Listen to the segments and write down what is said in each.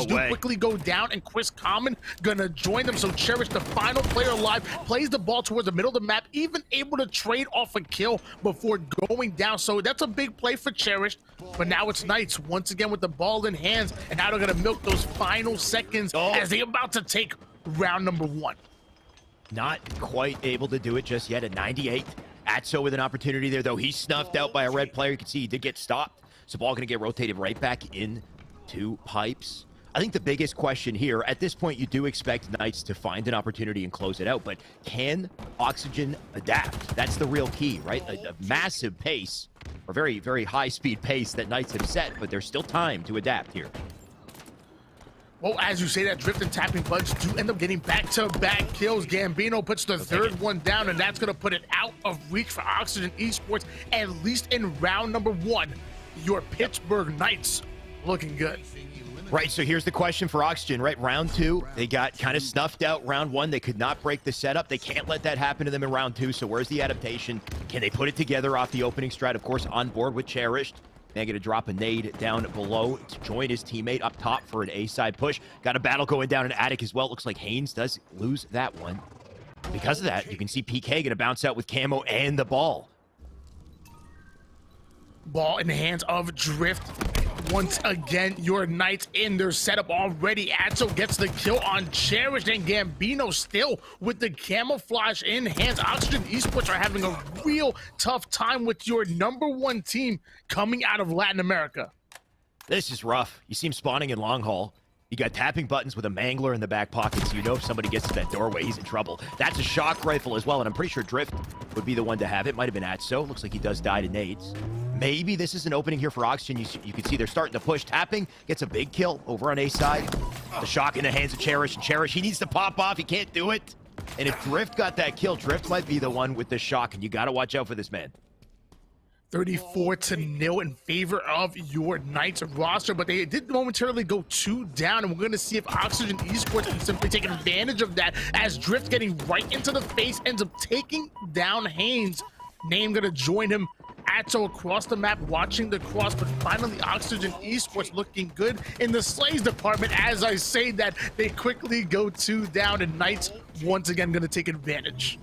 do quickly go down, and Chris Common gonna join them. So Cherish, the final player alive, plays the ball towards the middle of the map, even able to trade off a kill before going down. So that's a big play for Cherish. But now it's Knights once again with the ball in hands, and now they're gonna milk those final seconds as they're about to take round number 1. Not quite able to do it just yet at 98. Atso with an opportunity there, though. He's snuffed out by a red player. You can see he did get stopped. So ball going to get rotated right back into Pipes. I think the biggest question here, at this point, you do expect Knights to find an opportunity and close it out, but can Oxygen adapt? That's the real key, right? A massive pace, or very, very high-speed pace that Knights have set, but there's still time to adapt here. Well, as you say that, Drift and Tapping Buds do end up getting back-to-back kills. Gambino puts the third one down, and that's going to put it out of reach for Oxygen Esports, at least in round number 1. Your Pittsburgh Knights looking good. Right, so here's the question for Oxygen, right? Round 2, they got kind of snuffed out. Round 1, they could not break the setup. They can't let that happen to them in round 2, so where's the adaptation? Can they put it together off the opening strat? Of course, on board with Cherished. They're going to drop a nade down below to join his teammate up top for an A-side push. Got a battle going down in Attic as well. Looks like Haynes does lose that one. Because of that, you can see PK going to bounce out with Camo and the ball. Ball in the hands of Drift. Once again, your Knights in their setup already. Atso gets the kill on Cherish, and Gambino still with the camouflage in hands. Oxygen Esports are having a real tough time with your number 1 team coming out of Latin America. This is rough. You see him spawning in long haul. You got tapping buttons with a mangler in the back pocket, so you know if somebody gets to that doorway, he's in trouble. That's a shock rifle as well, and I'm pretty sure Drift would be the one to have it. Might have been Atso. Looks like he does die to nades. Maybe this is an opening here for Oxygen. You can see they're starting to push. Tapping gets a big kill over on A side. The shock in the hands of Cherish. And Cherish, he needs to pop off. He can't do it. And if Drift got that kill, Drift might be the one with the shock, and you got to watch out for this man. 34-0 in favor of your Knights roster, but they did momentarily go 2 down, and we're going to see if Oxygen Esports can simply take advantage of that, as Drift getting right into the face ends up taking down Haynes. Name going to join him. Atso across the map watching the cross, but finally Oxygen Esports looking good in the Slays department. As I say that, they quickly go 2 down, and Knights once again going to take advantage.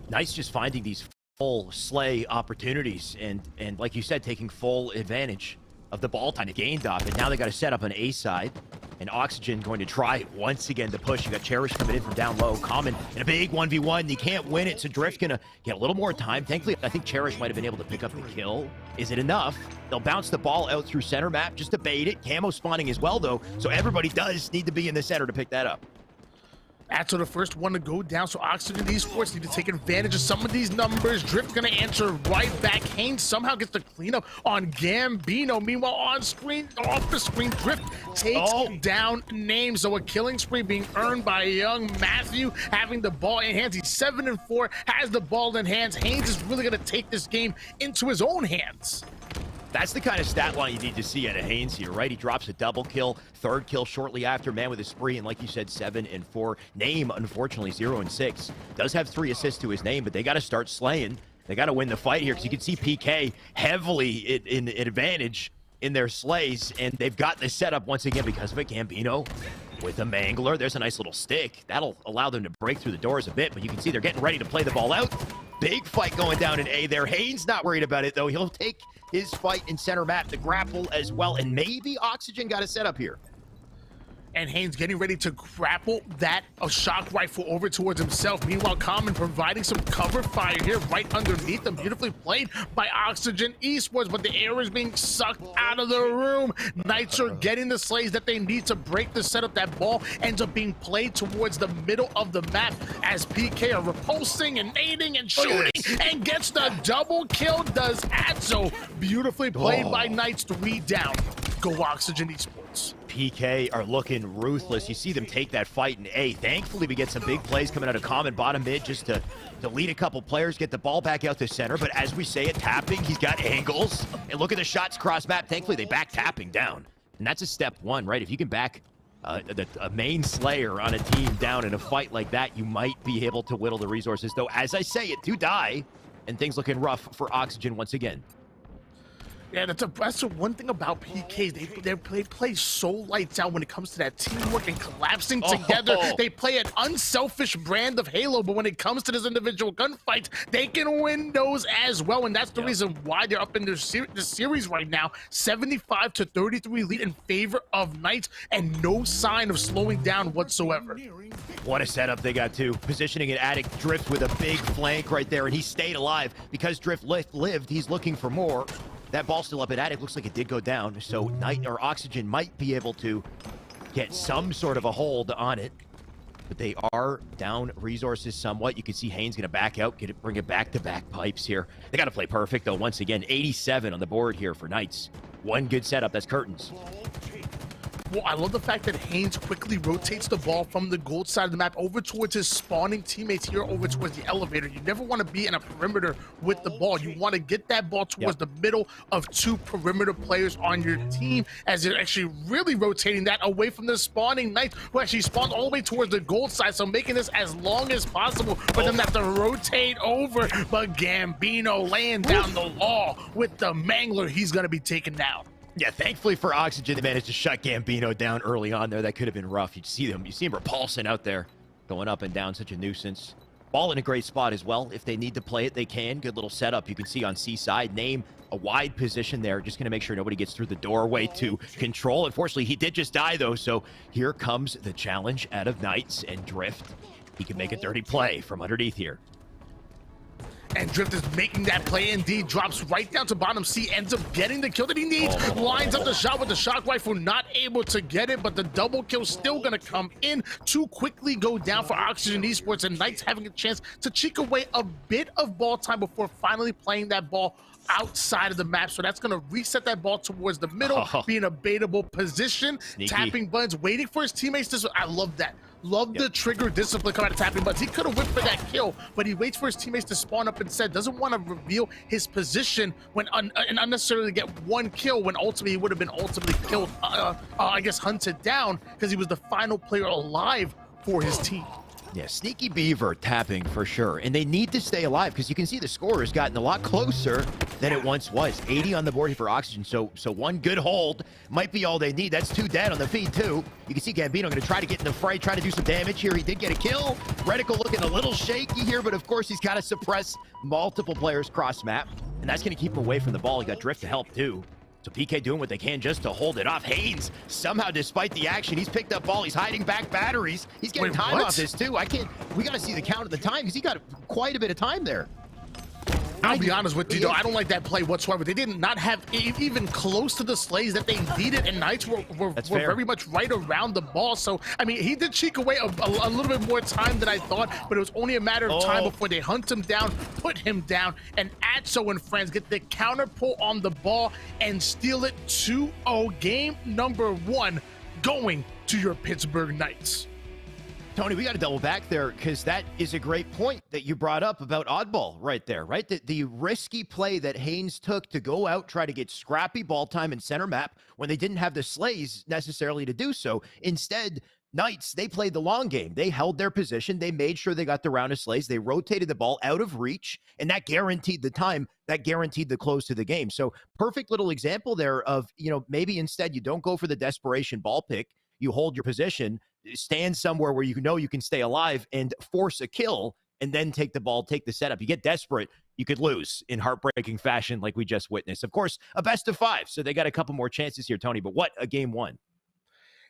Knights just finding these full slay opportunities, and like you said, taking full advantage of the ball time gained off it. Now they got to set up an A side, and Oxygen going to try once again to push. You got Cherish coming in from down low, Common in a big 1v1. You can't win it, so Drift gonna get a little more time. Thankfully, I think Cherish might have been able to pick up the kill. Is it enough? They'll bounce the ball out through center map just to bait it. Camo spawning as well, though, so everybody does need to be in the center to pick that up. Atso the first one to go down, so Oxygen Esports need to take advantage of some of these numbers. Drift gonna answer right back. Haynes somehow gets the cleanup on Gambino. Meanwhile, on screen, off the screen, Drift takes down Name. So a killing spree being earned by young Matthew, having the ball in hands. He's 7-4, has the ball in hands. Haynes is really gonna take this game into his own hands. That's the kind of stat line you need to see out of Haynes here, right? He drops a double kill, third kill shortly after, man with a spree, and like you said, 7-4. Name, unfortunately, 0-6. Does have 3 assists to his name, but they got to start slaying. They got to win the fight here, because you can see PK heavily in advantage in their slays, and they've got this setup once again because of it. Gambino with a mangler. There's a nice little stick. That'll allow them to break through the doors a bit, but you can see they're getting ready to play the ball out. Big fight going down in A there. Haynes not worried about it, though. He'll take his fight in center map to grapple as well, and maybe Oxygen got a setup here. And Haynes getting ready to grapple that shock rifle over towards himself. Meanwhile, Common providing some cover fire here right underneath them. Beautifully played by Oxygen Esports, but the air is being sucked out of the room. Knights are getting the slays that they need to break the setup. That ball ends up being played towards the middle of the map as PK are repulsing and nading and shooting and gets the double kill. Does Atso. Beautifully played by Knights. 3 down. Go Oxygen Esports. PK are looking ruthless. You see them take that fight in A. Thankfully, we get some big plays coming out of Common bottom mid just to lead a couple players, get the ball back out to center. But as we say it, tapping, he's got angles. And look at the shots cross map. Thankfully, they back tapping down. And that's a step 1, right? If you can back a main slayer on a team down in a fight like that, you might be able to whittle the resources. Though, as I say it, 2 die, and things looking rough for Oxygen once again. Yeah, that's the one thing about PKs. They play so lights out when it comes to that teamwork and collapsing together. They play an unselfish brand of Halo, but when it comes to this individual gunfights, they can win those as well, and that's the reason why they're up in this series right now. 75-33 lead in favor of Knights, and no sign of slowing down whatsoever. What a setup they got too. Positioning an Addict Drift with a big flank right there, and he stayed alive. Because Drift lived, he's looking for more. That ball still up at Addict. Looks like it did go down, so Knight or Oxygen might be able to get some sort of a hold on it. But they are down resources somewhat. You can see Haynes going to back out, bring it back-to-back pipes here. They got to play perfect, though, once again. 87 on the board here for Knights. One good setup. That's Curtains. Well, I love the fact that Haynes quickly rotates the ball from the gold side of the map over towards his spawning teammates here over towards the elevator. You never want to be in a perimeter with the ball. You want to get that ball towards the middle of two perimeter players on your team, as they're actually really rotating that away from the spawning Knights, who actually spawned all the way towards the gold side, so making this as long as possible for them to have to rotate over. But Gambino laying down the law with the Mangler. He's going to be taken down. Yeah, thankfully for Oxygen, they managed to shut Gambino down early on there. That could have been rough. You see him repulsing out there, going up and down, such a nuisance. Ball in a great spot as well. If they need to play it, they can. Good little setup. You can see on C side, Name a wide position there, just going to make sure nobody gets through the doorway to control. Unfortunately, he did just die, though, so here comes the challenge out of Knights and Drift. He can make a dirty play from underneath here. And Drift is making that play indeed. Drops right down to bottom C. Ends up getting the kill that he needs. Lines up the shot with the shock rifle. Not able to get it, but the double kill still going to come in. Too quickly go down for Oxygen Esports, and Knights having a chance to cheek away a bit of ball time before finally playing that ball outside of the map. So that's going to reset that ball towards the middle, being a baitable position. Sneaky. Tapping buttons, waiting for his teammates to... I love that. Love the trigger discipline coming out of tapping buttons. He could have went for that kill, but he waits for his teammates to spawn up instead. Doesn't want to reveal his position when and unnecessarily get one kill when ultimately he would have been ultimately killed, I guess hunted down, because he was the final player alive for his team. Yeah, Sneaky Beaver tapping for sure. And they need to stay alive because you can see the score has gotten a lot closer than it once was. 80 on the board here for Oxygen. So one good hold might be all they need. That's 2 dead on the feed too. You can see Gambino going to try to get in the fray, try to do some damage here. He did get a kill. Reticle looking a little shaky here, but of course he's got to suppress multiple players cross map. And that's going to keep him away from the ball. He got Drift to help too. So PK doing what they can just to hold it off. Haynes, somehow, despite the action, he's picked up ball. He's hiding back batteries. He's getting time off this, too. We got to see the count of the time because he got quite a bit of time there. I'll be honest with you, though, I don't like that play whatsoever. They did not have even close to the slays that they needed, and Knights were very much right around the ball. So, I mean, he did cheek away a little bit more time than I thought, but it was only a matter of time before they hunt him down, put him down, and Atso and friends get the counter pull on the ball and steal it 2-0. Game number 1 going to your Pittsburgh Knights. Tony, we got to double back there because that is a great point that you brought up about oddball right there, right? The risky play that Haynes took to go out, try to get scrappy ball time in center map when they didn't have the slays necessarily to do so. Instead, Knights, they played the long game. They held their position. They made sure they got the round of slays. They rotated the ball out of reach, and that guaranteed the time. That guaranteed the close to the game. So perfect little example there of, maybe instead you don't go for the desperation ball pick. You hold your position, stand somewhere where you know you can stay alive and force a kill, and then take the ball, take the setup. You get desperate, you could lose in heartbreaking fashion like we just witnessed. Of course, a best of 5, so they got a couple more chances here, Tony, but what a game 1.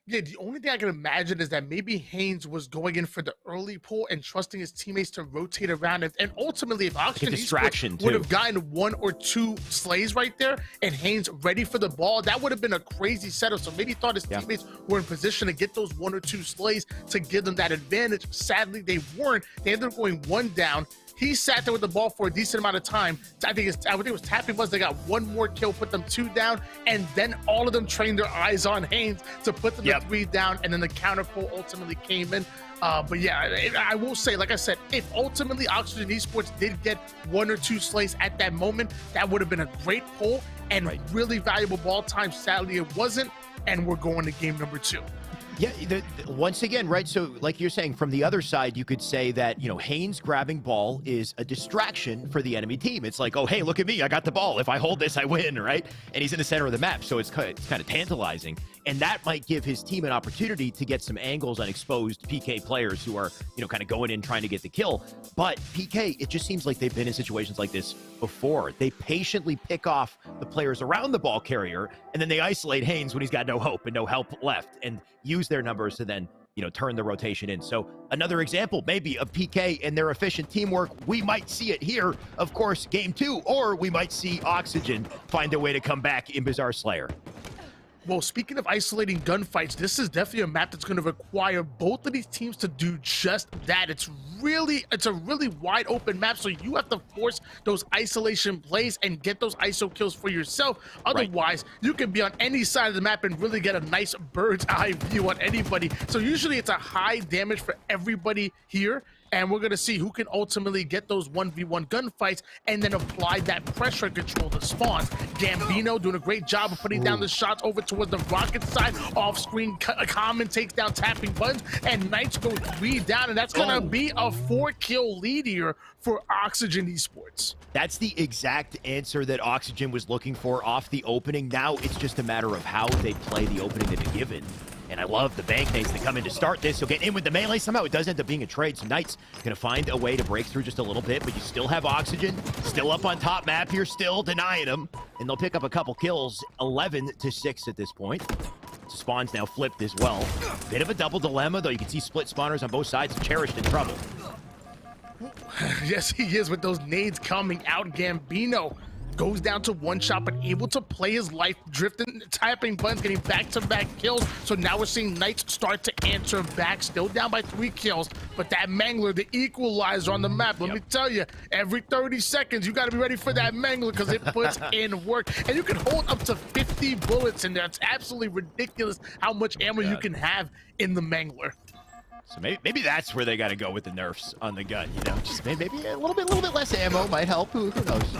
Yeah, the only thing I can imagine is that maybe Haynes was going in for the early pull and trusting his teammates to rotate around. And ultimately, if Oxygen Esports would have gotten 1 or 2 slays right there and Haynes ready for the ball, that would have been a crazy setup. So maybe he thought his teammates were in position to get those 1 or 2 slays to give them that advantage. Sadly, they weren't. They ended up going 1 down. He sat there with the ball for a decent amount of time. I think it was tapping buzz. They got 1 more kill, put them 2 down, and then all of them trained their eyes on Haynes to put them to 3 down, and then the counter pull ultimately came in. But yeah, I will say, like I said, if ultimately Oxygen Esports did get 1 or 2 slays at that moment, that would have been a great pull and really valuable ball time. Sadly, it wasn't, and we're going to game number 2. Yeah, once again, right? So, like you're saying, from the other side, you could say that, you know, Haynes grabbing ball is a distraction for the enemy team. It's like, oh, hey, look at me. I got the ball. If I hold this, I win, right? And he's in the center of the map. So it's kind of tantalizing. And that might give his team an opportunity to get some angles on exposed PK players who are, you know, kind of going in trying to get the kill. But PK, it just seems like they've been in situations like this before. They patiently pick off the players around the ball carrier, and then they isolate Haynes when he's got no hope and no help left, and use their numbers to then, you know, turn the rotation in. So another example maybe of PK and their efficient teamwork. We might see it here, of course, game 2, or we might see Oxygen find a way to come back in Bizarre Slayer. Well, speaking of isolating gunfights, this is definitely a map that's going to require both of these teams to do just that. It's a really wide open map, so you have to force those isolation plays and get those ISO kills for yourself. Otherwise, you can be on any side of the map and really get a nice bird's eye view on anybody. So usually it's a high damage for everybody here. And we're going to see who can ultimately get those 1v1 gunfights and then apply that pressure control to spawns. Gambino doing a great job of putting down the shots over towards the Rocket side. Off screen, Common takes down tapping buttons, and Knights go 3 down. And that's going to be a 4-kill lead here for Oxygen Esports. That's the exact answer that Oxygen was looking for off the opening. Now it's just a matter of how they play the opening they've been given. And I love the Banknates that come in to start this. He'll get in with the melee. Somehow it does end up being a trade. So Knights going to find a way to break through just a little bit, but you still have Oxygen. Still up on top map. You're still denying them. And they'll pick up a couple kills. 11-6 at this point. Spawn's now flipped as well. Bit of a double dilemma, though. You can see split spawners on both sides. Cherished in trouble. Yes, he is, with those nades coming out. Gambino goes down to 1 shot, but able to play his life, drifting, tapping buttons, getting back-to-back kills. So now we're seeing Knights start to answer back, still down by 3 kills. But that Mangler, the equalizer on the map, let me tell you, every 30 seconds, you got to be ready for that Mangler because it puts in work. And you can hold up to 50 bullets in there. It's absolutely ridiculous how much ammo you can have in the Mangler. So maybe that's where they got to go with the nerfs on the gun, you know? Just maybe a little bit less ammo might help. Who knows?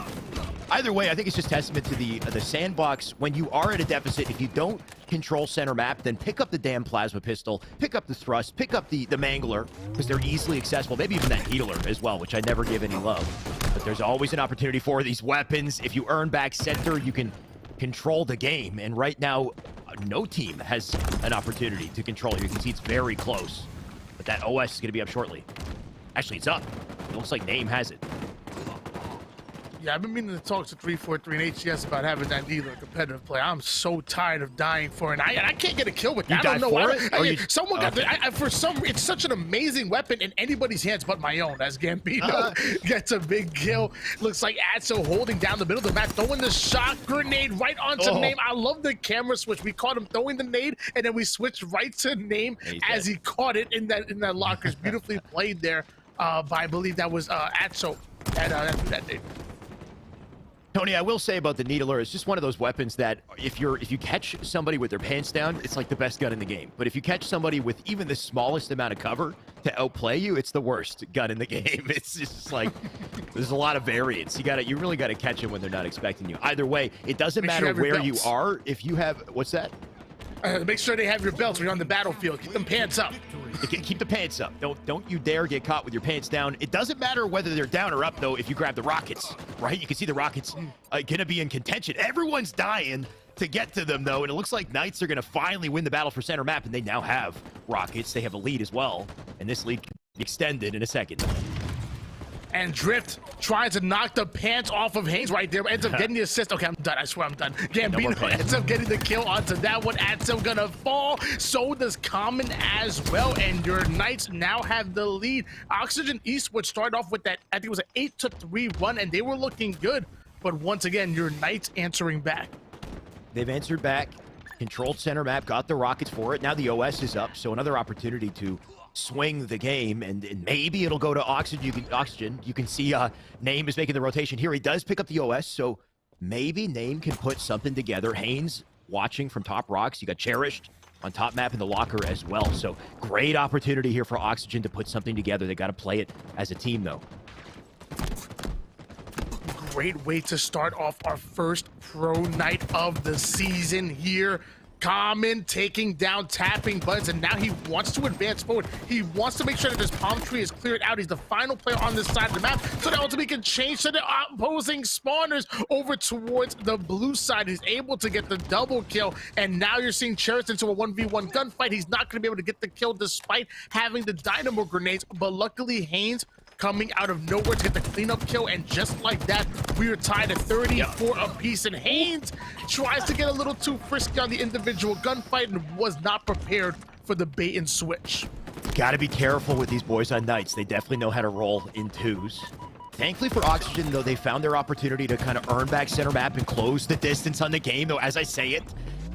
Either way, I think it's just testament to the sandbox. When you are at a deficit, if you don't control center map, then pick up the damn plasma pistol, pick up the thrust, pick up the Mangler, because they're easily accessible. Maybe even that healer as well, which I never give any love. But there's always an opportunity for these weapons. If you earn back center, you can control the game. And right now, no team has an opportunity to control it. You can see it's very close. But that OS is going to be up shortly. Actually, it's up. It looks like Name has it. Yeah, I've been meaning to talk to 343 and HCS about having that needler competitive play. I'm so tired of dying for it. I can't get a kill with that. I don't know. Someone got for some. It's such an amazing weapon in anybody's hands but my own. As Gambino gets a big kill. Looks like Atso holding down the middle of the map, throwing the shock grenade right onto Name. I love the camera switch. We caught him throwing the nade, and then we switched right to Name as he caught it in that locker. It's beautifully played there by, I believe that was Atso that nade. Tony, I will say about the Needler, it's just one of those weapons that if you catch somebody with their pants down, it's like the best gun in the game. But if you catch somebody with even the smallest amount of cover to outplay you, it's the worst gun in the game. It's just like there's a lot of variance. You really got to catch them when they're not expecting you. Either way, it doesn't matter where you are. If you have what's that? Make sure they have your belts when you're on the battlefield. Keep them pants up. Keep the pants up. Don't you dare get caught with your pants down. It doesn't matter whether they're down or up, though, if you grab the rockets, right? You can see the rockets going to be in contention. Everyone's dying to get to them, though, and it looks like Knights are going to finally win the battle for center map, and they now have rockets. They have a lead as well, and this lead can be extended in a second. And Drift tries to knock the pants off of Haynes right there, ends up getting the assist. Okay, I'm done. I swear I'm done. Gambino ends up getting the kill onto that one. Atso gonna fall. So does Common as well. And your Knights now have the lead. Oxygen Eastwood started off with that, I think it was an 8-3 run, and they were looking good. But once again, your Knights answering back. They've answered back, controlled center map, got the rockets for it. Now the OS is up, so another opportunity to swing the game, and maybe it'll go to Oxygen. You can see Name is making the rotation here. He does pick up the OS, so maybe Name can put something together. Haynes watching from top rocks. You got Cherished on top map in the locker as well. So great opportunity here for Oxygen to put something together. They got to play it as a team, though. Great way to start off our first pro night of the season here. Common taking down tapping buds, and now he wants to advance forward. He wants to make sure that this palm tree is cleared out. He's the final player on this side of the map, so that ultimately can change to the opposing spawners over towards the blue side. He's able to get the double kill, and now you're seeing Cherish into a 1v1 gunfight. He's not going to be able to get the kill despite having the dynamo grenades, but luckily Haynes coming out of nowhere to get the cleanup kill, and just like that, we are tied at 34 apiece, and Haynes tries to get a little too frisky on the individual gunfight and was not prepared for the bait and switch. Got to be careful with these boys on Knights. They definitely know how to roll in twos. Thankfully for Oxygen, though, they found their opportunity to kind of earn back center map and close the distance on the game, though, as I say it.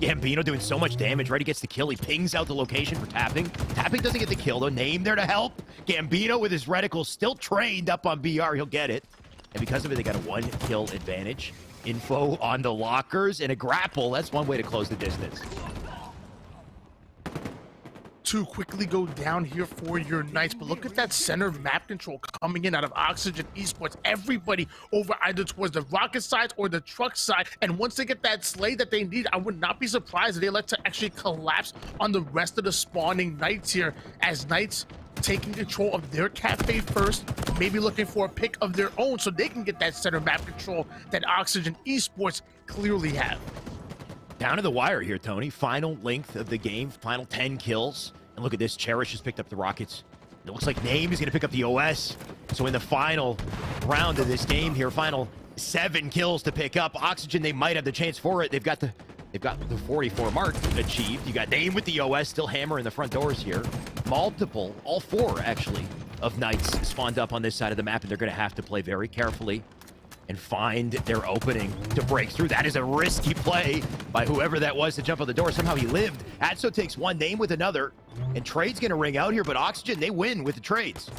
Gambino doing so much damage, right? He gets the kill. He pings out the location for tapping. Tapping doesn't get the kill, though. Name there to help. Gambino with his reticle still trained up on BR. He'll get it. And because of it, they got a 1-kill advantage. Info on the lockers and a grapple. That's one way to close the distance. To quickly go down here for your Knights, but look at that center map control coming in out of Oxygen Esports. Everybody over either towards the rocket side or the truck side, and once they get that sleigh that they need, I would not be surprised if they let to actually collapse on the rest of the spawning Knights here, as Knights taking control of their cafe first, maybe looking for a pick of their own so they can get that center map control that Oxygen Esports clearly have. Down to the wire here, Tony. Final length of the game, final 10 kills. And look at this, Cherish has picked up the rockets. It looks like Name is going to pick up the OS. So in the final round of this game here, final 7 kills to pick up. Oxygen, they might have the chance for it. They've got the 44 mark achieved. You got Name with the OS, still hammering the front doors here. Multiple, all 4 actually, of Knights spawned up on this side of the map, and they're going to have to play very carefully and find their opening to break through. That is a risky play by whoever that was to jump on the door. Somehow he lived. Adso takes one, Name with another, and trade's gonna ring out here, but Oxygen, they win with the trades.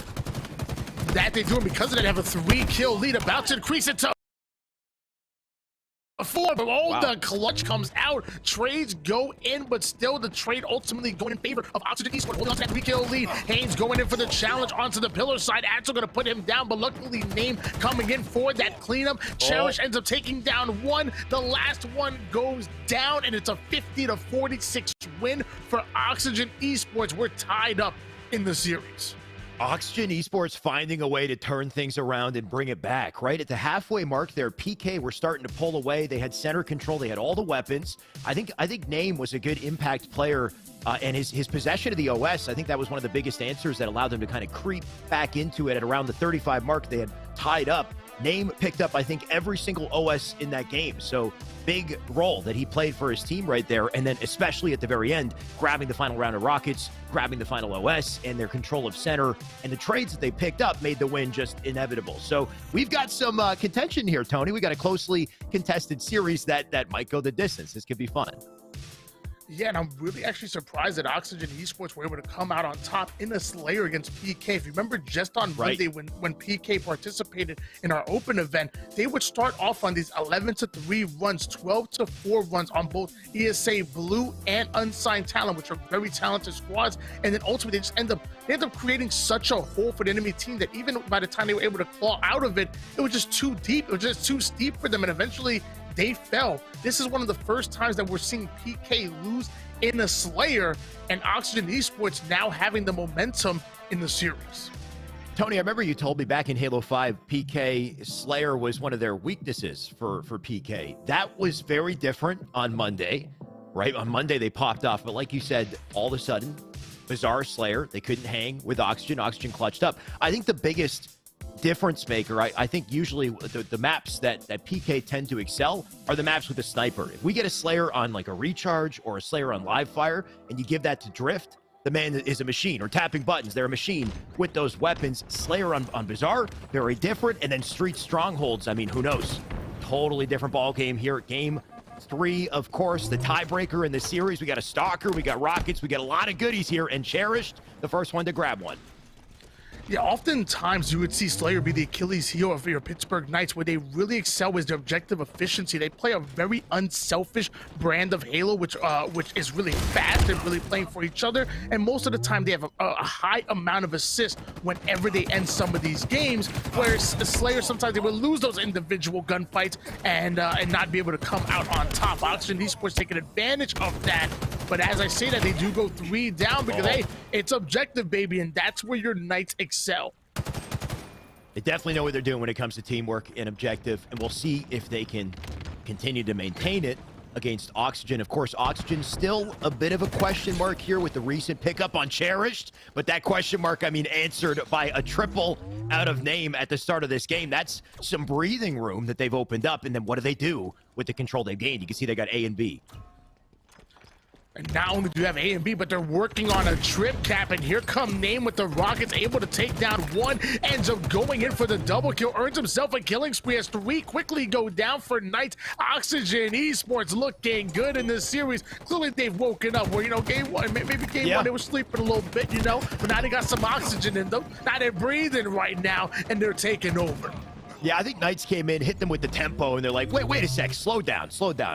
That they do, and because of that, have a 3-kill lead, about to increase it to 4, but the clutch comes out. Trades go in, but still the trade ultimately going in favor of Oxygen Esports. Holding on to that 3-kill lead. Haynes going in for the challenge onto the pillar side. Adso going to put him down, but luckily Name coming in for that cleanup. Cherish ends up taking down 1. The last one goes down, and it's a 50-46 win for Oxygen Esports. We're tied up in the series. Oxygen Esports finding a way to turn things around and bring it back, right? At the halfway mark there, PK were starting to pull away. They had center control. They had all the weapons. I think Name was a good impact player, and his possession of the OS, I think that was one of the biggest answers that allowed them to kind of creep back into it at around the 35 mark. They had tied up. Name picked up, I think, every single OS in that game. So big role that he played for his team right there. And then especially at the very end, grabbing the final round of rockets, grabbing the final OS, and their control of center. And the trades that they picked up made the win just inevitable. So we've got some contention here, Tony. We got a closely contested series that might go the distance. This could be fun. Yeah, and I'm really actually surprised that Oxygen Esports were able to come out on top in a Slayer against PK. If you remember just on Monday when PK participated in our open event, they would start off on these 11-3 runs, 12-4 runs on both ESA Blue and Unsigned Talent, which are very talented squads. And then ultimately they end up creating such a hole for the enemy team that even by the time they were able to claw out of it, it was just too deep. It was just too steep for them, and eventually they fell. This is one of the first times that we're seeing PK lose in a Slayer, and Oxygen Esports now having the momentum in the series. Tony, I remember you told me back in Halo 5, PK Slayer was one of their weaknesses for PK. That was very different on Monday, right? On Monday they popped off, but like you said, all of a sudden, Bizarre Slayer, they couldn't hang with Oxygen. Oxygen clutched up. I think the biggest difference maker, I think usually the maps that PK tend to excel are the maps with a sniper. If we get a Slayer on like a recharge or a Slayer on live fire and you give that to Drift, the man is a machine. Or tapping buttons, they're a machine with those weapons. Slayer on Bizarre, very different. And then Street Strongholds, I mean, who knows? Totally different ball game here at game 3, of course, the tiebreaker in the series. We got a Stalker, we got Rockets, we got a lot of goodies here, and Cherished, the first one to grab one. Yeah, oftentimes you would see Slayer be the Achilles heel of your Pittsburgh Knights, where they really excel with their objective efficiency. They play a very unselfish brand of Halo, which is really fast and really playing for each other. And most of the time, they have a high amount of assists whenever they end some of these games. Whereas the Slayer, sometimes they will lose those individual gunfights and not be able to come out on top. Oxygen Esports taking advantage of that. But as I say that, they do go 3 down because, hey, it's objective, baby, and that's where your Knights excel. They definitely know what they're doing when it comes to teamwork and objective, and we'll see if they can continue to maintain it against Oxygen. Of course, Oxygen still a bit of a question mark here with the recent pickup on Cherished, but that question mark, I mean, answered by a triple out of name at the start of this game. That's some breathing room that they've opened up, and then what do they do with the control they've gained? You can see they got A and B. And not only do you have A and B, but they're working on a trip cap, and here come Name with the Rockets, able to take down 1, ends up going in for the double kill, earns himself a killing spree as 3 quickly go down for Knights. Oxygen Esports looking good in this series. Clearly they've woken up where, you know, game 1, maybe game 1 they were sleeping a little bit, you know, but now they got some oxygen in them. Now they're breathing right now, and they're taking over. Yeah, I think Knights came in, hit them with the tempo, and they're like, wait a sec, slow down,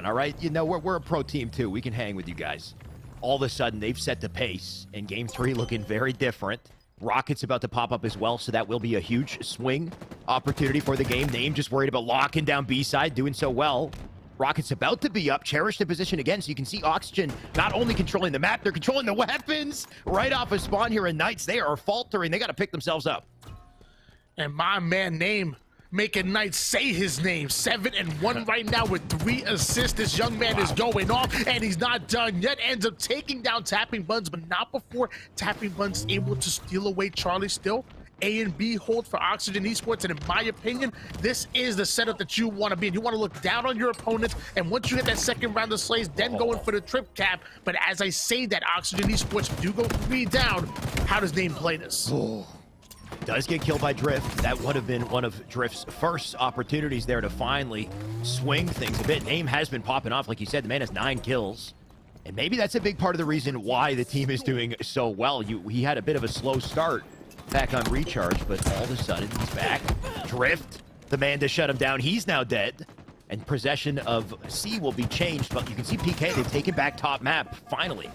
all right? You know, we're a pro team too. We can hang with you guys. All of a sudden, they've set the pace, and Game 3 looking very different. Rockets about to pop up as well, so that will be a huge swing opportunity for the game. Name just worried about locking down B-side, doing so well. Rockets about to be up, cherish the position again, so you can see Oxygen not only controlling the map, they're controlling the weapons right off of spawn here in Knights. They are faltering. They got to pick themselves up. And my man Name making Knights say his name. 7 and 1 right now with 3 assists. This young man is going off, and he's not done yet. Ends up taking down Tapping Buns, but not before Tapping Buns able to steal away Charlie still. A and B hold for Oxygen Esports, and in my opinion, this is the setup that you want to be in. You want to look down on your opponents, and once you get that second round of slays, then going for the trip cap. But as I say that, Oxygen Esports do go 3 down. How does Name play this? Does get killed by Drift. That would have been one of Drift's first opportunities there to finally swing things a bit. Name has been popping off. Like you said, the man has 9 kills. And maybe that's a big part of the reason why the team is doing so well. He had a bit of a slow start back on recharge, but all of a sudden he's back. Drift, the man to shut him down. He's now dead. And possession of C will be changed, but you can see PK, they've taken back top map, finally.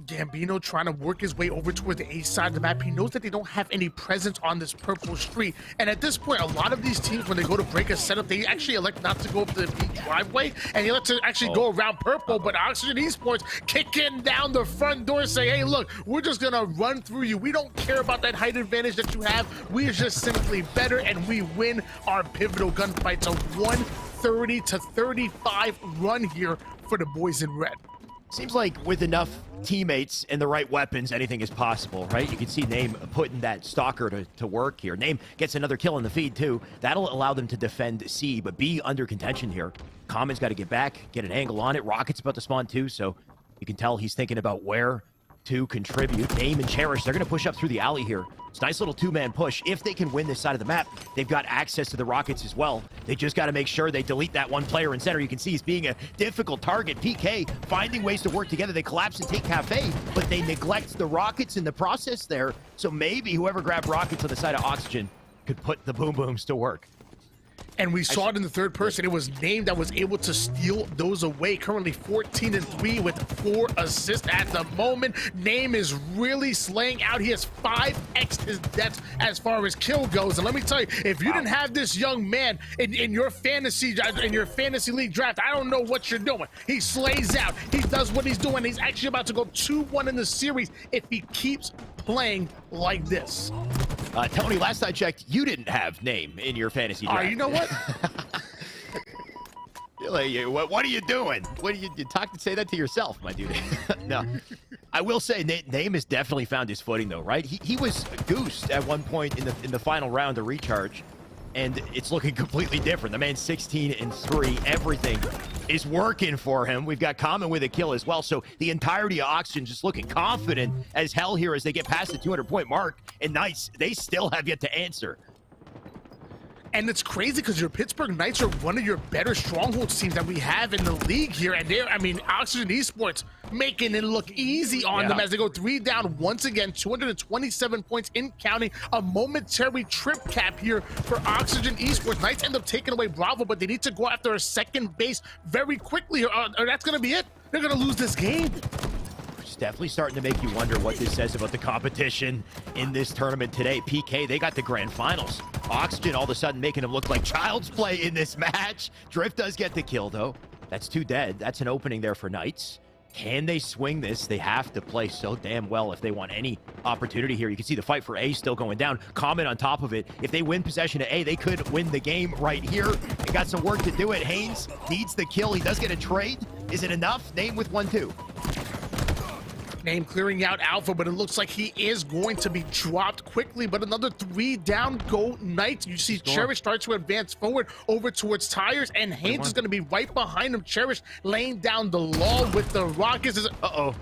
Gambino trying to work his way over toward the A side of the map. He knows that they don't have any presence on this purple street. And at this point, a lot of these teams, when they go to break a setup, they actually elect not to go up the B driveway, and they elect to actually go around purple. But Oxygen Esports kicking down the front door, saying, hey, look, we're just going to run through you. We don't care about that height advantage that you have. We are just simply better, and we win our pivotal gunfights. A 130 to 35 run here for the boys in red. Seems like with enough teammates and the right weapons, anything is possible, right? You can see Name putting that Stalker to work here. Name gets another kill in the feed, too. That'll allow them to defend C, but B under contention here. Common's got to get back, get an angle on it. Rocket's about to spawn, too, so you can tell he's thinking about where to contribute. Name and Cherish, they're going to push up through the alley here. It's a nice little 2-man push. If they can win this side of the map, they've got access to the Rockets as well. They just got to make sure they delete that one player in center. You can see he's being a difficult target. PK finding ways to work together. They collapse and take Cafe, but they neglect the Rockets in the process there. So maybe whoever grabbed Rockets on the side of Oxygen could put the Boom Booms to work. And we saw it in the third person. It was Name that was able to steal those away. Currently 14 and 3 with 4 assists at the moment. Name is really slaying out. He has 5x his deaths as far as kill goes. And let me tell you, if you didn't have this young man in your fantasy league draft, I don't know what you're doing. He slays out. He does what he's doing. He's actually about to go 2-1 in the series if he keeps playing like this. Tony, last I checked, you didn't have Name in your fantasy draft. You know what? What are you doing? What do you say that to yourself, my dude? No, I will say Name has definitely found his footing though, right? He was goosed at one point in the final round of recharge, and it's looking completely different. The man's 16 and 3. Everything is working for him. We've got Common with a kill as well. So the entirety of Oxygen just looking confident as hell here as they get past the 200-point mark. And Knights, they still have yet to answer. And it's crazy because your Pittsburgh Knights are one of your better strongholds teams that we have in the league here. And they're, I mean, Oxygen Esports making it look easy on them as they go 3 down once again, 227 points in counting. A momentary trip cap here for Oxygen Esports. Knights end up taking away Bravo, but they need to go after a second base very quickly, or that's going to be it. They're going to lose this game. It's definitely starting to make you wonder what this says about the competition in this tournament today. PK, they got the grand finals. Oxygen all of a sudden making them look like child's play in this match. Drift does get the kill, though. That's 2 dead. That's an opening there for Knights. Can they swing this? They have to play so damn well if they want any opportunity here. You can see the fight for A still going down. Comment on top of it. If they win possession of A, they could win the game right here. They got some work to do it. Haynes needs the kill. He does get a trade. Is it enough? Name with 1-2. Name clearing out Alpha, but it looks like he is going to be dropped quickly. But another 3 down go Knights. You see Cherish start to advance forward over towards Tires, and Haynes is going to be right behind him. Cherish laying down the law with the Rockets. Uh-oh.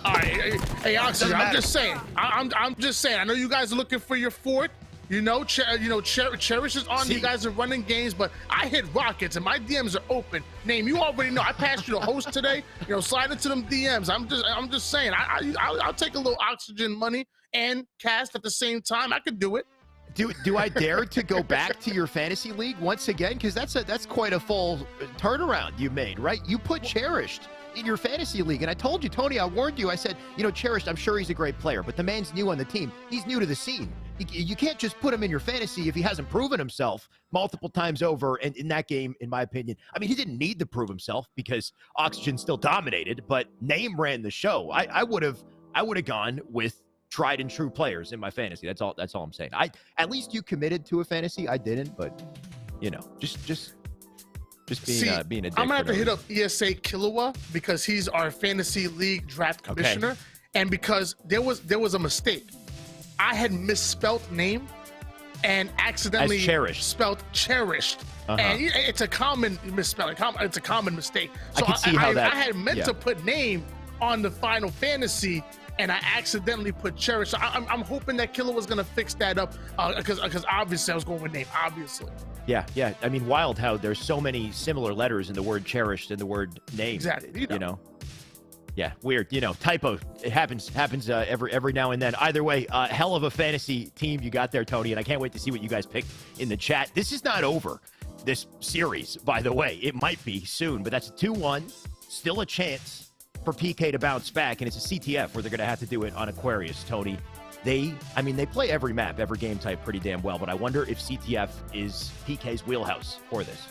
All right, hey, Oxygen, I'm just saying. I'm just saying. I know you guys are looking for your fourth. Cherish is on. You guys are running games, but I hit Rockets and my DMs are open. Name, you already know. I passed you the host today. Slide into them DMs. I'm just saying. I'll take a little Oxygen money and cast at the same time. I could do it. Do I dare to go back to your fantasy league once again? Because that's quite a full turnaround you made, right? You put Cherished in your fantasy league, and I told you, Tony, I warned you. I said, Cherished, I'm sure he's a great player, but the man's new on the team. He's new to the scene. You can't just put him in your fantasy if he hasn't proven himself multiple times over. And in that game, in my opinion, I mean, he didn't need to prove himself because Oxygen still dominated, but Name ran the show. I would have gone with tried and true players in my fantasy. That's all I'm saying. At least you committed to a fantasy. I didn't, but just being a dick. I'm gonna have to hit up ESA Killua because he's our fantasy league draft commissioner, and because there was a mistake. I had misspelt Name and accidentally spelled Cherished. And it's a common misspelling. It's a common mistake. So I had meant to put Name on the Final Fantasy, and I accidentally put Cherish. So I'm hoping that Killer was gonna fix that up because obviously I was going with Name, obviously. Yeah. I mean, wild how there's so many similar letters in the word cherished and the word name. Exactly. Yeah, weird. Typo. It happens every now and then. Either way, hell of a fantasy team you got there, Tony, and I can't wait to see what you guys picked in the chat. This is not over, this series, by the way. It might be soon, but that's a 2-1. Still a chance for PK to bounce back, and it's a CTF where they're going to have to do it on Aquarius, Tony. They play every map, every game type pretty damn well, but I wonder if CTF is PK's wheelhouse for this.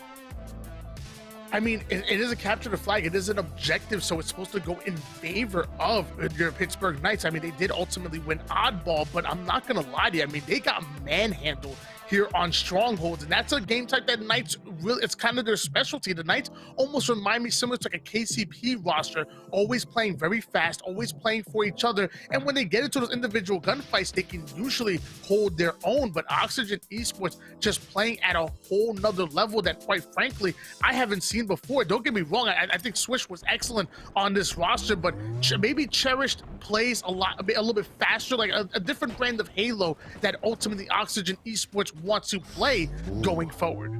I mean, it is a capture the flag. It is an objective, so it's supposed to go in favor of your Pittsburgh Knights. I mean, they did ultimately win oddball, but I'm not going to lie to you. I mean, they got manhandled here on Strongholds, and that's a game type that Knights really, it's kind of their specialty. The Knights almost remind me similar to like a KCP roster, always playing very fast, always playing for each other, and when they get into those individual gunfights, they can usually hold their own. But Oxygen Esports just playing at a whole nother level that, quite frankly, I haven't seen before. Don't get me wrong, I think Swish was excellent on this roster, but maybe Cherished plays a little bit faster, like a different brand of Halo that ultimately Oxygen Esports wants to play going forward.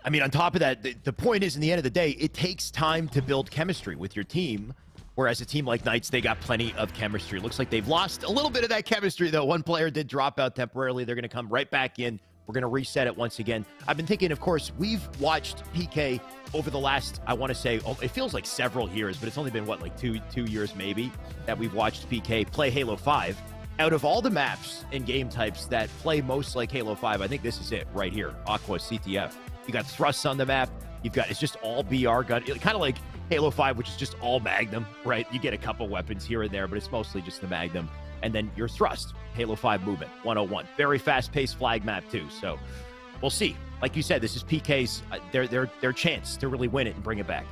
I mean, on top of that, the point is, in the end of the day, it takes time to build chemistry with your team, whereas a team like Knights, they got plenty of chemistry. Looks like they've lost a little bit of that chemistry, though. One player did drop out temporarily. They're going to come right back in. We're going to reset it once again. I've been thinking, of course, we've watched PK over the last, I want to say, it feels like several years, but it's only been, what, like two years maybe, that we've watched PK play Halo 5. Out of all the maps and game types that play most like Halo 5, I think this is it right here, Aqua CTF. You got thrusts on the map. It's just all BR gun, kind of like Halo 5, which is just all Magnum, right? You get a couple weapons here and there, but it's mostly just the Magnum. And then your thrust, Halo 5 movement, 101. Very fast-paced flag map too. So we'll see. Like you said, this is PK's their chance to really win it and bring it back.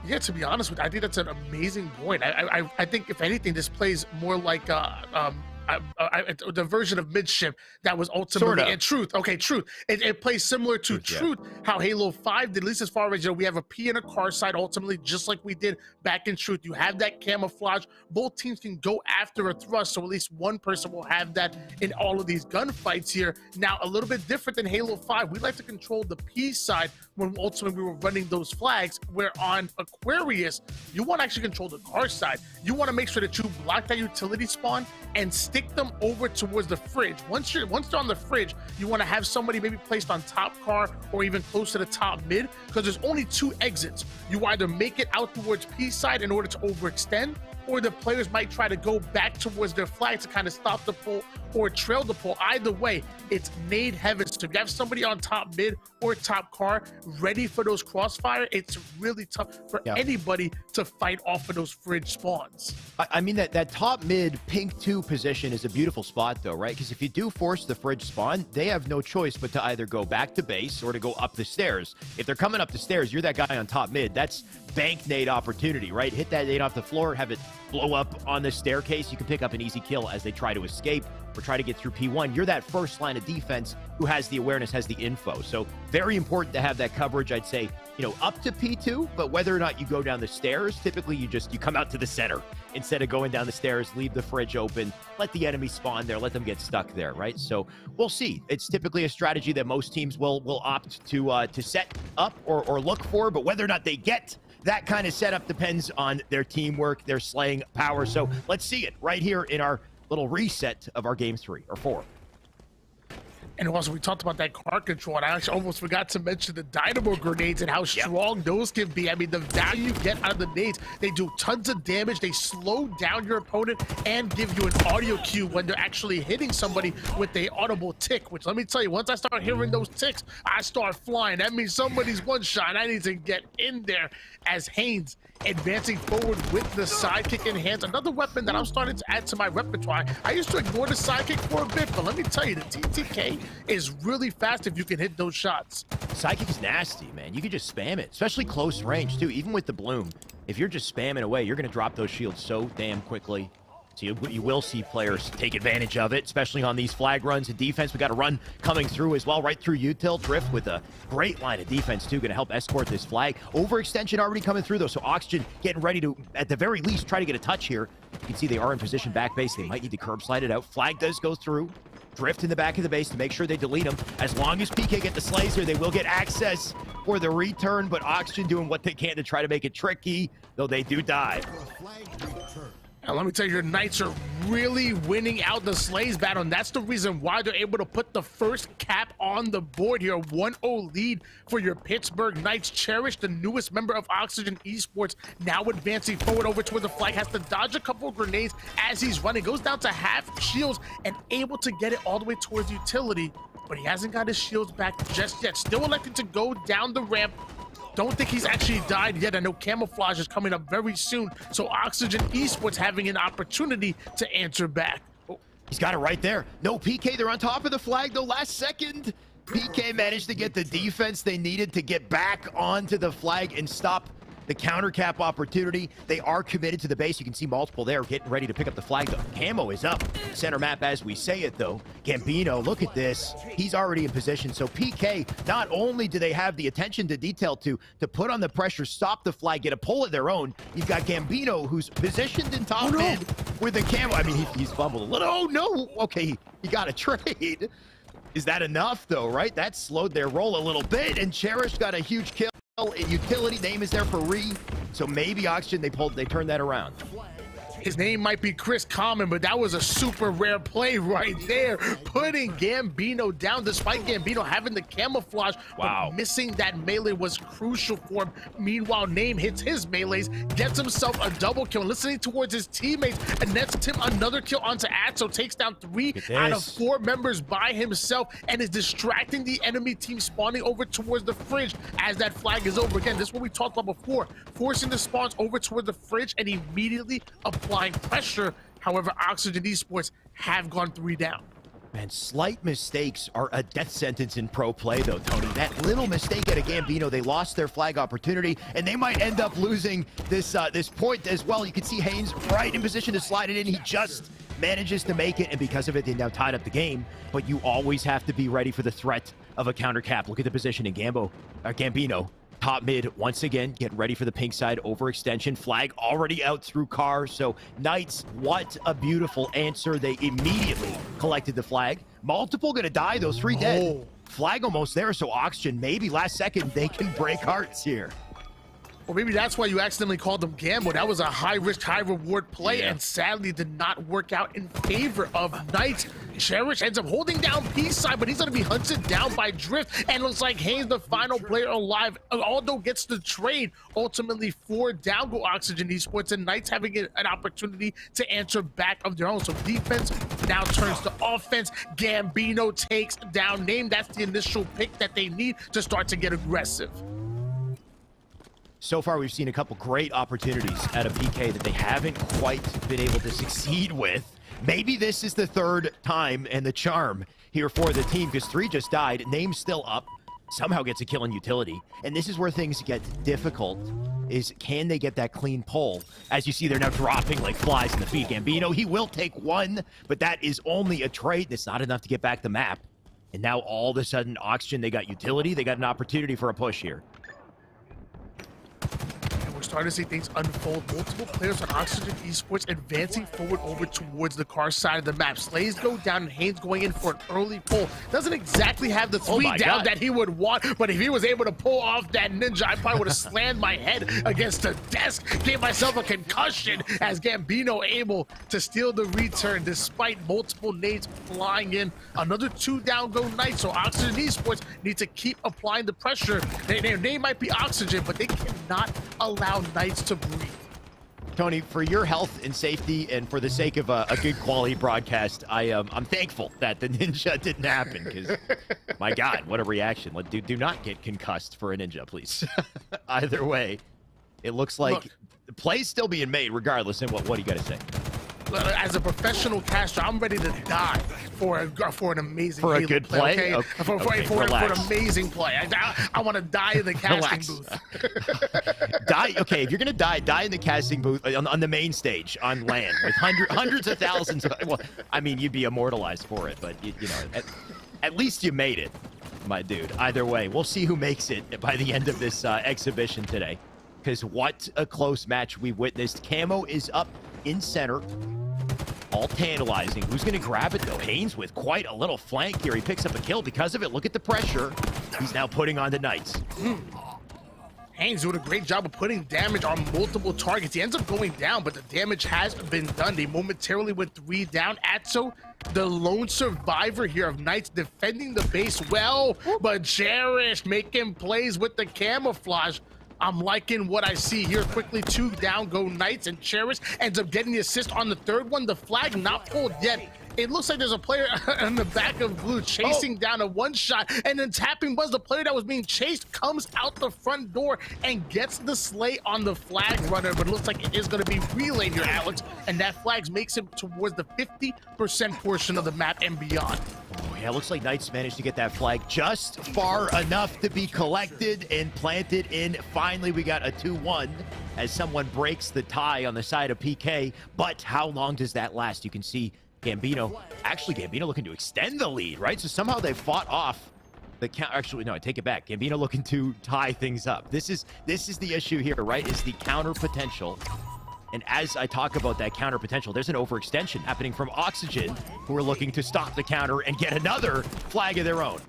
Yeah, to be honest with you, I think that's an amazing point. I think, if anything, this plays more like the version of midship that was ultimately in Truth. Okay, Truth. It plays similar to Truth, how Halo 5 did, at least as far as, we have a P and a car side ultimately, just like we did back in Truth. You have that camouflage. Both teams can go after a thrust, so at least one person will have that in all of these gunfights here. Now, a little bit different than Halo 5, we like to control the P side when ultimately we were running those flags, where on Aquarius, you want to actually control the car side. You want to make sure that you block that utility spawn and stick them over towards the fridge. Once they're on the fridge, you want to have somebody maybe placed on top car or even close to the top mid, because there's only 2 exits. You either make it out towards P side in order to overextend, or the players might try to go back towards their flag to kind of stop the pull or trail the pull. Either way, it's nade heaven. So if you have somebody on top mid or top car ready for those crossfire, it's really tough for anybody to fight off of those fridge spawns. I mean, that top mid pink 2 position is a beautiful spot though, right? Because if you do force the fridge spawn, they have no choice but to either go back to base or to go up the stairs. If they're coming up the stairs, you're that guy on top mid. That's bank nade opportunity, right? Hit that nade off the floor, have it blow up on the staircase. You can pick up an easy kill as they try to escape or try to get through P1. You're that first line of defense who has the awareness, has the info. So very important to have that coverage, I'd say, up to P2, but whether or not you go down the stairs, typically you come out to the center instead of going down the stairs, leave the fridge open, let the enemy spawn there, let them get stuck there, right? So we'll see. It's typically a strategy that most teams will opt to set up or look for, but whether or not they get that kind of setup depends on their teamwork, their slaying power. So let's see it right here in our little reset of our game 3 or 4. And also, we talked about that car control, and I actually almost forgot to mention the dynamo grenades and how strong those can be. I mean, the value you get out of the nades, they do tons of damage. They slow down your opponent and give you an audio cue when they're actually hitting somebody with a audible tick, which, let me tell you, once I start hearing those ticks, I start flying. That means somebody's one shot. I need to get in there, as Haynes advancing forward with the sidekick in hands. Another weapon that I'm starting to add to my repertoire. I used to ignore the sidekick for a bit, but let me tell you, the TTK is really fast if you can hit those shots. Sidekick is nasty, man. You can just spam it, especially close range too. Even with the bloom, if you're just spamming away, you're going to drop those shields so damn quickly. So you will see players take advantage of it, especially on these flag runs. In defense, we got a run coming through as well, right through util. Drift with a great line of defense, too, going to help escort this flag. Overextension already coming through, though, so Oxygen getting ready to, at the very least, try to get a touch here. You can see they are in position back base. They might need to curb slide it out. Flag does go through. Drift in the back of the base to make sure they delete them. As long as PK get the slays here, they will get access for the return, but Oxygen doing what they can to try to make it tricky, though they do die. And let me tell you, your Knights are really winning out the Slays battle, and that's the reason why they're able to put the first cap on the board here. 1-0 lead for your Pittsburgh Knights. Cherish, the newest member of Oxygen Esports, now advancing forward over towards the flag, has to dodge a couple of grenades as he's running, goes down to half shields and able to get it all the way towards utility, but he hasn't got his shields back just yet. Still elected to go down the ramp. Don't think he's actually died yet. I know camouflage is coming up very soon, so Oxygen Esports having an opportunity to answer back. Oh, he's got it right there. No PK, they're on top of the flag though. Last second, PK managed to get the defense they needed to get back onto the flag and stop the counter cap opportunity. They are committed to the base. You can see multiple there getting ready to pick up the flag. The camo is up. Center map as we say it though. Gambino, look at this. He's already in position. So PK, not only do they have the attention to detail to put on the pressure, stop the flag, get a pull of their own. You've got Gambino who's positioned in top mid with the camo. I mean, he's fumbled a little. Oh no. Okay, he got a trade. Is that enough though, right? That slowed their roll a little bit, and Cherish got a huge kill. Utility name is there for Re, so maybe Oxygen they turned that around. His name might be Chris Common, but that was a super rare play right there, putting Gambino down despite Gambino having the camouflage. But missing that melee was crucial for him. Meanwhile, Name hits his melees, gets himself a double kill, listening towards his teammates, and nets him another kill onto Atso, takes down 3 out of 4 members by himself, and is distracting the enemy team spawning over towards the fridge as that flag is over. Again, this is what we talked about before, forcing the spawns over towards the fridge and immediately applying pressure. However, Oxygen Esports have gone 3 down. Man, slight mistakes are a death sentence in pro play, though, Tony. That little mistake at a Gambino, they lost their flag opportunity, and they might end up losing this this point as well. You can see Haynes right in position to slide it in. He just manages to make it, and because of it, they now tied up the game. But you always have to be ready for the threat of a counter cap. Look at the positioning. Gambino, top mid, once again, get ready for the pink side overextension. Flag already out through car. So Knights, what a beautiful answer. They immediately collected the flag. Multiple gonna die, those 3 dead. Flag almost there, so Oxygen, maybe last second, they can break hearts here. Or maybe that's why you accidentally called them gamble. That was a high-risk, high-reward play, and sadly did not work out in favor of Knights. Cherish ends up holding down P side, but he's going to be hunted down by Drift, and looks like Haynes, the final player alive. Aldo gets the trade, ultimately 4 down go Oxygen Esports, and Knights having an opportunity to answer back of their own. So defense now turns to offense. Gambino takes down Name. That's the initial pick that they need to start to get aggressive. So far, we've seen a couple great opportunities out of PK that they haven't quite been able to succeed with. Maybe this is the 3rd time and the charm here for the team, because 3 just died. Name's still up. Somehow gets a kill in utility. And this is where things get difficult, is can they get that clean pull? As you see, they're now dropping like flies in the feet. Gambino, he will take 1, but that is only a trade. That's not enough to get back the map. And now all of a sudden, Oxygen, they got utility. They got an opportunity for a push here. We're starting to see things unfold. Multiple players on Oxygen Esports advancing forward over towards the car side of the map. Slays go down and Haynes going in for an early pull. Doesn't exactly have the 3 down that he would want, but if he was able to pull off that ninja, I probably would have slammed my head against the desk, gave myself a concussion, as Gambino able to steal the return despite multiple nades flying in. Another 2 down go Knights, so Oxygen Esports need to keep applying the pressure. Their name might be Oxygen, but they cannot allow Knights to breathe. Tony, for your health and safety and for the sake of a good quality broadcast, I'm thankful that the ninja didn't happen, because my God, what a reaction. Do not get concussed for a ninja, please. Either way, it looks like the play's still being made regardless. And what do you got to say? As a professional caster, I'm ready to die for an amazing a good play. Okay? For an amazing play. I want to die in the casting booth. Die. Okay, if you're gonna die in the casting booth on the main stage on land with hundreds of thousands. Well, I mean, you'd be immortalized for it, but you know, at least you made it, my dude. Either way, we'll see who makes it by the end of this exhibition today. Because what a close match we witnessed. Camo is up in center. All tantalizing. Who's going to grab it, though? Haynes with quite a little flank here. He picks up a kill because of it. Look at the pressure he's now putting on the Knights. Haynes doing a great job of putting damage on multiple targets. He ends up going down, but the damage has been done. They momentarily went 3 down. Atso, the lone survivor here of Knights, defending the base well, but Cherish making plays with the camouflage. I'm liking what I see here. Quickly 2 down go Knights, and Cherish ends up getting the assist on the 3rd one. The flag not pulled yet. It looks like there's a player in the back of blue chasing down a 1-shot, and then tapping Buzz, the player that was being chased, comes out the front door and gets the slay on the flag runner. But it looks like it is going to be relayed here, Alex, and that flag makes him towards the 50% portion of the map and beyond. Oh, yeah, looks like Knights managed to get that flag just far enough to be collected and planted in. Finally, we got a 2-1 as someone breaks the tie on the side of PK. But how long does that last? You can see Gambino looking to extend the lead, right? So somehow they fought off the count. Actually, no, I take it back. Gambino looking to tie things up. This is the issue here, right? Is the counter potential. And as I talk about that counter potential, there's an overextension happening from Oxygen, who are looking to stop the counter and get another flag of their own.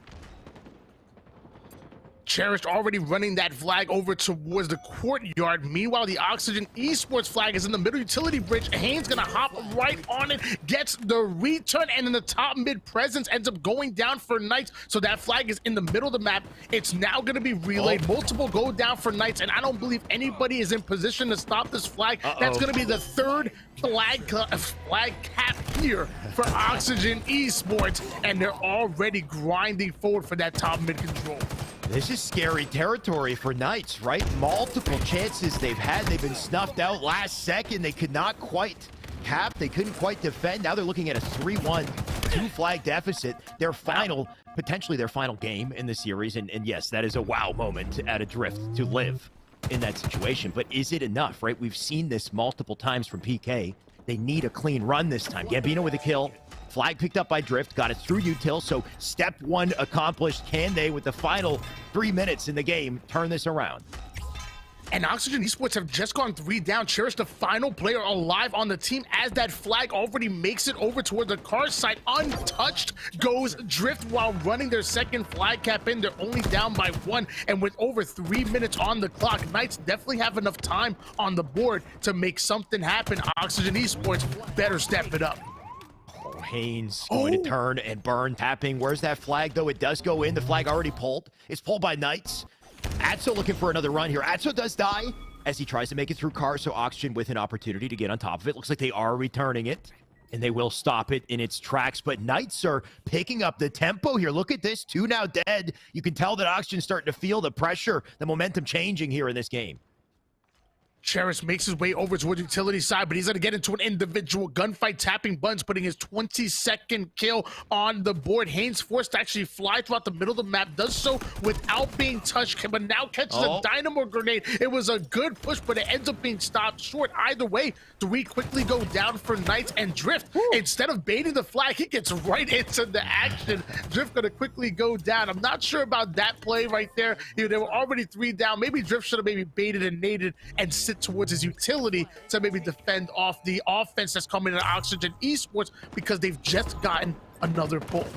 Cherish already running that flag over towards the courtyard. Meanwhile, the Oxygen Esports flag is in the middle utility bridge. Haynes gonna hop right on it, gets the return, and then the top mid presence ends up going down for Knights. So that flag is in the middle of the map. It's now gonna be relayed. Multiple go down for Knights, and I don't believe anybody is in position to stop this flag. That's gonna be the 3rd flag cap here for Oxygen Esports, and they're already grinding forward for that top mid control. This is scary territory for Knights, right? Multiple chances they've had. They've been snuffed out last second. They could not quite cap. They couldn't quite defend. Now they're looking at a 3-1, 2-flag deficit. Potentially their final game in the series. And yes, that is a wow moment at Adrift to live in that situation. But is it enough, right? We've seen this multiple times from PK. They need a clean run this time. Gambino with a kill. Flag picked up by Drift, got it through util, so step one accomplished. Can they, with the final 3 minutes in the game, turn this around? And Oxygen Esports have just gone 3 down. Cherish, the final player alive on the team, as that flag already makes it over toward the car site. Untouched goes Drift while running their second flag cap in. They're only down by 1, and with over 3 minutes on the clock, Knights definitely have enough time on the board to make something happen. Oxygen Esports better step it up. Haynes going to turn and burn, tapping. Where's that flag, though? It does go in. The flag already pulled. It's pulled by Knights. Atso looking for another run here. Atso does die as he tries to make it through cars, so Oxygen with an opportunity to get on top of it. Looks like they are returning it, and they will stop it in its tracks. But Knights are picking up the tempo here. Look at this. 2 now dead. You can tell that Oxygen's starting to feel the pressure, the momentum changing here in this game. Cherish makes his way over towards utility side, but he's going to get into an individual gunfight, tapping buttons, putting his 22nd kill on the board. Haynes forced to actually fly throughout the middle of the map, does so without being touched, but now catches a dynamo grenade. It was a good push, but it ends up being stopped short. Either way, 3 quickly go down for Knights, and Drift, instead of baiting the flag, he gets right into the action. Drift going to quickly go down. I'm not sure about that play right there. They were already 3 down. Maybe Drift should have maybe baited and naded and sit towards his utility to maybe defend off the offense that's coming in Oxygen Esports, because they've just gotten another pull.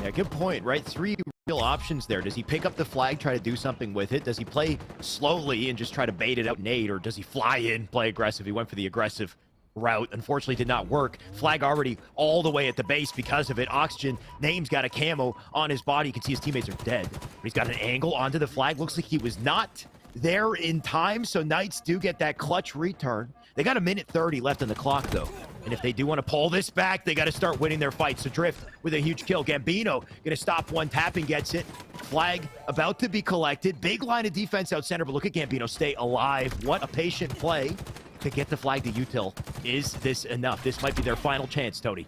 Yeah, good point, right? 3 real options there. Does he pick up the flag, try to do something with it? Does he play slowly and just try to bait it out, nade, or does he fly in, play aggressive? He went for the aggressive route. Unfortunately, did not work. Flag already all the way at the base because of it. Oxygen, Name's got a camo on his body. You can see his teammates are dead. But he's got an angle onto the flag. Looks like he was not there in time, so Knights do get that clutch return. They got 1:30 left on the clock, though. And if they do want to pull this back, they got to start winning their fight. So Drift with a huge kill. Gambino going to stop one, tapping, gets it. Flag about to be collected. Big line of defense out center, but look at Gambino stay alive. What a patient play to get the flag to util. Is this enough? This might be their final chance, Tony.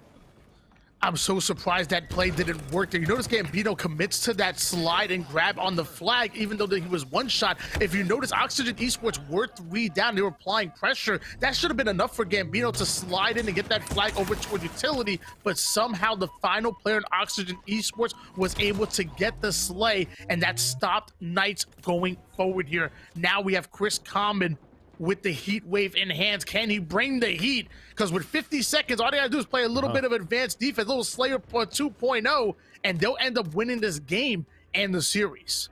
I'm so surprised that play didn't work there. You notice Gambino commits to that slide and grab on the flag, even though he was one shot. If you notice, Oxygen Esports were 3 down. They were applying pressure. That should have been enough for Gambino to slide in and get that flag over toward utility, but somehow the final player in Oxygen Esports was able to get the slay, and that stopped Knights going forward here. Now we have Chris Common with the heat wave in hands. Can he bring the heat? Because with 50 seconds, all they gotta do is play a little bit of advanced defense, a little Slayer 2.0, and they'll end up winning this game and the series.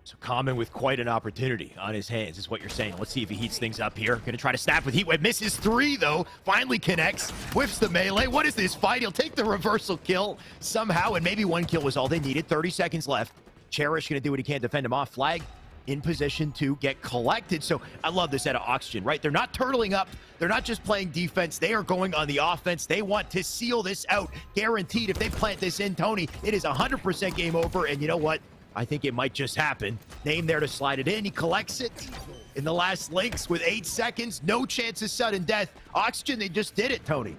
So Common with quite an opportunity on his hands is what you're saying. Let's see if he heats things up here. Gonna try to snap with heat wave. Misses 3 though. Finally connects. Whips the melee. What is this fight? He'll take the reversal kill somehow, and maybe 1 kill was all they needed. 30 seconds left. Cherish gonna do what he can to defend him off. Flag in position to get collected. So I love this out of Oxygen, right? They're not turtling up. They're not just playing defense. They are going on the offense. They want to seal this out. Guaranteed, if they plant this in, Tony, it is 100% game over. And you know what? I think it might just happen. Name there to slide it in. He collects it in the last links with 8 seconds. No chance of sudden death. Oxygen, they just did it, Tony.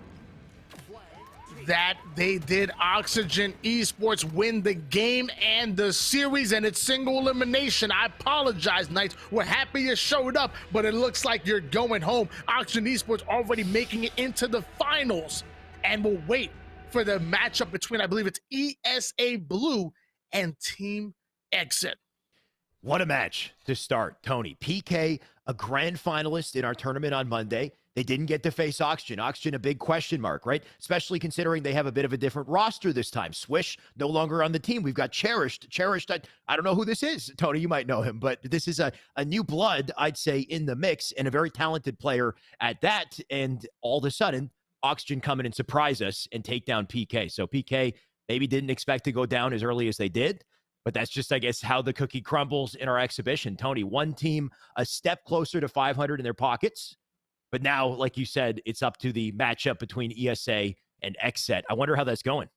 That they did. Oxygen Esports win the game and the series, and it's single elimination. I apologize, Knights. We're happy you showed up, but it looks like you're going home. Oxygen Esports already making it into the finals, and we'll wait for the matchup between, I believe it's ESA Blue and Team Exit. What a match to start, Tony. PK, a grand finalist in our tournament on Monday. They didn't get to face Oxygen. Oxygen, a big question mark, right? Especially considering they have a bit of a different roster this time. Swish, no longer on the team. We've got Cherished. Cherished, I don't know who this is. Tony, you might know him, but this is a new blood, I'd say, in the mix, and a very talented player at that. And all of a sudden, Oxygen come in and surprise us and take down PK. So PK maybe didn't expect to go down as early as they did, but that's just, I guess, how the cookie crumbles in our exhibition. Tony, one team a step closer to 500 in their pockets. But now, like you said, it's up to the matchup between ESA and XSET. I wonder how that's going.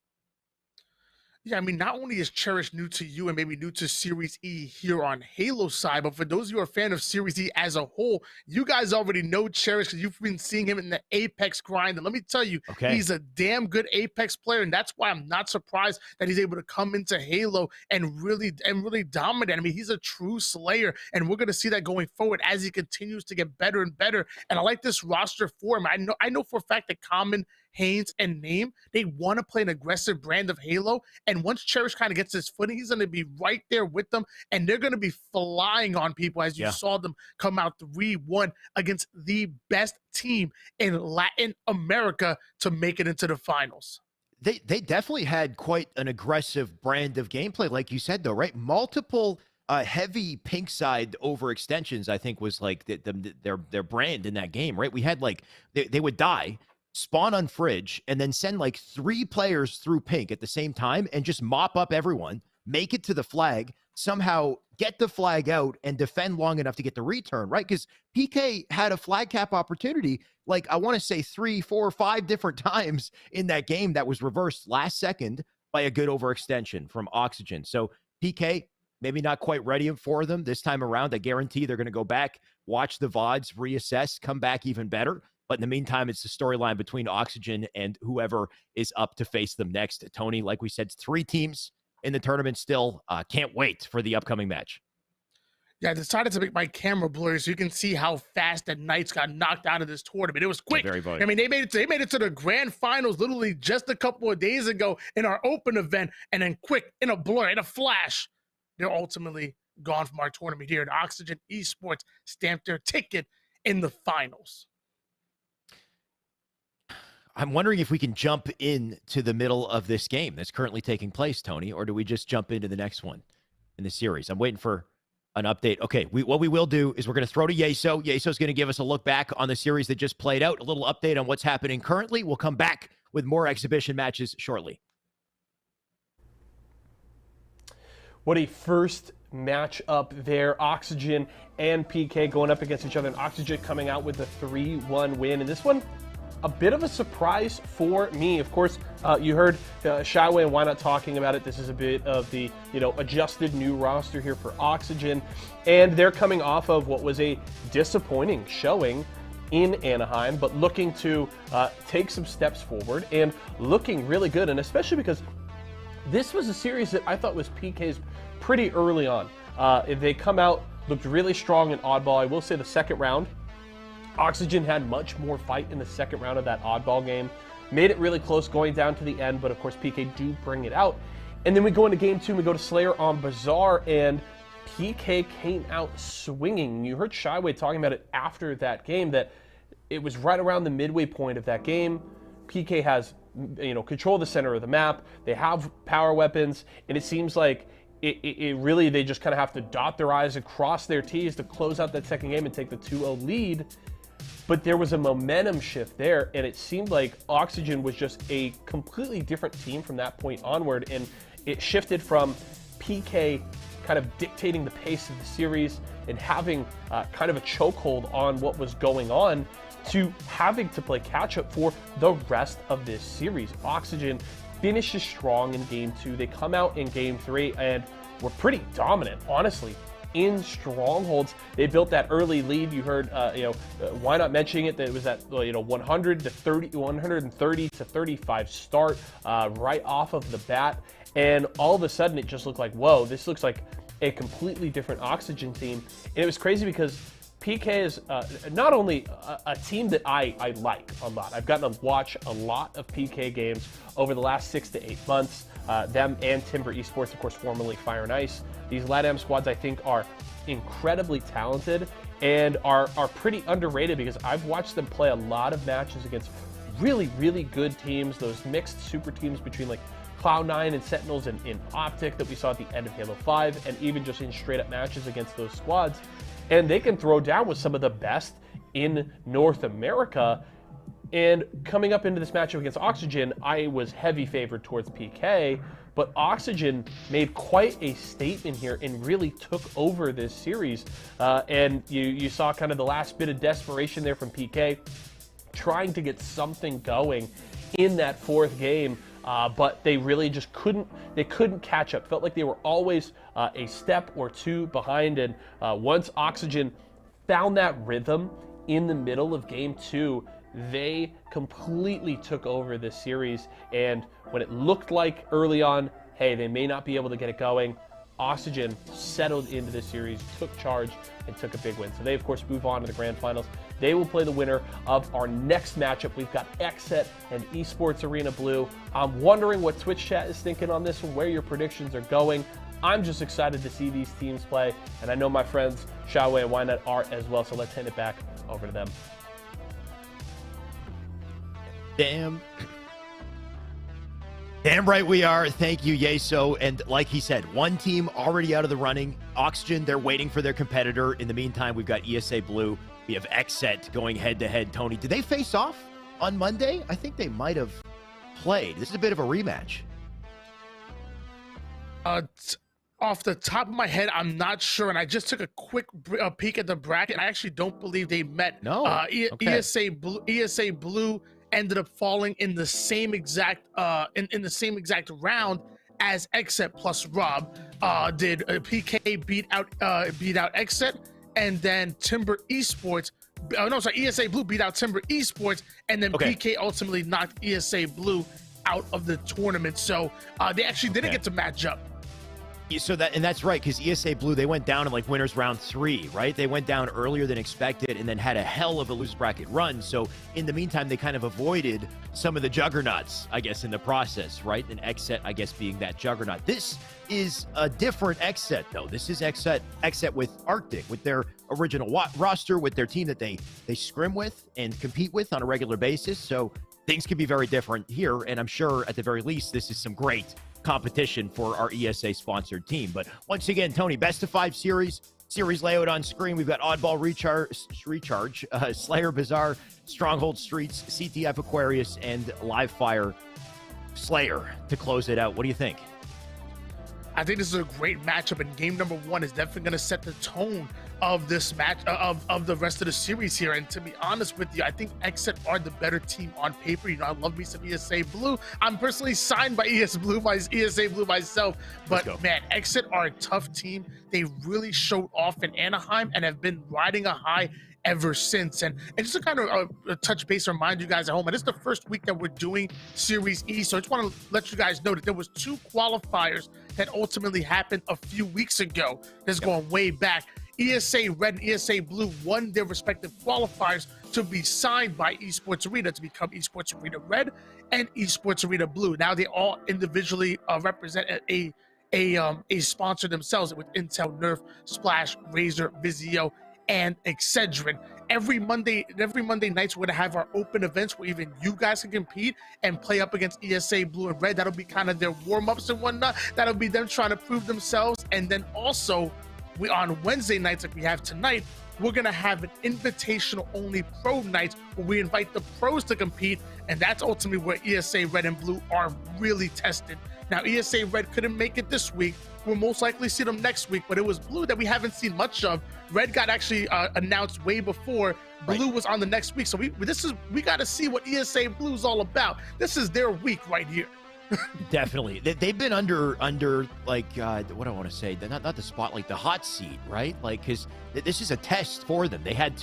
Yeah, I mean, not only is Cherish new to you and maybe new to Series E here on Halo side, but for those of you who are a fan of Series E as a whole, you guys already know Cherish because you've been seeing him in the Apex grind. And let me tell you, Okay. he's a damn good Apex player, and that's why I'm not surprised that he's able to come into Halo and really dominate. I mean, he's a true slayer, and we're gonna see that going forward as he continues to get better and better. And I like this roster for him. I know for a fact that Common, Haynes, and Name, they want to play an aggressive brand of Halo. And once Cherish kind of gets his footing, he's going to be right there with them. And they're going to be flying on people as you Yeah. saw them come out 3-1 against the best team in Latin America to make it into the finals. They definitely had quite an aggressive brand of gameplay, like you said, though, right? Multiple heavy pink side overextensions, I think, was like their brand in that game, right? We had like they would die, spawn on fridge, and then send like 3 players through pink at the same time and just mop up everyone, make it to the flag, somehow get the flag out and defend long enough to get the return, right? Because PK had a flag cap opportunity, like I want to say 3, 4, 5 different times in that game that was reversed last second by a good overextension from Oxygen. So PK, maybe not quite ready for them this time around. I guarantee they're going to go back, watch the VODs, reassess, come back even better. But in the meantime, it's the storyline between Oxygen and whoever is up to face them next. Tony, like we said, 3 teams in the tournament still. Can't wait for the upcoming match. Yeah, I decided to make my camera blurry so you can see how fast the Knights got knocked out of this tournament. It was quick. Very I mean, they made it to the grand finals literally just a couple of days ago in our open event, and then quick, in a blur, in a flash, they're ultimately gone from our tournament here. And Oxygen Esports stamped their ticket in the finals. I'm wondering if we can jump into the middle of this game that's currently taking place, Tony, or do we just jump into the next one in the series? I'm waiting for an update. Okay, what we will do is we're going to throw to Yeso. Yeso's going to give us a look back on the series that just played out, a little update on what's happening currently. We'll come back with more exhibition matches shortly. What a first match up there. Oxygen and PK going up against each other, and Oxygen coming out with a 3-1 win. And this one, a bit of a surprise for me. Of course, you heard Shyway and Why Not talking about it. This is a bit of the, adjusted new roster here for Oxygen. And they're coming off of what was a disappointing showing in Anaheim, but looking to take some steps forward and looking really good. And especially because this was a series that I thought was PK's pretty early on. They come out, looked really strong in Oddball. I will say the second round, Oxygen had much more fight in the second round of that Oddball game. Made it really close going down to the end, but of course PK do bring it out. And then we go into game 2, and we go to Slayer on Bazaar, and PK came out swinging. You heard Shyway talking about it after that game, that it was right around the midway point of that game. PK has, control of the center of the map. They have power weapons, and it seems like it really, they just kind of have to dot their I's and cross their T's to close out that second game and take the 2-0 lead. But there was a momentum shift there, and it seemed like Oxygen was just a completely different team from that point onward, and it shifted from PK kind of dictating the pace of the series and having kind of a chokehold on what was going on to having to play catch-up for the rest of this series. Oxygen finishes strong in game 2. They come out in game 3 and were pretty dominant, honestly, in strongholds. They built that early lead. You heard, Why Not mentioning it, that it was that 130 to 35 start right off of the bat, and all of a sudden it just looked like, whoa, this looks like a completely different Oxygen team. And it was crazy because PK is not only a team that I like a lot. I've gotten to watch a lot of PK games over the last 6 to 8 months. Them and Timber Esports, of course, formerly Fire and Ice. These LATAM squads, I think, are incredibly talented and are pretty underrated because I've watched them play a lot of matches against really, really good teams. Those mixed super teams between like Cloud9 and Sentinels in Optic that we saw at the end of Halo 5, and even just in straight up matches against those squads. And they can throw down with some of the best in North America. And coming up into this matchup against Oxygen, I was heavy favored towards PK, but Oxygen made quite a statement here and really took over this series. And you saw kind of the last bit of desperation there from PK, trying to get something going in that fourth game. but they really just couldn't catch up. Felt like they were always a step or two behind, and once Oxygen found that rhythm in the middle of game 2, they completely took over this series. And when it looked like early on, hey, they may not be able to get it going, Oxygen settled into this series, took charge, and took a big win. So they, of course, move on to the grand finals. They will play the winner of our next matchup. We've got Xset and Esports Arena Blue. I'm wondering what Twitch chat is thinking on this one, where your predictions are going. I'm just excited to see these teams play, and I know my friends Xiaowei and Wynut are as well, so let's hand it back over to them. Damn right we are. Thank you, Yeso. And like he said, one team already out of the running. Oxygen, they're waiting for their competitor. In the meantime, we've got ESA Blue. We have Xset going head-to-head. Tony, did they face off on Monday? I think they might have played. This is a bit of a rematch. Off the top of my head, I'm not sure, and I just took a quick peek at the bracket. I actually don't believe they met. No. Okay. ESA Blue ended up falling in the same exact in the same exact round as Xset plus Rob. Did PK beat out Xset, and then Timber Esports. ESA Blue beat out Timber Esports, and then PK ultimately knocked ESA Blue out of the tournament. So they actually didn't get to match up. So that's right, because ESA Blue, they went down in like winners round 3, right? They went down earlier than expected and then had a hell of a loose bracket run. So in the meantime, they kind of avoided some of the juggernauts, I guess, in the process, right? And Xset, I guess, being that juggernaut. This is a different Xset, though. This is Xset with Arctic, with their original roster, with their team that they scrim with and compete with on a regular basis. So things can be very different here, and I'm sure at the very least, this is some great competition for our ESA sponsored team. But once again, Tony, best of 5 series layout on screen. We've got Oddball Recharge, Slayer Bazaar, Stronghold Streets, CTF Aquarius, and Live Fire Slayer to close it out. What do you think? I think this is a great matchup, and game number 1 is definitely going to set the tone of this match, of the rest of the series here. And to be honest with you, I think Xset are the better team on paper. You know, I love me some ESA Blue. I'm personally signed by ESA Blue myself, but man, Xset are a tough team. They really showed off in Anaheim and have been riding a high ever since. And just to kind of touch base, remind you guys at home, and this is the first week that we're doing Series E, so I just want to let you guys know that there was 2 qualifiers that ultimately happened a few weeks ago. This is going way back. ESA Red and ESA Blue won their respective qualifiers to be signed by Esports Arena to become Esports Arena Red and Esports Arena Blue. Now they all individually represent a sponsor themselves with Intel, Nerf, Splash, Razer, Vizio, and Excedrin. Every Monday nights, we're gonna have our open events where even you guys can compete and play up against ESA Blue and Red. That'll be kind of their warm-ups and whatnot. That'll be them trying to prove themselves. And then also, on Wednesday nights, like we have tonight, we're gonna have an invitational only pro night where we invite the pros to compete, and that's ultimately where ESA Red and Blue are really tested. Now, ESA Red couldn't make it this week. We'll most likely see them next week, but it was Blue that we haven't seen much of. Red got actually announced way before. Blue was on the next week, so we got to see what ESA Blue is all about. This is their week right here. Definitely. They've been under like what I want to say, not the spotlight, the hot seat, right? Like, because this is a test for them. They had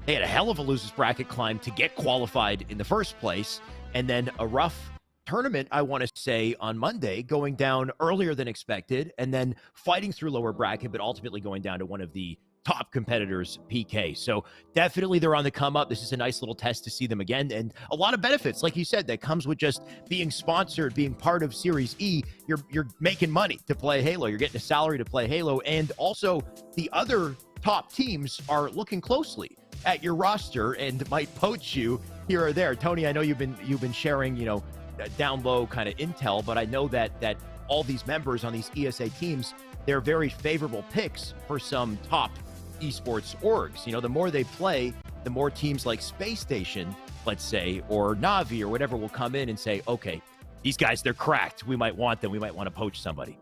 a hell of a losers bracket climb to get qualified in the first place, and then a rough tournament, I want to say, on Monday, going down earlier than expected, and then fighting through lower bracket, but ultimately going down to one of the top competitors, PK. So definitely they're on the come up. This is a nice little test to see them again, and a lot of benefits, like you said, that comes with just being sponsored, being part of Series E. You're making money to play Halo. You're getting a salary to play Halo, and also the other top teams are looking closely at your roster and might poach you here or there. Tony, I know you've been sharing, down low kind of intel, but I know that all these members on these ESA teams, they're very favorable picks for some top esports orgs. The more they play, the more teams like Space Station, let's say, or Navi or whatever will come in and say, okay, these guys, they're cracked. We might want them. We might want to poach somebody.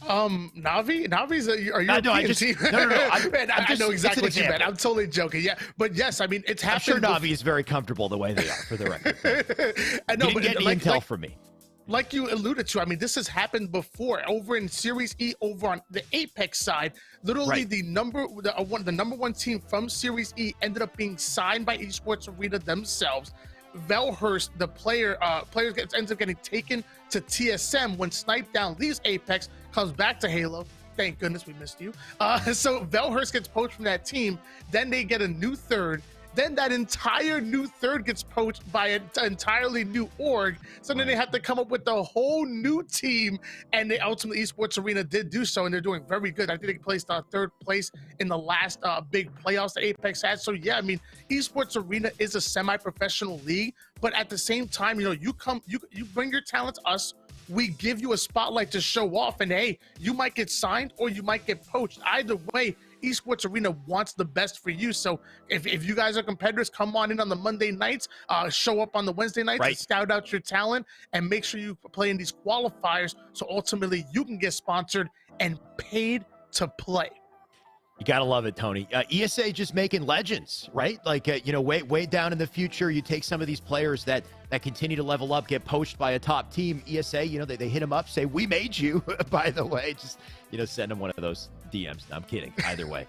Navi's a European No, I just, team. no. I know exactly what you meant. I'm totally joking. Yeah, but yes, I mean it's happened. I'm sure Navi is very comfortable the way they are, for the record. I know, You didn't get any intel from me. Like you alluded to, I mean, this has happened before over in Series E, over on the Apex side. Literally, the number one team from Series E ended up being signed by Esports Arena themselves. Velhurst, the ends up getting taken to TSM when Snipedown leaves Apex, comes back to Halo. Thank goodness we missed you. So Velhurst gets poached from that team. Then they get a new third. Then that entire new third gets poached by an entirely new org. So then they have to come up with a whole new team. And they ultimately, Esports Arena did do so, and they're doing very good. I think they placed third place in the last big playoffs that Apex had. So yeah, I mean, Esports Arena is a semi-professional league, but at the same time, you know, you bring your talent to us. We give you a spotlight to show off, and hey, you might get signed or you might get poached. Either way, Esports Arena wants the best for you. So if you guys are competitors, come on in on the Monday nights, show up on the Wednesday nights, and scout out your talent, and make sure you play in these qualifiers so ultimately you can get sponsored and paid to play. You gotta love it, Tony. ESA just making legends, right? Like, you know, way down in the future, you take some of these players that continue to level up, get poached by a top team. ESA, you know, they hit them up, say, we made you, by the way. Just, you know, send them one of those DMs. No, I'm kidding. Either way.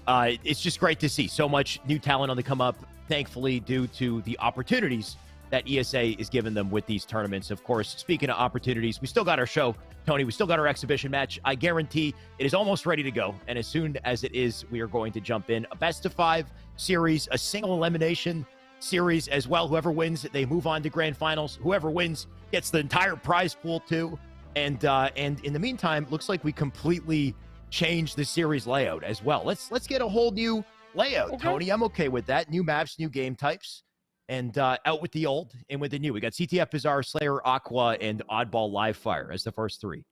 It's just great to see so much new talent on the come up, thankfully, due to the opportunities that ESA is giving them with these tournaments. Of course, speaking of opportunities, we still got our show, Tony. We still got our exhibition match. I guarantee it is almost ready to go. And as soon as it is, we are going to jump in. A best-of-5 series, a single elimination series as well. Whoever wins, they move on to grand finals. Whoever wins gets the entire prize pool too. And in the meantime, looks like we completely changed the series layout as well. Let's get a whole new layout, okay, Tony. I'm okay with that. New maps, new game types. And out with the old, in with the new. We got CTF Bazaar, Slayer, Aqua, and Oddball Live Fire as the first three.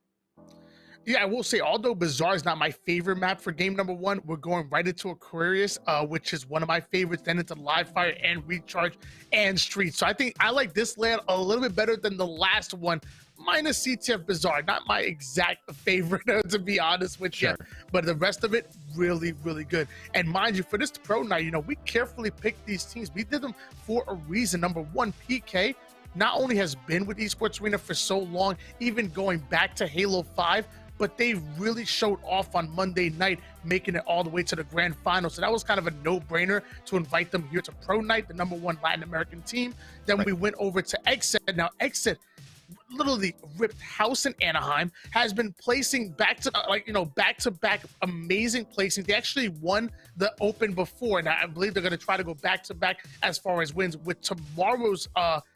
Yeah, I will say, although Bazaar is not my favorite map for game number 1, we're going right into Aquarius, which is one of my favorites, then into Live Fire and Recharge and Street. So I think I like this layout a little bit better than the last one, minus CTF Bazaar. Not my exact favorite, to be honest with you. But the rest of it, really, really good. And mind you, for this pro night, you know, we carefully picked these teams. We did them for a reason. Number one, PK not only has been with Esports Arena for so long, even going back to Halo 5, but they really showed off on Monday night, making it all the way to the grand final. So that was kind of a no-brainer to invite them here to Pro Night, the #1 Latin American team. Then we went over to Exit. Now, Exit literally ripped house in Anaheim, has been placing back-to-back amazing placings. They actually won the Open before, and I believe they're going to try to go back-to-back as far as wins with tomorrow's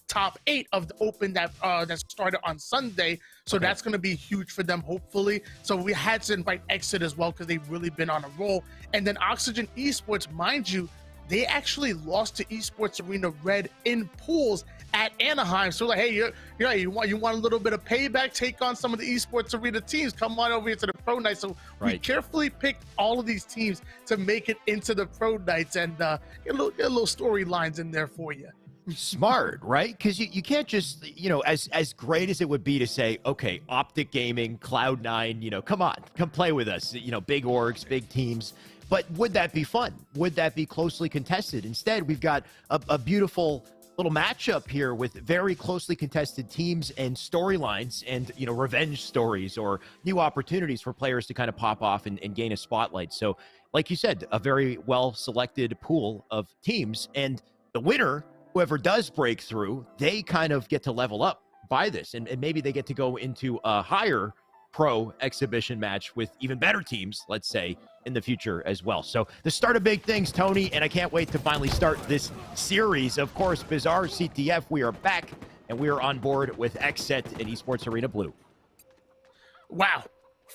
top 8 of the Open that started on Sunday. So that's going to be huge for them, hopefully. So we had to invite Exit as well because they've really been on a roll. And then Oxygen Esports, mind you, they actually lost to Esports Arena Red in pools at Anaheim. So like, hey, you want a little bit of payback, take on some of the Esports Arena teams, come on over here to the Pro Night. So we carefully picked all of these teams to make it into the Pro Nights and get a little storylines in there for you. Smart, right? Because you can't just, you know, as great as it would be to say, okay, Optic Gaming, Cloud9, you know, come on, come play with us, you know, big orgs, big teams. But would that be fun? Would that be closely contested? Instead, we've got a beautiful little matchup here with very closely contested teams and storylines and, you know, revenge stories or new opportunities for players to kind of pop off and gain a spotlight. So, like you said, a very well-selected pool of teams. And the winner, whoever does break through, they kind of get to level up by this. And maybe they get to go into a higher pro exhibition match with even better teams, let's say, in the future as well. So the start of big things, Tony, and I can't wait to finally start this series. Of course, Bazaar, CTF, we are back, and we are on board with XSET and Esports Arena Blue. Wow.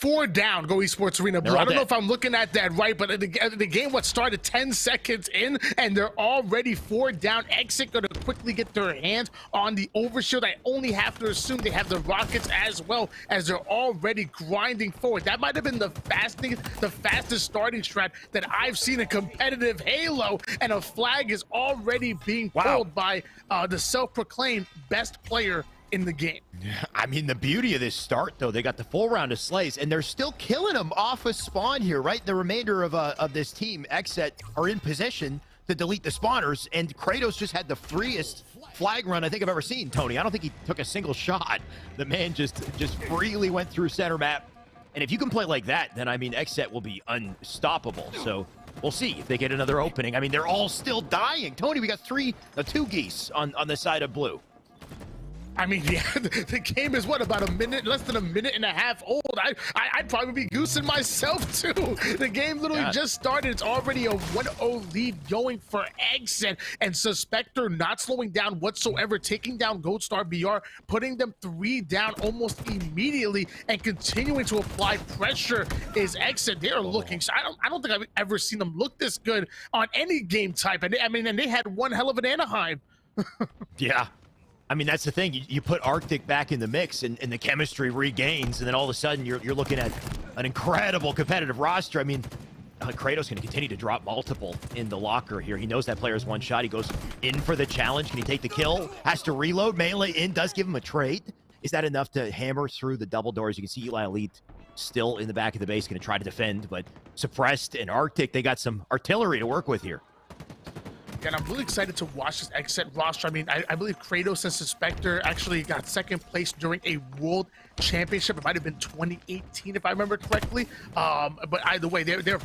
4 down, go Esports Arena Blue. I don't know if I'm looking at that right, but the game started 10 seconds in, and they're already 4 down. Exit going to quickly get their hands on the overshield. I only have to assume they have the rockets as well, as they're already grinding forward. That might have been the fastest starting strat that I've seen in competitive Halo, and a flag is already being pulled by the self-proclaimed best player in the game. I mean, the beauty of this start, though, they got the full round of slays, and they're still killing them off of spawn here, right? The remainder of this team, Xset, are in position to delete the spawners, and Kratos just had the freest flag run I think I've ever seen, Tony. I don't think he took a single shot. The man just freely went through center map. And if you can play like that, then, I mean, Xset will be unstoppable. So we'll see if they get another opening. I mean, they're all still dying. Tony, we got two geese on the side of blue. I mean, yeah, the game is what, about less than a minute and a half old. I'd probably be goosing myself too. The game literally just started. It's already a 1-0 lead going for Xset, and Suspector not slowing down whatsoever, taking down Gold Star BR, putting them 3 down almost immediately, and continuing to apply pressure is Xset. They are looking. I don't think I've ever seen them look this good on any game type. And they had one hell of an Anaheim. Yeah. I mean, that's the thing. You put Arctic back in the mix, and the chemistry regains, and then all of a sudden you're looking at an incredible competitive roster. I mean, Kratos going to continue to drop multiple in the locker here. He knows that player's one shot. He goes in for the challenge. Can he take the kill? Has to reload. Melee in does give him a trade. Is that enough to hammer through the double doors? You can see Eli Elite still in the back of the base, going to try to defend, but Suppressed and Arctic, they got some artillery to work with here. And I'm really excited to watch this Xset roster. I mean, I believe Kratos and Suspector actually got second place during a world championship. It might have been 2018, if I remember correctly. But either way, they're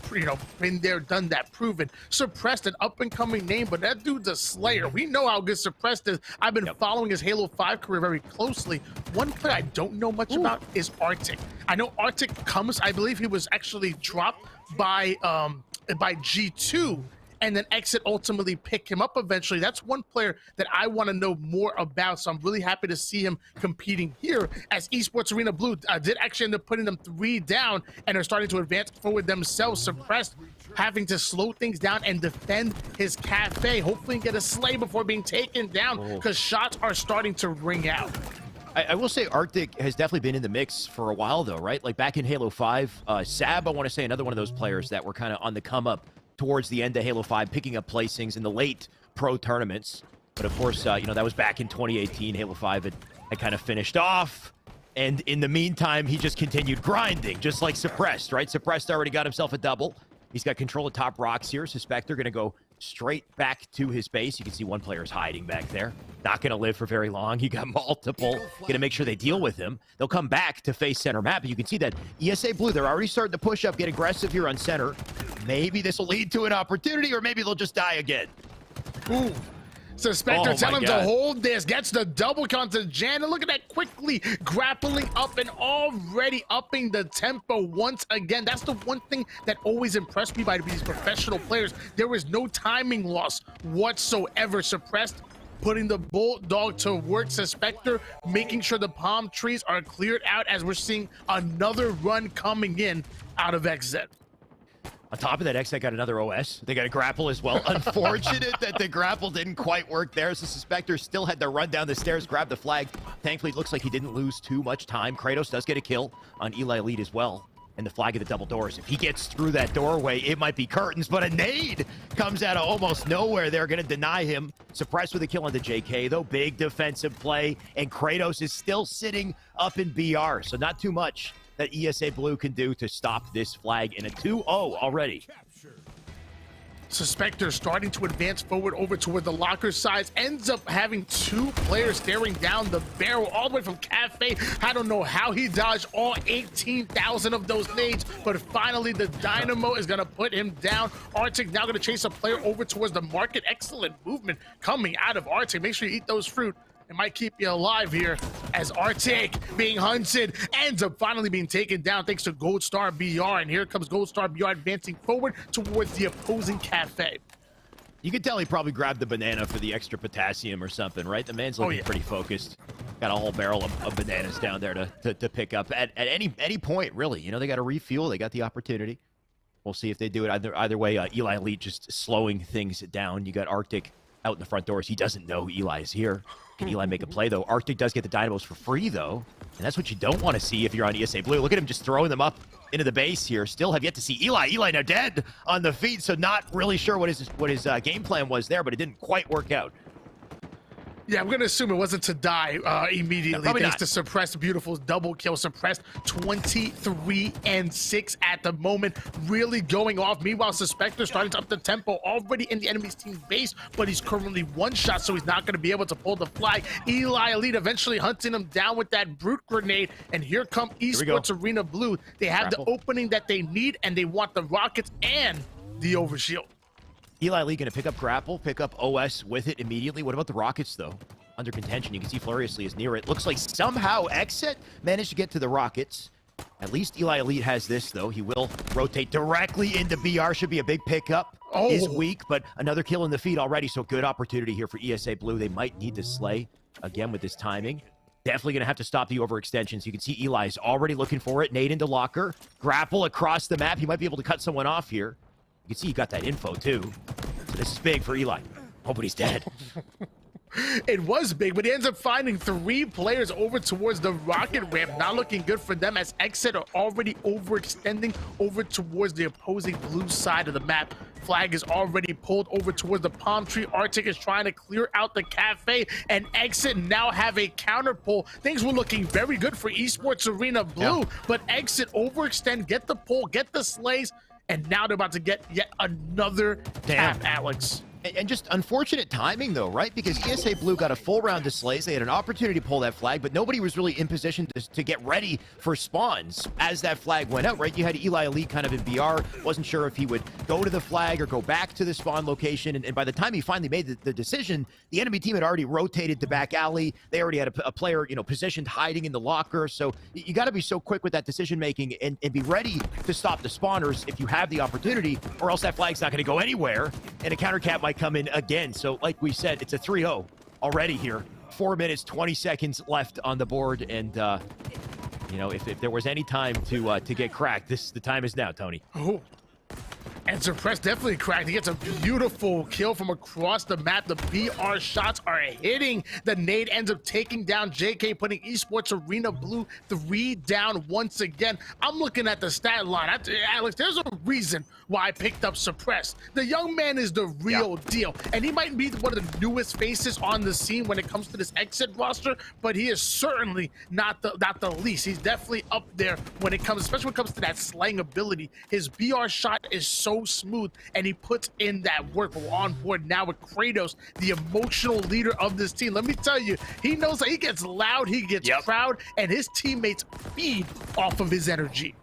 been there, done that, proven. Suppressed, an up-and-coming name, but that dude's a slayer. We know how good Suppressed is. I've been following his Halo 5 career very closely. One player I don't know much about is Arctic. I know Arctic comes, I believe he was actually dropped by G2, and then Xset ultimately pick him up eventually. That's one player that I want to know more about, so I'm really happy to see him competing here, as Esports Arena Blue did actually end up putting them 3 down and are starting to advance forward themselves. Suppressed, having to slow things down and defend his cafe, hopefully get a slay before being taken down, because shots are starting to ring out. I will say Arctic has definitely been in the mix for a while, though, right? Like back in Halo 5, Sab, I want to say, another one of those players that were kind of on the come-up towards the end of Halo 5, picking up placings in the late pro tournaments. But of course, that was back in 2018. Halo 5 had kind of finished off. And in the meantime, he just continued grinding, just like Suppressed, right? Suppressed already got himself a double. He's got control of top rocks here. Suspector going to go straight back to his base. You can see one player's hiding back there. Not going to live for very long. He got multiple. Going to make sure they deal with him. They'll come back to face center map. You can see that ESA Blue, they're already starting to push up, get aggressive here on center. Maybe this will lead to an opportunity, or maybe they'll just die again. Ooh. Suspector, tell him to hold this. Gets the double count to Jan. And look at that, quickly grappling up and already upping the tempo once again. That's the one thing that always impressed me by these professional players. There was no timing loss whatsoever. Suppressed, putting the bulldog to work. Suspector, making sure the palm trees are cleared out, as we're seeing another run coming in out of Xset. On top of that, Xset got another OS. They got a grapple as well. Unfortunate that the grapple didn't quite work there. So Suspector still had to run down the stairs, grab the flag. Thankfully, it looks like he didn't lose too much time. Kratos does get a kill on Eli Elite as well. And the flag of the double doors. If he gets through that doorway, it might be curtains, but a nade comes out of almost nowhere. They're going to deny him. Suppressed with a kill on the JK, though. Big defensive play. And Kratos is still sitting up in BR. So not too much that ESA Blue can do to stop this flag in a 2-0 already. Suspector starting to advance forward over toward the locker sides, ends up having 2 players staring down the barrel all the way from Cafe. I don't know how he dodged all 18,000 of those nades, but finally the Dynamo is going to put him down. Arctic now going to chase a player over towards the market. Excellent movement coming out of Arctic. Make sure you eat those fruit. It might keep you alive here, as Arctic, being hunted, ends up finally being taken down thanks to Gold Star BR. And here comes Gold Star BR advancing forward towards the opposing Cafe. You can tell he probably grabbed the banana for the extra potassium or something, right? The man's looking pretty focused. Got a whole barrel of bananas down there to pick up at any point, really. You know, they got to refuel. They got the opportunity. We'll see if they do it either way. Eli Elite just slowing things down. You got Arctic out in the front doors. He doesn't know Eli is here. Can Eli make a play, though? Arctic does get the Dynamos for free, though. And that's what you don't want to see if you're on ESA Blue. Look at him just throwing them up into the base here. Still have yet to see Eli. Eli now dead on the feet, so not really sure what his game plan was there, but it didn't quite work out. Yeah, I'm going to assume it wasn't to die immediately. probably Thanks not. to Suppressed. Beautiful double kill. Suppressed 23-6 at the moment. Really going off. Meanwhile, Suspector starting to up the tempo. Already in the enemy's team base, but he's currently one shot, so he's not going to be able to pull the flag. Eli Elite eventually hunting him down with that brute grenade. And here come Esports Arena Blue. They have Grapple. the opening that they need, and they want the rockets and the overshield. Eli Lee gonna pick up grapple, pick up OS with it immediately. What about the Rockets, though? Under contention, you can see Furiously is near it. Looks like somehow Exit managed to get to the Rockets. At least Eli Elite has this, though. He will rotate directly into BR. Should be a big pickup. Oh. Is weak, but another kill in the feed already, so good opportunity here for ESA Blue. They might need to slay again with this timing. Definitely going to have to stop the overextension. So you can see Eli's already looking for it. Nade into locker. Grapple across the map. He might be able to cut someone off here. You can see he got that info, too. So this is big for Eli. Oh, but he's dead. It was big, but he ends up finding 3 players over towards the rocket ramp. Not looking good for them as Exit are already overextending over towards the opposing blue side of the map. Flag is already pulled over towards the palm tree. Arctic is trying to clear out the cafe, and Exit now have a counter pull. Things were looking very good for Esports Arena Blue, but Exit overextend, get the pull, get the slays, and now they're about to get yet another tap, Alex. And just unfortunate timing, though, right? Because ESA Blue got a full round of slays. They had an opportunity to pull that flag, but nobody was really in position to get ready for spawns as that flag went out, right? You had Eli Elite kind of in BR. Wasn't sure if he would go to the flag or go back to the spawn location. And by the time he finally made the decision, the enemy team had already rotated to back alley. They already had a player, positioned hiding in the locker. So you got to be so quick with that decision-making and be ready to stop the spawners if you have the opportunity, or else that flag's not going to go anywhere, and a counter cap might come in again. So like we said, it's a 3-0 already here. 4 minutes, 20 seconds left on the board. And, if there was any time to get cracked, the time is now, Tony. Oh. And Suppressed definitely cracked. He gets a beautiful kill from across the map. The BR shots are hitting. The nade ends up taking down JK, putting Esports Arena Blue 3 down once again. I'm looking at the stat line. Alex, there's a reason why I picked up Suppressed. The young man is the real deal. And he might be one of the newest faces on the scene when it comes to this Exit roster, but he is certainly not the least. He's definitely up there when it comes, especially when it comes to that slaying ability. His BR shot is so smooth, and he puts in that work. We're on board now with Kratos, the emotional leader of this team. Let me tell you, he knows that he gets loud, he gets proud, and his teammates feed off of his energy.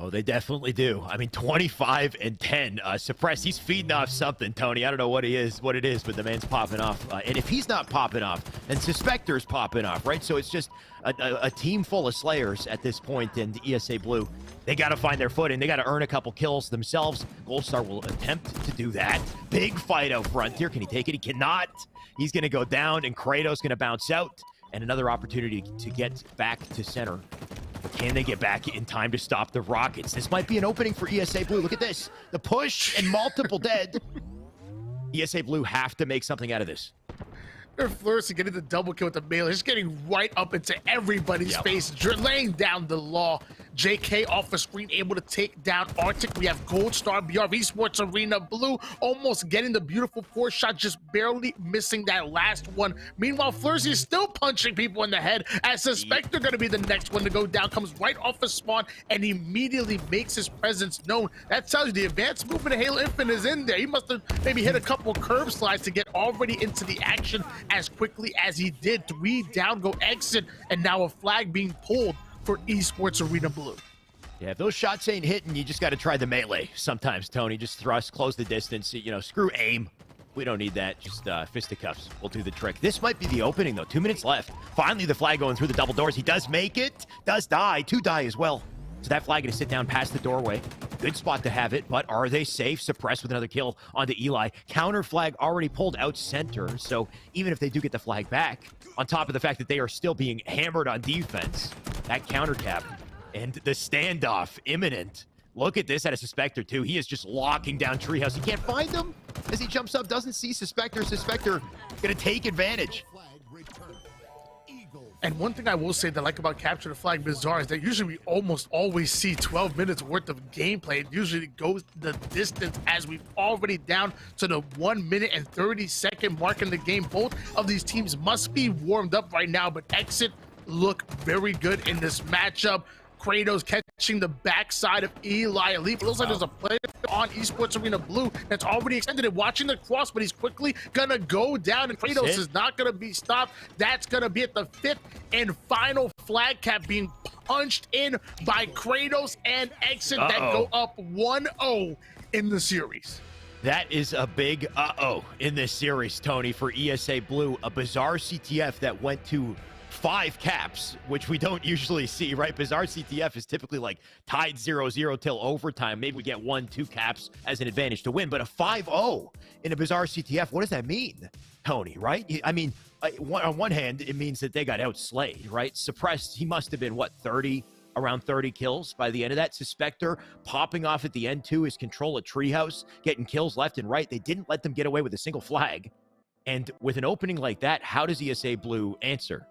Oh, they definitely do. I mean, 25 and 10. Suppressed, he's feeding off something, Tony. I don't know what it is, but the man's popping off. And if he's not popping off, then Suspector's popping off, right? So it's just a team full of slayers at this point, and ESA Blue, they got to find their footing. They got to earn a couple kills themselves. Gold Star will attempt to do that. Big fight out front here. Can he take it? He cannot. He's going to go down, and Kratos going to bounce out. And another opportunity to get back to center. But can they get back in time to stop the Rockets? This might be an opening for ESA Blue. Look at this. The push and multiple dead. ESA Blue have to make something out of this. They're flourishing, getting the double kill with the melee, just getting right up into everybody's face, laying down the law. JK off the screen, able to take down Arctic. We have Gold Star, BR Esports Arena Blue, almost getting the beautiful 4 shot, just barely missing that last one. Meanwhile, Flurry is still punching people in the head, as Suspector going to be the next one to go down, comes right off the spawn, and immediately makes his presence known. That tells you the advanced movement of Halo Infinite is in there. He must have maybe hit a couple curve slides to get already into the action as quickly as he did. 3 down, go Exit, and now a flag being pulled for Esports Arena Blue. Yeah, if those shots ain't hitting, you just got to try the melee sometimes, Tony. Just thrust, close the distance, screw aim. We don't need that. Just fisticuffs will do the trick. This might be the opening, though. 2 minutes left. Finally, the flag going through the double doors. He does make it. Does die. 2 die as well. So that flag going to sit down past the doorway. Good spot to have it, but are they safe? Suppressed with another kill onto Eli. Counter flag already pulled out center, so even if they do get the flag back, on top of the fact that they are still being hammered on defense, that counter cap and the standoff imminent. Look at this at a Suspector, too. He is just locking down Treehouse. He can't find him as he jumps up, doesn't see Suspector. Suspector going to take advantage. And one thing I will say that I like about Capture the Flag Bizarre is that usually we almost always see 12 minutes worth of gameplay. It usually goes the distance as we've already down to the 1 minute and 30-second mark in the game. Both of these teams must be warmed up right now, but Exit look very good in this matchup. Kratos catching the backside of Eli. Elite looks like there's a player on Esports Arena Blue that's already extended it, watching the cross, but he's quickly gonna go down, and Kratos is not gonna be stopped. That's gonna be at the 5th and final flag cap being punched in by Kratos and Exit that go up 1-0 in the series. That is a big in this series, Tony, for ESA Blue. A bizarre CTF that went to 5 caps, which we don't usually see, right? Bizarre CTF is typically like tied 0-0 till overtime. Maybe we get 1-2 caps as an advantage to win, but a 5-0 in a bizarre CTF, what does that mean, Tony, right? I mean, on one hand, it means that they got outslayed, right? Suppressed, he must have been, what, around 30 kills by the end of that. Suspector popping off at the end too, his control at Treehouse, getting kills left and right. They didn't let them get away with a single flag. And with an opening like that, how does ESA Blue answer?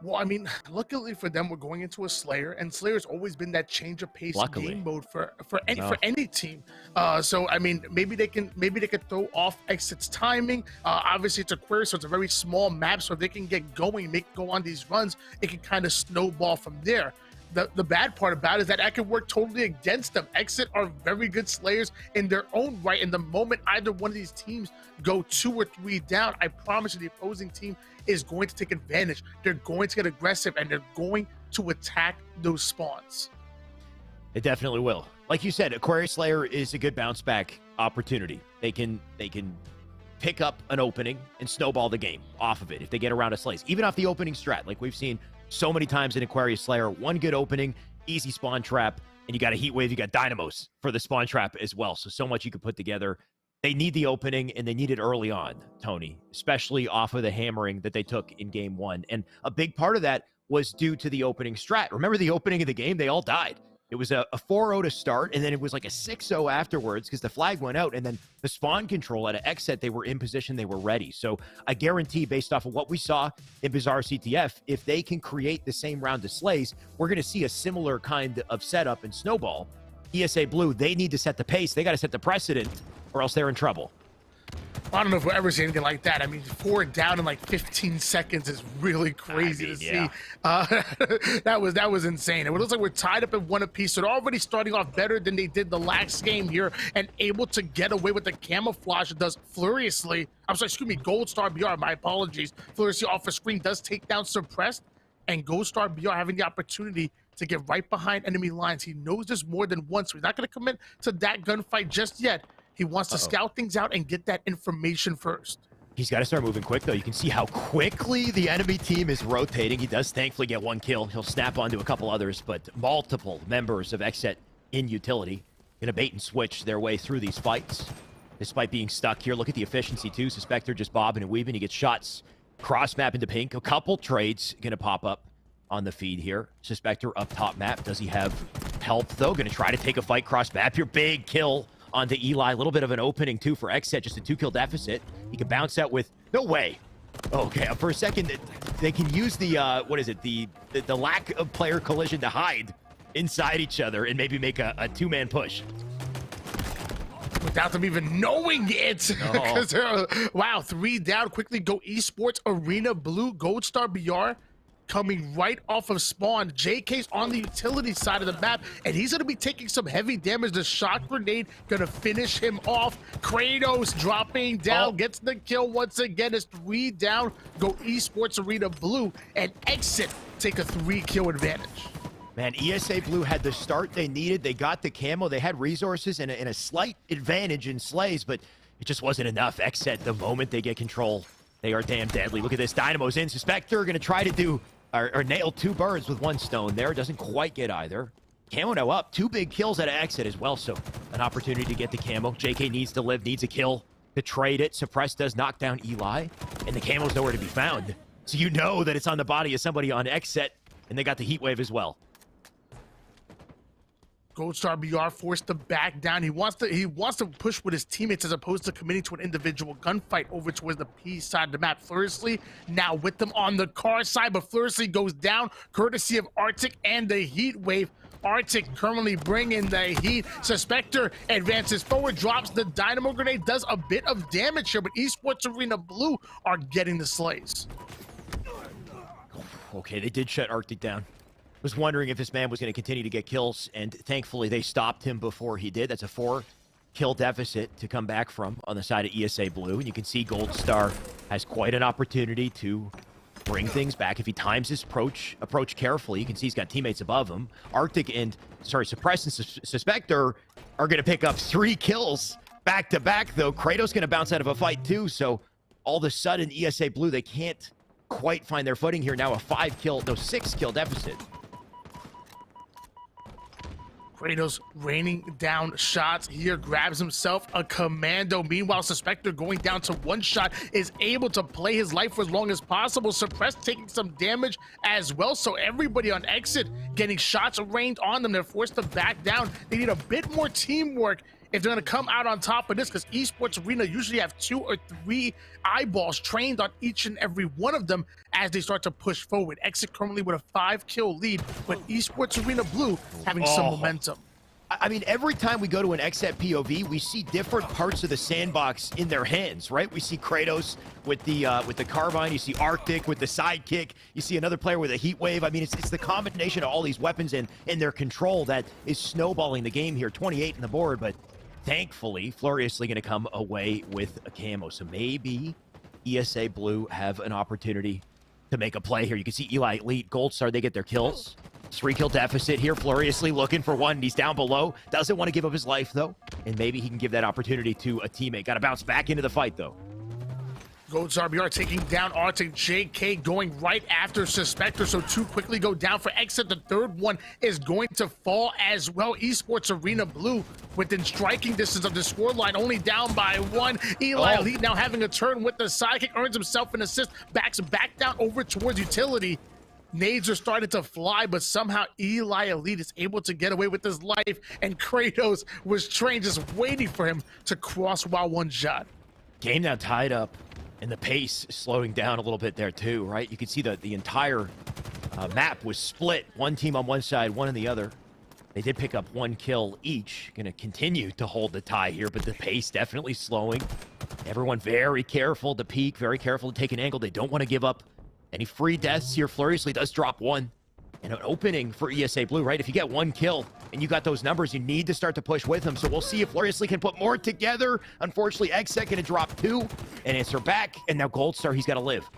Well, I mean, luckily for them, we're going into a Slayer, and Slayer's always been that change of pace game mode for any team. So I mean, maybe they can throw off Exit's timing. Obviously, it's Aquarius, so it's a very small map. So if they can get going, go on these runs, it can kind of snowball from there. The bad part about it is that could work totally against them. Exit are very good Slayers in their own right. And the moment either one of these teams go 2 or 3 down, I promise you the opposing team is going to take advantage. They're going to get aggressive, and they're going to attack those spawns. It definitely will. Like you said, Aquarius Slayer is a good bounce back opportunity. They can pick up an opening and snowball the game off of it if they get around a slice. Even off the opening strat, like we've seen so many times in Aquarius Slayer. One good opening, easy spawn trap, and you got a heat wave, you got dynamos for the spawn trap as well. So much you could put together. They need the opening, and they need it early on, Tony, especially off of the hammering that they took in game 1. And a big part of that was due to the opening strat. Remember the opening of the game? They all died. It was a 4-0 to start, and then it was like a 6-0 afterwards because the flag went out, and then the spawn control at an exit, they were in position, they were ready. So I guarantee, based off of what we saw in Bizarre CTF, if they can create the same round of slays, we're going to see a similar kind of setup and snowball. ESA Blue, they need to set the pace. They got to set the precedent, or else they're in trouble. I don't know if we'll ever see anything like that. I mean, 4 down in like 15 seconds is really crazy to see. That was insane. It looks like we're tied up in 1 apiece. So they're already starting off better than they did the last game here, and able to get away with the camouflage it does furiously. I'm sorry, excuse me, Gold Star BR, my apologies. Furiously off the screen does take down Suppressed, and Gold Star BR having the opportunity to get right behind enemy lines. He knows this more than once, so he's not going to commit to that gunfight just yet. He wants to scout things out and get that information first. He's got to start moving quick, though. You can see how quickly the enemy team is rotating. He does thankfully get 1 kill. He'll snap onto a couple others, but multiple members of Exet in utility going to bait and switch their way through these fights, despite being stuck here. Look at the efficiency, too. Suspector just bobbing and weaving. He gets shots cross map into pink. A couple trades going to pop up on the feed here. Suspector up top map. Does he have help, though? Going to try to take a fight cross map. Your big kill onto Eli. A little bit of an opening, too, for Exet. Just a 2-kill deficit. He can bounce out with... No way. Okay, for a second, they can use the, what is it? The lack of player collision to hide inside each other and maybe make a 2-man push. Without them even knowing it. Wow, 3 down. Quickly go Esports Arena Blue. Gold Star BR coming right off of spawn. JK's on the utility side of the map, and he's going to be taking some heavy damage. The shock grenade going to finish him off. Kratos dropping down, gets the kill once again. It's 3 down. Go Esports Arena Blue, and Exit take a 3-kill advantage. Man, ESA Blue had the start they needed. They got the camo. They had resources and a slight advantage in slays, but it just wasn't enough. Exet, the moment they get control, they are damn deadly. Look at this. Dynamo's in. Suspector going to try to do or nail 2 birds with 1 stone there. Doesn't quite get either. Camo now up. 2 big kills at Exit as well, so an opportunity to get the camo. JK needs to live, needs a kill to trade it. Suppress does knock down Eli, and the camo's nowhere to be found. So you know that it's on the body of somebody on Exit, and they got the heat wave as well. Gold Star BR forced to back down. He wants to push with his teammates as opposed to committing to an individual gunfight over towards the P side of the map. Fluriously now with them on the car side, but Fluriously goes down courtesy of Arctic and the Heat Wave. Arctic currently bringing the heat. Suspector advances forward, drops the dynamo grenade, does a bit of damage here, but Esports Arena Blue are getting the slays. Okay, they did shut Arctic down. Was wondering if this man was going to continue to get kills, and thankfully they stopped him before he did. That's a 4-kill deficit to come back from on the side of ESA Blue, and you can see Gold Star has quite an opportunity to bring things back if he times his approach carefully. You can see he's got teammates above him. Arctic and Suppress and Suspector are going to pick up 3 kills back to back, though. Kratos going to bounce out of a fight too, so all of a sudden ESA Blue, they can't quite find their footing here. Now a 6-kill deficit. Kratos raining down shots here, grabs himself a commando. Meanwhile, Suspector going down to 1 shot is able to play his life for as long as possible. Suppressed taking some damage as well, so everybody on exit getting shots rained on them. They're forced to back down. They need a bit more teamwork if they're going to come out on top of this, because Esports Arena usually have 2 or 3 eyeballs trained on each and every one of them as they start to push forward. Exit currently with a 5-kill lead, but Esports Arena Blue having some momentum. I mean, every time we go to an XSET POV, we see different parts of the sandbox in their hands, right? We see Kratos with the carbine. You see Arctic with the sidekick. You see another player with a heat wave. I mean, it's the combination of all these weapons and their control that is snowballing the game here. 28 on the board, but thankfully, Fluriously going to come away with a camo. So maybe ESA Blue have an opportunity to make a play here. You can see Eli Elite, Gold Star, they get their kills. 3-kill deficit here. Fluriously looking for one. He's down below. Doesn't want to give up his life, though. And maybe he can give that opportunity to a teammate. Got to bounce back into the fight, though. Gold Star BR taking down Arctic. JK going right after Suspector, so 2 quickly go down for Exit. The 3rd one is going to fall as well. Esports Arena Blue within striking distance of the scoreline, only down by 1. Eli Elite now having a turn with the sidekick, earns himself an assist, backs back down over towards utility. Nades are starting to fly, but somehow Eli Elite is able to get away with his life, and Kratos was trained just waiting for him to cross while 1 shot. Game now tied up, and the pace is slowing down a little bit there too, right? You can see the entire map was split. 1 team on one side, 1 on the other. They did pick up 1 kill each. Going to continue to hold the tie here, but the pace definitely slowing. Everyone very careful to peek, very careful to take an angle. They don't want to give up any free deaths here. Fluriously does drop 1. And an opening for ESA Blue, right? If you get 1 kill and you got those numbers, you need to start to push with them. So we'll see if Fluriously can put more together. Unfortunately, Exec going to drop 2 and answer back. And now Gold Star, he's got to live.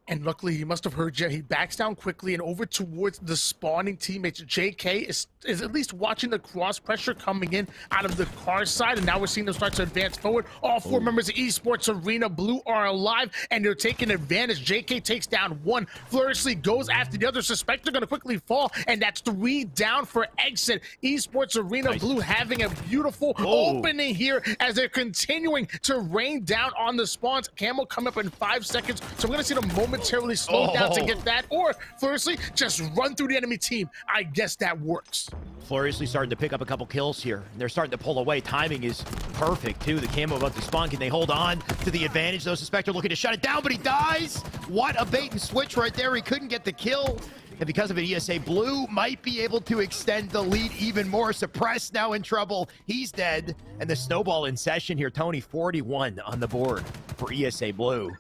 And luckily, he must have heard Jay. He backs down quickly and over towards the spawning teammates. JK is at least watching the cross pressure coming in out of the car side, and now we're seeing them start to advance forward. All 4 members of Esports Arena Blue are alive, and they're taking advantage. JK takes down 1. Fluriously goes after the other. Suspector going to quickly fall, and that's 3 down for Exit. Esports Arena Blue having a beautiful opening here as they're continuing to rain down on the spawns. Camo coming up in 5 seconds, so we're going to see them momentarily slow down to get that, or Fluriously just run through the enemy team. I guess that works. Fluriously starting to pick up a couple kills here. And they're starting to pull away. Timing is perfect, too. The camo about to spawn. Can they hold on to the advantage, though? Suspector looking to shut it down, but he dies. What a bait and switch right there. He couldn't get the kill. And because of it, ESA Blue might be able to extend the lead even more. Suppressed now in trouble. He's dead. And the snowball in session here. Tony, 41 on the board for ESA Blue.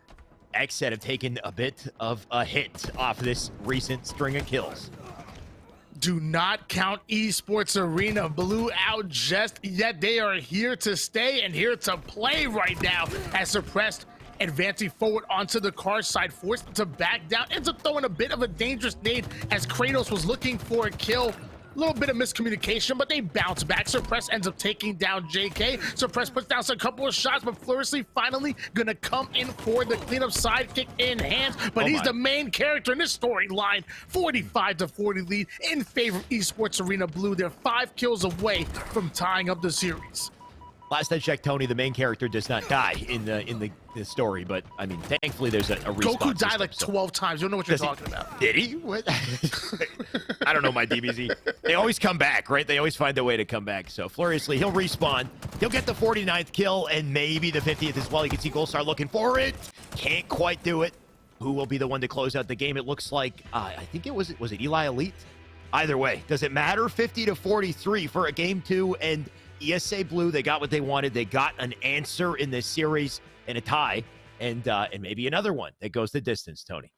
Exet have taken a bit of a hit off this recent string of kills. Do not count Esports Arena Blue out just yet. They are here to stay and here to play right now, as Suppressed advancing forward onto the car side, forced to back down. Ends up throwing a bit of a dangerous nade as Kratos was looking for a kill. A little bit of miscommunication, but they bounce back. Suppress ends up taking down JK. Suppress puts down a couple of shots, but Fluriously finally gonna come in for the cleanup, sidekick in hands. But he's the main character in this storyline. 45-40 lead in favor of Esports Arena Blue. They're 5 kills away from tying up the series. Last I checked, Tony, the main character does not die in the story, but I mean, thankfully there's a respawn Goku died system, like so. 12 times. You don't know what you're talking about. Did he? What? I don't know my DBZ. They always come back, right? They always find a way to come back. So Fluriously, he'll respawn. He'll get the 49th kill and maybe the 50th as well. You can see Goldstar looking for it. Can't quite do it. Who will be the one to close out the game? It looks like, I think was it Eli Elite? Either way, does it matter? 50-43 for a game 2, and ESA Blue, they got what they wanted. They got an answer in this series and a tie, and maybe another one that goes the distance, Tony.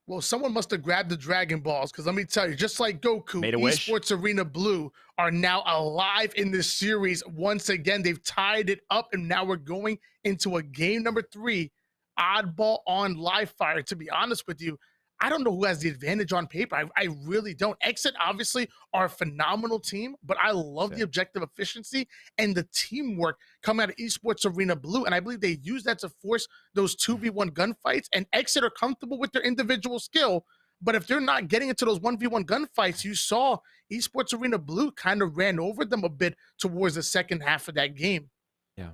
Well, someone must have grabbed the Dragon Balls, because let me tell you, just like Goku, Esports Arena Blue are now alive in this series. Once again, they've tied it up, and now we're going into a game number 3, oddball on live fire. To be honest with you, I don't know who has the advantage on paper. I really don't. Exit obviously are a phenomenal team, but I love the objective efficiency and the teamwork coming out of Esports Arena Blue. And I believe they use that to force those 2v1 gunfights. And Exit are comfortable with their individual skill. But if they're not getting into those 1v1 gunfights, you saw Esports Arena Blue kind of ran over them a bit towards the second half of that game. Yeah.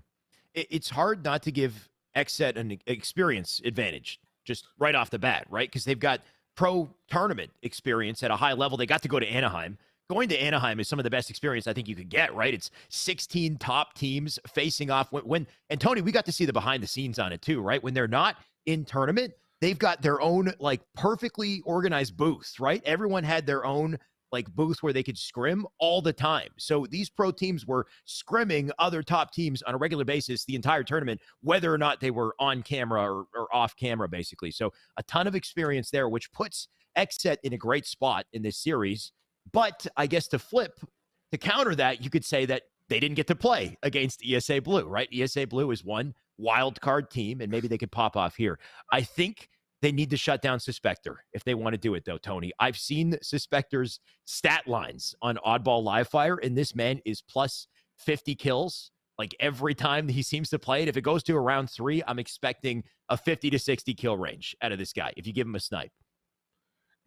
It's hard not to give Exit an experience advantage just right off the bat, right? Because they've got pro tournament experience at a high level. They got to go to Anaheim. Going to Anaheim is some of the best experience I think you could get, right? It's 16 top teams facing off. And Tony, we got to see the behind the scenes on it too, right? When they're not in tournament, they've got their own like perfectly organized booths, right? Everyone had their own like booth where they could scrim all the time. So these pro teams were scrimming other top teams on a regular basis the entire tournament, whether or not they were on camera or off camera, basically. So a ton of experience there, which puts XSET in a great spot in this series. But I guess to counter that, you could say that they didn't get to play against ESA Blue, right? ESA Blue is one wild card team, and maybe they could pop off here. I think they need to shut down Suspector if they want to do it, though, Tony. I've seen Suspector's stat lines on Oddball Livefire, and this man is plus 50 kills like every time he seems to play it. If it goes to around 3, I'm expecting a 50 to 60 kill range out of this guy if you give him a snipe.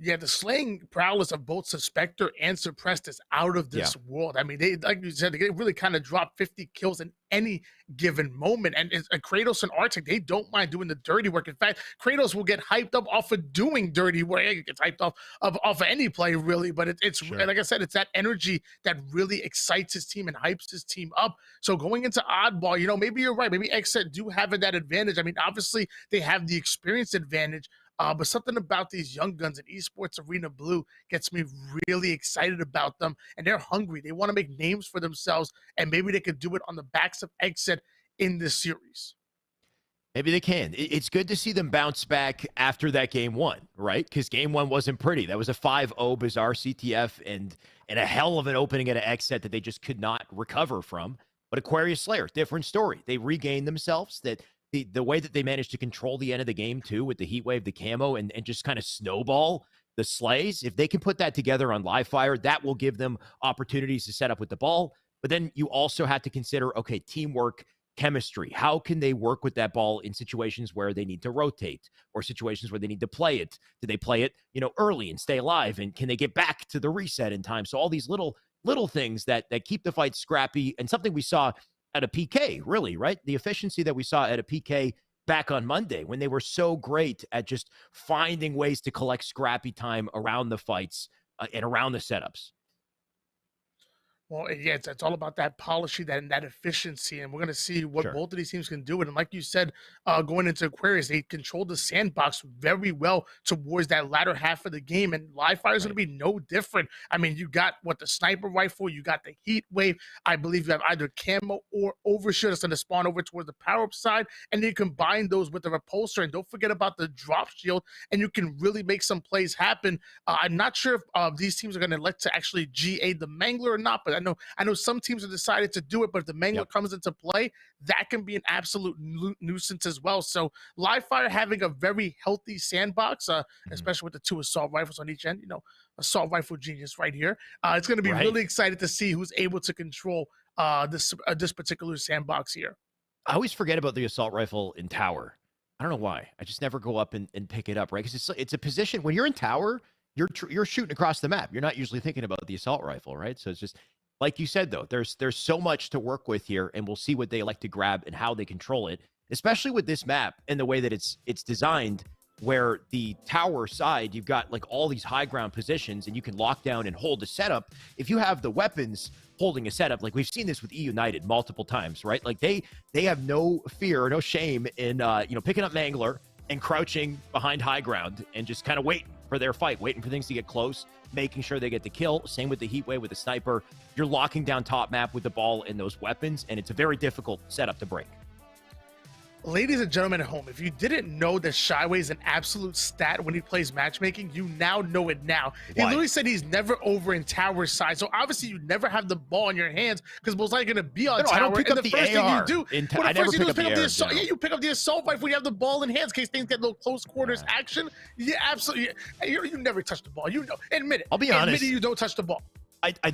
Yeah, the slaying prowess of both Suspector and Suppressed is out of this world. I mean, they, like you said, they really kind of drop 50 kills in any given moment. And Kratos and Arctic, they don't mind doing the dirty work. In fact, Kratos will get hyped up off of doing dirty work. He gets hyped off of any play, really. But it's like I said, it's that energy that really excites his team and hypes his team up. So going into Oddball, you know, maybe you're right. Maybe XSET do have that advantage. I mean, obviously, they have the experience advantage. But something about these young guns in Esports Arena Blue gets me really excited about them. And they're hungry. They want to make names for themselves. And maybe they could do it on the backs of Exit in this series. Maybe they can. It's good to see them bounce back after that game 1, right? Because game 1 wasn't pretty. That was a 5-0 bizarre CTF and a hell of an opening at an Exit that they just could not recover from. But Aquarius Slayer, different story. They regained themselves. The way that they managed to control the end of the game, too, with the heat wave, the camo, and just kind of snowball the slays, if they can put that together on live fire, that will give them opportunities to set up with the ball. But then you also have to consider, okay, teamwork, chemistry. How can they work with that ball in situations where they need to rotate or situations where they need to play it? Do they play it, early and stay alive? And can they get back to the reset in time? So all these little things that keep the fight scrappy, and something we saw at a PK, really, right? The efficiency that we saw at a PK back on Monday when they were so great at just finding ways to collect scrappy time around the fights and around the setups. Well, yeah, it's all about that polishing, that efficiency, and we're going to see what both of these teams can do. And like you said, going into Aquarius, they controlled the sandbox very well towards that latter half of the game, and live fire is going to be no different. I mean, you got the sniper rifle, you got the heat wave. I believe you have either camo or overshoot that's going to spawn over towards the power-up side, and then you combine those with the repulsor, and don't forget about the drop shield, and you can really make some plays happen. I'm not sure if these teams are going to elect to actually GA the Mangler or not, but I know some teams have decided to do it, but if the Mangler comes into play, that can be an absolute nuisance as well. So live fire having a very healthy sandbox, especially with the 2 assault rifles on each end, assault rifle genius right here. It's going to be really excited to see who's able to control this particular sandbox here. I always forget about the assault rifle in tower. I don't know why. I just never go up and pick it up, right? Because it's a position when you're in tower, you're shooting across the map. You're not usually thinking about the assault rifle, right? So it's just Like you said, though, there's so much to work with here, and we'll see what they like to grab and how they control it, especially with this map and the way that it's designed, where the tower side, you've got like all these high ground positions, and you can lock down and hold a setup. If you have the weapons holding a setup, like we've seen this with E United multiple times, right? Like they have no fear, no shame in picking up Mangler and crouching behind high ground and just kind of waiting for their fight, waiting for things to get close, making sure they get the kill. Same with the Heatwave with the sniper. You're locking down top map with the ball and those weapons, and it's a very difficult setup to break. Ladies and gentlemen at home, if you didn't know that Shyway is an absolute stat when he plays matchmaking, you now know it now. He Why? literally said he's never over in tower side, so obviously you never have the ball in your hands because most likely going to be on tower. I don't pick and up the the first AR thing you do, I never pick up the assault. Yeah, you pick up the assault rifle when you have the ball in hands in case things get a little close quarters action. Yeah, absolutely. You never touch the ball. You know, admit it. I'll be honest. Admit it, you don't touch the ball.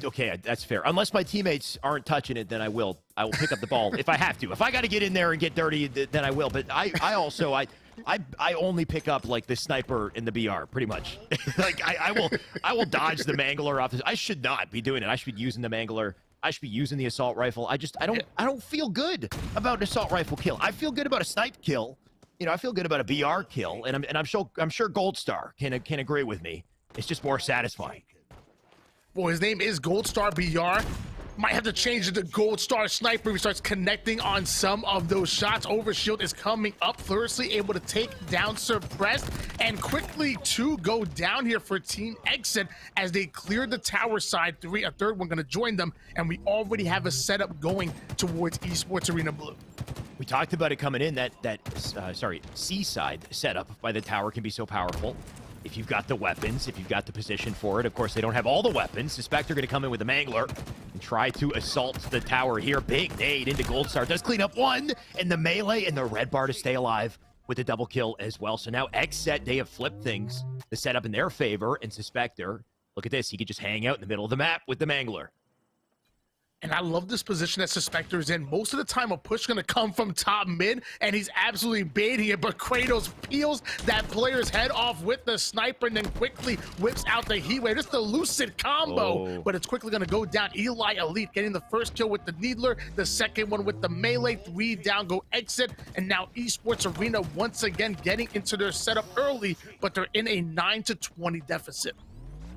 Okay, that's fair. Unless my teammates aren't touching it, then I will pick up the ball if I have to. If I got to get in there and get dirty, then I will. But I also only pick up like the sniper in the BR pretty much. Like I will dodge the Mangler off this. I should not be doing it. I should be using the Mangler. I should be using the assault rifle. I don't feel good about an assault rifle kill. I feel good about a snipe kill. You know, I feel good about a BR kill, and I'm sure Gold Star can agree with me. It's just more satisfying. Well, his name is Gold Star BR. Might have to change it to Gold Star Sniper. He starts connecting on some of those shots. Overshield is coming up, furiously able to take down Suppressed, and quickly two go down here for Team Exit as they clear the tower side. A third one gonna join them, and we already have a setup going towards Esports Arena Blue. We talked about it coming in, that seaside setup by the tower can be so powerful. If you've got the weapons, if you've got the position for it. Of course, they don't have all the weapons. Suspect are going to come in with a Mangler and try to assault the tower here. Big nade into Gold Star. Does clean up one, and the melee and the red bar to stay alive with the double kill as well. So now Xset, they have flipped things, the setup in their favor, and Suspector, look at this. He could just hang out in the middle of the map with the Mangler. And I love this position that Suspector is in. Most of the time, a push is going to come from top mid, and he's absolutely baiting it. But Kratos peels that player's head off with the sniper and then quickly whips out the Heatwave. Just the lucid combo, but it's quickly going to go down. Eli Elite getting the first kill with the Needler, the second one with the melee. 3 down go Exit, and now Esports Arena once again getting into their setup early, but they're in a 9-20 deficit.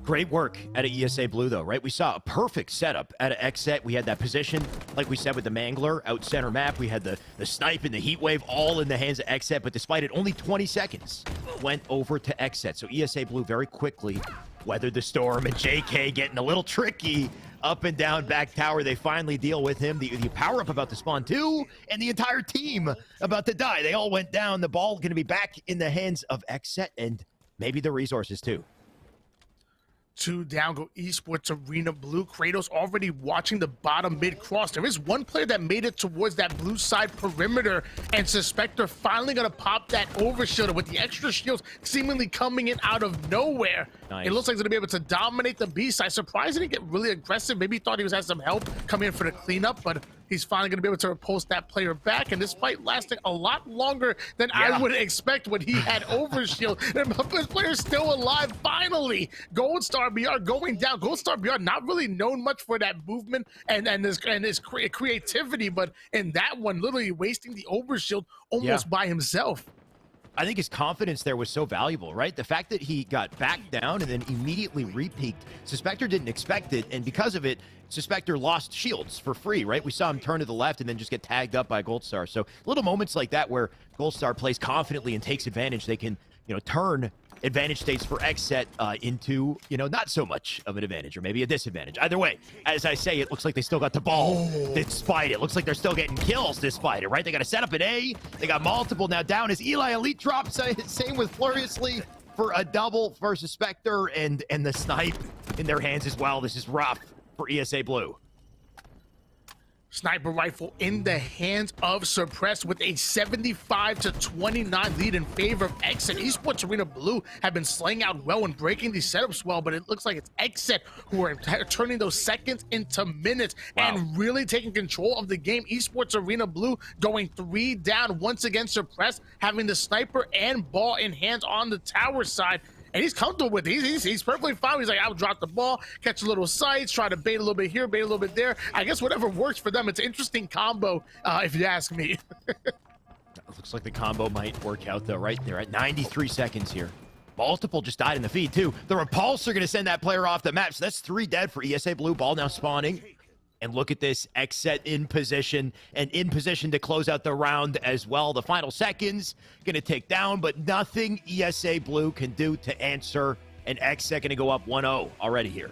Great work out of ESA Blue, though, right? We saw a perfect setup out of Xset. We had that position, like we said, with the Mangler out center map. We had the snipe and the Heatwave all in the hands of Xset, but despite it, only 20 seconds went over to Xset. So ESA Blue very quickly weathered the storm, and JK getting a little tricky up and down back tower. They finally deal with him. The power-up about to spawn too, and the entire team about to die. They all went down. The ball going to be back in the hands of Xset, and maybe the resources too. 2 down go Esports Arena Blue. Kratos already watching the bottom mid cross. There is one player that made it towards that blue side perimeter, and Suspector finally gonna pop that overshield with the extra shields seemingly coming in out of nowhere. Nice. It looks like he's gonna be able to dominate the B side. Surprised he didn't get really aggressive. Maybe he thought he was had some help coming in for the cleanup, but he's finally going to be able to repulse that player back, and this fight lasting a lot longer than I would expect when he had overshield. And this player's still alive, finally. Gold Star BR going down. Gold Star BR not really known much for that movement and his creativity, but in that one, literally wasting the overshield almost by himself. I think his confidence there was so valuable, right? The fact that he got back down and then immediately re-peaked. Suspector didn't expect it, and because of it, Suspector lost shields for free, right? We saw him turn to the left and then just get tagged up by Gold Star. So little moments like that where Gold Star plays confidently and takes advantage, they can, turn advantage states for Xset into, not so much of an advantage or maybe a disadvantage. Either way, as I say, it looks like they still got the ball despite it. Looks like they're still getting kills despite it, right? They got to set up an A. They got multiple now down as Eli Elite drops. Same with Furiously for a double for Suspector and the snipe in their hands as well. This is rough for ESA Blue. Sniper rifle in the hands of Suppressed with a 75-29 lead in favor of Exit. Esports Arena Blue have been slaying out well and breaking these setups well, but it looks like it's Exit who are turning those seconds into minutes and really taking control of the game. Esports Arena Blue going 3 down once again. Suppressed having the sniper and ball in hands on the tower side. and he's comfortable with it. He's perfectly fine. He's like, I'll drop the ball, catch a little sights, try to bait a little bit here, bait a little bit there. I guess whatever works for them. It's an interesting combo, if you ask me. Looks like the combo might work out, though, right there at 93 seconds here. Multiple just died in the feed, too. The Repulsor going to send that player off the map. So that's 3 dead for ESA Blue. Ball now spawning. And look at this, Xset in position, and in position to close out the round as well. The final seconds going to take down, but nothing ESA Blue can do to answer. And Xset going to go up 1-0 already here.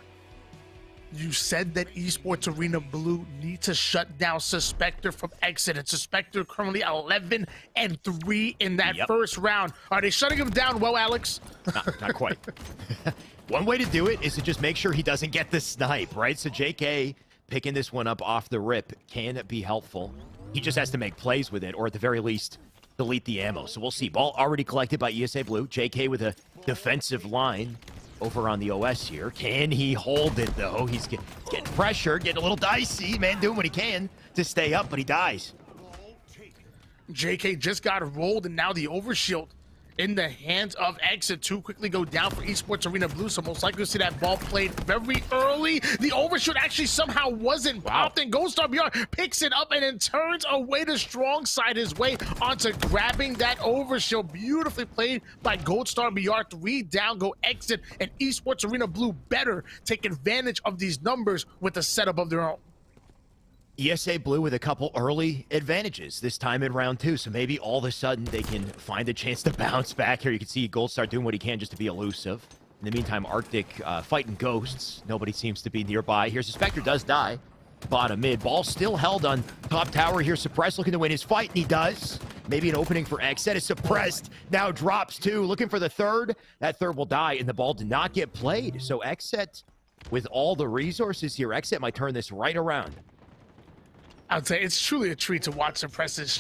You said that Esports Arena Blue need to shut down Suspector from Exit, and Suspector currently 11-3 in that first round. Are they shutting him down well, Alex? Not quite. One way to do it is to just make sure he doesn't get the snipe, right? So JK picking this one up off the rip can be helpful. He just has to make plays with it, or at the very least, delete the ammo. So we'll see. Ball already collected by ESA Blue. JK with a defensive line over on the OS here. Can he hold it, though? He's getting pressured, getting a little dicey. Man doing what he can to stay up, but he dies. JK just got rolled, and now the overshield in the hands of Exit. Two quickly go down for Esports Arena Blue, so most likely see that ball played very early. The overshoot actually somehow wasn't popped, and Goldstar BR picks it up and then turns away to strong side his way onto grabbing that overshield. Beautifully played by Goldstar BR. 3 down go Exit, and Esports Arena Blue better take advantage of these numbers with a setup of their own. ESA Blue with a couple early advantages this time in round 2, so maybe all of a sudden they can find a chance to bounce back here. You can see Goldstar doing what he can just to be elusive. In the meantime, Arctic fighting ghosts. Nobody seems to be nearby. Here, Suspector does die. Bottom mid. Ball still held on top tower here. Suppressed looking to win his fight, and he does. Maybe an opening for Xset is Suppressed. Now drops 2, looking for the third. That third will die, and the ball did not get played. So Xset, with all the resources here, Xset might turn this right around. I'd say it's truly a treat to watch Suppress's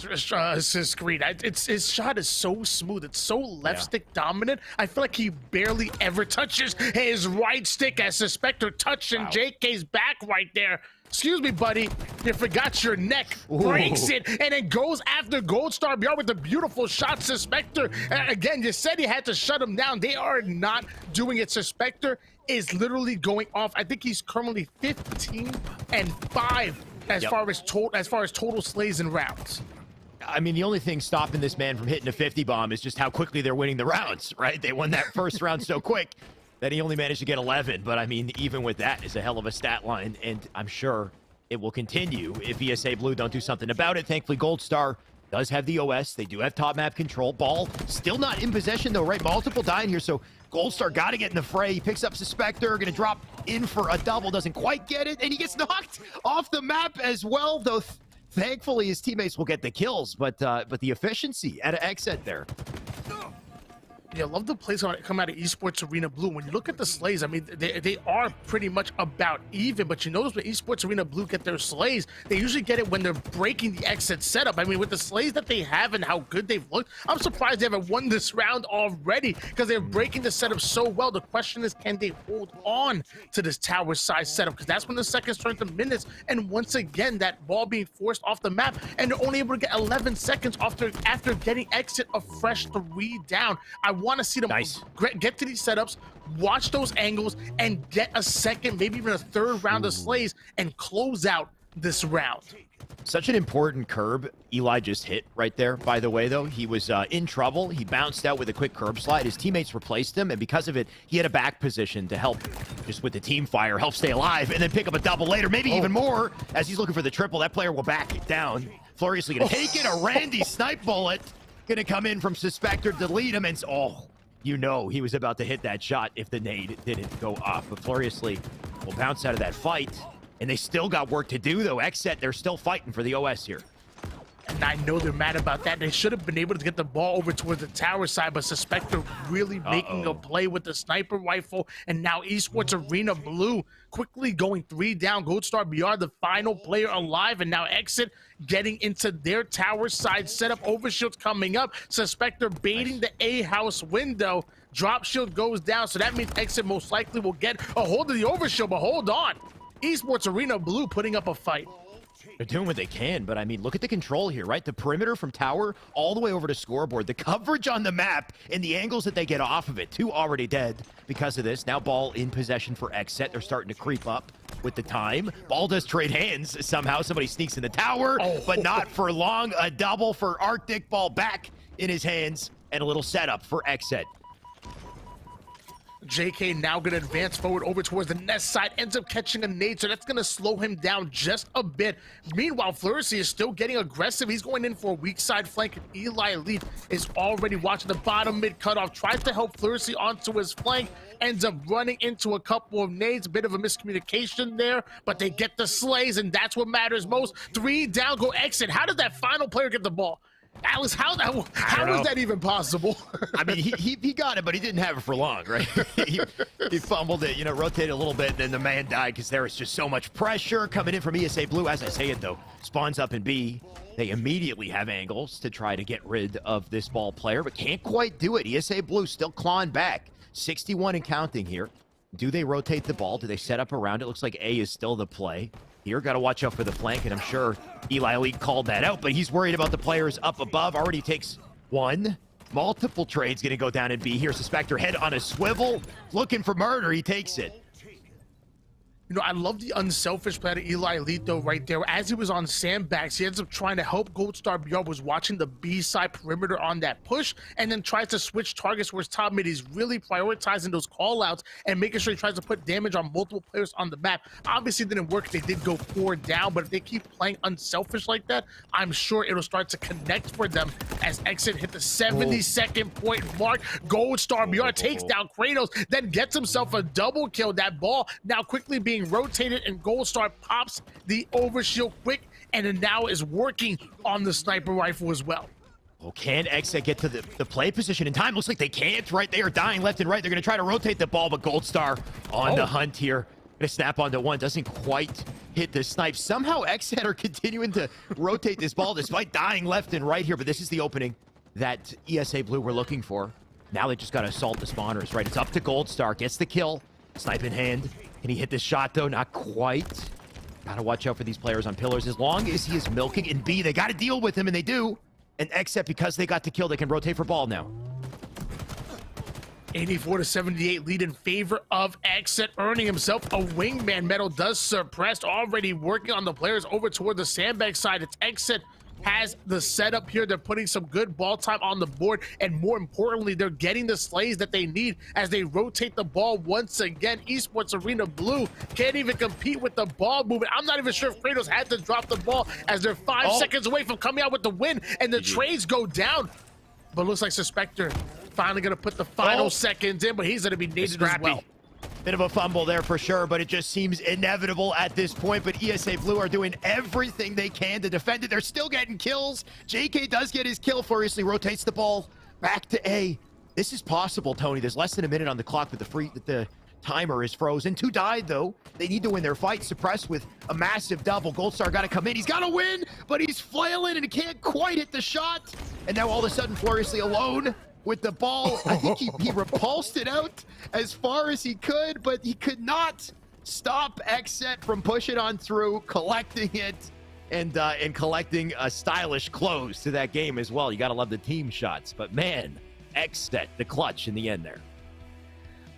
screen. His shot is so smooth. It's so left stick dominant. I feel like he barely ever touches his right stick as Suspector touching JK's back right there. Excuse me, buddy. You forgot your neck. Breaks it and then goes after Goldstar BR with a beautiful shot. Suspector, again, you said he had to shut him down. They are not doing it. Suspector is literally going off. I think he's currently 15-5. As far as total slays and rounds. I mean, the only thing stopping this man from hitting a 50 bomb is just how quickly they're winning the rounds, right? They won that first round so quick that he only managed to get 11. But I mean, even with that is a hell of a stat line, and I'm sure it will continue if ESA Blue don't do something about it. Thankfully, Goldstar does have the OS. They do have top map control. Ball still not in possession though, right? Multiple dying here, so Goldstar got to get in the fray. He picks up Suspector, going to drop in for a double, doesn't quite get it, and he gets knocked off the map as well, though thankfully his teammates will get the kills, but the efficiency at an Xset there. Yeah, I love the plays come out of Esports Arena Blue. When you look at the slays, I mean, they are pretty much about even, but you notice when Esports Arena Blue get their slays, they usually get it when they're breaking the exit setup. I mean, with the slays that they have and how good they've looked, I'm surprised they haven't won this round already because they're breaking the setup so well. The question is, can they hold on to this tower size setup? Because that's when the seconds turn to minutes, and once again, that ball being forced off the map, and they're only able to get 11 seconds after getting exit a fresh 3 down. I want to see them get to these setups, watch those angles, and get a second, maybe even a third round of slays and close out this round. Such an important curb Eli just hit right there, by the way, though. He was in trouble. He bounced out with a quick curb slide. His teammates replaced him, and because of it, he had a back position to help just with the team fire, help stay alive, and then pick up a double later, maybe even more, as he's looking for the triple. That player will back it down. Fluriously going to take it. A Randy snipe bullet going to come in from Suspector, delete him, and you know he was about to hit that shot if the nade didn't go off. But Fluriously will bounce out of that fight. And they still got work to do, though. Xset, they're still fighting for the OS here. And I know they're mad about that. They should have been able to get the ball over towards the tower side, but Suspector really making a play with the sniper rifle. And now Esports Arena Blue quickly going 3 down. Goldstar BR, the final player alive. And now Exit getting into their tower side setup. Overshield's coming up. Suspector baiting the A house window. Drop shield goes down. So that means Exit most likely will get a hold of the overshield. But hold on. Esports Arena Blue putting up a fight. They're doing what they can, but I mean, look at the control here, right? The perimeter from tower all the way over to scoreboard. The coverage on the map and the angles that they get off of it. 2 already dead because of this. Now ball in possession for Xset. They're starting to creep up with the time. Ball does trade hands. Somehow somebody sneaks in the tower, but not for long. A double for Arctic. Ball back in his hands and a little setup for Xset. JK now going to advance forward over towards the nest side, ends up catching a nade, so that's going to slow him down just a bit. Meanwhile, Fleurisy is still getting aggressive. He's going in for a weak side flank, and Eli Elite is already watching the bottom mid cutoff, tries to help Fleurisy onto his flank, ends up running into a couple of nades, a bit of a miscommunication there, but they get the slays, and that's what matters most. 3 down, go Exit. How did that final player get the ball? Alex, how is that even possible? I mean, he got it, but he didn't have it for long, right? he fumbled it, rotated a little bit, and then the man died because there was just so much pressure coming in from ESA Blue. As I say it, though, spawns up in B. They immediately have angles to try to get rid of this ball player, but can't quite do it. ESA Blue still clawing back. 61 and counting here. Do they rotate the ball? Do they set up around it? Looks like A is still the play. Here, got to watch out for the flank, and I'm sure Eli Elite called that out, but he's worried about the players up above. Already takes 1. Multiple trades going to go down in B here. Suspector head on a swivel, looking for murder. He takes it. I love the unselfish play to Eli Elite, though, right there. As he was on sandbags, he ends up trying to help Gold Star BR, was watching the B side perimeter on that push, and then tries to switch targets where his top mid is really prioritizing those call-outs and making sure he tries to put damage on multiple players on the map. Obviously, it didn't work. They did go 4 down, but if they keep playing unselfish like that, I'm sure it'll start to connect for them as Exit hit the 72nd point mark. Gold Star BR takes down Kratos, then gets himself a double kill. That ball now quickly being rotated, and Gold Star pops the overshield quick, and it now is working on the sniper rifle as well. Well, can Exit get to the play position in time? Looks like they can't, right? They are dying left and right. They're going to try to rotate the ball, but Gold Star on the hunt here. Going to snap onto 1. Doesn't quite hit the snipe. Somehow Exit are continuing to rotate this ball despite dying left and right here, but this is the opening that ESA Blue were looking for. Now they just got to assault the spawners, right? It's up to Gold Star. Gets the kill. Snipe in hand. Can he hit this shot, though? Not quite. Gotta watch out for these players on pillars. As long as he is milking in B, they gotta deal with him, and they do. And Except because they got the kill, they can rotate for ball now. 84-78 lead in favor of Exit, earning himself a wingman medal. Does suppressed, already working on the players over toward the sandbag side. It's Exit has the setup here. They're putting some good ball time on the board, and more importantly, they're getting the slays that they need as they rotate the ball once again. Esports Arena Blue can't even compete with the ball movement. I'm not even sure if Kratos had to drop the ball as they're 5 seconds away from coming out with the win, and the trades go down. But looks like Suspector finally going to put the final seconds in, but he's going to be naded as well. Bit of a fumble there for sure, but it just seems inevitable at this point. But ESA Blue are doing everything they can to defend it. They're still getting kills. JK does get his kill. Furiously rotates the ball back to A. This is possible, Tony. There's less than a minute on the clock, but the timer is frozen. 2 died, though. They need to win their fight. Suppressed with a massive double. Gold Star got to come in. He's got to win, but he's flailing and he can't quite hit the shot. And now all of a sudden, Furiously alone with the ball. I think he repulsed it out as far as he could, but he could not stop Exet from pushing on through, collecting it, and collecting a stylish close to that game as well. You got to love the team shots, but man, Exet, the clutch in the end there.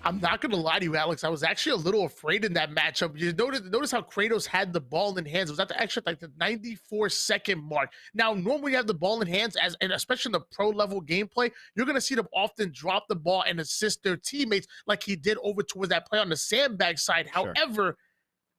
I'm not going to lie to you, Alex. I was actually a little afraid in that matchup. You notice how Kratos had the ball in hands. It was at the 94-second mark. Now, normally you have the ball in hands, and especially in the pro-level gameplay, you're going to see them often drop the ball and assist their teammates like he did over towards that play on the sandbag side. Sure. However,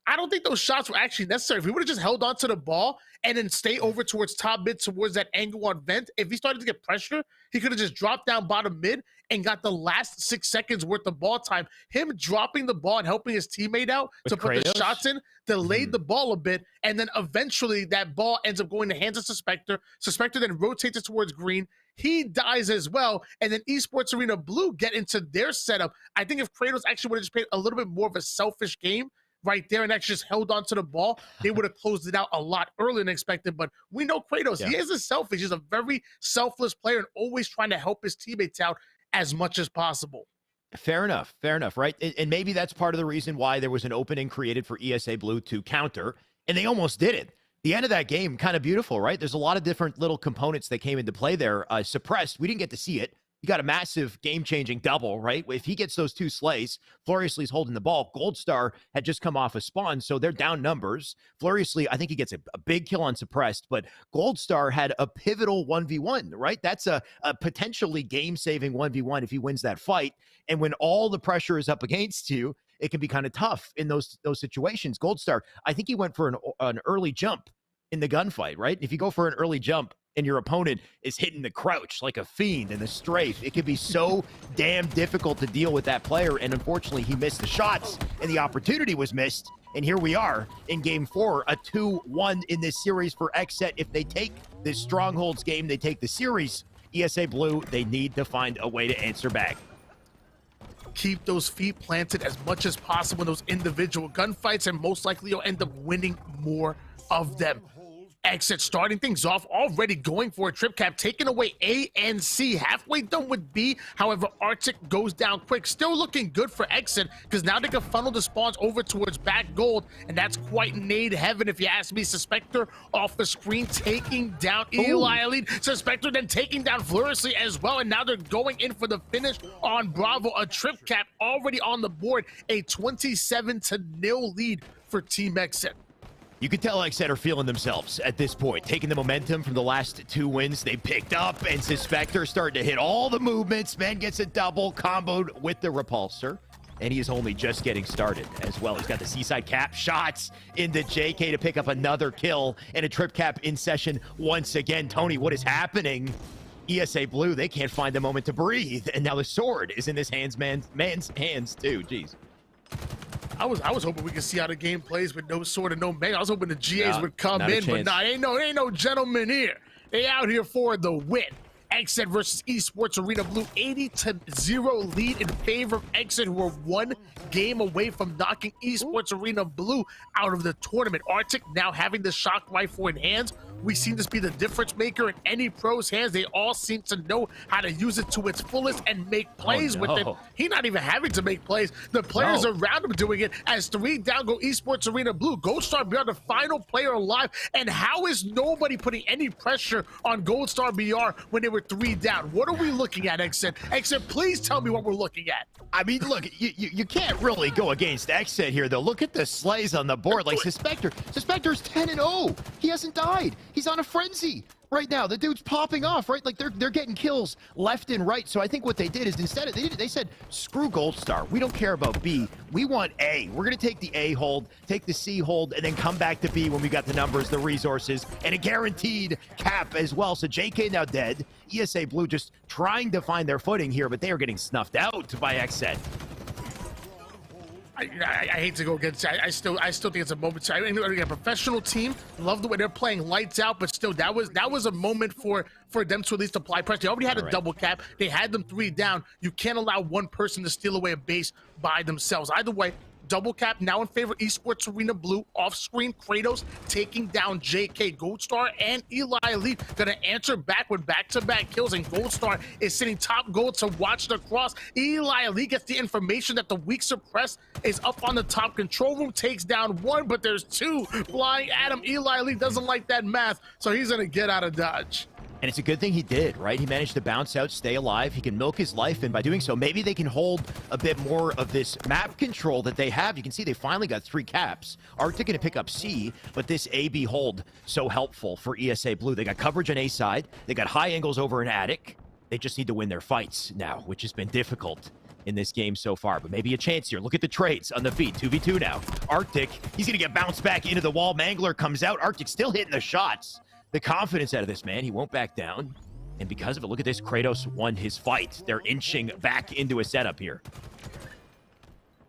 I don't think those shots were actually necessary. If he would have just held on to the ball and then stay over towards top mid, towards that angle on vent, if he started to get pressure, he could have just dropped down bottom mid and got the last 6 seconds worth of ball time. Him dropping the ball and helping his teammate out to put the shots in, delayed the ball a bit, and then eventually that ball ends up going to hands of Suspector. Suspector then rotates it towards green. He dies as well, and then Esports Arena Blue get into their setup. I think if Kratos actually would have just played a little bit more of a selfish game right there and actually just held on to the ball, they would have closed it out a lot earlier than expected. But we know Kratos, he isn't selfish. He's a very selfless player and always trying to help his teammates out as much as possible. Fair enough, right? And maybe that's part of the reason why there was an opening created for ESA Blue to counter, and they almost did it. The end of that game, kind of beautiful, right? There's a lot of different little components that came into play there. Suppressed, we didn't get to see it. You got a massive game-changing double, right? If he gets those 2 slays, Fluriously's holding the ball. Gold Star had just come off a spawn, so they're down numbers. Fluriously, I think he gets a big kill on Suppressed, but Gold Star had a pivotal 1v1, right? That's a potentially game-saving 1v1 if he wins that fight. And when all the pressure is up against you, it can be kind of tough in those situations. Gold Star, I think he went for an early jump in the gunfight, right? If you go for an early jump and your opponent is hitting the crouch like a fiend in the strafe, it can be so damn difficult to deal with that player. And unfortunately, he missed the shots and the opportunity was missed. And here we are in game 4, a 2-1 in this series for XSET. If they take this Strongholds game, they take the series. ESA Blue, they need to find a way to answer back. Keep those feet planted as much as possible in those individual gunfights, and most likely you'll end up winning more of them. XSET starting things off, already going for a trip cap, taking away A and C, halfway done with B. However, Arctic goes down quick. Still looking good for XSET, because now they can funnel the spawns over towards back gold, and that's quite nade heaven if you ask me. Suspector off the screen, taking down Eli Elite. Suspector then taking down Fluriously as well, and now they're going in for the finish on Bravo. A trip cap already on the board, a 27-0 lead for Team XSET. You can tell XSET are feeling themselves at this point, taking the momentum from the last 2 wins they picked up, and Suspector starting to hit all the movements. Man gets a double, comboed with the repulsor, and he is only just getting started as well. He's got the Seaside Cap shots into JK to pick up another kill, and a trip cap in session once again. Tony, what is happening? ESA Blue, they can't find a moment to breathe, and now the sword is in this man's hands too. Jeez. I was hoping we could see how the game plays with no sword and no bang. I was hoping the GAs would come in, but nah, ain't no gentlemen here. They out here for the win. XSET versus Esports Arena Blue, 80-0 lead in favor of XSET, who are 1 game away from knocking Esports Arena Blue out of the tournament. Arctic now having the shock rifle in hands. We seem to be the difference maker in any pro's hands. They all seem to know how to use it to its fullest and make plays with it. He not even having to make plays. The players around him doing it. As 3 down go Esports Arena Blue. Gold Star BR, the final player alive. And how is nobody putting any pressure on Gold Star BR when they were 3 down? What are we looking at, XSET? XSET, please tell me what we're looking at. I mean, look, you can't really go against XSET here, though. Look at the slays on the board. Like Suspector's 10-0. He hasn't died. He's on a frenzy right now. The dude's popping off, right? Like they're getting kills left and right. So I think what they did is instead they said, screw Gold Star. We don't care about B. We want A. We're going to take the A hold, take the C hold, and then come back to B when we got the numbers, the resources, and a guaranteed cap as well. So JK now dead. ESA Blue just trying to find their footing here, but they are getting snuffed out by XSET. I hate to go against. I still think it's a moment. I mean, a professional team. Love the way they're playing lights out, but still, that was a moment for them to at least apply pressure. They already had a double cap. They had them 3 down. You can't allow one person to steal away a base by themselves. Either way, double cap now in favor of Esports Arena Blue. Off screen, Kratos taking down JK. Gold Star and Eli Elite gonna answer back with back-to-back kills, and Gold Star is sitting top gold to watch the cross. Eli Elite gets the information that the weak suppress is up on the top control room, takes down 1, but there's 2 flying at him. Eli Elite doesn't like that math, so he's gonna get out of dodge. And it's a good thing he did, right? He managed to bounce out, stay alive. He can milk his life, and by doing so, maybe they can hold a bit more of this map control that they have. You can see they finally got 3 caps. Arctic going to pick up C, but this A-B hold, so helpful for ESA Blue. They got coverage on A side. They got high angles over in Attic. They just need to win their fights now, which has been difficult in this game so far, but maybe a chance here. Look at the trades on the feet. 2v2 now. Arctic, he's going to get bounced back into the wall. Mangler comes out. Arctic still hitting the shots. The confidence out of this man, he won't back down. And because of it, look at this, Kratos won his fight. They're inching back into a setup here.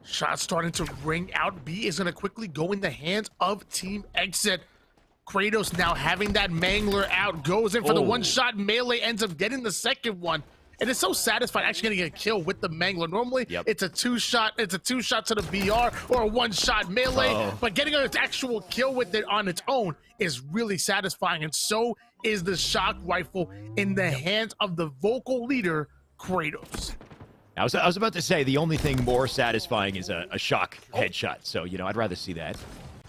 Shots starting to ring out. B is going to quickly go in the hands of Team XSET. Kratos now having that Mangler out, goes in for the one-shot melee, ends up getting the second one. And it's so satisfying actually getting a kill with the Mangler. Normally, it's a 2-shot, to the BR or a 1-shot melee, but getting an actual kill with it on its own is really satisfying. And so is the shock rifle in the hands of the vocal leader, Kratos. I was about to say the only thing more satisfying is a shock headshot. So, you know, I'd rather see that.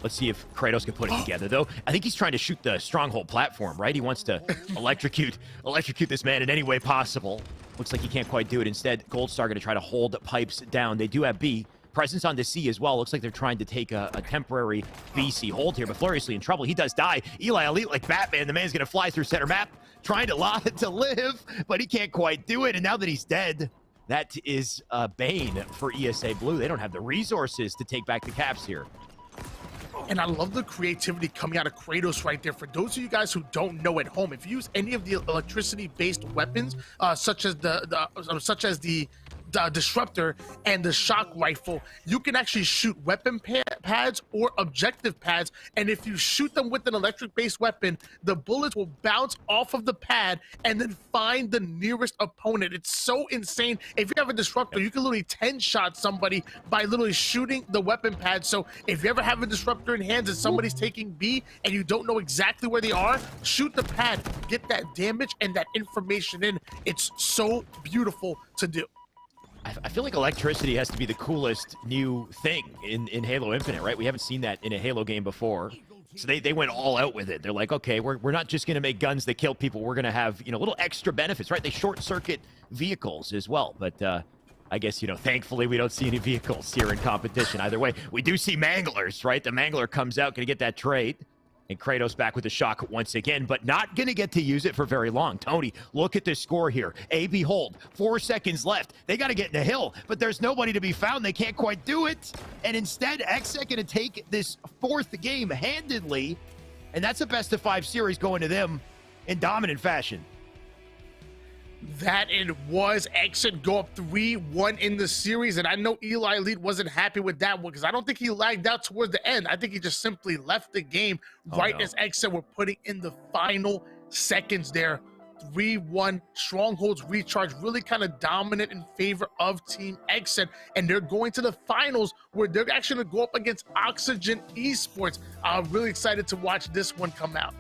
Let's see if Kratos can put it together, though. I think he's trying to shoot the stronghold platform, right? He wants to electrocute this man in any way possible. Looks like he can't quite do it. Instead, Goldstar going to try to hold pipes down. They do have B. Presence on the C as well. Looks like they're trying to take a temporary BC hold here, but Fluriously in trouble. He does die. Eli Elite like Batman. The man's going to fly through center map, trying to live, but he can't quite do it. And now that he's dead, that is a bane for ESA Blue. They don't have the resources to take back the caps here. And I love the creativity coming out of Kratos right there. For those of you guys who don't know at home, if you use any of the electricity-based weapons, such as the disruptor and the shock rifle, you can actually shoot weapon pads or objective pads, and if you shoot them with an electric-based weapon, the bullets will bounce off of the pad and then find the nearest opponent. It's so insane. If you have a disruptor, you can literally 10-shot somebody by literally shooting the weapon pad. So if you ever have a disruptor in hands and somebody's taking B and you don't know exactly where they are, shoot the pad, get that damage and that information in. It's so beautiful to do. I feel like electricity has to be the coolest new thing in Halo Infinite, right? We haven't seen that in a Halo game before. So they went all out with it. They're like, okay, we're not just going to make guns that kill people. We're going to have, little extra benefits, right? They short-circuit vehicles as well. But I guess, thankfully we don't see any vehicles here in competition. Either way, we do see Manglers, right? The Mangler comes out, going to get that trade. And Kratos back with the shock once again, but not going to get to use it for very long. Tony, look at this score here. A, behold, 4 seconds left. They got to get in the hill, but there's nobody to be found. They can't quite do it. And instead, Xset going to take this 4th game handedly, and that's a best-of-5 series going to them in dominant fashion. That it was. Xset go up 3-1 in the series, and I know Eli Elite wasn't happy with that one because I don't think he lagged out towards the end. I think he just simply left the game as Xset were putting in the final seconds there. 3-1, Strongholds recharge, really kind of dominant in favor of Team Xset, and they're going to the finals where they're actually going to go up against Oxygen Esports. I'm really excited to watch this one come out.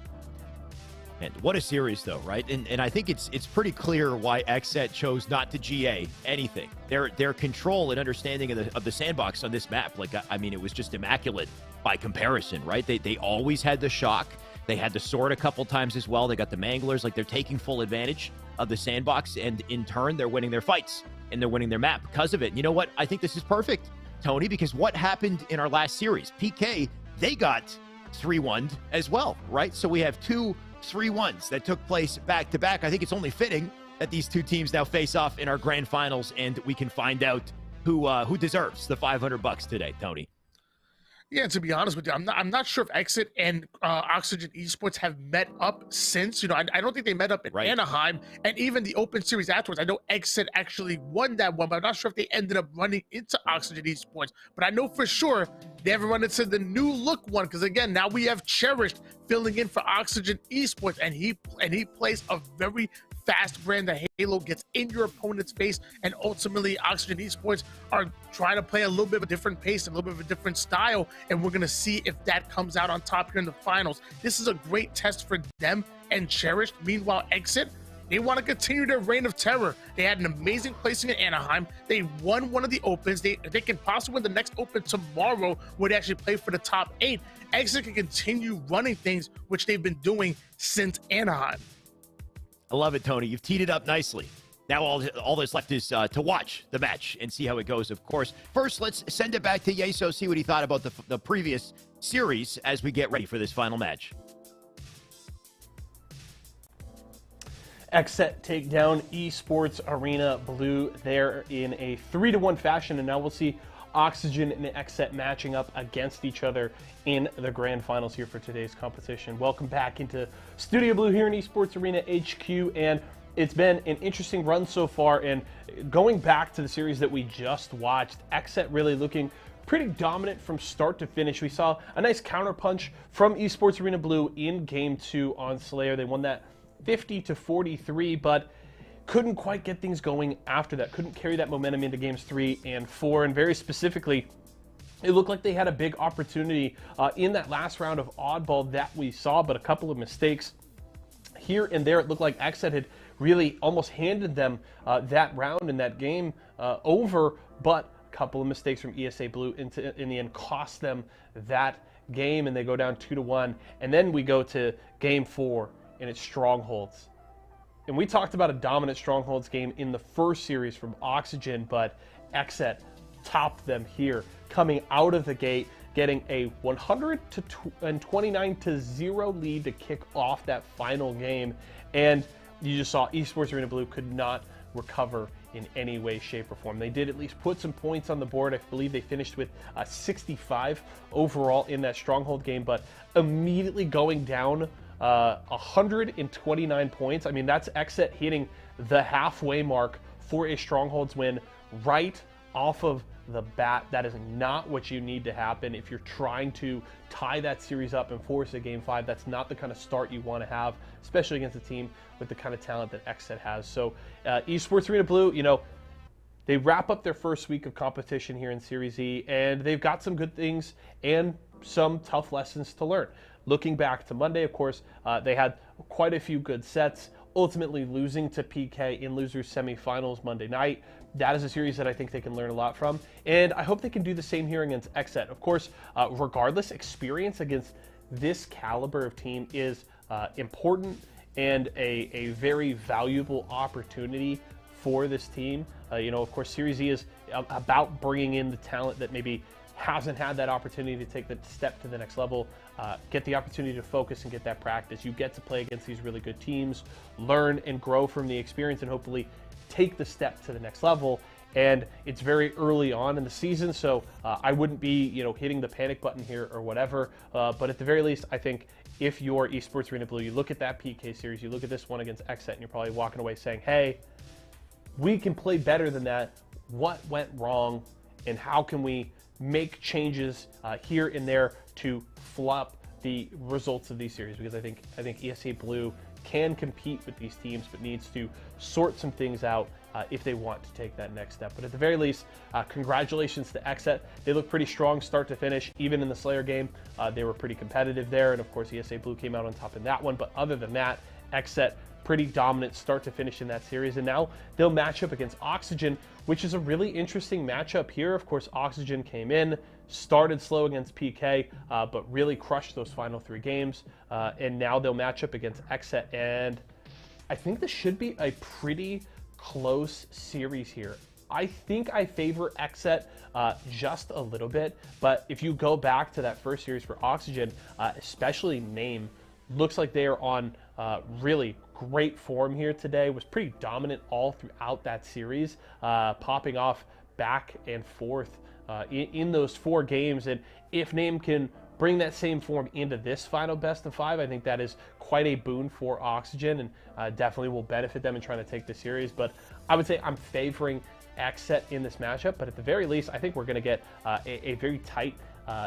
And what a series, though, right? And I think it's pretty clear why Xset chose not to GA anything. Their control and understanding of the sandbox on this map, like, I mean, it was just immaculate by comparison, right? They always had the shock. They had the sword a couple times as well. They got the Manglers. Like, they're taking full advantage of the sandbox, and in turn, they're winning their fights, and they're winning their map because of it. And you know what? I think this is perfect, Tony, because what happened in our last series? PK, they got 3-1'd as well, right? So we have 2 3-1s that took place back-to-back. I think it's only fitting that these two teams now face off in our grand finals, and we can find out who deserves the $500 today, Tony. Yeah, to be honest with you, I'm not sure if Xset and Oxygen Esports have met up since. I don't think they met up in Anaheim, and even the Open Series afterwards. I know Xset actually won that one, but I'm not sure if they ended up running into Oxygen Esports. But I know for sure they haven't run into the new look one, because again, now we have Cherished filling in for Oxygen Esports, and he plays a very fast brand that Halo gets in your opponent's face, and ultimately Oxygen Esports are trying to play a little bit of a different pace and a little bit of a different style, and we're going to see if that comes out on top here in the finals. This is a great test for them and Cherished. Meanwhile, Xset, they want to continue their reign of terror. They had an amazing placing in Anaheim. They won one of the Opens. They can possibly win the next Open tomorrow, where they actually play for the top 8. Xset can continue running things, which they've been doing since Anaheim. I love it, Tony. You've teed it up nicely. Now all that's left is to watch the match and see how it goes, of course. First, let's send it back to Yeso, see what he thought about the previous series as we get ready for this final match. Xset take down Esports Arena Blue there in a 3-1 fashion, and now we'll see Oxygen and Xset matching up against each other in the grand finals here for today's competition. Welcome back into Studio Blue here in Esports Arena HQ, and it's been an interesting run so far. And going back to the series that we just watched, Xset really looking pretty dominant from start to finish. We saw a nice counterpunch from Esports Arena Blue in Game 2 on Slayer. They won that 50-43, but couldn't quite get things going after that. Couldn't carry that momentum into games 3 and 4. And very specifically, it looked like they had a big opportunity in that last round of oddball that we saw, but a couple of mistakes here and there. It looked like Xset had really almost handed them that round and that game over, but a couple of mistakes from ESA Blue in the end cost them that game and they go down 2-1, and then we go to game 4 and it's Strongholds. And we talked about a dominant Strongholds game in the first series from Oxygen, but Exet topped them here, coming out of the gate, getting a 129-0 lead to kick off that final game. And you just saw Esports Arena Blue could not recover in any way, shape, or form. They did at least put some points on the board. I believe they finished with 65 overall in that Stronghold game, but immediately going down 129 points. I mean, that's Exet hitting the halfway mark for a Strongholds win right off of the bat. That is not what you need to happen if you're trying to tie that series up and force a game 5. That's not the kind of start you want to have, especially against a team with the kind of talent that Exet has. So Esports Arena Blue, you know, they wrap up their first week of competition here in Series E, and they've got some good things and some tough lessons to learn. Looking back to Monday, of course, they had quite a few good sets, ultimately losing to PK in losers semifinals Monday night. That is a series that I think they can learn a lot from, and I hope they can do the same here against Exet. Of course, regardless, experience against this caliber of team is important and a very valuable opportunity for this team. You know, of course, Series E is about bringing in the talent that maybe hasn't had that opportunity to take the step to the next level, get the opportunity to focus and get that practice. You get to play against these really good teams, learn and grow from the experience, and hopefully take the step to the next level. And it's very early on in the season, so I wouldn't be, you know, hitting the panic button here or whatever. But at the very least, I think if you're Esports Arena Blue, you look at that PK series, you look at this one against Exet, and you're probably walking away saying, hey, we can play better than that. What went wrong, and how can we make changes here and there to flop the results of these series? Because I think ESA Blue can compete with these teams, but needs to sort some things out if they want to take that next step. But at the very least, congratulations to Exet. They look pretty strong start to finish. Even in the Slayer game, they were pretty competitive there, and of course ESA Blue came out on top in that one. But other than that, Exet pretty dominant start to finish in that series, and now they'll match up against Oxygen, which is a really interesting matchup here. Of course, Oxygen came in, started slow against PK, but really crushed those final 3 games, and now they'll match up against Exet, and I think this should be a pretty close series here. I think I favor Exet just a little bit, but if you go back to that first series for Oxygen, especially Name, looks like they are on really great form here today. Was pretty dominant all throughout that series, popping off back and forth in those 4 games. And if Name can bring that same form into this final best of 5, I think that is quite a boon for Oxygen, and definitely will benefit them in trying to take the series. But I would say I'm favoring Exet in this matchup, but at the very least, I think we're going to get a very tight,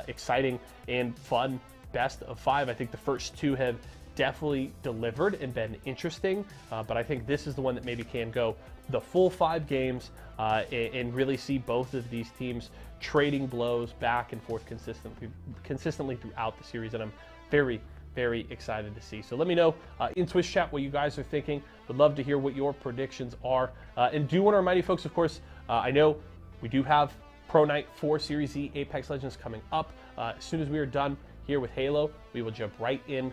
exciting, and fun best of 5. I think the first 2 have definitely delivered and been interesting, but I think this is the one that maybe can go the full 5 games and really see both of these teams trading blows back and forth consistently throughout the series, and I'm very, very excited to see. So let me know in Twitch chat what you guys are thinking. Would love to hear what your predictions are, and do want to remind you folks, of course, I know we do have Pro Night for Series E Apex Legends coming up. As soon as we are done here with Halo, we will jump right in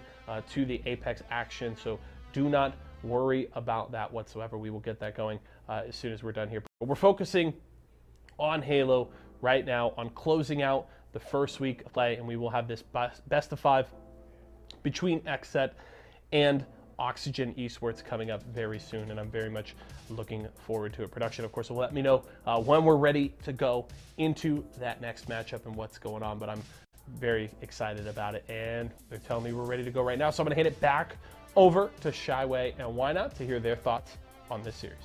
to the Apex action, so do not worry about that whatsoever. We will get that going as soon as we're done here. But we're focusing on Halo right now, on closing out the first week of play, and we will have this best of 5 between Exet and Oxygen Esports coming up very soon, and I'm very much looking forward to it. Production, of course, will let me know when we're ready to go into that next matchup and what's going on, but I'm very excited about it, and they're telling me we're ready to go right now, so I'm going to hand it back over to Shyway and Why Not to hear their thoughts on this series.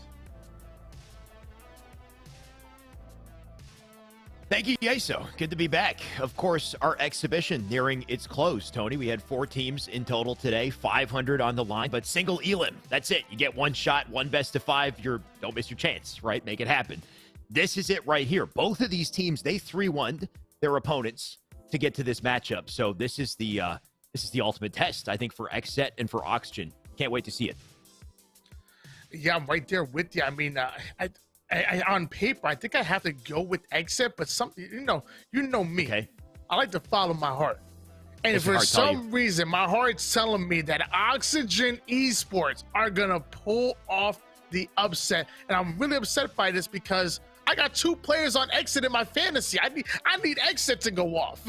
Thank you, Yeso. Good to be back. Of course, our exhibition nearing its close, Tony. We had 4 teams in total today, 500 on the line, but single elim. That's it. You get 1 shot, 1 best of 5. Don't miss your chance, right? Make it happen. This is it right here. Both of these teams, they 3-1'd their opponents to get to this matchup. So this is the ultimate test, I think, for Exet and for Oxygen. Can't wait to see it. Yeah, I'm right there with you. I mean, I on paper, I think I have to go with Exet, but you know me. Okay. I like to follow my heart. And What's your for heart tell you? some reason, my heart's telling me that Oxygen Esports are gonna pull off the upset, and I'm really upset by this because I got 2 players on Exit in my fantasy. I need Exit to go off.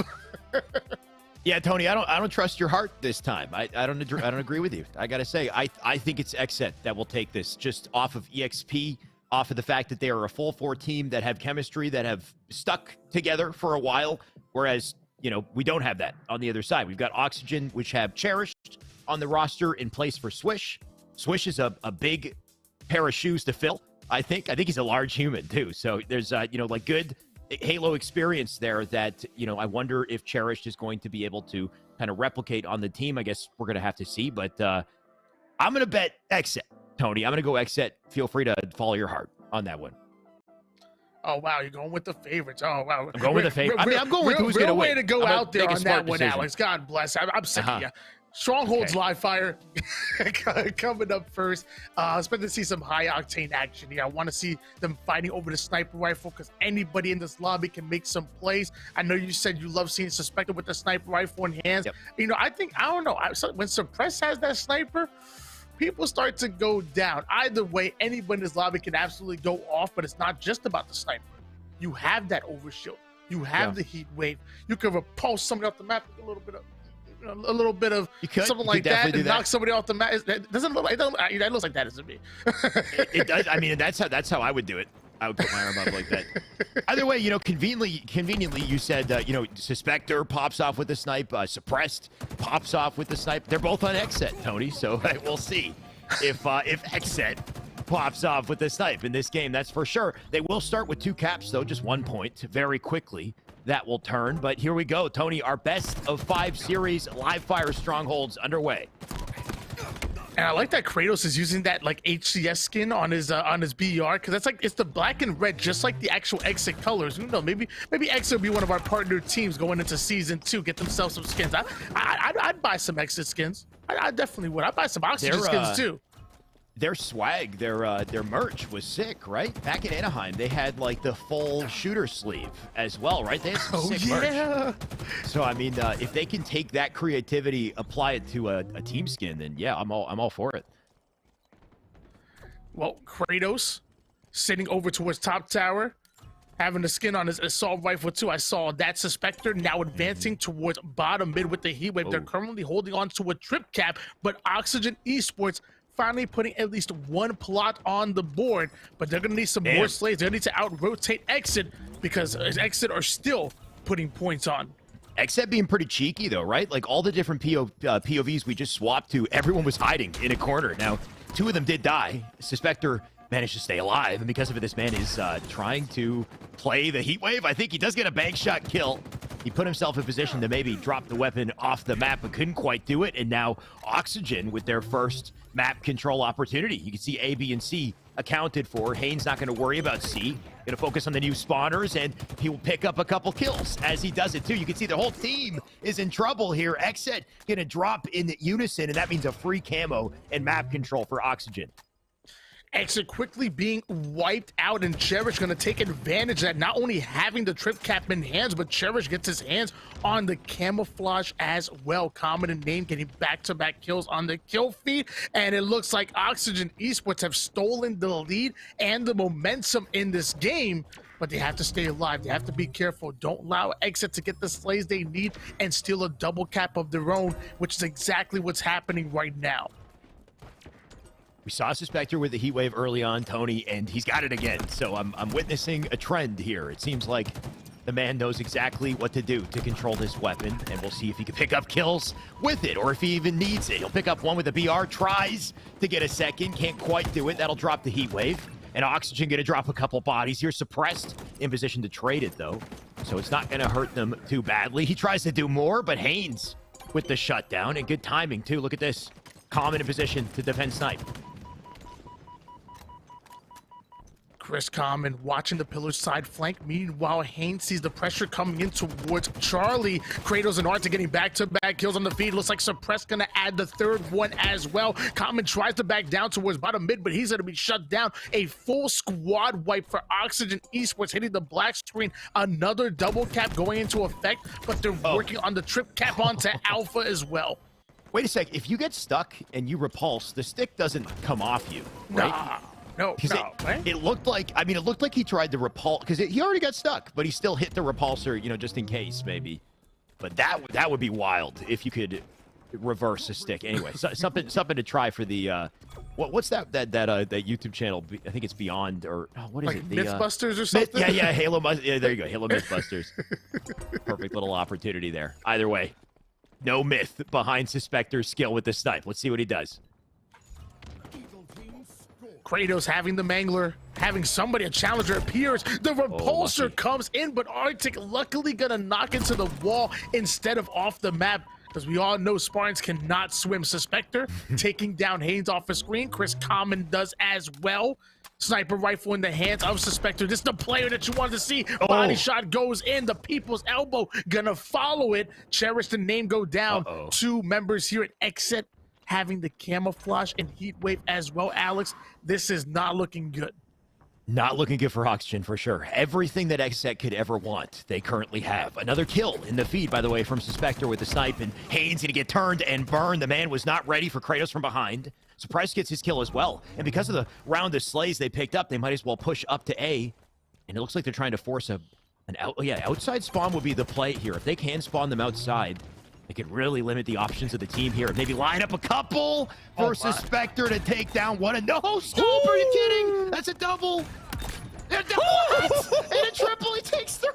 Yeah, Tony, I don't trust your heart this time. I don't agree with you. I gotta say, I think it's Exet that will take this, just off of EXP, off of the fact that they are a full 4 team that have chemistry, that have stuck together for a while, whereas, you know, we don't have that on the other side. We've got Oxygen, which have Cherished on the roster in place for Swish. Swish is a big pair of shoes to fill, I think. I think he's a large human, too. So there's, you know, like good Halo experience there that, you know, I wonder if Cherished is going to be able to kind of replicate on the team. I guess we're going to have to see, but I'm going to bet Exit, Tony. I'm going to go Exit. Feel free to follow your heart on that one. Oh, wow, you're going with the favorites. Oh, wow. I'm going with the favorite. I mean, I'm going with who's going to win. Way to go out there on that one, decision. Alex. God bless. I'm sick of you. Strongholds live fire coming up first. Expect to see some high octane action here. I want to see them fighting over the sniper rifle because anybody in this lobby can make some plays. I know you said you love seeing Suspected with the sniper rifle in hands. Yep. You know, I don't know. When Suppress has that sniper, people start to go down. Either way, anybody in this lobby can absolutely go off, but it's not just about the sniper. You have that overshield. You have the heat wave. You can repulse somebody off the map with a little bit of something like that and knock somebody off the map. It doesn't look like that looks like that to me. It does. I mean, that's how I would do it. I would put my arm up like that. Either way, you know, conveniently, you said, you know, Suspector pops off with the snipe, Suppressed pops off with the snipe. They're both on Exet, Tony. So we'll see if Exet pops off with the snipe in this game. That's for sure. They will start with 2 caps, though, just 1 point. Very quickly, that will turn. But here we go, Tony. Our best of 5 series live fire strongholds underway. And I like that Kratos is using that like HCS skin on his BR because that's like it's the black and red, just like the actual Exit colors. You know, maybe Exit will be one of our partner teams going into season 2. Get themselves some skins. I'd buy some Exit skins. I definitely would. I'd buy some Oxygen skins too. Their swag, their merch was sick, right? Back in Anaheim, they had like the full shooter sleeve as well, right? They had some sick merch. So I mean, if they can take that creativity, apply it to a team skin, then yeah, I'm all for it. Well, Kratos sitting over towards top tower, having the skin on his assault rifle too. I saw that Suspector now advancing towards bottom mid with the heat wave. They're currently holding on to a trip cap, but Oxygen Esports finally putting at least 1 plot on the board, but they're gonna need some more slaves. They're gonna need to out-rotate Exit because Exit are still putting points on. Except being pretty cheeky though, right? Like all the different POVs we just swapped to, everyone was hiding in a corner. Now, 2 of them did die. Suspector managed to stay alive, and because of it, this man is trying to play the heat wave. I think he does get a bank shot kill. He put himself in position to maybe drop the weapon off the map, but couldn't quite do it. And now Oxygen with their first map control opportunity. You can see A, B, and C accounted for. Haynes not going to worry about C. Going to focus on the new spawners, and he will pick up a couple kills as he does it too. You can see the whole team is in trouble here. Exit going to drop in unison, and that means a free camo and map control for Oxygen. Exit quickly being wiped out, and Cherish going to take advantage of that, not only having the trip cap in hands, but Cherish gets his hands on the camouflage as well. Common and Name getting back-to-back kills on the kill feed, and it looks like Oxygen Esports have stolen the lead and the momentum in this game, but they have to stay alive. They have to be careful. Don't allow Exit to get the slays they need and steal a double cap of their own, which is exactly what's happening right now. We saw Suspector with the heat wave early on, Tony, and he's got it again. So I'm witnessing a trend here. It seems like the man knows exactly what to do to control this weapon, and we'll see if he can pick up kills with it, or if he even needs it. He'll pick up one with the BR, tries to get a second, can't quite do it. That'll drop the heat wave, and Oxygen gonna drop a couple bodies here. Suppressed in position to trade it, though, so it's not gonna hurt them too badly. He tries to do more, but Haynes with the shutdown, and good timing, too. Look at this. Common in position to defend snipe. Chris Common watching the Pillars side flank. Meanwhile, Haynes sees the pressure coming in towards Charlie. Kratos and Arctic getting back-to-back kills on the feed. Looks like Suppress gonna add the third one as well. Common tries to back down towards bottom mid, but he's gonna be shut down. A full squad wipe for Oxygen Esports hitting the black screen. Another double cap going into effect, but they're working on the trip cap onto Alpha as well. Wait a sec. If you get stuck and you repulse, the stick doesn't come off you, right? No. It looked like, I mean, it looked like he tried to repulse, because he already got stuck, but he still hit the repulsor, you know, just in case, maybe. But that would be wild if you could reverse a stick. Anyway, something to try for the, what's that YouTube channel? I think it's Beyond, or, what is like it? Mythbusters or something? Yeah, yeah, there you go, Halo Mythbusters. Perfect little opportunity there. Either way, no myth behind Suspector's skill with the snipe. Let's see what he does. Kratos having the Mangler, having somebody, a challenger appears. The repulsor comes in, but Arctic luckily gonna knock into the wall instead of off the map. Because we all know Spartans cannot swim. Suspector taking down Haynes off the screen. Chris Common does as well. Sniper rifle in the hands of Suspector. This is the player that you wanted to see. Body shot goes in. The people's elbow gonna follow it. Cherish the name go down. Two members here at Exit having the camouflage and heat wave as well. Alex, this is not looking good. Not looking good for Oxygen, for sure. Everything that Exet could ever want, they currently have. Another kill in the feed, by the way, from Suspector with the snipe, and Haynes gonna get turned and burned. The man was not ready for Kratos from behind. Surprise gets his kill as well. And because of the round of slays they picked up, they might as well push up to A. And it looks like they're trying to force outside spawn would be the play here. If they can spawn them outside, they could really limit the options of the team here. Maybe line up a couple for Suspector to take down one. And no scope, are you kidding? That's a double. And a triple, he takes 3.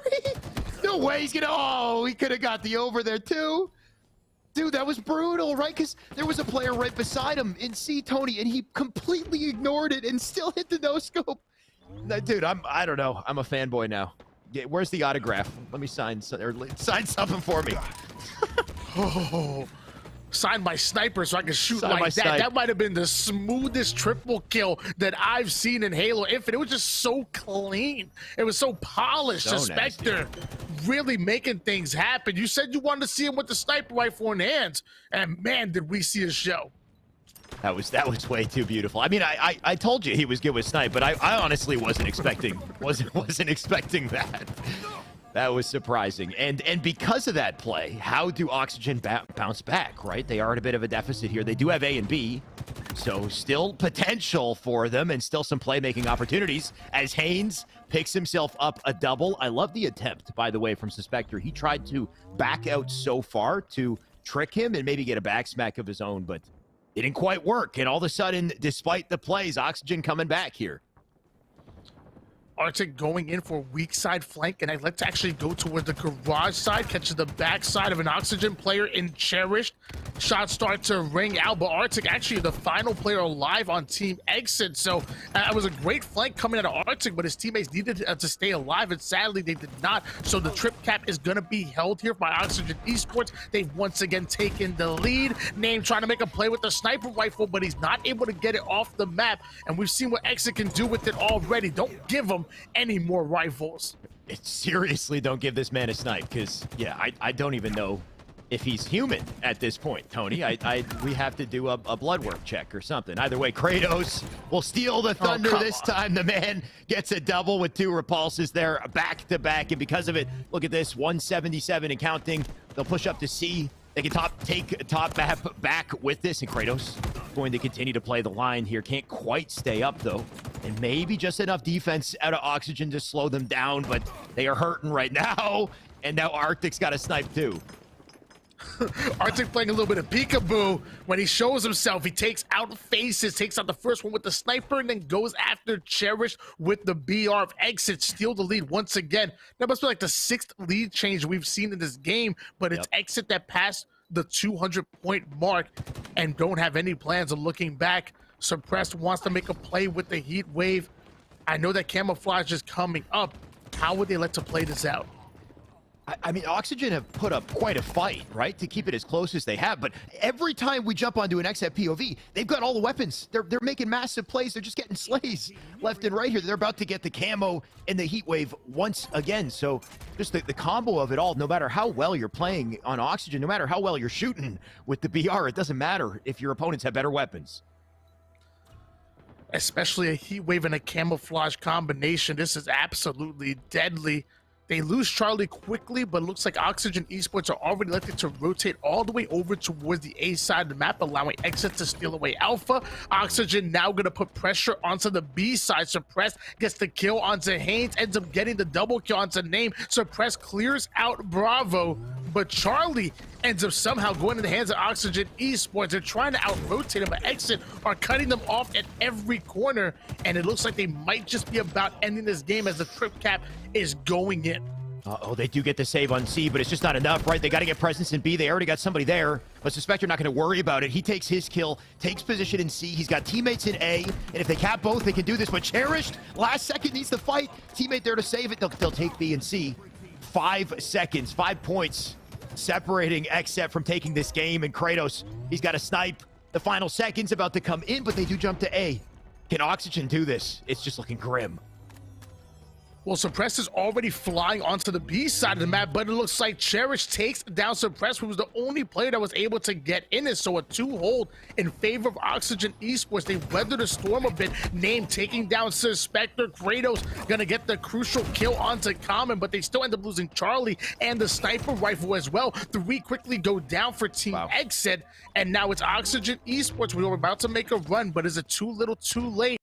No way he's gonna, he could have got the over there too. Dude, that was brutal, right? Because there was a player right beside him in C, Tony, and he completely ignored it and still hit the no-scope. Dude, I don't know. I'm a fanboy now. Yeah, where's the autograph? Let me sign something for me. Signed by Sniper so I can shoot Signed like that. That might have been the smoothest triple kill that I've seen in Halo Infinite. It was just so clean. It was so polished. So Suspector really making things happen. You said you wanted to see him with the sniper rifle in hands, and man, did we see a show. That was way too beautiful. I mean, I told you he was good with snipe, but I honestly wasn't expecting that. That was surprising. And because of that play, how do Oxygen bounce back, right? They are at a bit of a deficit here. They do have A and B, so still potential for them and still some playmaking opportunities as Haynes picks himself up a double. I love the attempt, by the way, from Suspector. He tried to back out so far to trick him and maybe get a back smack of his own, but it didn't quite work. And all of a sudden, despite the plays, Oxygen coming back here. Arctic going in for weak side flank, and I'd like to actually go toward the garage side, catches the back side of an Oxygen player in Cherished. Shots start to ring out, but Arctic actually the final player alive on Team Exit. So it was a great flank coming out of Arctic, but his teammates needed to stay alive, and sadly they did not. So the trip cap is going to be held here by Oxygen Esports. They've once again taken the lead. Name trying to make a play with the sniper rifle, but he's not able to get it off the map, and we've seen what Exit can do with it already. Don't give him any more rifles. Seriously, don't give this man a snipe, because yeah, I don't even know if he's human at this point, Tony. We have to do a blood work check or something. Either way, Kratos will steal the thunder this time. The man gets a double with 2 repulses there back to back, and because of it, look at this, 177 and counting. They'll push up to C. They can take top map back with this, and Kratos going to continue to play the line here. Can't quite stay up though, and maybe just enough defense out of Oxygen to slow them down, but they are hurting right now, and now Arctic's got a snipe too. Arctic playing a little bit of peekaboo. When he shows himself, he takes out faces, takes out the first one with the sniper, and then goes after Cherish with the BR of Exit. Steal the lead once again. That must be like the 6th lead change we've seen in this game, but it's Exit that passed the 200-point mark and don't have any plans of looking back. Suppressed wants to make a play with the heat wave. I know that camouflage is coming up. How would they like to play this out? I mean, Oxygen have put up quite a fight, right, to keep it as close as they have. But every time we jump onto an XF POV, they've got all the weapons. They're making massive plays. They're just getting slays left and right here. They're about to get the camo and the heat wave once again. So just the combo of it all, no matter how well you're playing on Oxygen, no matter how well you're shooting with the BR, it doesn't matter if your opponents have better weapons. Especially a heat wave and a camouflage combination. This is absolutely deadly. They lose Charlie quickly, but it looks like Oxygen Esports are already elected to rotate all the way over towards the A side of the map, allowing Exit to steal away Alpha. Oxygen now going to put pressure onto the B side. Suppress gets the kill onto Haynes, ends up getting the double kill onto Name. Suppress clears out Bravo, but Charlie ends up somehow going in the hands of Oxygen Esports. They're trying to out-rotate him, but Exit are cutting them off at every corner, and it looks like they might just be about ending this game as the trip cap is going in. Uh-oh, they do get the save on C, but it's just not enough, right? They got to get presence in B. They already got somebody there, but Suspector not going to worry about it. He takes his kill, takes position in C. He's got teammates in A, and if they cap both, they can do this, but Cherished, last second, needs to fight. Teammate there to save it. They'll take B and C. 5 seconds, 5 points separating XF from taking this game, and Kratos, he's got a snipe. The final seconds about to come in, but they do jump to A. Can Oxygen do this? It's just looking grim. Well, Suppress is already flying onto the B side of the map, but it looks like Cherish takes down Suppress, who was the only player that was able to get in it. So a 2-hold in favor of Oxygen Esports. They weathered the storm a bit. Name taking down Suspector. Kratos gonna get the crucial kill onto Common, but they still end up losing Charlie and the sniper rifle as well. 3 quickly go down for Team Exit, and now it's Oxygen Esports. We were about to make a run, but is it too little too late?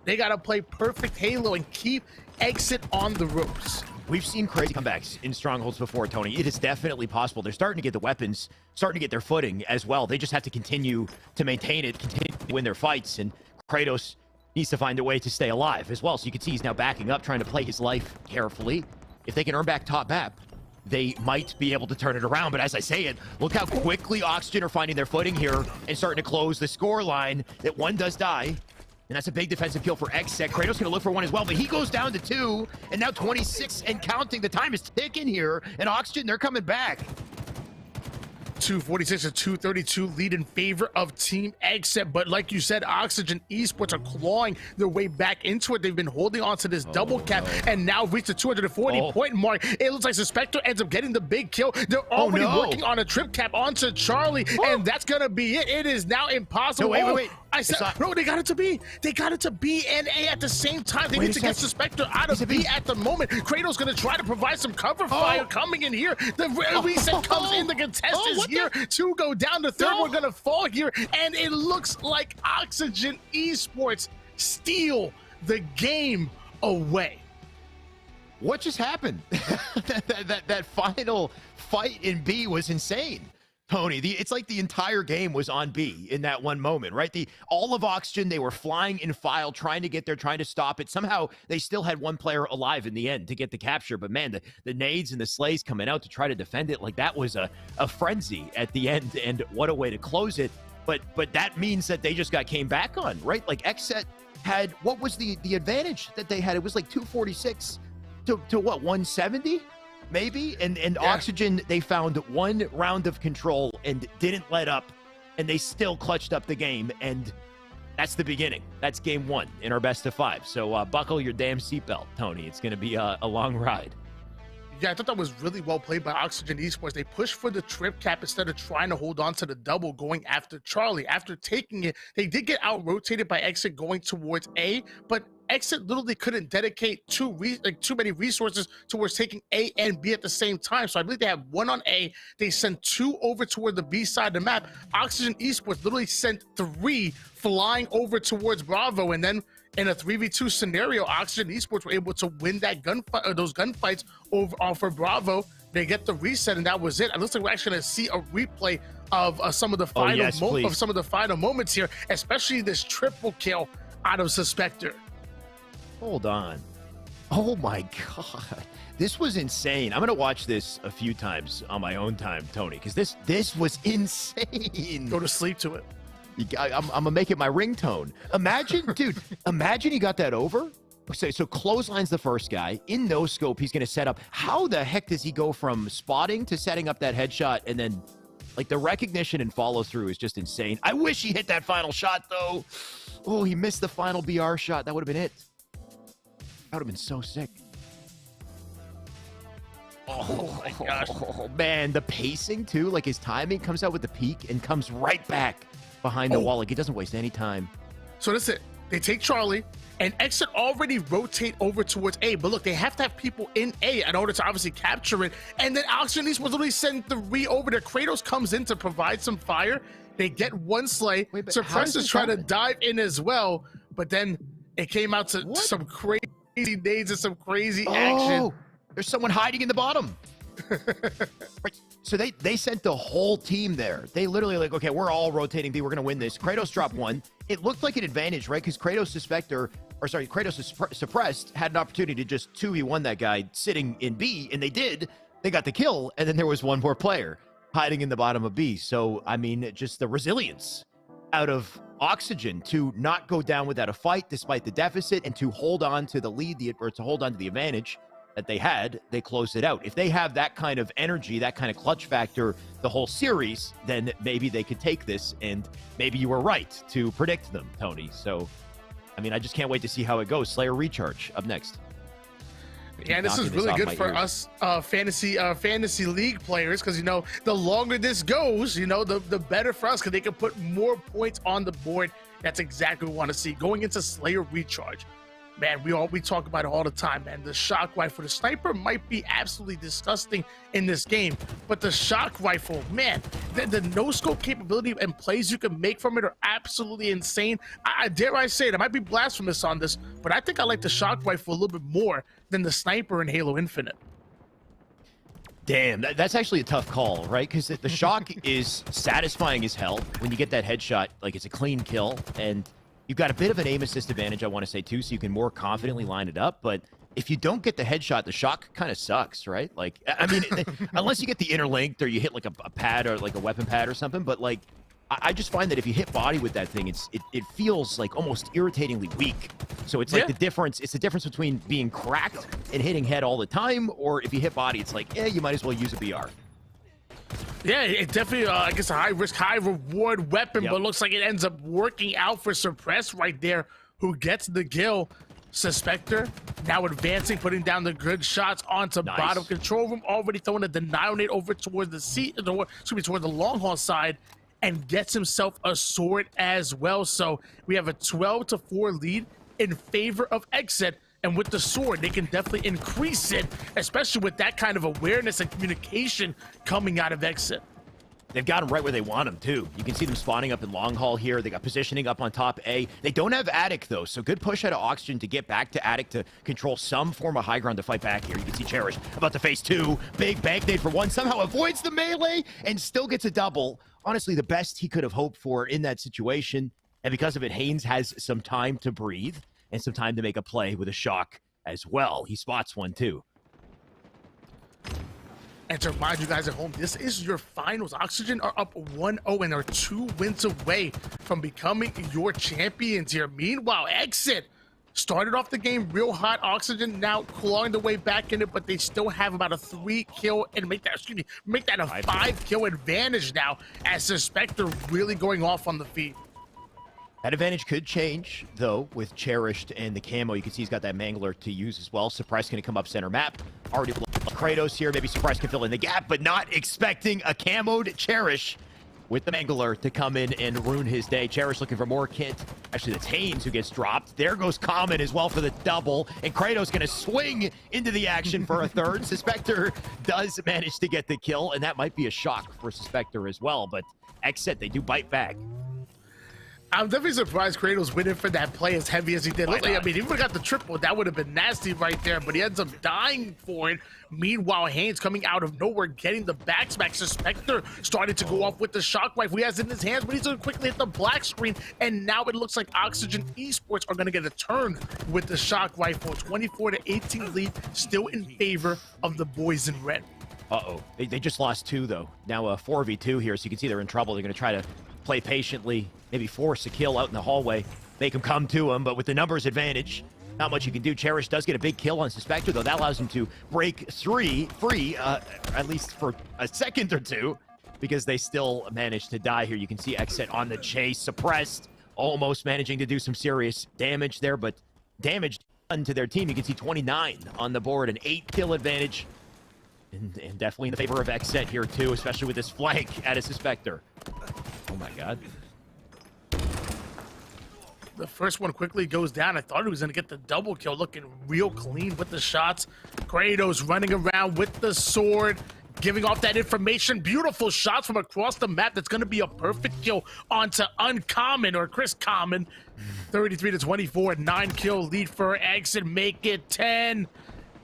They gotta play perfect Halo and keep Exit on the ropes. We've seen crazy comebacks in Strongholds before, Tony. It is definitely possible. They're starting to get the weapons, starting to get their footing as well. They just have to continue to maintain it, continue to win their fights, and Kratos needs to find a way to stay alive as well. So you can see he's now backing up, trying to play his life carefully. If they can earn back top map, they might be able to turn it around. But as I say it, look how quickly Oxygen are finding their footing here and starting to close the score line. That one does die. And that's a big defensive kill for Xset. Kratos gonna look for one as well, but he goes down to 2, and now 26 and counting. The time is ticking here, and Oxygen, they're coming back. 246 to 232 lead in favor of Team Exit, but like you said, Oxygen Esports are clawing their way back into it. They've been holding on to this double cap and now reached the 240 point mark. It looks like Suspector ends up getting the big kill. They're already working on a trip cap onto Charlie, and that's gonna be it. It is now impossible. No, wait. I said, bro, they got it to B. They got it to B and A at the same time. They need to get Suspector out of B at the moment. Kratos gonna try to provide some cover fire coming in here. The reset comes in. The contest is here to go down. The third one gonna fall here, and it looks like Oxygen Esports steal the game away. What just happened? that final fight in B was insane. Tony, it's like the entire game was on B in that one moment, right? All of Oxygen, they were flying in file, trying to get there, trying to stop it. Somehow, they still had one player alive in the end to get the capture. But man, the nades and the slays coming out to try to defend it, like that was a frenzy at the end, and what a way to close it. But that means that they just came back on, right? Like Xset had, what was the advantage that they had? It was like 246 to what, 170? Maybe, and Oxygen, they found one round of control and didn't let up, and they still clutched up the game, and that's the beginning. That's game 1 in our best of 5. So buckle your damn seatbelt, Tony. It's going to be a long ride. Yeah, I thought that was really well played by Oxygen Esports. They pushed for the trip cap instead of trying to hold on to the double, going after Charlie. After taking it, they did get out-rotated by Exit going towards A, but Exit literally couldn't dedicate too many resources towards taking A and B at the same time. So I believe they have 1 on A. They sent 2 over toward the B side of the map. Oxygen Esports literally sent 3 flying over towards Bravo, and then in a 3v2 scenario, Oxygen Esports were able to win that gunfight, or those gunfights over off of Bravo. They get the reset, and that was it. It looks like we're actually going to see a replay of some of the final moments here, especially this triple kill out of Suspector. Hold on. Oh my God. This was insane. I'm going to watch this a few times on my own time, Tony, because this was insane. Go to sleep to it. I'm going to make it my ringtone. Imagine, dude, imagine he got that over So clothesline's the first guy. In no scope, he's going to set up. How the heck does he go from spotting to setting up that headshot? And then, like, the recognition and follow through is just insane. I wish he hit that final shot, though. Oh, he missed the final BR shot. That would have been it. That would have been so sick. Oh my gosh. Oh, man. The pacing, too. Like, his timing comes out with the peak and comes right back behind the wall. Like, he doesn't waste any time. So that's it. They take Charlie, and Exit already rotate over towards A. But look, they have to have people in A in order to obviously capture it. And then Oxygen East was literally sending 3 over there. Kratos comes in to provide some fire. They get 1 slay. Suppress is trying to dive in as well. But then it came out to some crazy nades and some crazy action. There's someone hiding in the bottom. Right. So they sent the whole team there. They literally like, okay, we're all rotating B. We're going to win this. Kratos dropped 1. It looked like an advantage, right? Because Kratos Suppressed had an opportunity to just 2v1 that guy sitting in B, and they did. They got the kill, and then there was 1 more player hiding in the bottom of B. So, I mean, just the resilience out of Oxygen to not go down without a fight despite the deficit and to hold on to the lead, or to hold on to the advantage that they had. They closed it out. If they have that kind of energy, that kind of clutch factor the whole series, then maybe they could take this, and maybe you were right to predict them, Tony. So, I mean, I just can't wait to see how it goes. Slayer Recharge up next. Yeah, this is really good for us fantasy league players, because, you know, the longer this goes, you know, the better for us, because they can put more points on the board. That's exactly what we want to see. Going into Slayer Recharge, man, we talk about it all the time, man. The shock rifle, the sniper might be absolutely disgusting in this game, but the shock rifle, man, the no-scope capability and plays you can make from it are absolutely insane. I dare I say it, I might be blasphemous on this, but I think I like the shock rifle a little bit more than the sniper in Halo Infinite. Damn, that's actually a tough call, right? Because the shock is satisfying as hell. When you get that headshot, like, it's a clean kill, and you've got a bit of an aim assist advantage, I want to say, too, so you can more confidently line it up. But if you don't get the headshot, the shock kind of sucks, right? Like, I mean, unless you get the interlinked or you hit, like, a pad or, like, a weapon pad or something. But, like, I just find that if you hit body with that thing, it feels, like, almost irritatingly weak. So it's, like, the difference. It's the difference between being cracked and hitting head all the time, or if you hit body, it's like, you might as well use a BR. Yeah, it definitely, I guess, a high-risk, high-reward weapon, but looks like it ends up working out for Suppress right there, who gets the kill. Suspector now advancing, putting down the good shots onto bottom control room, already throwing a denial nade over towards toward the long haul side, and gets himself a sword as well. So we have a 12-4 lead in favor of Exit. And with the sword, they can definitely increase it, especially with that kind of awareness and communication coming out of Exit. They've got them right where they want them, too. You can see them spawning up in long haul here. They got positioning up on top A. They don't have Attic, though, so good push out of Oxygen to get back to Attic to control some form of high ground to fight back here. You can see Cherish about to face 2. Big bank nade for 1. Somehow avoids the melee and still gets a double. Honestly, the best he could have hoped for in that situation. And because of it, Haynes has some time to breathe and some time to make a play with a shock as well. He spots 1, too. And to remind you guys at home, this is your finals. Oxygen are up 1-0 and are 2 wins away from becoming your champions here. Meanwhile, Exit started off the game real hot. Oxygen now clawing the way back in it, but they still have about a 3-kill and make that a 5-kill advantage now, as Suspector really going off on the feet. That advantage could change, though, with Cherished and the camo. You can see he's got that Mangler to use as well. Surprise going to come up center map. Already Kratos here. Maybe Surprise can fill in the gap, but not expecting a camoed Cherish with the Mangler to come in and ruin his day. Cherish looking for more kit. Actually, that's Haynes who gets dropped. There goes Common as well for the double, and Kratos going to swing into the action for a third. Suspector does manage to get the kill, and that might be a shock for Suspector as well, but Exit, they do bite back. I'm definitely surprised Kratos went in for that play as heavy as he did. I mean, he would have got the triple. That would have been nasty right there, but he ends up dying for it. Meanwhile, Haynes coming out of nowhere, getting the back smack. Suspector started to go off with the shock rifle. He has it in his hands, but he's going to quickly hit the black screen. And now it looks like Oxygen Esports are going to get a turn with the shock rifle. 24-18 lead, still in favor of the boys in red. Uh-oh. They just lost 2, though. Now a 4v2 here, so you can see they're in trouble. They're going to try to play patiently, maybe force a kill out in the hallway, make them come to him, but with the numbers advantage, not much you can do. Cherish does get a big kill on Suspector, though. That allows him to break free, at least for a second or two, because they still managed to die here. You can see Exit on the chase, suppressed, almost managing to do some serious damage there, but damage done to their team. You can see 29 on the board, an 8-kill advantage, and definitely in the favor of Exit here, too, especially with this flank at a Suspector. Oh, my God. The first one quickly goes down. I thought he was going to get the double kill, looking real clean with the shots. Kratos running around with the sword, giving off that information. Beautiful shots from across the map. That's going to be a perfect kill onto Uncommon or Chris Common. 33-24, 9-kill lead for Exit. Make it 10.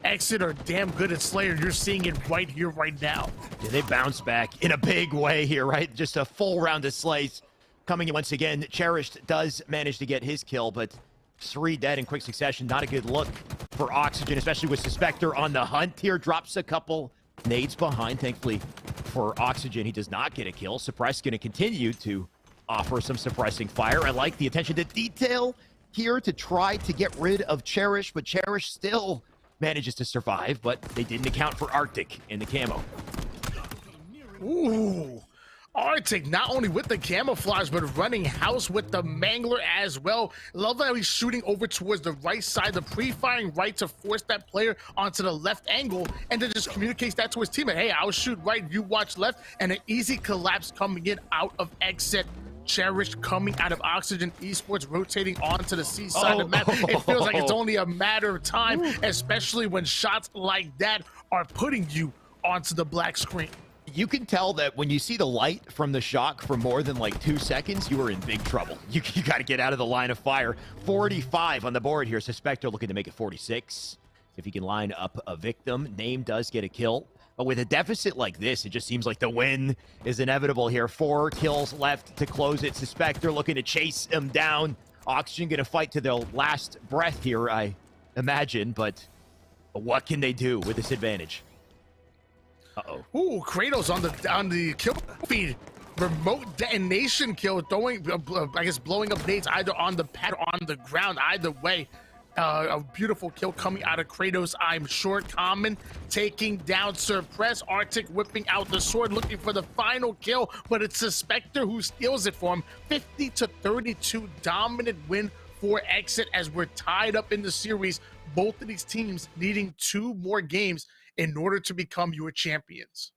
Exit are damn good at Slayer. You're seeing it right here, right now. Yeah, they bounce back in a big way here, right? Just a full round of slays. Coming in once again, Cherished does manage to get his kill, but 3 dead in quick succession. Not a good look for Oxygen, especially with Suspector on the hunt here. Drops a couple nades behind, thankfully for Oxygen. He does not get a kill. Suppress going to continue to offer some suppressing fire. I like the attention to detail here to try to get rid of Cherish, but Cherish still manages to survive, but they didn't account for Arctic in the camo. Ooh. Arctic, not only with the camouflage, but running house with the Mangler as well. Love how he's shooting over towards the right side, the pre-firing right to force that player onto the left angle, and then just communicates that to his teammate. Hey, I'll shoot right, you watch left, and an easy collapse coming in out of Exit. Cherish coming out of Oxygen Esports, rotating onto the C side of the map. It feels like it's only a matter of time, especially when shots like that are putting you onto the black screen. You can tell that when you see the light from the shock for more than like 2 seconds, you are in big trouble. You got to get out of the line of fire. 45 on the board here. Suspector looking to make it 46. If he can line up a victim, Name does get a kill. But with a deficit like this, it just seems like the win is inevitable here. 4 kills left to close it. Suspector looking to chase him down. Oxygen going to fight to their last breath here, I imagine. But what can they do with this advantage? Uh-oh. Ooh, Kratos on the kill feed. Remote detonation kill, throwing, I guess, blowing up nades either on the pad or on the ground. Either way, a beautiful kill coming out of Kratos. I'm sure Common taking down Suppress. Arctic whipping out the sword, looking for the final kill, but it's Suspector who steals it for him. 50-32 dominant win for Exit as we're tied up in the series. Both of these teams needing 2 more games in order to become your champions.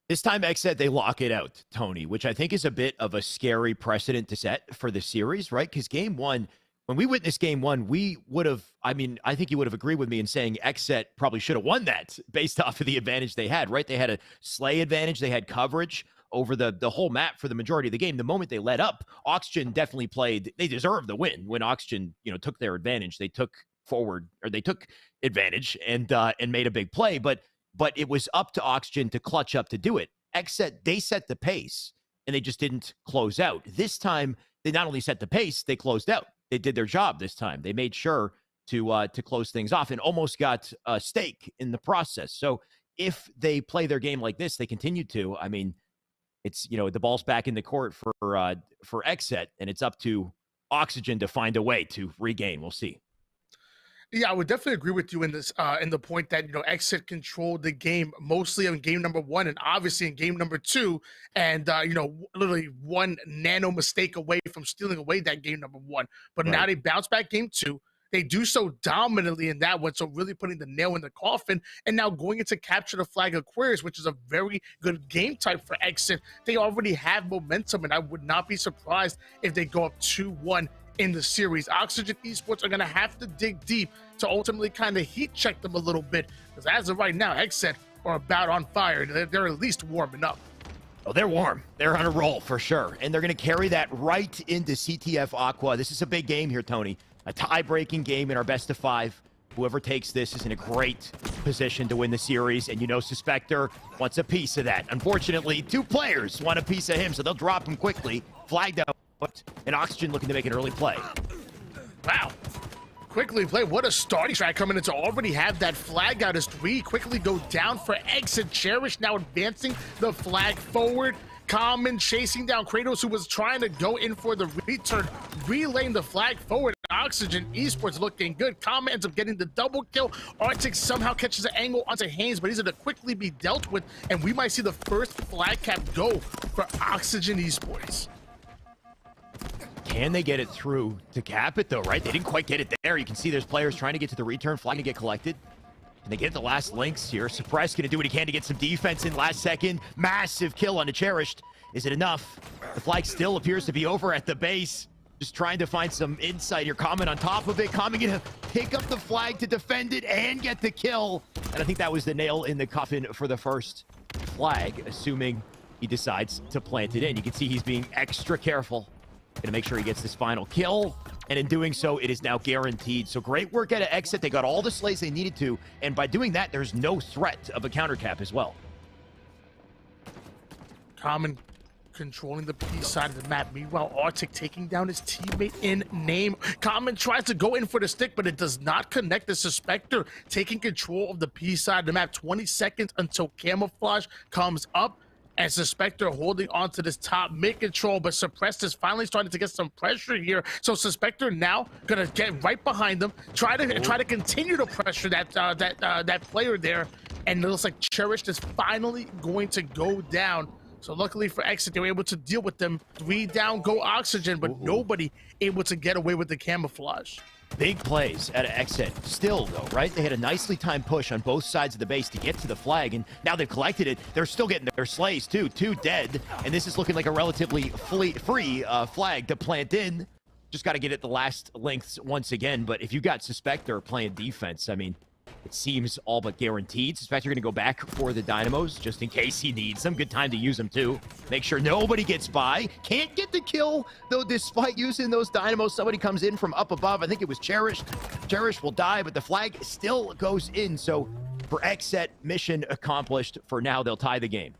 This time, Exit, they lock it out, Tony, which I think is a bit of a scary precedent to set for the series, right? Because game 1, when we witnessed game 1, we would have, I think you would have agreed with me in saying Exit probably should have won that based off of the advantage they had, right? They had a slay advantage. They had coverage over the whole map for the majority of the game. The moment they let up, Oxygen definitely played, they deserved the win. When Oxygen, took their advantage, they took forward, or they took advantage and made a big play, but it was up to Oxygen to clutch up to do it. Exit, they set the pace and they just didn't close out. This time, they not only set the pace, they closed out. They did their job this time. They made sure to close things off and almost got a stake in the process. So if they play their game like this, they continue to, it's, the ball's back in the court for Exit, and it's up to Oxygen to find a way to regain. We'll see. Yeah, I would definitely agree with you in this, in the point that, Exit controlled the game mostly in game number 1 and obviously in game number 2. And, literally 1 nano mistake away from stealing away that game number 1. But now they bounce back game 2. They do so dominantly in that one, so really putting the nail in the coffin. And now going into capture the flag Aquarius, which is a very good game type for Exit. They already have momentum, and I would not be surprised if they go up 2-1 in the series. Oxygen Esports are going to have to dig deep to ultimately kind of heat check them a little bit, because as of right now, Exit are about on fire. They're at least warming up. Oh, they're warm. They're on a roll for sure. And they're going to carry that right into CTF Aqua. This is a big game here, Tony. A tie-breaking game in our best of 5. Whoever takes this is in a great position to win the series. And Suspector wants a piece of that. Unfortunately, 2 players want a piece of him, so they'll drop him quickly. Flagged out. And Oxygen looking to make an early play. Wow. Quickly play. What a starting track coming in to already have that flag out as 3 quickly go down for Exit. Cherish now advancing the flag forward. Common chasing down Kratos, who was trying to go in for the return, relaying the flag forward. Oxygen Esports looking good. Kama ends up getting the double kill. Arctic somehow catches an angle onto Haynes, but he's going to quickly be dealt with, and we might see the first flag cap go for Oxygen Esports. Can they get it through to cap it, though, right? They didn't quite get it there. You can see there's players trying to get to the return, flag to get collected. And they get the last links here. Suppress going to do what he can to get some defense in last second. Massive kill on the Cherished. Is it enough? The flag still appears to be over at the base. Just trying to find some insight here. Comment on top of it. Comment going to pick up the flag to defend it and get the kill. And I think that was the nail in the coffin for the first flag, assuming he decides to plant it in. You can see he's being extra careful. Going to make sure he gets this final kill. And in doing so, it is now guaranteed. So great work at an exit. They got all the slays they needed to. And by doing that, there's no threat of a counter cap as well. Common controlling the P side of the map. Meanwhile, Arctic taking down his teammate in name. Common tries to go in for the stick, but it does not connect. The Suspector taking control of the P side of the map. 20 seconds until Camouflage comes up. And Suspector holding on to this top mid control, but Suppressed is finally starting to get some pressure here. So Suspector now gonna get right behind them, try to continue to pressure that player there. And it looks like Cherished is finally going to go down. So luckily for Exit, they were able to deal with them. 3 down, go Oxygen, but nobody able to get away with the Camouflage. Big plays at an exit. Still, though, right? They had a nicely timed push on both sides of the base to get to the flag, and now they've collected it. They're still getting their slays, too. 2 dead, and this is looking like a relatively free flag to plant in. Just got to get it the last lengths once again, but if you got Suspector playing defense, I mean, it seems all but guaranteed. Suspector going to go back for the Dynamos just in case he needs them. Good time to use them, too. Make sure nobody gets by. Can't get the kill, though, despite using those Dynamos. Somebody comes in from up above. I think it was Cherished. Cherished will die, but the flag still goes in. So for Exet, mission accomplished. For now, they'll tie the game.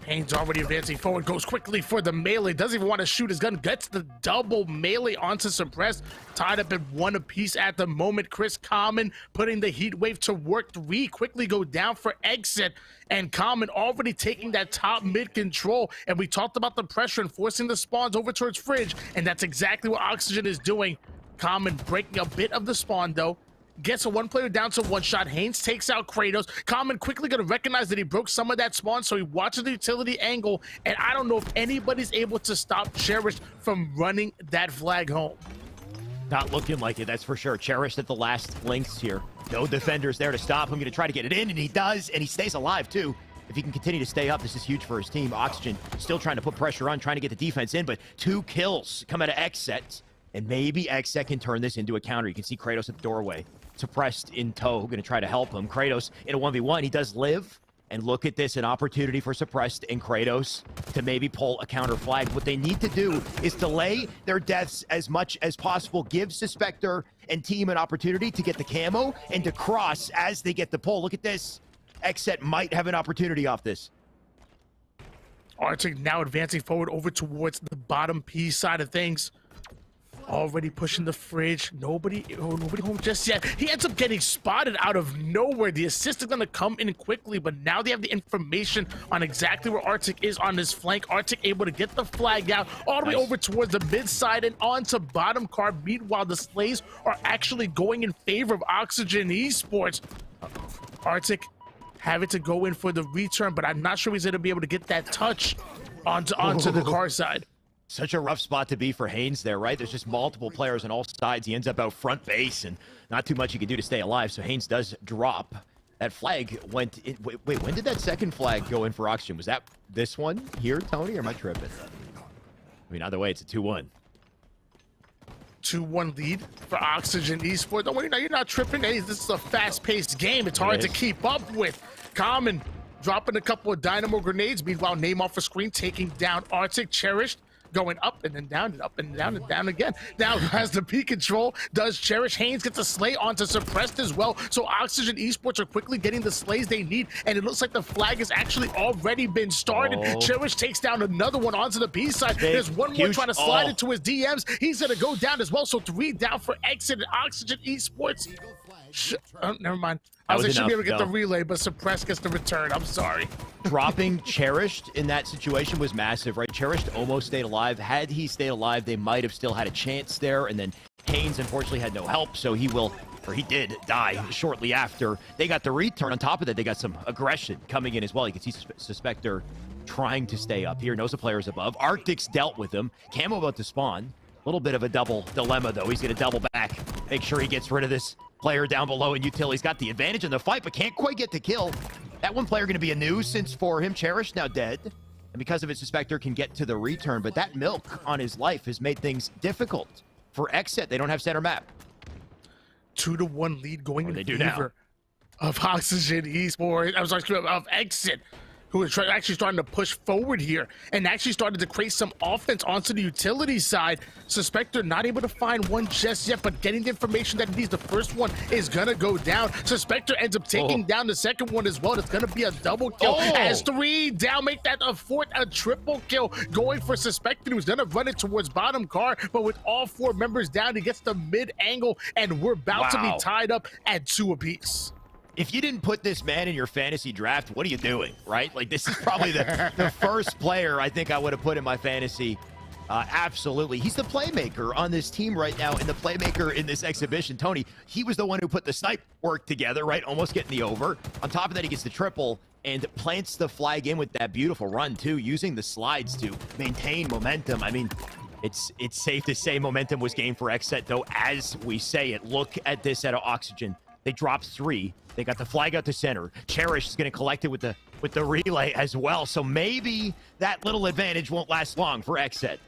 Haynes already advancing forward, goes quickly for the melee, doesn't even want to shoot his gun, gets the double melee onto Suppressed, tied up at 1 apiece at the moment. Chris Common putting the heat wave to work. 3 quickly go down for Exit, and Common already taking that top mid control. And we talked about the pressure and forcing the spawns over towards Fridge, and that's exactly what Oxygen is doing. Common breaking a bit of the spawn though. Gets a 1 player down to 1 shot. Haynes takes out Kratos. Common quickly going to recognize that he broke some of that spawn, so he watches the utility angle, and I don't know if anybody's able to stop Cherished from running that flag home. Not looking like it, that's for sure. Cherished at the last lengths here. No defenders there to stop him. Going to try to get it in, and he does, and he stays alive too. If he can continue to stay up, this is huge for his team. Oxygen still trying to put pressure on, trying to get the defense in, but 2 kills come out of Exet, and maybe Exet can turn this into a counter. You can see Kratos at the doorway. Suppressed in tow, going to try to help him. Kratos in a 1v1, he does live. And look at this, an opportunity for Suppressed and Kratos to maybe pull a counter flag. What they need to do is delay their deaths as much as possible. Give Suspector and team an opportunity to get the camo and to cross as they get the pull. Look at this. Exet might have an opportunity off this. Arctic now advancing forward over towards the bottom P side of things. Already pushing the Fridge. Nobody home just yet. He ends up getting spotted out of nowhere. The assist is going to come in quickly, but now they have the information on exactly where Arctic is on his flank. Arctic able to get the flag out all the way over towards the mid side and onto bottom car. Meanwhile, the slays are actually going in favor of Oxygen Esports. Arctic having to go in for the return, but I'm not sure he's going to be able to get that touch onto the car side. Such a rough spot to be for Haynes there, right? There's just multiple players on all sides. He ends up out front base, and not too much he can do to stay alive, so Haynes does drop. That flag went in. Wait, when did that second flag go in for Oxygen? Was that this one here, Tony, or am I tripping? I mean, either way, it's a 2-1. 2-1 lead for Oxygen Esports. Don't worry, you're not tripping. Hey, this is a fast-paced game. It's hard to keep up with. Common dropping a couple of dynamo grenades. Meanwhile, name off a screen, taking down Arctic. Cherished going up and then down and up and down and down again. Now has the P control, does Cherish. Haynes gets a slay onto Suppressed as well. So Oxygen Esports are quickly getting the slays they need, and it looks like the flag has actually already been started. Cherish takes down another one onto the B side. There's one more trying to slide into his DMs. He's gonna go down as well. So 3 down for Exit and Oxygen Esports. Never mind. I was was like, should be able enough, to get the no. relay, but Suppress gets the return. I'm sorry. Dropping Cherished in that situation was massive, right? Cherished almost stayed alive. Had he stayed alive, they might have still had a chance there. And then Haynes unfortunately had no help, so he did die shortly after. They got the return. On top of that, they got some aggression coming in as well. You can see Suspector trying to stay up here. Knows the player's above. Arctic's dealt with him. Camo about to spawn. A little bit of a double dilemma, though. He's going to double back. Make sure he gets rid of this player down below, and Util, he's got the advantage in the fight, but can't quite get the kill. That one player going to be a nuisance for him. Cherish now dead. And because of it, Suspector can get to the return, but that milk on his life has made things difficult for Exit. They don't have center map. 2-1 lead going in they do favor of Oxygen Esports. I was actually of Exit, who is actually starting to push forward here and actually started to create some offense onto the utility side. Suspector not able to find one just yet, but getting the information that he needs. The first one is gonna go down. Suspector ends up taking down the second one as well. It's gonna be a double kill as 3 down, make that a fourth, a triple kill going for Suspector, who's gonna run it towards bottom car, but with all 4 members down, he gets the mid angle, and we're about to be tied up at 2 apiece. If you didn't put this man in your fantasy draft, what are you doing, right? Like, this is probably the first player I think I would have put in my fantasy. Absolutely. He's the playmaker on this team right now, and the playmaker in this exhibition. Tony, he was the one who put the snipe work together, right? Almost getting the over. On top of that, he gets the triple and plants the flag in with that beautiful run, too, using the slides to maintain momentum. I mean, it's safe to say momentum was gained for Xset, though, as we say it. Look at this out of Oxygen. They dropped 3. They got the flag out to center. Cherish is going to collect it with the relay as well. So maybe that little advantage won't last long for Exit.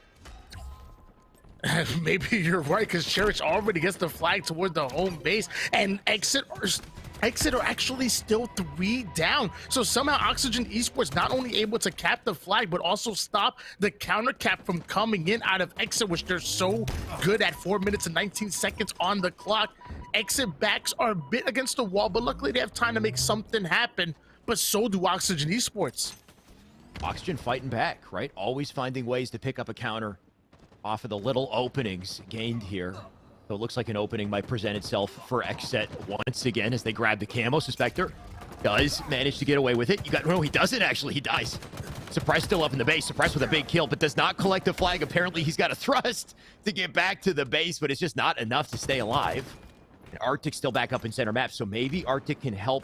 Maybe you're right, because Cherish already gets the flag toward the home base, and Exit are actually still 3 down. So somehow Oxygen Esports not only able to cap the flag, but also stop the counter cap from coming in out of Exit, which they're so good at. 4 minutes and 19 seconds on the clock. Exit backs are a bit against the wall, but luckily they have time to make something happen. But so do Oxygen Esports. Oxygen fighting back, right? Always finding ways to pick up a counter off of the little openings gained here. So it looks like an opening might present itself for Xset once again as they grab the camo. Suspector does manage to get away with it. No, he doesn't actually. He dies. Suppress still up in the base. Suppress with a big kill, but does not collect the flag. Apparently, he's got a thrust to get back to the base, but it's just not enough to stay alive. And Arctic's still back up in center map, so maybe Arctic can help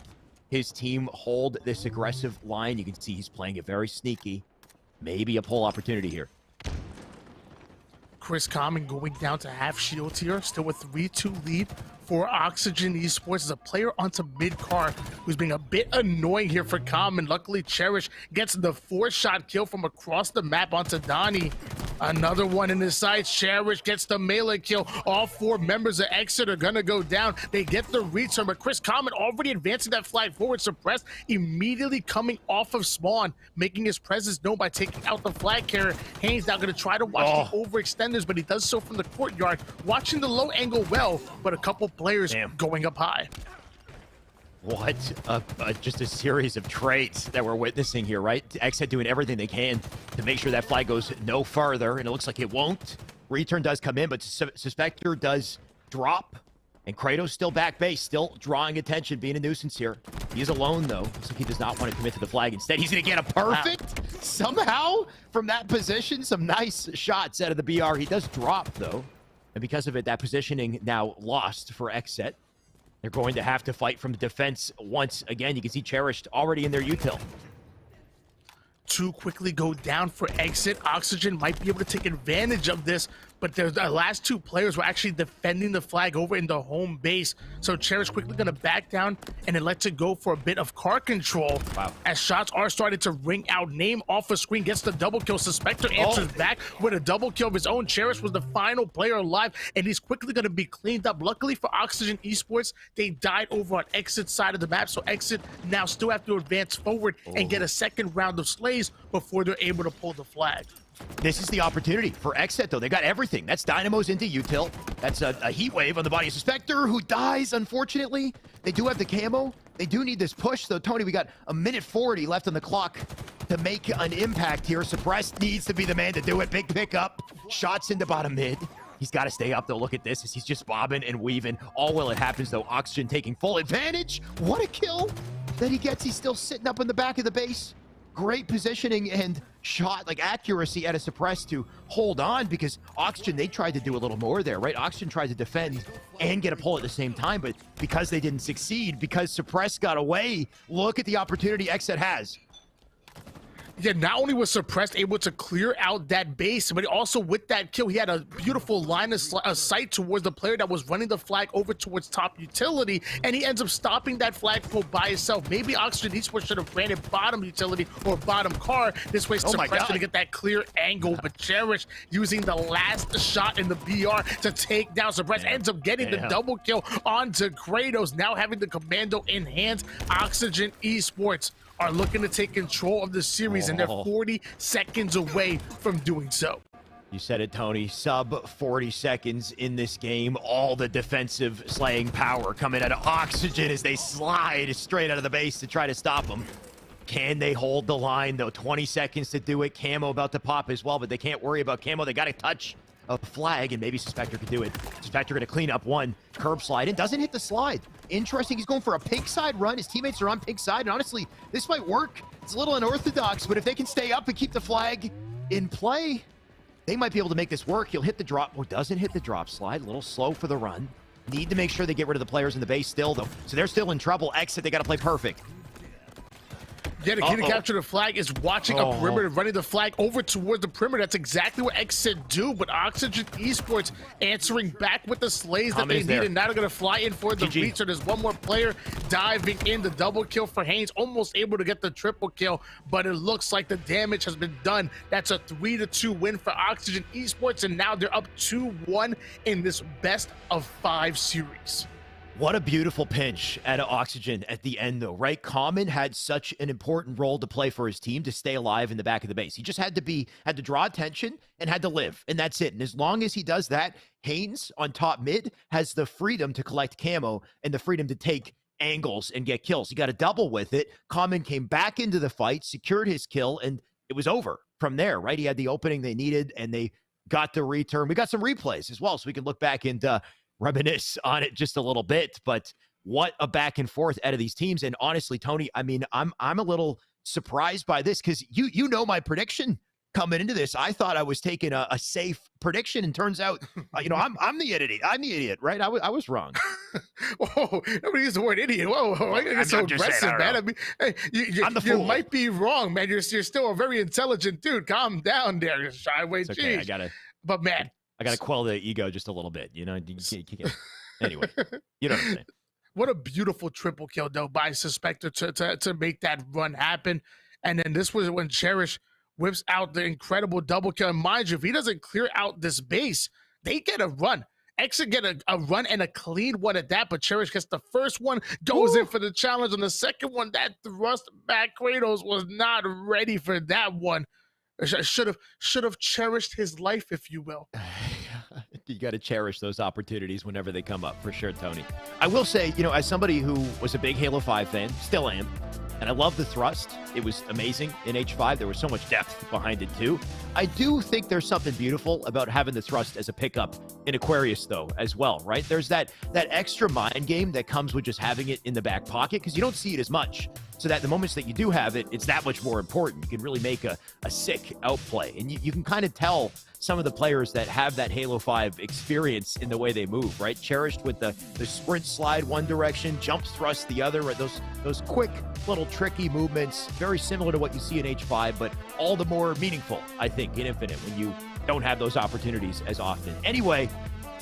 his team hold this aggressive line. You can see he's playing it very sneaky. Maybe a pull opportunity here. Chris Common going down to half shield here, still a 3-2 lead for Oxygen Esports. As a player onto mid-car who's being a bit annoying here for Common. Luckily, Cherish gets the 4-shot kill from across the map onto Donnie. Another one in his sights. Cherish gets the melee kill. All 4 members of Exit are gonna go down. They get the return, but Chris Common already advancing that flag forward. Suppressed immediately coming off of spawn, making his presence known by taking out the flag carrier. Haynes now gonna try to watch the overextenders, but he does so from the courtyard, watching the low angle well, but a couple players going up high. What just a series of traits that we're witnessing here, right? Exit doing everything they can to make sure that flag goes no farther, and it looks like it won't. Return does come in, but Suspector does drop, and Kratos still back base, still drawing attention, being a nuisance here. He is alone, though. Looks like he does not want to commit to the flag. Instead, he's going to get a perfect somehow from that position. Some nice shots out of the BR. He does drop, though, and because of it, that positioning now lost for Exit. They're going to have to fight from the defense once again. You can see Cherished already in their util. 2 quickly go down for Exit. Oxygen might be able to take advantage of this, but the last 2 players were actually defending the flag over in the home base. So Cherish quickly going to back down and then lets it go for a bit of car control. Wow. As shots are starting to ring out. Name off the screen, gets the double kill. Suspector answers back with a double kill of his own. Cherish was the final player alive, and he's quickly going to be cleaned up. Luckily for Oxygen Esports, they died over on Exit's side of the map, so Exit now still have to advance forward and get a second round of slays before they're able to pull the flag. This is the opportunity for Exit, though. They got everything. That's Dynamos into util. That's a heat wave on the body of Suspector, who dies, unfortunately. They do have the camo. They do need this push, though. Tony, we got a minute 40 left on the clock to make an impact here. Suppressed needs to be the man to do it. Big pickup. Shots into bottom mid. He's got to stay up, though. Look at this as he's just bobbing and weaving. All while it happens, though, Oxygen taking full advantage. What a kill that he gets. He's still sitting up in the back of the base. Great positioning and shot, like accuracy at a suppress to hold on, because Oxygen, they tried to do a little more there, right? Oxygen tried to defend and get a pull at the same time, but because they didn't succeed, because suppress got away, look at the opportunity XSET has. Yeah, not only was Suppressed able to clear out that base, but also with that kill, he had a beautiful line of sight towards the player that was running the flag over towards top utility, and he ends up stopping that flagpole by himself. Maybe Oxygen Esports should have ran it bottom utility or bottom car. This way, Suppressed to get that clear angle, but Cherish using the last shot in the BR to take down Suppressed, ends up getting the double kill onto Kratos, now having the commando in hands. Oxygen Esports are looking to take control of the series, and they're 40 seconds away from doing so. You said it, Tony. Sub 40 seconds in this game. All the defensive slaying power coming out of Oxygen as they slide straight out of the base to try to stop them. Can they hold the line, though? 20 seconds to do it. Camo about to pop as well, but they can't worry about Camo. They got to touch a flag, and maybe Suspector could do it. Suspector going to clean up one curb slide and doesn't hit the slide. Interesting. He's going for a pink side run. His teammates are on pink side, and honestly, this might work. It's a little unorthodox, but if they can stay up and keep the flag in play, they might be able to make this work. He'll hit the drop. Oh, doesn't hit the drop slide. A little slow for the run. Need to make sure they get rid of the players in the base still, though. So they're still in trouble. Exit, they got to play perfect. Yeah, the key to capture the flag is watching a perimeter, running the flag over towards the perimeter. That's exactly what XSET do, but Oxygen Esports answering back with the slays that they need, and now they're going to fly in for the reach. So there's one more player diving in. The double kill for Haynes, almost able to get the triple kill, but it looks like the damage has been done. That's a 3-2 win for Oxygen Esports, and now they're up 2-1 in this best of 5 series. What a beautiful pinch out of Oxygen at the end, though, right? Common had such an important role to play for his team to stay alive in the back of the base. He just had to draw attention and had to live, and that's it. And as long as he does that, Haynes on top mid has the freedom to collect camo and the freedom to take angles and get kills. He got a double with it. Common came back into the fight, secured his kill, and it was over from there, right? He had the opening they needed, and they got the return. We got some replays as well, so we can look back and reminisce on it just a little bit. But what a back and forth out of these teams. And honestly, Tony, I mean, I'm a little surprised by this, because you know my prediction coming into this. I thought I was taking a safe prediction, and turns out I'm the idiot. I'm the idiot, right? I was wrong. Whoa, nobody used the word idiot. Whoa, I get so aggressive, man. I mean, hey, you might be wrong, man. You're still a very intelligent dude. Calm down there, Shyway. Okay, I gotta. But man, I got to quell the ego just a little bit, you know? Anyway, you know what I'm saying. What a beautiful triple kill, though, by Suspector to make that run happen. And then this was when Cherish whips out the incredible double kill. And mind you, if he doesn't clear out this base, they get a run. Exit get a run and a clean one at that, but Cherish gets the first one, goes in for the challenge. On the second one, that thrust back Kratos was not ready for that one. Should have cherished his life, if you will. You got to cherish those opportunities whenever they come up, for sure, Tony. I will say, as somebody who was a big Halo 5 fan, still am, and I love the thrust. It was amazing in H5. There was so much depth behind it, too. I do think there's something beautiful about having the thrust as a pickup in Aquarius, though, as well, right? There's that extra mind game that comes with just having it in the back pocket, because you don't see it as much. So that the moments that you do have it, it's that much more important. You can really make a sick outplay. And you can kind of tell some of the players that have that Halo 5 experience in the way they move, right? Cherished with the sprint slide one direction, jump thrust the other, right? Those quick little tricky movements, very similar to what you see in H5, but all the more meaningful, I think, in Infinite when you don't have those opportunities as often. Anyway,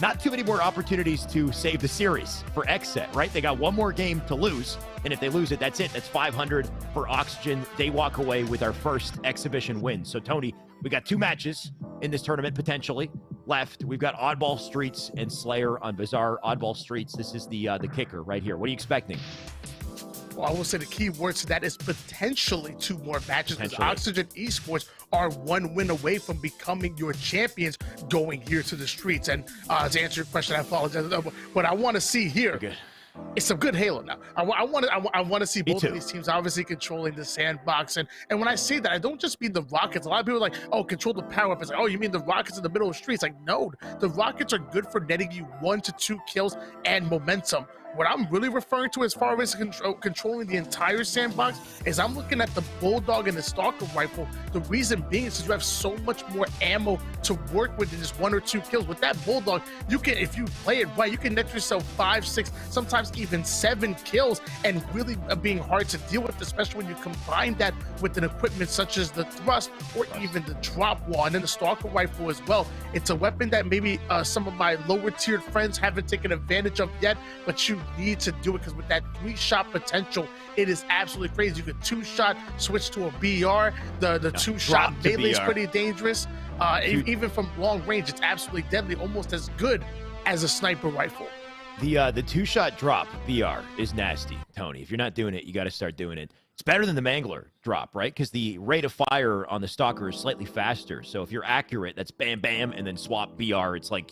not too many more opportunities to save the series for XSET, right? They got one more game to lose, and if they lose it, that's it. That's 500 for Oxygen. They walk away with our first exhibition win. So, Tony, we got 2 matches in this tournament potentially left. We've got Oddball Streets and Slayer on Bizarre. Oddball Streets, this is the kicker right here. What are you expecting? Well, I will say the key word to that is potentially 2 more matches, because Oxygen Esports are 1 win away from becoming your champions going here to the streets. And to answer your question, I apologize. What I want to see here it's some good Halo now. I want to see both too. of these teams obviously controlling the sandbox. And when I say that, I don't just mean the Rockets. A lot of people are like, oh, control the power weapons. Like, oh, you mean the Rockets in the middle of the streets? Like, no, the Rockets are good for netting you 1 to 2 kills and momentum. What I'm really referring to as far as controlling the entire sandbox is I'm looking at the Bulldog and the Stalker rifle. The reason being is you have so much more ammo to work with than just 1 or 2 kills. With that Bulldog, you can, if you play it right, you can net yourself 5, 6, sometimes even 7 kills, and really being hard to deal with, especially when you combine that with an equipment such as the thrust or even the drop wall. And then the Stalker rifle as well. It's a weapon that maybe some of my lower tiered friends haven't taken advantage of yet, but you need to do it, because with that 3-shot potential, it is absolutely crazy. You could 2-shot, switch to a BR. The 2-shot melee is pretty dangerous. Even from long range, it's absolutely deadly, almost as good as a sniper rifle. The 2-shot drop BR is nasty, Tony. If you're not doing it, you got to start doing it. It's better than the Mangler drop, right? Because the rate of fire on the Stalker is slightly faster. So if you're accurate, that's bam, bam, and then swap BR. It's like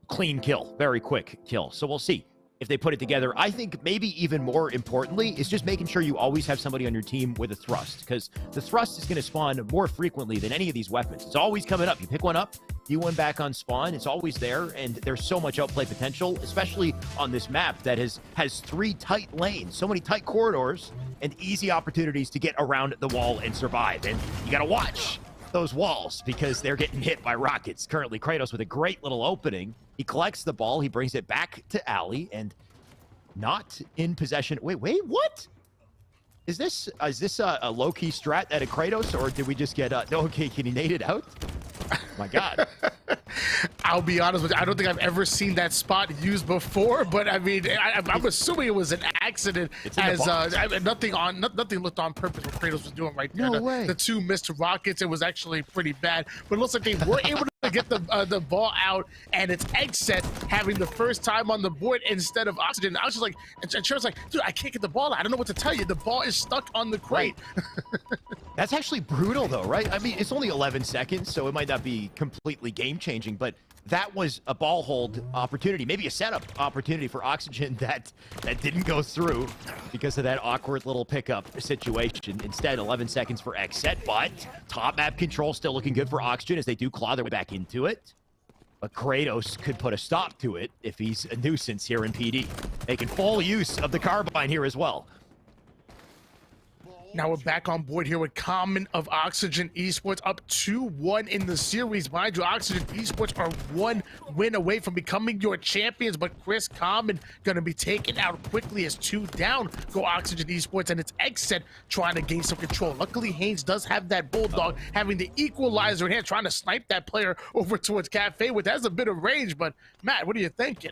clean kill, very quick kill. So we'll see if they put it together. I think maybe even more importantly is just making sure you always have somebody on your team with a thrust, because the thrust is going to spawn more frequently than any of these weapons. It's always coming up. You pick one up, you one back on spawn. It's always there, and there's so much outplay potential, especially on this map that has 3 tight lanes, so many tight corridors, and easy opportunities to get around the wall and survive. And you got to watch those walls because they're getting hit by rockets. Currently, Kratos with a great little opening. He collects the ball. He brings it back to Ali, and not in possession. Wait, what? Is this a low-key strat at a Kratos, or did we just get no? Okay, can he nade it out? My God. I'll be honest with you, I don't think I've ever seen that spot used before, but I mean, I'm assuming it was an accident, as nothing looked on purpose what Kratos was doing right there. No way. The 2 missed rockets, it was actually pretty bad, but it looks like they were able to get the ball out, and it's Xset having the first time on the board instead of Oxygen. I was just like, and Cher's like, dude, I can't get the ball out. I don't know what to tell you. The ball is stuck on the crate. Right. That's actually brutal, though, right? I mean, it's only 11 seconds, so it might not be completely game-changing, but that was a ball hold opportunity, maybe a setup opportunity for Oxygen that didn't go through because of that awkward little pickup situation. Instead, 11 seconds for Xset, but top map control still looking good for Oxygen as they do claw their way back into it. But Kratos could put a stop to it if he's a nuisance here in PD. Making full use of the carbine here as well. Now we're back on board here with Common of Oxygen Esports, up 2-1 in the series. Mind you, Oxygen Esports are 1 win away from becoming your champions, but Chris Common going to be taken out quickly as 2 down go Oxygen Esports, and it's Xset trying to gain some control. Luckily, Haynes does have that Bulldog, having the equalizer in hand, trying to snipe that player over towards Cafe, which has a bit of range, but Matt, what are you thinking?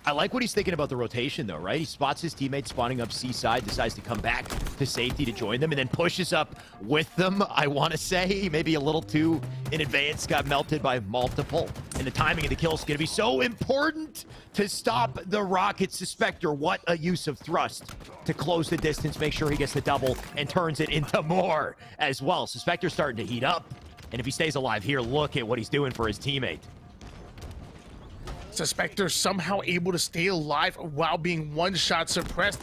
I like what he's thinking about the rotation, though, right? He spots his teammates spawning up C-side, decides to come back to safety to join them, and then pushes up with them, I want to say. Maybe a little too in advance, got melted by multiple. And the timing of the kill is going to be so important to stop the Rocket Spectre. What a use of thrust to close the distance, make sure he gets the double, and turns it into more as well. So Spectre's starting to heat up, and if he stays alive here, look at what he's doing for his teammate. Spectre somehow able to stay alive while being one-shot suppressed,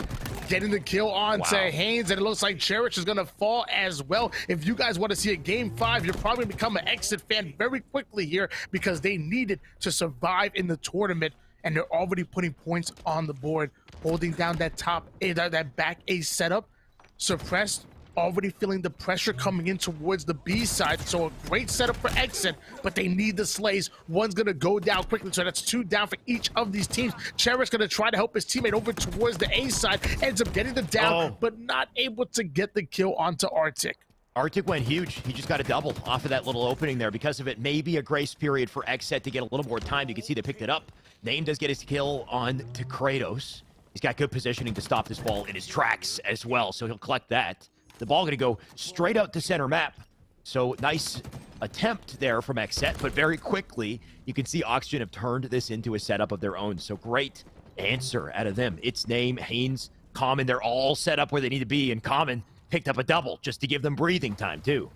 getting the kill on to Haynes, and it looks like Cherish is going to fall as well. If you guys want to see a Game 5, you're probably going to become an Xset fan very quickly here, because they needed to survive in the tournament, and they're already putting points on the board, holding down that top A, that back A setup, suppressed, already feeling the pressure coming in towards the B side. So a great setup for Xset, but they need the slays. One's gonna go down quickly, so that's 2 down for each of these teams. Cherish gonna try to help his teammate over towards the A side, ends up getting the down, but not able to get the kill onto Arctic. Arctic went huge. He just got a double off of that little opening there. Because of it, maybe a grace period for Xset to get a little more time. You can see they picked it up. Name does get his kill on to Kratos. He's got good positioning to stop this ball in his tracks as well, so he'll collect that. The ball going to go straight out to center map. So nice attempt there from Xset, but very quickly you can see Oxygen have turned this into a setup of their own. So great answer out of them. It's Name, Haynes, Common, they're all set up where they need to be, and Common picked up a double just to give them breathing time too.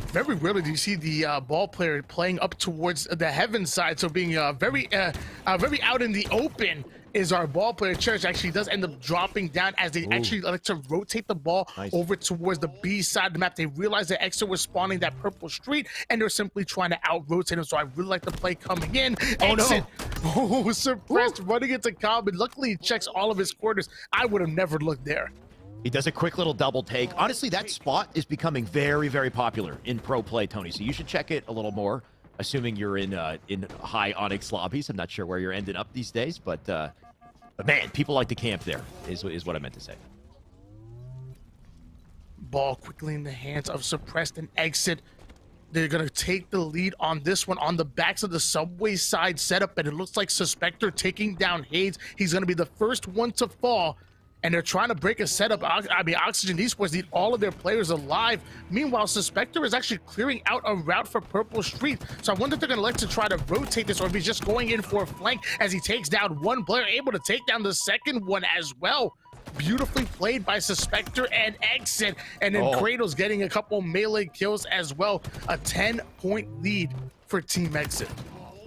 Very rarely do you see the ball player playing up towards the heaven side, so being very out in the open is our ball player. Cherish actually does end up dropping down as they actually like to rotate the ball over towards the B side of the map. They realized that Exit was spawning that purple street, and they're simply trying to out-rotate him. So I really like the play coming in. Exit, suppressed, running into Common. Luckily, he checks all of his quarters. I would have never looked there. He does a quick little double take. Honestly, that spot is becoming very, very popular in pro play, Tony. So you should check it a little more, assuming you're in high Onyx lobbies. I'm not sure where you're ending up these days, but man, people like to camp there, is what I meant to say. Ball quickly in the hands of Suppressed and Exit. They're going to take the lead on this one on the backs of the subway side setup, and it looks like Suspector taking down Haynes. He's going to be the first one to fall, and they're trying to break a setup. I mean, Oxygen Esports need all of their players alive. Meanwhile, Suspector is actually clearing out a route for Purple Street. So I wonder if they're going to like to try to rotate this, or if he's just going in for a flank as he takes down one player, able to take down the second one as well. Beautifully played by Suspector and Exit, and then Kratos getting a couple melee kills as well. A 10-point lead for Team Exit.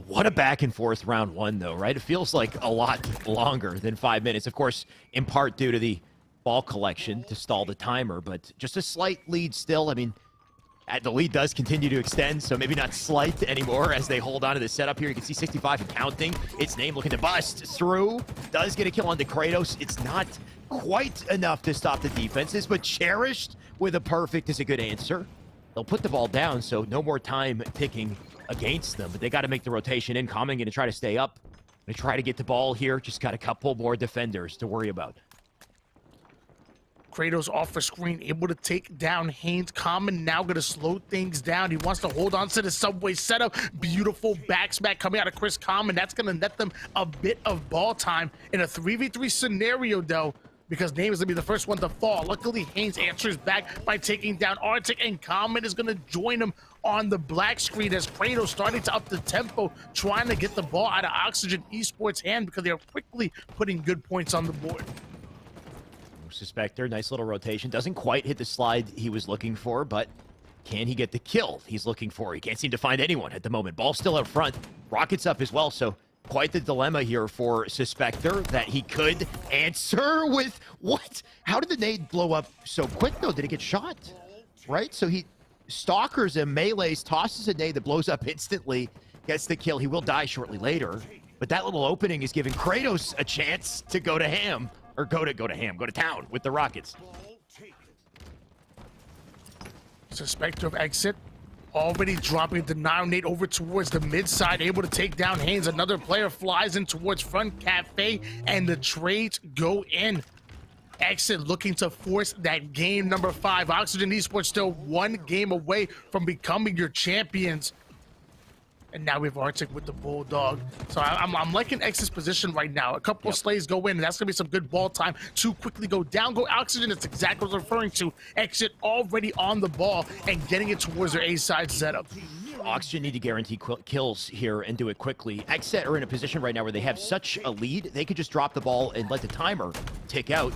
What a back and forth round one, though, right? It feels like a lot longer than 5 minutes. Of course, in part due to the ball collection to stall the timer, but just a slight lead still. I mean, the lead does continue to extend, so maybe not slight anymore as they hold on to the setup here. You can see 65 and counting. Its name looking to bust through. Does get a kill onto Kratos. It's not quite enough to stop the defenses, but Cherished with a perfect is a good answer. They'll put the ball down, so no more time ticking against them, but they got to make the rotation in. Common going to try to stay up. Going to try to get the ball here. Just got a couple more defenders to worry about. Kratos off the screen, able to take down Haynes. Common now going to slow things down. He wants to hold on to the subway setup. Beautiful back smack coming out of Chris Common. That's going to net them a bit of ball time in a 3v3 scenario, though, because Name is going to be the first one to fall. Luckily, Haynes answers back by taking down Arctic, and Common is going to join him on the black screen as Kratos starting to up the tempo, trying to get the ball out of Oxygen Esports' hand because they are quickly putting good points on the board. Suspector, nice little rotation. Doesn't quite hit the slide he was looking for, but can he get the kill he's looking for? He can't seem to find anyone at the moment. Ball still up front. Rockets up as well, so quite the dilemma here for Suspector that he could answer with what? How did the nade blow up so quick, though? Did it get shot? Right? So he stalkers him, melees, tosses a nade that blows up instantly, gets the kill. He will die shortly later, but that little opening is giving Kratos a chance to go to ham. Or go to town with the Rockets. Suspector of Exit already dropping the nade over towards the mid side, able to take down Haynes. Another player flies in towards Front Cafe, and the trades go in. Exit looking to force that game number 5. Oxygen Esports still one game away from becoming your champions. And now we have Arctic with the Bulldog. So I'm liking X's position right now. A couple of slays go in, and that's going to be some good ball time to quickly go down. Go Oxygen, that's exactly what I'm referring to. Exit already on the ball and getting it towards their A-side setup. Oxygen need to guarantee kills here and do it quickly. Exit are in a position right now where they have such a lead, they could just drop the ball and let the timer tick out,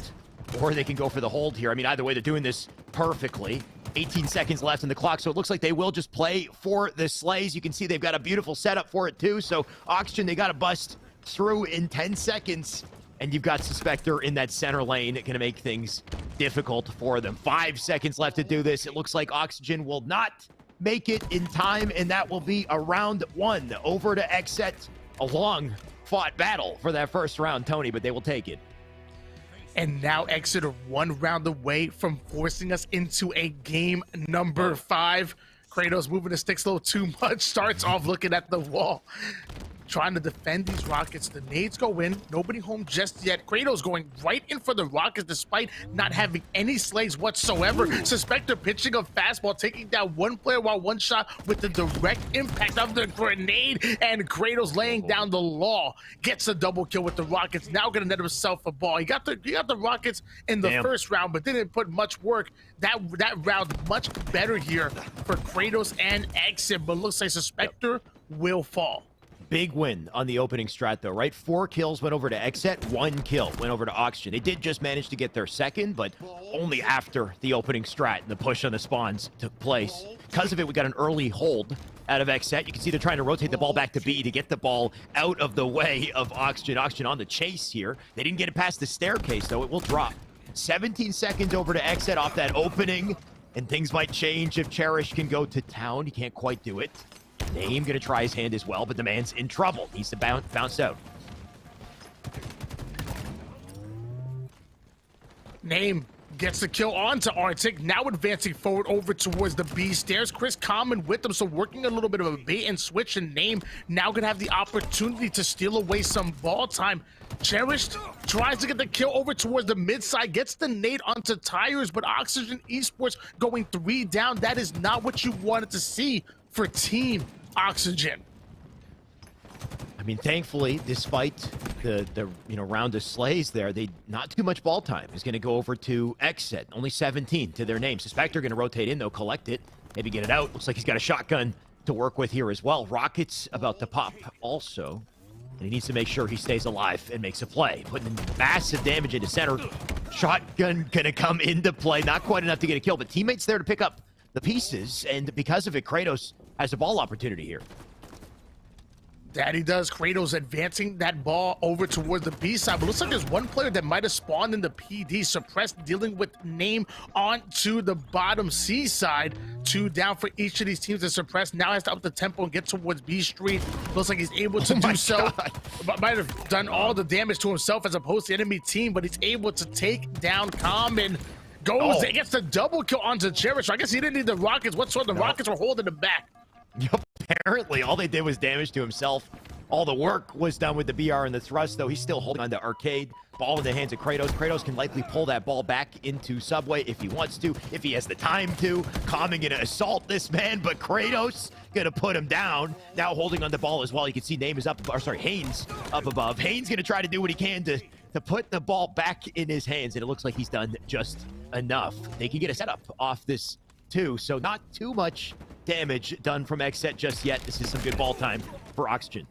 or they can go for the hold here. I mean, either way, they're doing this perfectly. 18 seconds left in the clock, so it looks like they will just play for the slays. You can see they've got a beautiful setup for it too, so Oxygen, they got to bust through in 10 seconds, and you've got Suspector in that center lane. Going to make things difficult for them. 5 seconds left to do this. It looks like Oxygen will not make it in time, and that will be a round 1 over to Exet. A long-fought battle for that first round, Tony, but they will take it. And now Exit are 1 round away from forcing us into a game number 5. Kratos moving the sticks a little too much, starts off looking at the wall, trying to defend these Rockets. The nades go in, nobody home just yet. Kratos going right in for the Rockets despite not having any slays whatsoever. Suspector pitching a fastball, taking down one player while one shot with the direct impact of the grenade, and Kratos laying down the law. Gets a double kill with the Rockets, now gonna net himself a ball. He got the Rockets in the first round, but didn't put much work. That round much better here for Kratos and Exit, but looks like Suspector will fall. Big win on the opening strat, though, right? 4 kills went over to Exet, 1 kill went over to Oxygen. They did just manage to get their second, but only after the opening strat and the push on the spawns took place. Because of it, we got an early hold out of Xset. You can see they're trying to rotate the ball back to B to get the ball out of the way of Oxygen. Oxygen on the chase here. They didn't get it past the staircase, though. It will drop. 17 seconds over to Xset off that opening, and things might change if Cherish can go to town. He can't quite do it. Name gonna try his hand as well, but the man's in trouble. Needs to bounce out. Name gets the kill onto Arctic, now advancing forward over towards the B stairs. Chris Common with them, so working a little bit of a bait and switch, and Name now gonna have the opportunity to steal away some ball time. Cherished tries to get the kill over towards the mid side, gets the nade onto Tires, but Oxygen Esports going 3 down. That is not what you wanted to see for Team Oxygen. I mean, thankfully, despite the round of slays there, they not too much ball time is going to go over to Xset. Only 17 to their name. Suspector going to rotate in, though, collect it, maybe get it out. Looks like he's got a shotgun to work with here as well. Rocket's about to pop also, and he needs to make sure he stays alive and makes a play. Putting massive damage into center. Shotgun going to come into play. Not quite enough to get a kill, but teammates there to pick up the pieces, and because of it, Kratos has a ball opportunity here. That he does. Kratos advancing that ball over towards the B side, but looks like there's one player that might have spawned in the PD. Suppressed dealing with Name onto the bottom C side. 2 down for each of these teams. And Suppressed now has to up the tempo and get towards B Street. Looks like he's able to do so. Might have done all the damage to himself as opposed to the enemy team, but he's able to take down Common. Goes and gets the double kill onto Cherish. I guess he didn't need the rockets. What's what? The rockets were holding him back. Apparently, all they did was damage to himself. All the work was done with the BR and the thrust, though. He's still holding on to Arcade. Ball in the hands of Kratos. Kratos can likely pull that ball back into Subway if he wants to, if he has the time to. Common gonna assault this man, but Kratos gonna put him down. Now holding on the ball as well. You can see Name is up, or sorry, Haynes up above. Haynes gonna try to do what he can to put the ball back in his hands, and it looks like he's done just enough. They can get a setup off this too, so not too much damage done from Xset just yet. This is some good ball time for Oxygen.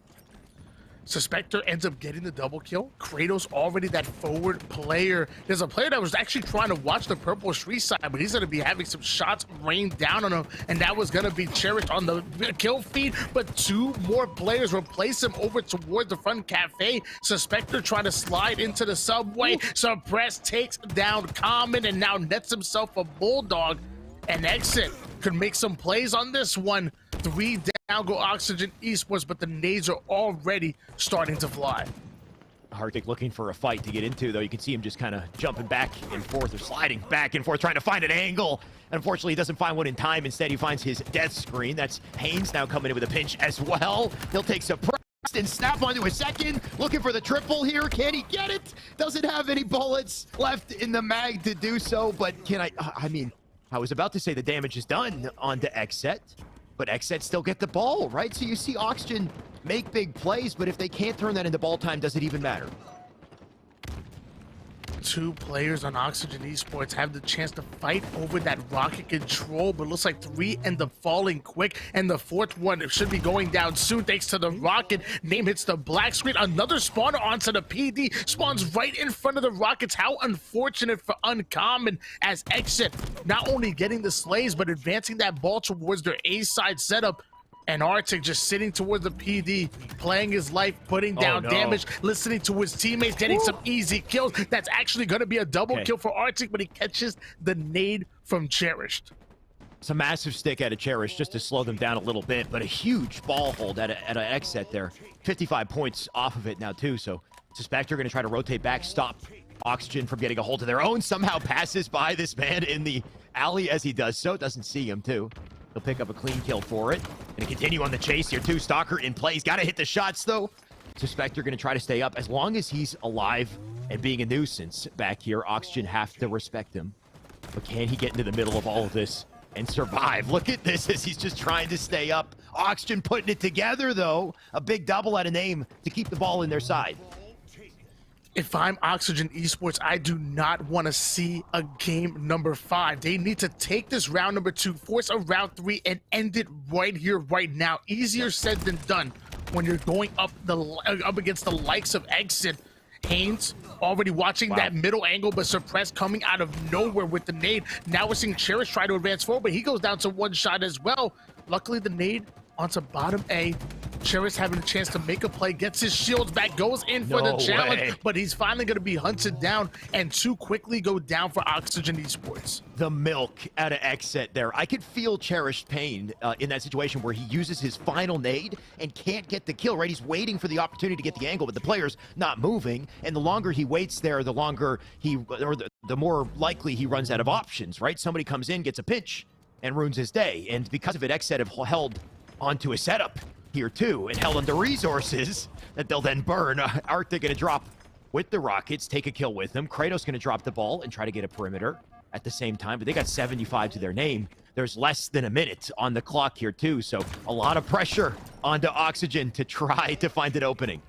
Suspector ends up getting the double kill. Kratos already that forward player. There's a player that was actually trying to watch the purple street side, but he's going to be having some shots rain down on him, and that was going to be Cherished on the kill feed, but 2 more players replace him over towards the front cafe. Suspector trying to slide into the subway. Suppressed takes down Common and now nets himself a bulldog, and Exit could make some plays on this one. 3 down go Oxygen Esports, but the nades are already starting to fly. Arctic looking for a fight to get into, though. You can see him just kind of jumping back and forth, or sliding back and forth, trying to find an angle. Unfortunately, he doesn't find one in time. Instead, he finds his death screen. That's Haynes now coming in with a pinch as well. He'll take Suppressed and snap onto a second. Looking for the triple here. Can he get it? Doesn't have any bullets left in the mag to do so, but can I mean, I was about to say the damage is done onto Xset, but Xset still get the ball, right? So you see Oxygen make big plays, but if they can't turn that into ball time, does it even matter? 2 players on Oxygen Esports have the chance to fight over that rocket control, but it looks like 3 end up falling quick, and the 4th one should be going down soon thanks to the rocket. Name hits the black screen. Another spawner onto the PD. Spawns right in front of the rockets. How unfortunate for Uncommon, as Exit not only getting the slays, but advancing that ball towards their A-side setup. And Arctic just sitting towards the PD, playing his life, putting down damage, listening to his teammates, getting some easy kills. That's actually going to be a double kill for Arctic, but he catches the nade from Cherished. It's a massive stick out of Cherish just to slow them down a little bit, but a huge ball hold at an Xset there. 55 points off of it now, too, so Suspector going to try to rotate back, stop Oxygen from getting a hold of their own. Somehow passes by this man in the alley as he does so. Doesn't see him, too. He'll pick up a clean kill for it. Gonna continue on the chase here, too. Stalker in play. He's got to hit the shots, though. Suspector going to try to stay up. As long as he's alive and being a nuisance back here, Oxygen have to respect him. But can he get into the middle of all of this and survive? Look at this as he's just trying to stay up. Oxygen putting it together, though. A big double out of Name to keep the ball in their side. If I'm Oxygen Esports, I do not want to see a game number 5. They need to take this round number 2, force a round 3, and end it right here, right now. Easier said than done when you're going up against the likes of Exit. Haynes already watching that middle angle, but Suppressed coming out of nowhere with the nade. Now we're seeing Cherish try to advance forward, but he goes down to 1 shot as well. Luckily, the nade onto bottom A. Cherish having a chance to make a play, gets his shields back, goes in for the challenge, but he's finally going to be hunted down, and two quickly go down for Oxygen Esports. The milk out of Exit there. I could feel Cherished pain in that situation where he uses his final nade and can't get the kill, right? He's waiting for the opportunity to get the angle, but the player's not moving, and the longer he waits there, the longer the more likely he runs out of options, right? Somebody comes in, gets a pinch, and ruins his day, and because of it, Exit have held onto a setup here too, and held under resources that they'll then burn. Arctic gonna drop with the rockets, take a kill with them. Kratos gonna drop the ball and try to get a perimeter at the same time, but they got 75 to their name. There's less than a minute on the clock here too, so a lot of pressure onto Oxygen to try to find an opening.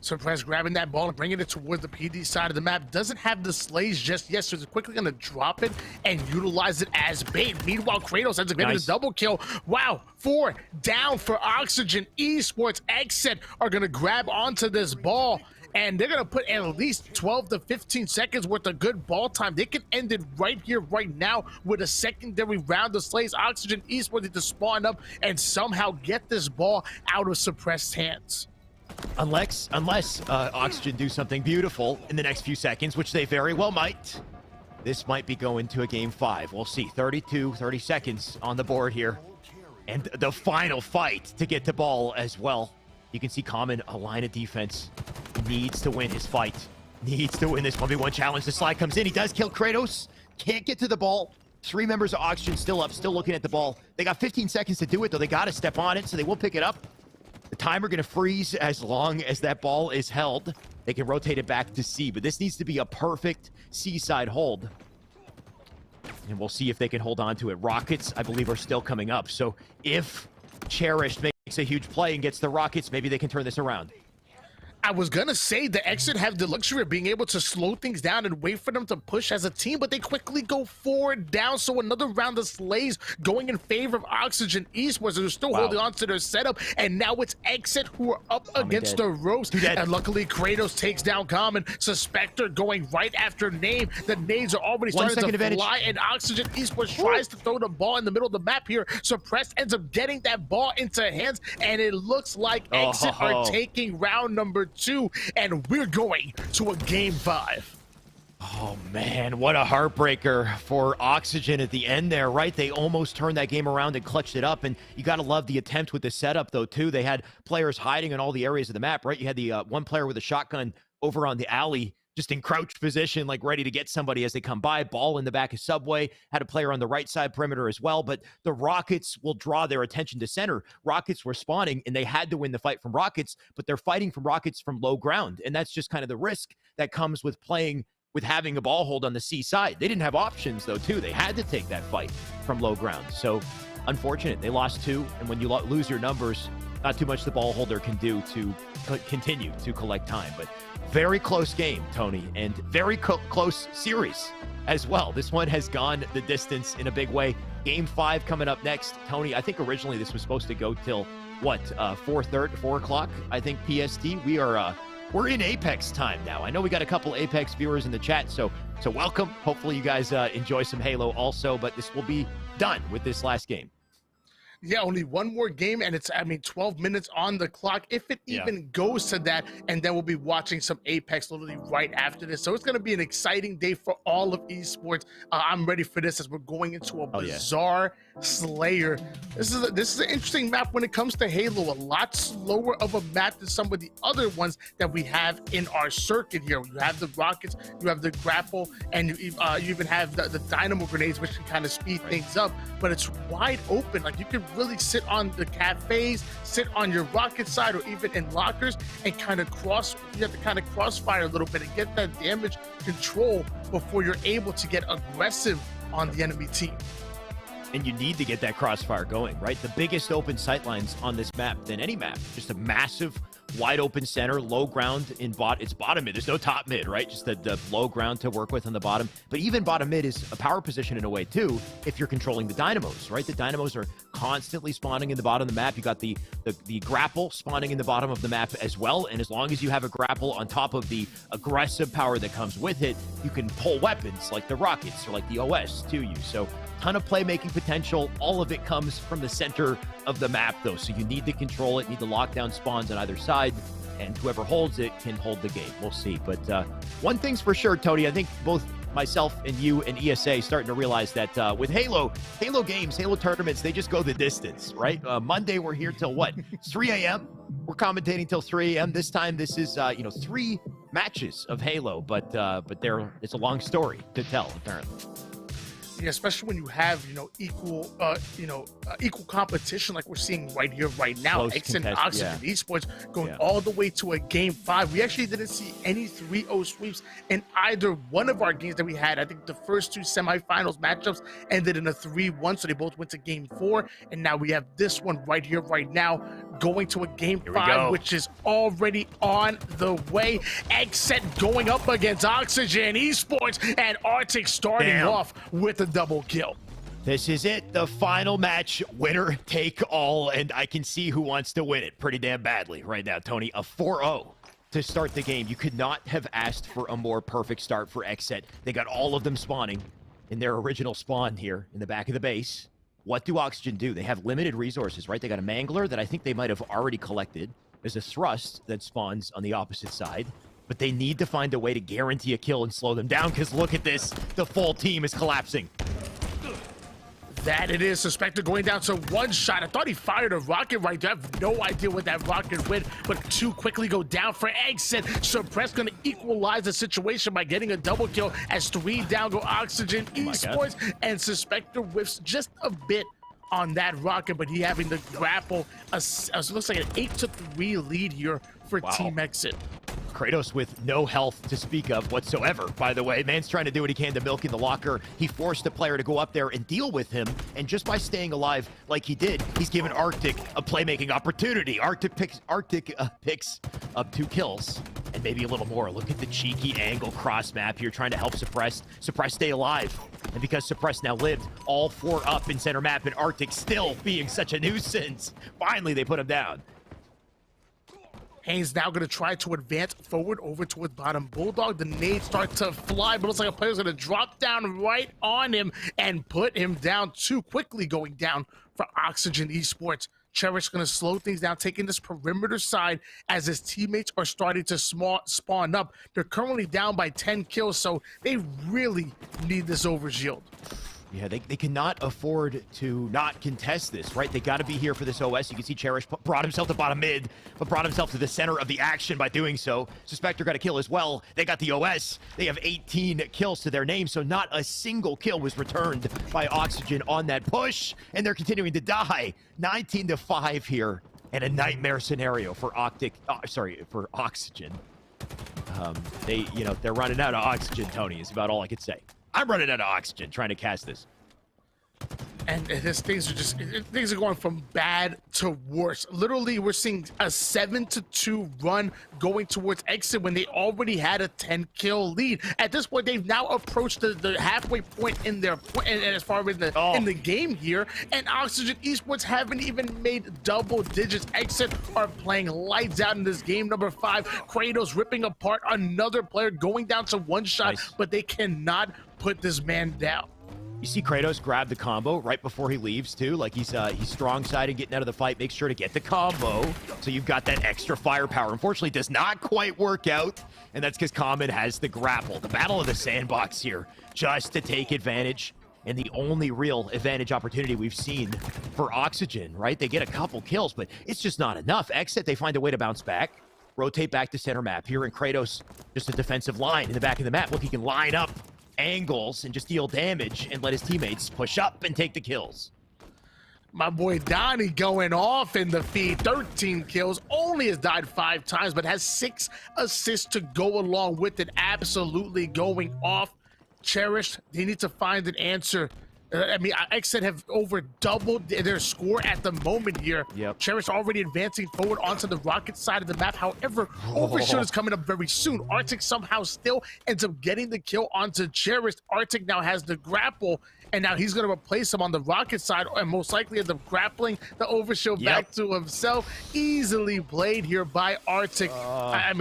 Surprise grabbing that ball and bringing it towards the PD side of the map. Doesn't have the slays just yet, so he's quickly going to drop it and utilize it as bait. Meanwhile, Kratos ends up getting the double kill. Wow, 4 down for Oxygen Esports. Exit are going to grab onto this ball, and they're going to put at least 12 to 15 seconds worth of good ball time. They can end it right here, right now, with a secondary round of slays. Oxygen Esports need to spawn up and somehow get this ball out of Suppressed hands. Unless Oxygen do something beautiful in the next few seconds, which they very well might, this might be going to a game 5. We'll see. 30 seconds on the board here. And the final fight to get the ball as well. You can see Common, a line of defense, needs to win his fight. Needs to win this 1v1 challenge. The slide comes in. He does kill Kratos. Can't get to the ball. 3 members of Oxygen still up, still looking at the ball. They got 15 seconds to do it, though. They got to step on it, so they will pick it up. The timer going to freeze as long as that ball is held. They can rotate it back to C, but this needs to be a perfect C-side hold. And we'll see if they can hold on to it. Rockets, I believe, are still coming up. So if Cherished makes a huge play and gets the Rockets, maybe they can turn this around. I was gonna say the Exit have the luxury of being able to slow things down and wait for them to push as a team, but they quickly go 4 down. So another round of slays going in favor of Oxygen Esports. They're still holding on to their setup, and now it's Exit who are up against the ropes. And luckily Kratos takes down Common. Suspector going right after Name. The nades are already starting to fly, and Oxygen Esports tries to throw the ball in the middle of the map here. Suppressed ends up getting that ball into hands, and it looks like Exit are taking round number 2, and we're going to a game 5. Oh man, what a heartbreaker for Oxygen at the end there, right? They almost turned that game around and clutched it up, and you got to love the attempt with the setup though too. They had players hiding in all the areas of the map, right? You had the one player with a shotgun over on the alley, just in crouched position, like ready to get somebody as they come by. Ball in the back of Subway, had a player on the right side perimeter as well, but the Rockets will draw their attention to center. Rockets were spawning, and they had to win the fight from Rockets, but they're fighting from Rockets from low ground, and that's just kind of the risk that comes with playing with having a ball hold on the C side. They didn't have options, though, too. They had to take that fight from low ground, so unfortunate. They lost 2, and when you lose your numbers, not too much the ball holder can do to continue to collect time, but very close game, Tony, and very close series as well. This one has gone the distance in a big way. Game 5 coming up next. Tony, I think originally this was supposed to go till, what, 4 o'clock, I think, PST. We're in Apex time now. I know we got a couple Apex viewers in the chat, so welcome. Hopefully you guys enjoy some Halo also, but this will be done with this last game. Yeah, only one more game, and it's, 12 minutes on the clock, if it even goes to that, and then we'll be watching some Apex literally right after this. So it's going to be an exciting day for all of esports. I'm ready for this as we're going into a bizarre Slayer. This is an interesting map when it comes to Halo. A lot slower of a map than some of the other ones that we have in our circuit here. You have the rockets, you have the grapple, and you even have the dynamo grenades, which can kind of speed things up, but it's wide open. Like, you can really sit on the cafes, sit on your rocket side, or even in lockers, and kind of you have to kind of crossfire a little bit and get that damage control before you're able to get aggressive on the enemy team. And you need to get that crossfire going, right? The biggest open sightlines on this map than any map. Just a massive, wide open center, low ground in it's bottom mid. There's no top mid, right? Just the low ground to work with on the bottom. But even bottom mid is a power position in a way too, if you're controlling the dynamos, right? The dynamos are constantly spawning in the bottom of the map. You got the grapple spawning in the bottom of the map as well. And as long as you have a grapple on top of the aggressive power that comes with it, you can pull weapons like the rockets or like the OS to you. So ton of playmaking potential. All of it comes from the center of the map, though. So you need to control it, need to lock down spawns on either side, and whoever holds it can hold the game. We'll see. But one thing's for sure, Tony, I think both myself and you and ESA starting to realize that with Halo games, Halo tournaments, they just go the distance, right? Monday, we're here till what? 3 a.m.? We're commentating till 3 a.m. This time, this is, 3 matches of Halo, but it's a long story to tell, apparently. Yeah, especially when you have, equal competition like we're seeing right here, right now. X and Oxygen Esports going all the way to a Game 5. We actually didn't see any 3-0 sweeps in either one of our games that we had. I think the first 2 semifinals matchups ended in a 3-1, so they both went to Game 4. And now we have this one right here, right now, going to a Game 5, which is already on the way. X going up against Oxygen Esports, and Arctic starting off with a double kill. This is it, the final match, winner take all, and I can see who wants to win it pretty damn badly right now, Tony. A 4-0 to start the game. You could not have asked for a more perfect start for XSET. They got all of them spawning in their original spawn here in the back of the base. What do Oxygen do? They have limited resources, right? They got a Mangler that I think they might have already collected. There's a Thrust that spawns on the opposite side. But they need to find a way to guarantee a kill and slow them down, because look at this. The full team is collapsing. That it is. Suspector going down to 1 shot. I thought he fired a rocket right there. I have no idea what that rocket went, but 2 quickly go down for Exit. Suppress going to equalize the situation by getting a double kill as 3 down go Oxygen Esports, and Suspector whiffs just a bit on that rocket, but he having the grapple. Looks like an 8-3 lead here for Team Exit. Kratos with no health to speak of whatsoever, by the way. Man's trying to do what he can to milk in the locker. He forced the player to go up there and deal with him, and just by staying alive like he did, he's given Arctic a playmaking opportunity. Arctic picks up 2 kills, and maybe a little more. Look at the cheeky angle cross map here, trying to help Suppress stay alive. And because Suppress now lived, all 4 up in center map, and Arctic still being such a nuisance. Finally, they put him down. Haynes now going to try to advance forward over towards bottom Bulldog. The nades start to fly, but looks like a player's going to drop down right on him and put him down. Too quickly going down for Oxygen Esports. Cherish going to slow things down, taking this perimeter side as his teammates are starting to spawn up. They're currently down by 10 kills, so they really need this overshield. Yeah, they cannot afford to not contest this, right? They got to be here for this OS. You can see Cherish brought himself to bottom mid, but brought himself to the center of the action by doing so. Suspector got a kill as well. They got the OS. They have 18 kills to their name, so not a single kill was returned by Oxygen on that push, and they're continuing to die. 19-5 here, and a nightmare scenario for for Oxygen. They're running out of oxygen, Tony, is about all I could say. I'm running out of oxygen trying to cast this. And things are going from bad to worse. Literally, we're seeing a 7-2 run going towards Exit when they already had a 10-kill lead. At this point, they've now approached the halfway point in their as far as in the game here. And Oxygen Esports haven't even made double digits. Exit are playing lights out in this game. Number 5, Kratos ripping apart another player, going down to 1 shot, but they cannot put this man down. You see Kratos grab the combo right before he leaves, too. Like, he's strong-sided, getting out of the fight, makes sure to get the combo. So you've got that extra firepower. Unfortunately, it does not quite work out, and that's because Common has the grapple. The battle of the sandbox here, just to take advantage, and the only real advantage opportunity we've seen for Oxygen, right? They get a couple kills, but it's just not enough. Exit, they find a way to bounce back, rotate back to center map. Here in Kratos, just a defensive line in the back of the map. Look, he can line up angles and just deal damage and let his teammates push up and take the kills. My boy Donnie going off in the feed. 13 kills, only has died 5 times, but has 6 assists to go along with it. Absolutely going off. Cherished, they need to find an answer. Exit have over doubled their score at the moment here. Yep. Cherish already advancing forward onto the rocket side of the map. However, Overshield is coming up very soon. Arctic somehow still ends up getting the kill onto Cherish. Arctic now has the grapple, and now he's going to replace him on the rocket side, and most likely end up grappling the Overshield back to himself. Easily played here by Arctic. I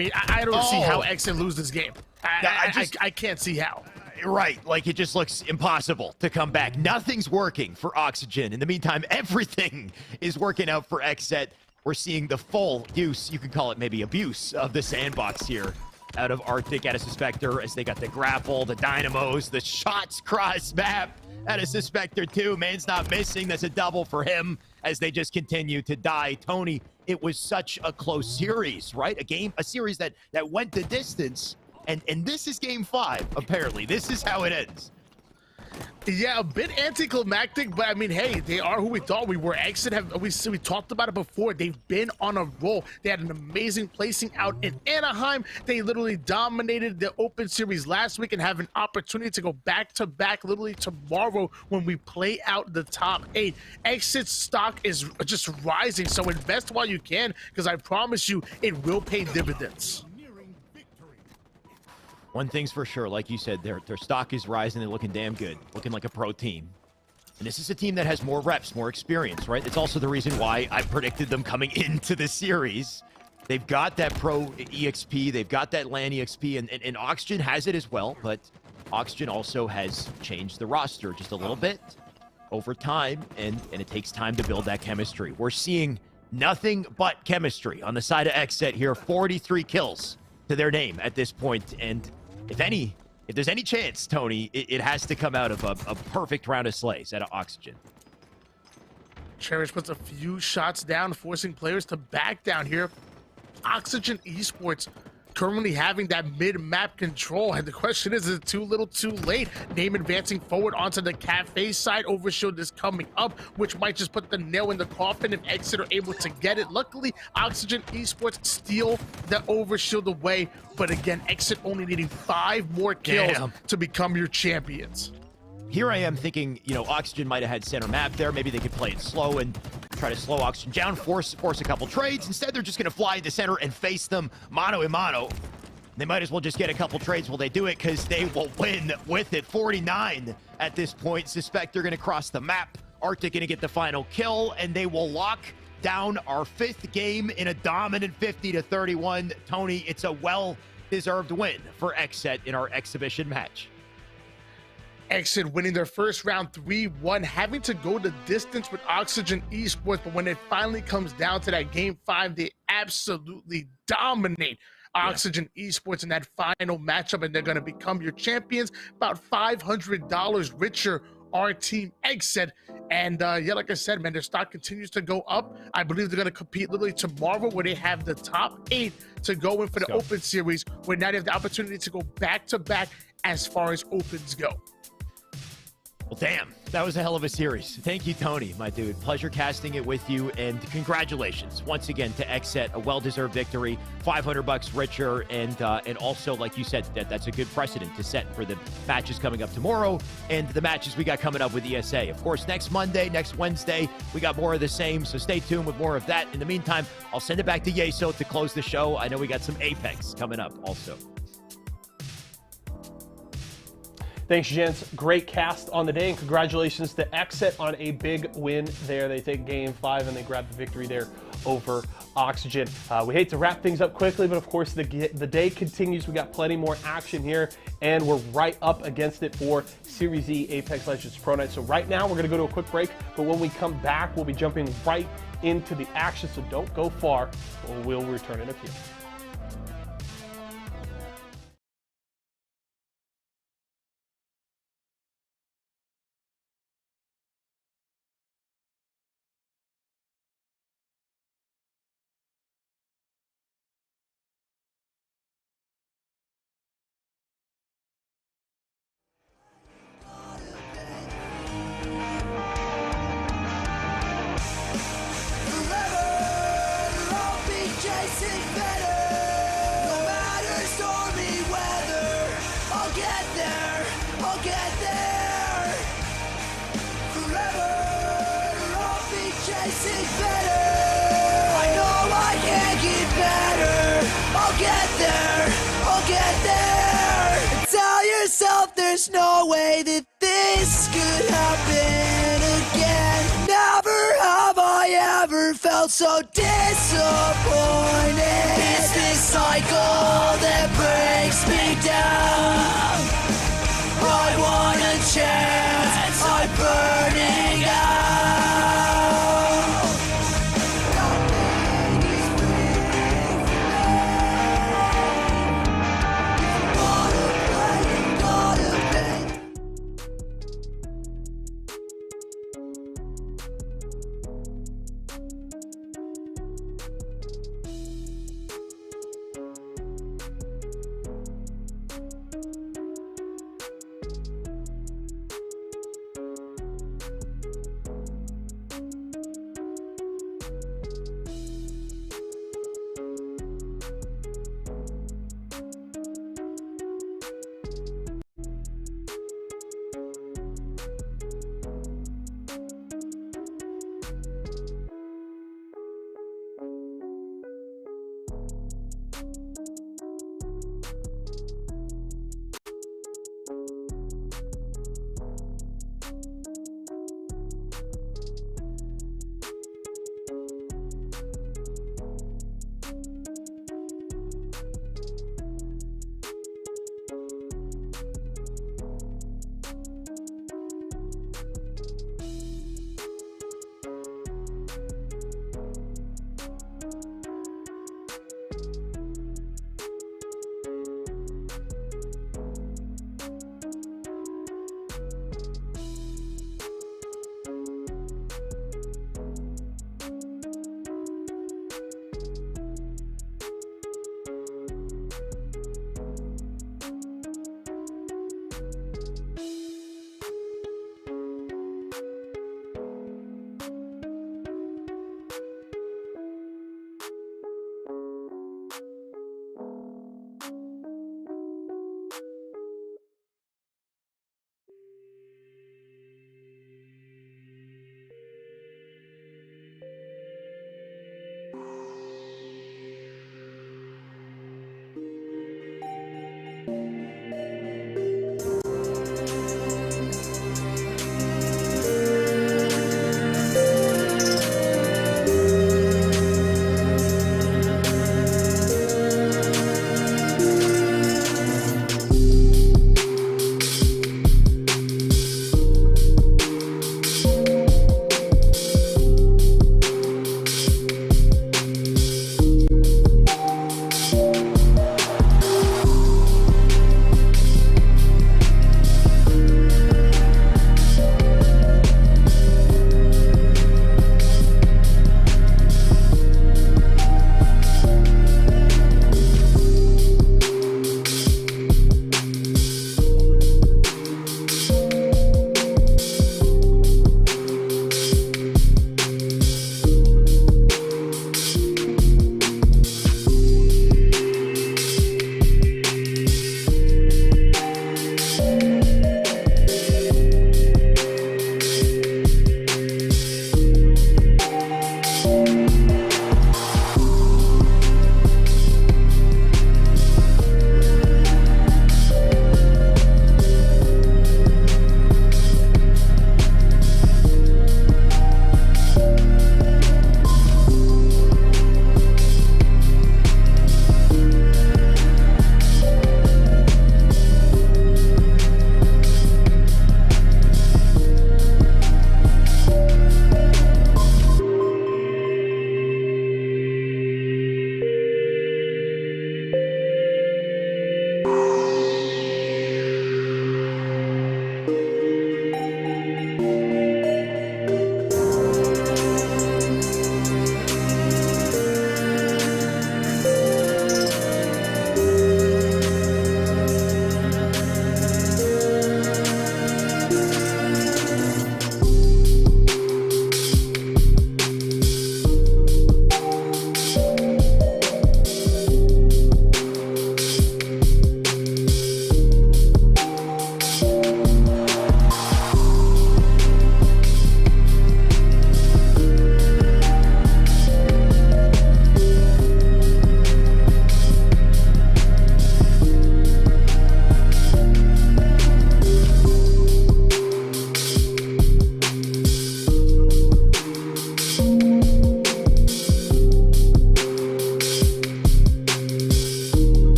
don't see how Exit lose this game. I can't see how. Right, like it just looks impossible to come back. Nothing's working for Oxygen. In the meantime, everything is working out for XZ. We're seeing the full use, you could call it maybe abuse, of the sandbox here out of Arctic at a Suspector, as they got the grapple, the dynamos, the shots cross map at a Suspector too. Man's not missing. That's a double for him as they just continue to die. Tony, it was such a close series, right? A series that went the distance. And this is game 5, apparently. This is how it ends. Yeah, a bit anticlimactic, but I mean, hey, they are who we thought we were. Exit we talked about it before. They've been on a roll. They had an amazing placing out in Anaheim. They literally dominated the Open Series last week and have an opportunity to go back-to-back literally tomorrow when we play out the top 8. Exit's stock is just rising, so invest while you can, because I promise you, it will pay dividends. One thing's for sure, like you said, their stock is rising. They're looking damn good, looking like a pro team. And this is a team that has more reps, more experience, right? It's also the reason why I predicted them coming into the series. They've got that pro EXP, they've got that LAN EXP, and Oxygen has it as well, but Oxygen also has changed the roster just a little bit over time, and it takes time to build that chemistry. We're seeing nothing but chemistry on the side of XZ here. 43 kills to their name at this point, and if there's any chance, Tony, it has to come out of a perfect round of slays out of Oxygen. Cherish puts a few shots down, forcing players to back down here. Oxygen Esports currently having that mid-map control, and the question is it too little too late? Name advancing forward onto the cafe side. Overshield is coming up, which might just put the nail in the coffin if Exit are able to get it. Luckily, Oxygen Esports steal the overshield away, but again, Exit only needing 5 more kills to become your champions. Here I am thinking, you know, Oxygen might have had center map there. Maybe they could play it slow and try to slow Oxygen down, force a couple trades. Instead, they're just going to fly into center and face them mano a mano. They might as well just get a couple trades while they do it, because they will win with it. 49 at this point. Suspect they're going to cross the map. Arctic going to get the final kill, and they will lock down our 5th game in a dominant 50-31. Tony, it's a well-deserved win for XZ in our exhibition match. Exit winning their first round 3-1, having to go the distance with Oxygen Esports, but when it finally comes down to that game 5, they absolutely dominate Oxygen Esports in that final matchup, and they're going to become your champions. About $500 richer, our team Exit. And yeah, like I said, man, their stock continues to go up. I believe they're going to compete literally tomorrow, where they have the top 8 to go in for the Open Series, where now they have the opportunity to go back-to-back as far as Opens go. Well, damn, that was a hell of a series. Thank you, Tony, my dude. Pleasure casting it with you, and congratulations once again to XZ. A well-deserved victory, $500 richer, and also, like you said, that's a good precedent to set for the matches coming up tomorrow and the matches we got coming up with ESA. Of course, next Monday, next Wednesday, we got more of the same, so stay tuned with more of that. In the meantime, I'll send it back to Yeso to close the show. I know we got some Apex coming up also. Thanks, gents. Great cast on the day, and congratulations to Exit on a big win there. They take game 5 and they grab the victory there over Oxygen. We hate to wrap things up quickly, but of course the day continues. We got plenty more action here, and we're right up against it for Series E Apex Legends Pro Night. So right now we're going to go to a quick break, but when we come back, we'll be jumping right into the action. So don't go far, or we'll return in a few. There's no way that this could happen again. Never have I ever felt so disappointed. It's this cycle that breaks me down.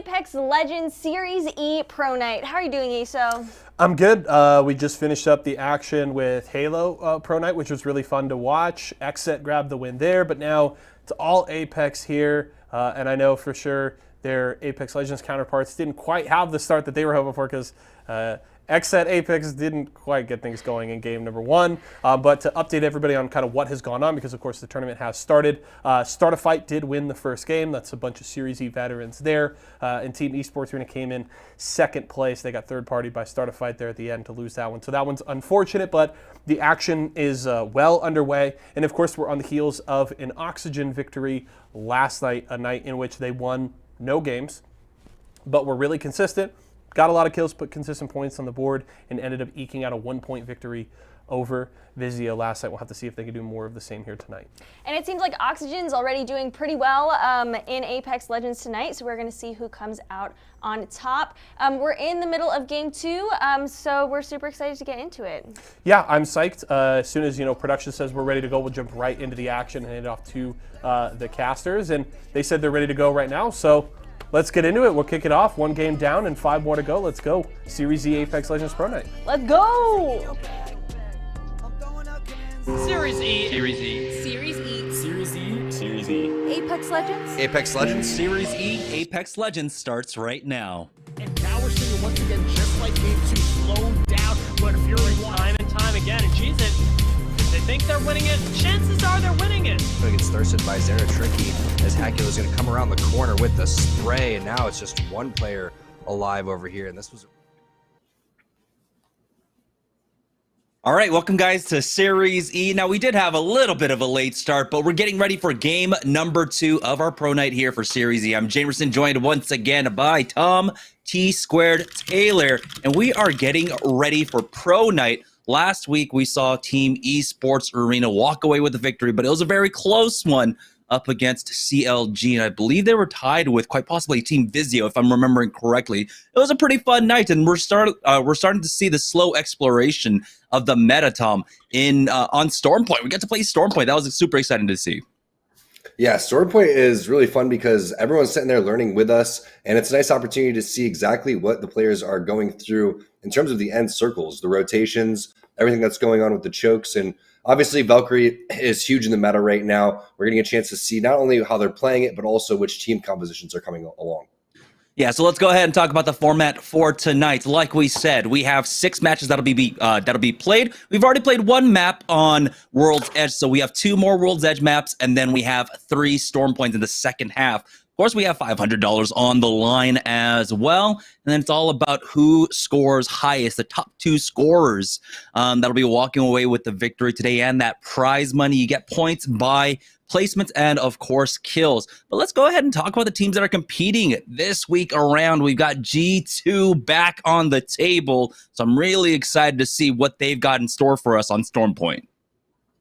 Apex Legends Series E Pro Night. How are you doing, ESO? I'm good. We just finished up the action with Halo Pro Night, which was really fun to watch. Xset grabbed the win there, but now it's all Apex here, and I know for sure their Apex Legends counterparts didn't quite have the start that they were hoping for because Xset Apex didn't quite get things going in game number 1, but to update everybody on kind of what has gone on, because of course the tournament has started. Start a Fight did win the first game. That's a bunch of Series E veterans there. And Team Esports Arena came in second place. They got third partied by Start a Fight there at the end to lose that one. So that one's unfortunate, but the action is well underway. And of course we're on the heels of an Oxygen victory last night, a night in which they won no games, but were really consistent. Got a lot of kills, put consistent points on the board, and ended up eking out a 1-point victory over Vizio last night. We'll have to see if they can do more of the same here tonight. And it seems like Oxygen's already doing pretty well in Apex Legends tonight, so we're going to see who comes out on top. We're in the middle of game 2, so we're super excited to get into it. Yeah, I'm psyched. As soon as production says we're ready to go, we'll jump right into the action and hand it off to the casters, and they said they're ready to go right now. So let's get into it. We'll kick it off. 1 game down and 5 more to go. Let's go. Series E Apex Legends Pro Night. Let's go! Series E. Series E. Series E. Series E. Series E. Apex Legends? Apex Legends. Series E. Apex Legends starts right now. And now we're seeing once again, just like game 2, slow down, but Fury won. Time and time again, and geez, if they think they're winning it, chances are they're winning it. It gets thirsted by Zera Tricky as Hacula's going to come around the corner with the spray, and now it's just one player alive over here, and this was... All right, welcome guys to Series E. Now we did have a little bit of a late start, but we're getting ready for game number 2 of our pro night here for Series E. I'm Jamerson, joined once again by Tom T Squared Taylor, and we are getting ready for pro night. Last week we saw Team Esports Arena walk away with the victory, but it was a very close one up against CLG, and I believe they were tied with quite possibly Team Vizio, if I'm remembering correctly. It was a pretty fun night, and we're starting to see the slow exploration of the meta, Tom, on Stormpoint. We got to play Stormpoint. That was super exciting to see. Yeah, Stormpoint is really fun because everyone's sitting there learning with us, and it's a nice opportunity to see exactly what the players are going through in terms of the end circles, the rotations, everything that's going on with the chokes. And obviously, Valkyrie is huge in the meta right now. We're getting a chance to see not only how they're playing it, but also which team compositions are coming along. Yeah, so let's go ahead and talk about the format for tonight. Like we said, we have 6 matches that'll be played. We've already played 1 map on World's Edge, so we have 2 more World's Edge maps, and then we have 3 Stormpoints in the second half. Of course, we have $500 on the line as well, and then it's all about who scores highest, the top 2 scorers that'll be walking away with the victory today, and that prize money. You get points by placements and, of course, kills. But let's go ahead and talk about the teams that are competing this week around. We've got G2 back on the table, so I'm really excited to see what they've got in store for us on Stormpoint.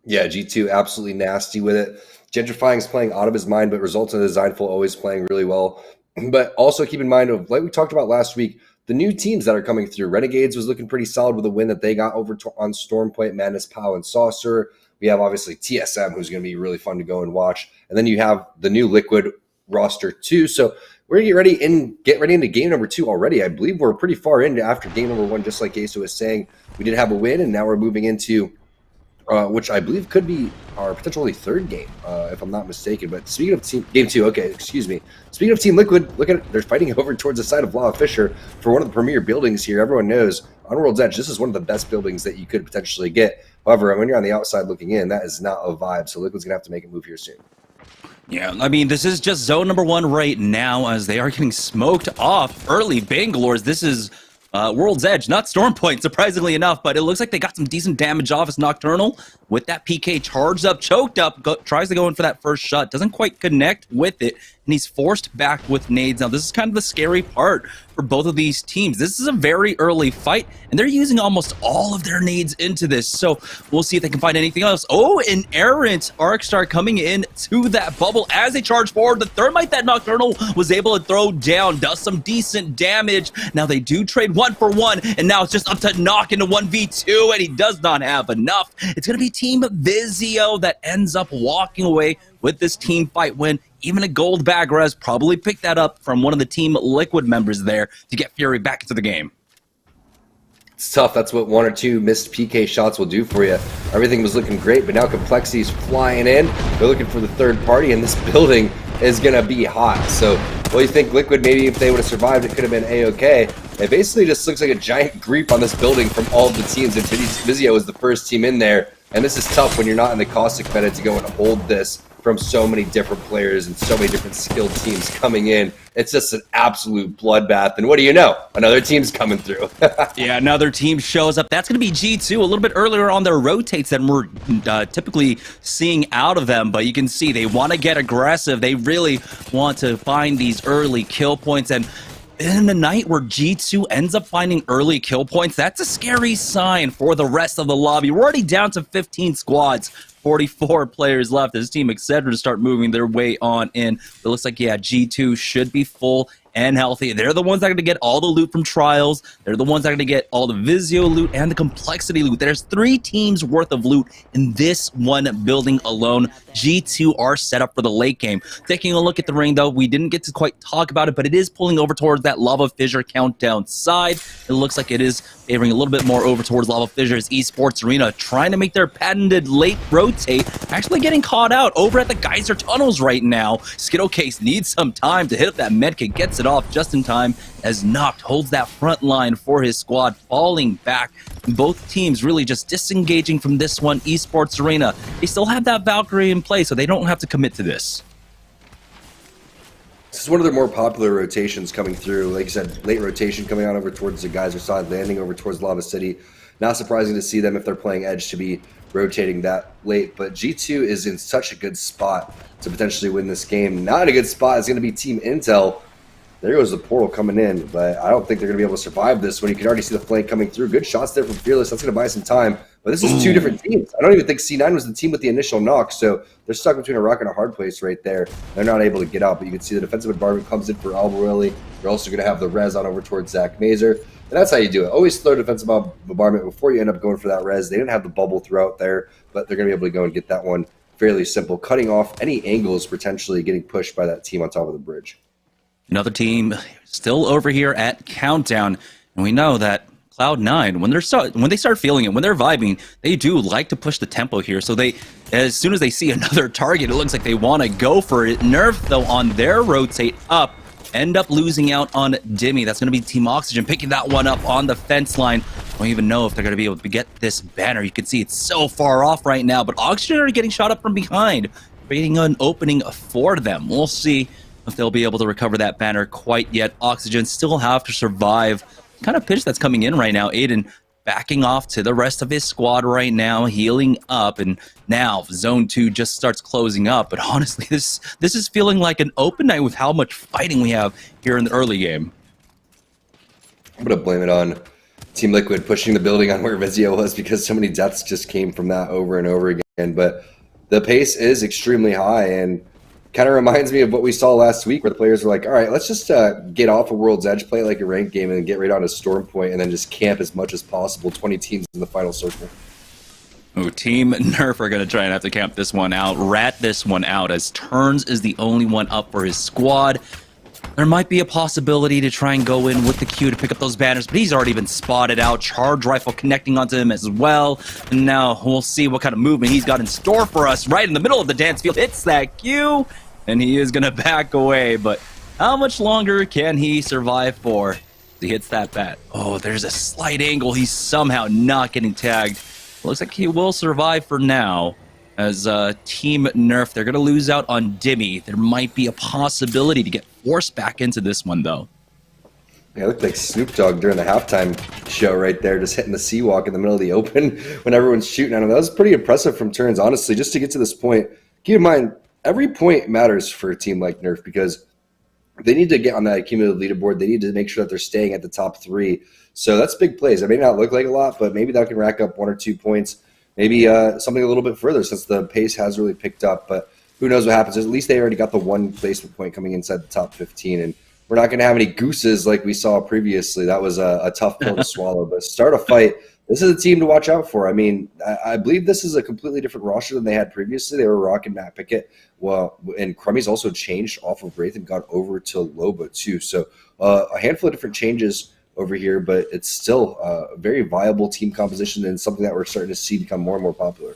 Yeah, G2 absolutely nasty with it. Gentrifying is playing out of his mind, but Results in the Designful always playing really well. But also keep in mind, like we talked about last week, the new teams that are coming through. Renegades was looking pretty solid with a win that they got over on Stormpoint, Madness, Pow, and Saucer. We have obviously TSM, who's going to be really fun to go and watch. And then you have the new Liquid roster too. So we're going to get ready into game number 2 already. I believe we're pretty far into after game number 1, just like Asa was saying. We did have a win, and now we're moving into which I believe could be our potentially 3rd game, if I'm not mistaken. But speaking of game 2, okay, excuse me. Speaking of Team Liquid, look at it. They're fighting over towards the side of Lava Fisher for one of the premier buildings here. Everyone knows on World's Edge, this is one of the best buildings that you could potentially get. However, when you're on the outside looking in, that is not a vibe. So Liquid's going to have to make a move here soon. Yeah, I mean, this is just zone number 1 right now as they are getting smoked off early. Bangalore's, this is World's Edge, not Stormpoint, surprisingly enough, but it looks like they got some decent damage off as Nocturnal with that PK charged up, choked up, tries to go in for that first shot, doesn't quite connect with it, and he's forced back with nades. Now, this is kind of the scary part for both of these teams. This is a very early fight, and they're using almost all of their nades into this, so we'll see if they can find anything else. Oh, an errant Arcstar coming in to that bubble as they charge forward. The Thermite that Nocturnal was able to throw down does some decent damage. Now, they do trade 1 for 1, and now it's just up to Nock into 1v2, and he does not have enough. It's going to be Team Vizio that ends up walking away with this team fight win, even a gold bag. Rez probably picked that up from one of the Team Liquid members there to get Fury back into the game. It's tough. That's what 1 or 2 missed PK shots will do for you. Everything was looking great, but now Complexity's flying in. They're looking for the third party, and this building is going to be hot. So, well, you think Liquid, maybe if they would have survived, it could have been A-okay. It basically just looks like a giant creep on this building from all of the teams, and Vizio was the first team in there. And this is tough when you're not in the caustic meta to go and hold this from so many different players and so many different skilled teams coming in. It's just an absolute bloodbath. And what do you know? Another team's coming through. Yeah, another team shows up. That's going to be G2 a little bit earlier on their rotates than we're typically seeing out of them. But you can see they want to get aggressive. They really want to find these early kill points. And in the night where G2 ends up finding early kill points, that's a scary sign for the rest of the lobby. We're already down to 15 squads. 44 players left. This team excited to start moving their way on in. It looks like, yeah, G2 should be full and healthy. They're the ones that are going to get all the loot from Trials. They're the ones that are going to get all the Vizio loot and the Complexity loot. There's 3 teams worth of loot in this one building alone. G2 are set up for the late game. Taking a look at the ring, though, we didn't get to quite talk about it, but it is pulling over towards that Lava Fissure countdown side. It looks like it is favoring a little bit more over towards Lava Fissure's Esports Arena, trying to make their patented late rotate, actually getting caught out over at the Geyser Tunnels right now. Skittle Case needs some time to hit up that medkit, gets it off just in time as Noct holds that front line for his squad, falling back. Both teams really just disengaging from this one. Esports Arena, they still have that Valkyrie in play, so they don't have to commit to this. This is one of their more popular rotations coming through. Like I said, late rotation coming on over towards the Geyser side, landing over towards Lava City. Not surprising to see them, if they're playing Edge, to be rotating that late. But G2 is in such a good spot to potentially win this game. Not a good spot is going to be Team Intel. There goes the portal coming in, but I don't think they're going to be able to survive this one. You can already see the flank coming through. Good shots there from Fearless. That's going to buy some time. But this is 2 different teams. I don't even think C9 was the team with the initial knock, so they're stuck between a rock and a hard place right there. They're not able to get out, but you can see the defensive bombardment comes in for Albarelli. You're also going to have the res on over towards Zach Mazer. And that's how you do it. Always throw defensive bombardment before you end up going for that res. They didn't have the bubble throughout there, but they're going to be able to go and get that one fairly simple, cutting off any angles potentially getting pushed by that team on top of the bridge. Another team still over here at Countdown, and we know that Cloud9, when they start feeling it, when they're vibing, they do like to push the tempo here. So they, as soon as they see another target, it looks like they want to go for it. Nerf, though, on their rotate up, end up losing out on Dimmy. That's going to be Team Oxygen picking that one up on the fence line. Don't even know if they're going to be able to get this banner. You can see it's so far off right now, but Oxygen are getting shot up from behind, creating an opening for them. We'll see if they'll be able to recover that banner quite yet. Oxygen still have to survive. Kind of pitch that's coming in right now. Aiden backing off to the rest of his squad right now, healing up, and now Zone 2 just starts closing up. But honestly, this is feeling like an open night with how much fighting we have here in the early game. I'm going to blame it on Team Liquid pushing the building on where Vizio was, because so many deaths just came from that over and over again. But the pace is extremely high, and kind of reminds me of what we saw last week, where the players were like, all right, let's just get off of World's Edge, play it like a ranked game, and get right on to Storm Point, and then just camp as much as possible. 20 teams in the final circle. Oh, Team Nerf are going to try and have to camp this one out, rat this one out, as Turns is the only one up for his squad. There might be a possibility to try and go in with the Q to pick up those banners, but he's already been spotted out. Charge Rifle connecting onto him as well. And now we'll see what kind of movement he's got in store for us right in the middle of the dance field. Hits that Q, and he is going to back away. But how much longer can he survive for? He hits that bat. Oh, there's a slight angle. He's somehow not getting tagged. Looks like he will survive for now. As Team Nerf, they're going to lose out on Dimmy. There might be a possibility to get forced back into this one, though. Yeah, it looked like Snoop Dogg during the halftime show right there, just hitting the C-Walk in the middle of the open when everyone's shooting at him. That was pretty impressive from Turns, honestly, just to get to this point. Keep in mind, every point matters for a team like Nerf, because they need to get on that cumulative leaderboard. They need to make sure that they're staying at the top 3. So that's big plays. It may not look like a lot, but maybe that can rack up 1 or 2 points. Maybe something a little bit further, since the pace has really picked up. But who knows what happens. At least they already got the 1 placement point coming inside the top 15. And we're not going to have any gooses like we saw previously. That was a tough pill to swallow. But start a fight this is a team to watch out for. I mean, I believe this is a completely different roster than they had previously. They were rocking Matt Pickett. Well, and Crummy's also changed off of Wraith and got over to Loba too. So a handful of different changes over here, but it's still a very viable team composition and something that we're starting to see become more and more popular.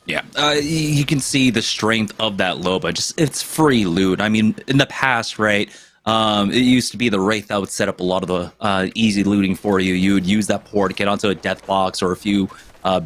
Yeah, you can see the strength of that Loba. Just it's free loot. I mean, in the past, right? It used to be the Wraith that would set up a lot of the easy looting for you. You would use that port, get onto a death box or a few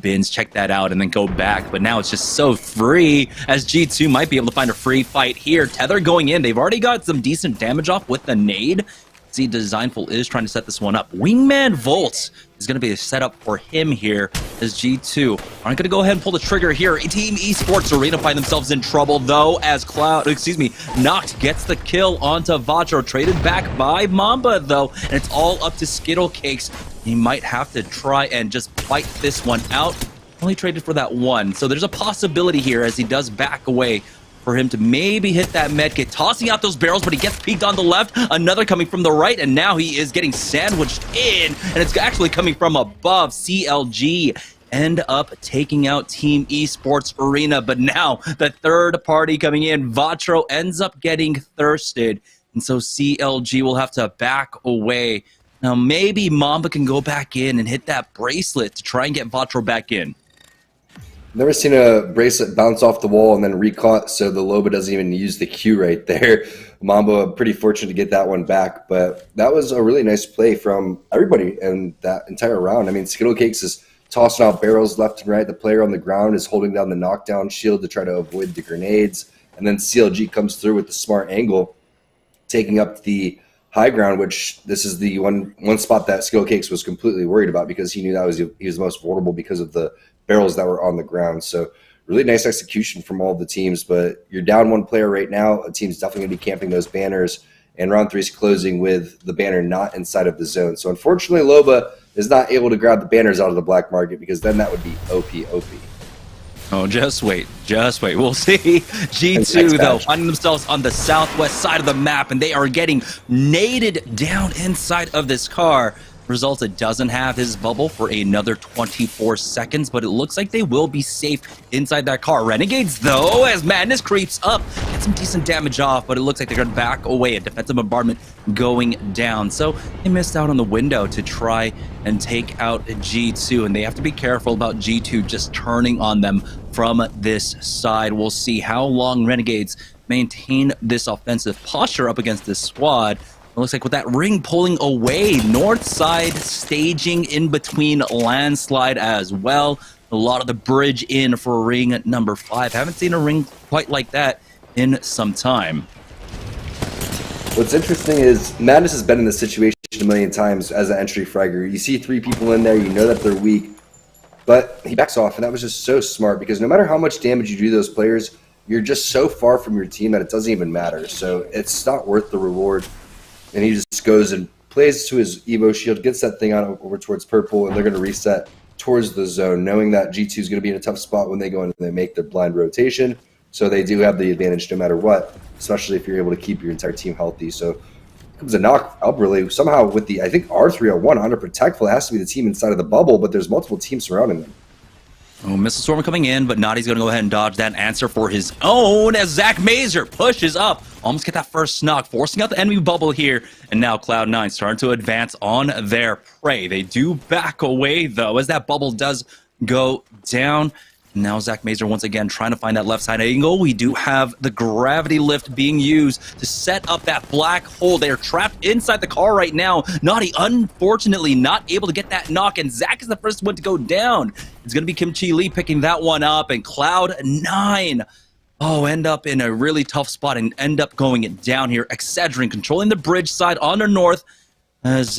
bins, check that out, and then go back. But now it's just so free, as G2 might be able to find a free fight here. Tether going in. They've already got some decent damage off with the nade. See, Designful is trying to set this one up. Wingman Volt is going to be a setup for him here as G2 aren't going to go ahead and pull the trigger here. Team Esports Arena find themselves in trouble, though, as Noct gets the kill onto Vacho, traded back by Mamba, though, and it's all up to Skittlecakes. He might have to try and just fight this one out. Only traded for that one, so there's a possibility here as he does back away for him to maybe hit that medkit, tossing out those barrels, but he gets peeked on the left, another coming from the right, and now he is getting sandwiched in, and it's actually coming from above. CLG end up taking out Team Esports Arena, but now the third party coming in, Vatro, ends up getting thirsted, and so CLG will have to back away. Now maybe Mamba can go back in and hit that bracelet to try and get Vatro back in. Never seen a bracelet bounce off the wall and then recaught, so the Loba doesn't even use the Q right there. Mamba pretty fortunate to get that one back, but that was a really nice play from everybody in that entire round. I mean, Skittlecakes is tossing out barrels left and right. The player on the ground is holding down the knockdown shield to try to avoid the grenades, and then CLG comes through with the smart angle, taking up the high ground, which this is the one spot that Skittlecakes was completely worried about because he knew that he was most vulnerable because of the barrels that were on the ground. So really nice execution from all the teams, but you're down one player right now. A team's definitely going to be camping those banners, and round 3 is closing with the banner not inside of the zone. So unfortunately, Loba is not able to grab the banners out of the black market because then that would be OP. Oh, just wait. We'll see. G2, though, finding themselves on the southwest side of the map, and they are getting naded down inside of this car. Results, it doesn't have his bubble for another 24 seconds, but it looks like they will be safe inside that car. Renegades, though, as Madness creeps up, get some decent damage off, but it looks like they're going to back away. A defensive bombardment going down. So they missed out on the window to try and take out G2, and they have to be careful about G2 just turning on them from this side. We'll see how long Renegades maintain this offensive posture up against this squad. It looks like with that ring pulling away, north side staging in between landslide as well. A lot of the bridge in for ring number 5. Haven't seen a ring quite like that in some time. What's interesting is Madness has been in this situation a million times as an entry fragger. You see 3 people in there, you know that they're weak, but he backs off, and that was just so smart because no matter how much damage you do to those players, you're just so far from your team that it doesn't even matter. So it's not worth the reward. And he just goes and plays to his Evo shield, gets that thing on over towards purple, and they're going to reset towards the zone, knowing that G2 is going to be in a tough spot when they go in and they make their blind rotation. So they do have the advantage no matter what, especially if you're able to keep your entire team healthy. So it comes a knock up really somehow with the, I think, R301 under Protectful. It has to be the team inside of the bubble, but there's multiple teams surrounding them. Oh, Missile Storm coming in, but Naughty's going to go ahead and dodge that answer for his own as Zach Mazer pushes up. Almost get that first knock, forcing out the enemy bubble here. And now Cloud9 starting to advance on their prey. They do back away, though, as that bubble does go down. Now Zach Mazer once again trying to find that left side angle. We do have the gravity lift being used to set up that black hole. They are trapped inside the car right now. Naughty, unfortunately, not able to get that knock, and Zach is the first one to go down. It's going to be Kimchi Lee picking that one up, and Cloud9, end up in a really tough spot and end up going down here. Excedrin controlling the bridge side on the north as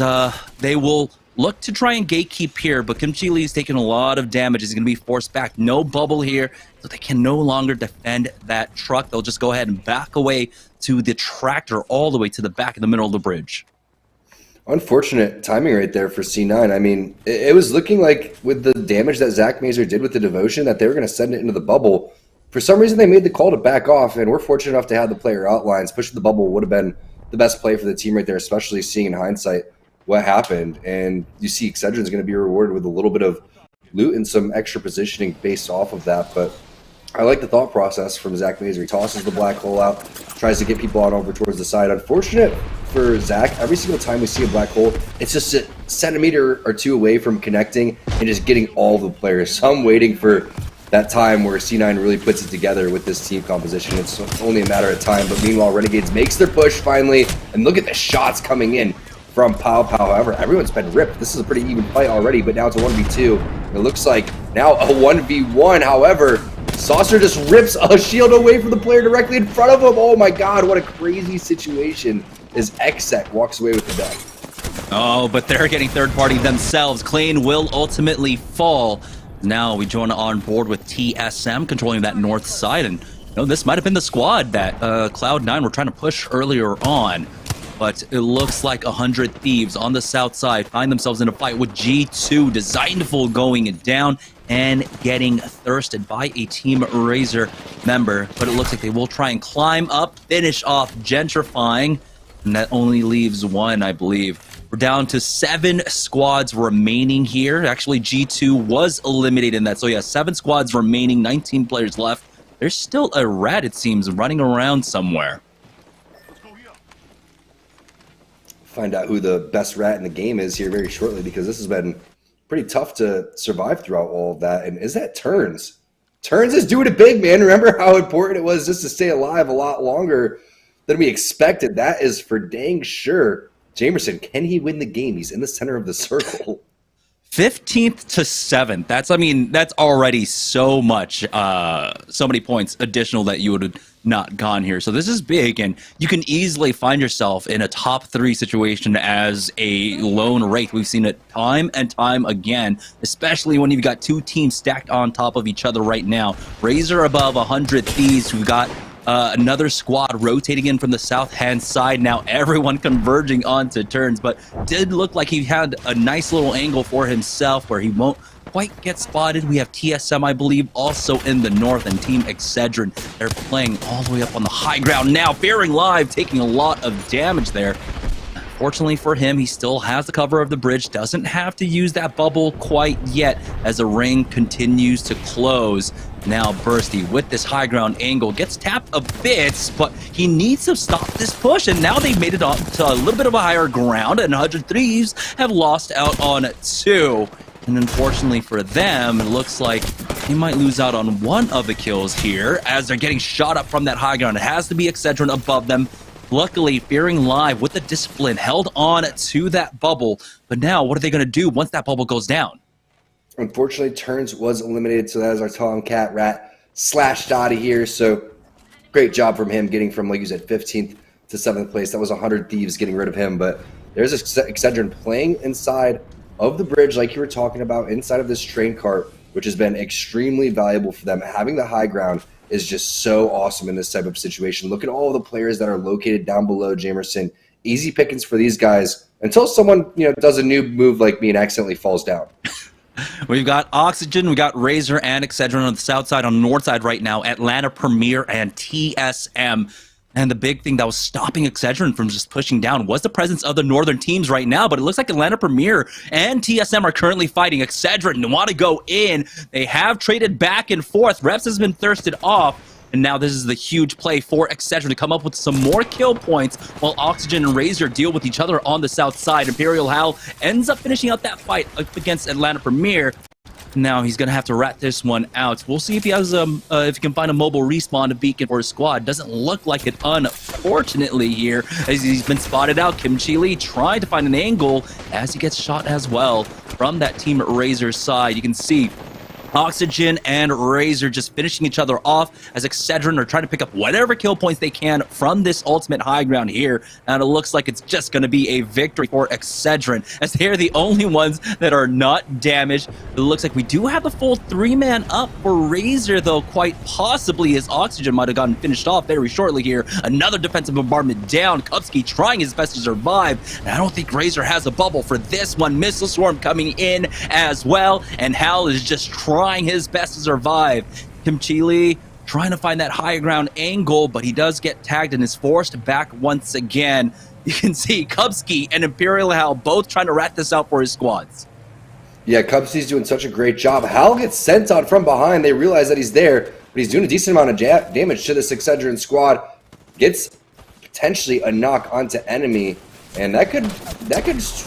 they will look to try and gatekeep here, but Kimchi Lee is taking a lot of damage. He's going to be forced back. No bubble here, so they can no longer defend that truck. They'll just go ahead and back away to the tractor all the way to the back in the middle of the bridge. Unfortunate timing right there for C9. I mean, it was looking like with the damage that Zach Mazer did with the devotion that they were going to send it into the bubble. For some reason, they made the call to back off, and we're fortunate enough to have the player outlines. Pushing the bubble would have been the best play for the team right there, especially seeing in hindsight what happened. And you see Excedrin's going to be rewarded with a little bit of loot and some extra positioning based off of that. But I like the thought process from Zach Mazer. He tosses the black hole out, tries to get people on over towards the side. Unfortunate for Zach, every single time we see a black hole, it's just a centimeter or two away from connecting and just getting all the players. So I'm waiting for that time where C9 really puts it together with this team composition. It's only a matter of time. But meanwhile, Renegades makes their push finally. And look at the shots coming in from Pow Pow. However, everyone's been ripped. This is a pretty even fight already, but now it's a 1v2. It looks like now a 1v1. However, Saucer just rips a shield away from the player directly in front of him. Oh my god, what a crazy situation as Xsec walks away with the dub. Oh, but they're getting third party themselves. Klein will ultimately fall. Now we join on board with TSM controlling that north side, and this might have been the squad that Cloud9 were trying to push earlier on. But it looks like 100 Thieves on the south side find themselves in a fight with G2. Designful going down and getting thirsted by a Team Razor member. But it looks like they will try and climb up, finish off gentrifying. And that only leaves one, I believe. We're down to 7 squads remaining here. Actually, G2 was eliminated in that. So yeah, 7 squads remaining, 19 players left. There's still a rat, it seems, running around somewhere. Find out who the best rat in the game is here very shortly, because this has been pretty tough to survive throughout all of that. And is that Turns? Turns is doing it big, man. Remember how important it was just to stay alive a lot longer than we expected. That is for dang sure. Jamerson, can he win the game? He's in the center of the circle. 15th to 7th. That's already so much, so many points additional that you would have not gone here. So this is big, and you can easily find yourself in a top 3 situation as a lone Wraith. We've seen it time and time again, especially when you've got 2 teams stacked on top of each other right now. Razor above 100 Thieves. We've got another squad rotating in from the south-hand side. Now everyone converging onto Turns, but did look like he had a nice little angle for himself where he won't quite get spotted. We have TSM, I believe, also in the north, and Team Excedrin. They're playing all the way up on the high ground now. Fearing Live taking a lot of damage there. Fortunately for him, he still has the cover of the bridge, doesn't have to use that bubble quite yet as the ring continues to close. Now Bursty with this high ground angle gets tapped a bit, but he needs to stop this push, and now they've made it up to a little bit of a higher ground, and 100 Thieves have lost out on 2. And unfortunately for them, it looks like they might lose out on one of the kills here as they're getting shot up from that high ground. It has to be Excedrin above them. Luckily, Fearing Live with the discipline held on to that bubble. But now, what are they going to do once that bubble goes down? Unfortunately, Turns was eliminated, so that is our Tomcat Rat slashed out of here. So great job from him getting from, like you said, 15th to 7th place. That was 100 Thieves getting rid of him. But there's Excedrin playing inside of the bridge, like you were talking about, inside of this train cart, which has been extremely valuable for them. Having the high ground is just so awesome in this type of situation. Look at all the players that are located down below Jamerson. Easy pickings for these guys until someone does a new move like me and accidentally falls down. We've got Oxygen, we got Razor and Excedrin on the south side. On the north side right now, Atlanta Premier and TSM. And the big thing that was stopping Excedrin from just pushing down was the presence of the northern teams right now. But it looks like Atlanta Premier and TSM are currently fighting. Excedrin want to go in. They have traded back and forth. Reps has been thirsted off. And now this is the huge play for Excedrin to come up with some more kill points while Oxygen and Razor deal with each other on the south side. Imperial Hal ends up finishing out that fight against Atlanta Premier. Now he's gonna have to rat this one out. We'll see if he has if he can find a mobile respawn beacon for his squad. Doesn't look like it, unfortunately, here as he's been spotted out. Kim Chi Lee trying to find an angle as he gets shot as well from that Team Razor side. You can see Oxygen and Razor just finishing each other off as Excedrin are trying to pick up whatever kill points they can from this ultimate high ground here. And it looks like it's just going to be a victory for Excedrin as they're the only ones that are not damaged. It looks like we do have the full 3-man up for Razor, though, quite possibly, as Oxygen might have gotten finished off very shortly here. Another defensive bombardment down. Kupski trying his best to survive. And I don't think Razor has a bubble for this one. Missile Swarm coming in as well. And Hal is just trying his best to survive. Kim Chi Lee trying to find that high ground angle, but he does get tagged and is forced back once again. you can see Kubsky and Imperial Hal both trying to rat this out for his squads. Yeah, Cubsy's doing such a great job. Hal gets sent on from behind. They realize that he's there, but he's doing a decent amount of damage to the Excedrin squad. Gets potentially a knock onto enemy, and that could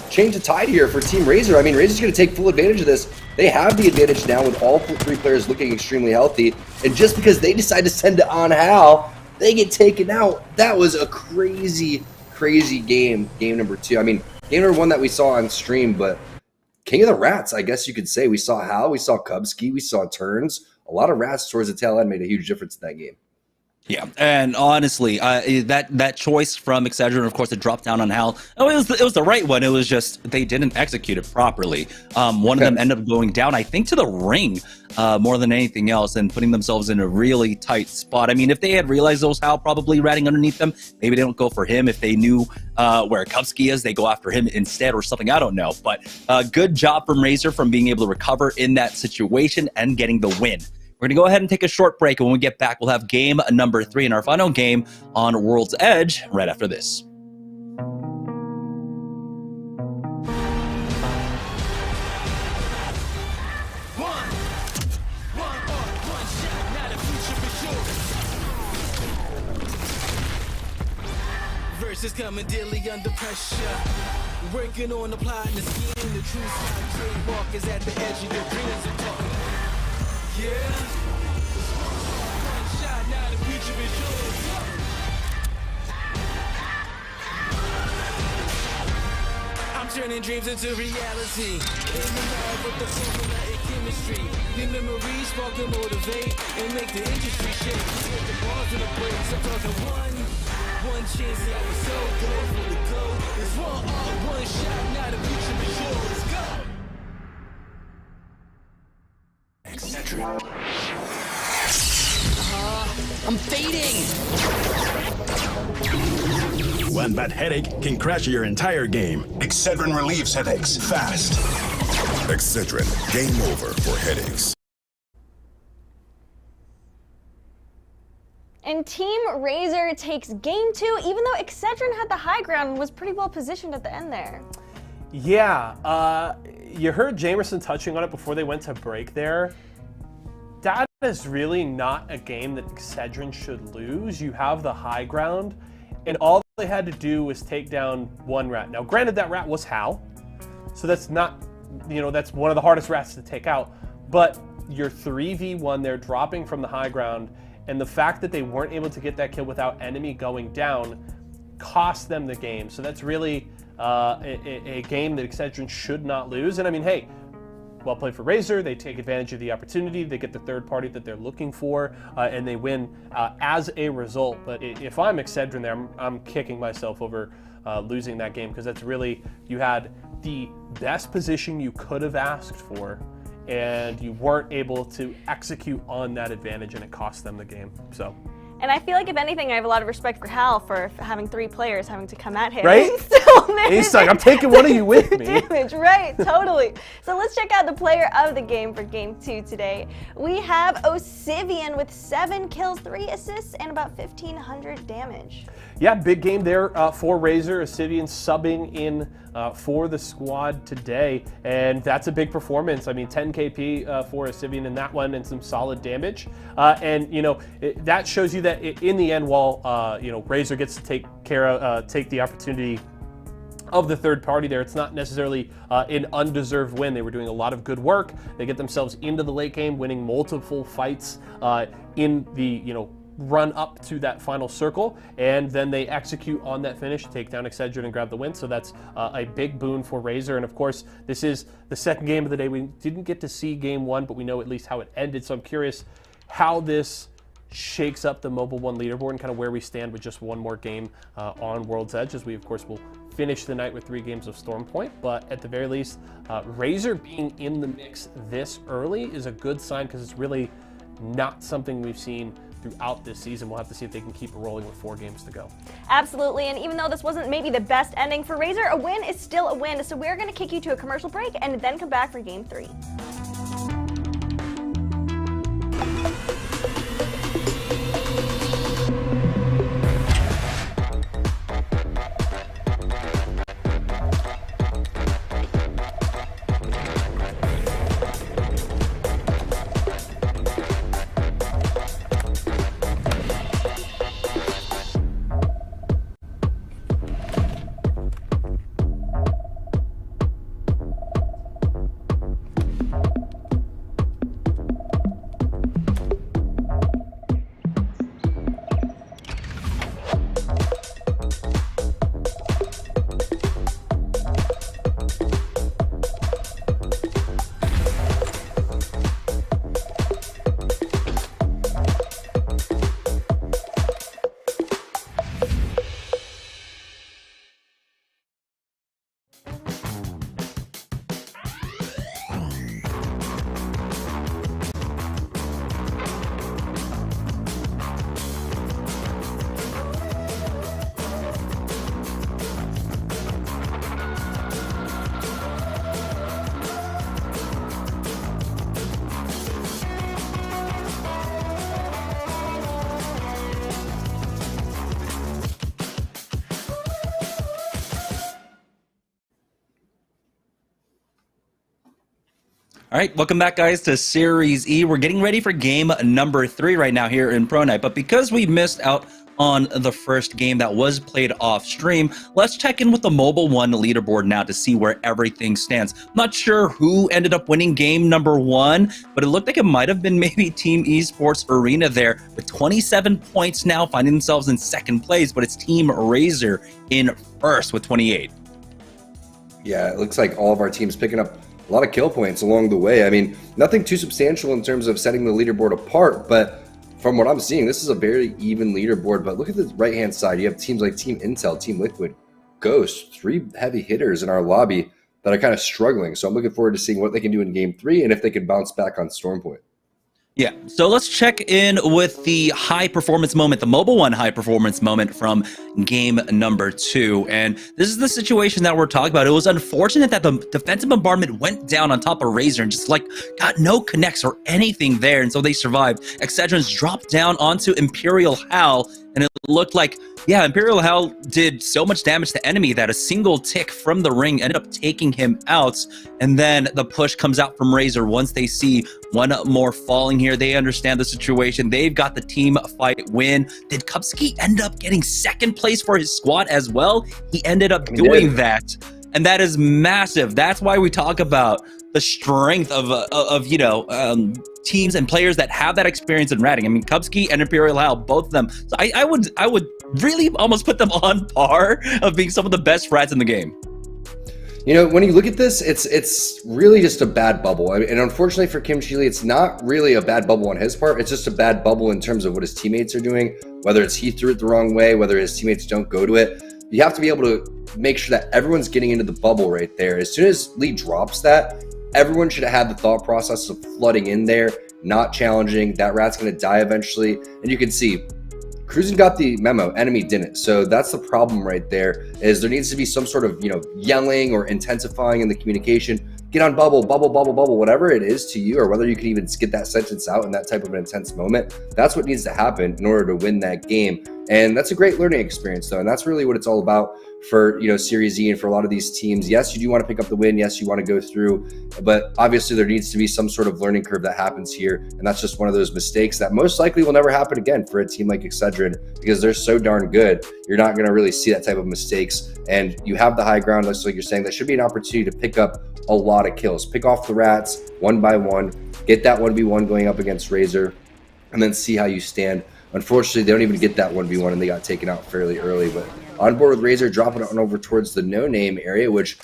change the tide here for Team Razor. I mean, Razor's going to take full advantage of this. They have the advantage now with all 3 players looking extremely healthy, and just because they decide to send it on Hal, they get taken out. That was a crazy game number 2. I mean, game number 1 that we saw on stream, but King of the Rats, I guess you could say. We saw Hal, we saw Kubsky, we saw Turns. A lot of rats towards the tail end made a huge difference in that game. Yeah, and honestly, that choice from Excedrin, of course, to drop down on Hal, it was the right one. It was just they didn't execute it properly. One of them ended up going down, I think, to the ring more than anything else, and putting themselves in a really tight spot. I mean, if they had realized those Hal probably ratting underneath them, maybe they don't go for him. If they knew where Kubsky is, they go after him instead or something. I don't know. But good job from Razor from being able to recover in that situation and getting the win. We're going to go ahead and take a short break, and when we get back, we'll have game number 3 in our final game on World's Edge right after this. Versus coming daily under pressure. Working on applying the scheme. The true side trademark is at the edge of your dreams and talking. Yeah. One shot, now the future is yours. I'm turning dreams into reality. In the lab with the formula and chemistry. The memories spark and motivate and make the industry shake. With the bars and the breaks, I'm talking one chance. I was so good for the goal. It's one shot, now the future is yours. Go. I'm fading. One bad headache can crash your entire game. Excedrin relieves headaches fast. Excedrin, game over for headaches. And Team Razor takes game 2, even though Excedrin had the high ground and was pretty well positioned at the end there. Yeah, you heard Jamerson touching on it before they went to break there. That is really not a game that Excedrin should lose. You have the high ground, and all they had to do was take down one rat. Now, granted, that rat was Hal, so that's not, that's one of the hardest rats to take out, but you're 3v1, they're dropping from the high ground, and the fact that they weren't able to get that kill without enemy going down cost them the game. So that's really a game that Excedrin should not lose. And I mean, hey, well played for Razor. They take advantage of the opportunity. They get the third party that they're looking for, and they win as a result. But if I'm Excedrin there, I'm kicking myself over losing that game, because that's really, you had the best position you could have asked for, and you weren't able to execute on that advantage, and it cost them the game. So. And I feel like, if anything, I have a lot of respect for Hal for having 3 players having to come at him. Right? He's like, I'm taking one of you with me. Damage, right, totally. So let's check out the player of the game for game 2 today. We have Osivian with 7 kills, 3 assists, and about 1,500 damage. Yeah, big game there for Razor. Osivian subbing in for the squad today, and that's a big performance. I mean, 10 KP for Osivian in that one, and some solid damage. And that shows you that in the end, while Razor gets to take the opportunity of the third party there, it's not necessarily an undeserved win. They were doing a lot of good work. They get themselves into the late game, winning multiple fights in the run up to that final circle, and then they execute on that finish, take down Excedrin and grab the win. So that's a big boon for Razor. And of course, this is the second game of the day. We didn't get to see game 1, but we know at least how it ended. So I'm curious how this shakes up the Mobile 1 leaderboard and kind of where we stand with just one more game on World's Edge, as we of course will finish the night with 3 games of Storm Point. But at the very least, Razor being in the mix this early is a good sign, because it's really not something we've seen throughout this season. We'll have to see if they can keep rolling with 4 games to go. Absolutely, and even though this wasn't maybe the best ending for Razor, a win is still a win. So we're going to kick you to a commercial break and then come back for game 3. All right, welcome back, guys, to Series E. We're getting ready for game number 3 right now here in Pro Night. But because we missed out on the first game that was played off stream, let's check in with the Mobile One leaderboard now to see where everything stands. I'm not sure who ended up winning game number 1, but it looked like it might have been maybe Team Esports Arena there with 27 points now, finding themselves in second place, but it's Team Razor in first with 28. Yeah, it looks like all of our teams picking up a lot of kill points along the way. I mean, nothing too substantial in terms of setting the leaderboard apart, but from what I'm seeing, this is a very even leaderboard. But look at the right-hand side. You have teams like Team Intel, Team Liquid, Ghost, 3 heavy hitters in our lobby that are kind of struggling. So I'm looking forward to seeing what they can do in Game 3 and if they can bounce back on Stormpoint. Yeah, so let's check in with the high performance moment, the Mobile One high performance moment from game number 2. And this is the situation that we're talking about. It was unfortunate that the defensive bombardment went down on top of Razor and just got no connects or anything there. And so they survived. Excedrins dropped down onto Imperial Hal. And it looked like, yeah, Imperial Hal did so much damage to enemy that a single tick from the ring ended up taking him out. And then the push comes out from Razor once they see one more falling here. They understand the situation. They've got the team fight win. Did Kupski end up getting second place for his squad as well? He ended up doing that. And that is massive. That's why we talk about the strength of teams and players that have that experience in ratting. I mean, Kupski and Imperial Hal, both of them. So I would really almost put them on par of being some of the best rats in the game. You know, when you look at this, it's really just a bad bubble. I mean, and unfortunately for Kim Chi Lee, it's not really a bad bubble on his part. It's just a bad bubble in terms of what his teammates are doing, whether it's he threw it the wrong way, whether his teammates don't go to it. You have to be able to make sure that everyone's getting into the bubble right there. As soon as Lee drops that, everyone should have had the thought process of flooding in there, not challenging. That rat's going to die eventually. And you can see Cruisin got the memo, enemy didn't. So that's the problem right there, is there needs to be some sort of, yelling or intensifying in the communication. Get on bubble, bubble, bubble, bubble, whatever it is to you, or whether you can even get that sentence out in that type of an intense moment. That's what needs to happen in order to win that game. And that's a great learning experience, though. And that's really what it's all about for, Series E and for a lot of these teams. Yes, you do want to pick up the win. Yes, you want to go through. But obviously, there needs to be some sort of learning curve that happens here. And that's just one of those mistakes that most likely will never happen again for a team like Excedrin, because they're so darn good. You're not going to really see that type of mistakes. And you have the high ground, like you're saying. That should be an opportunity to pick up a lot of kills. Pick off the rats one by one. Get that 1v1 going up against Razor. And then see how you stand. Unfortunately, they don't even get that 1v1, and they got taken out fairly early. But on board with Razor, dropping it on over towards the no-name area, which,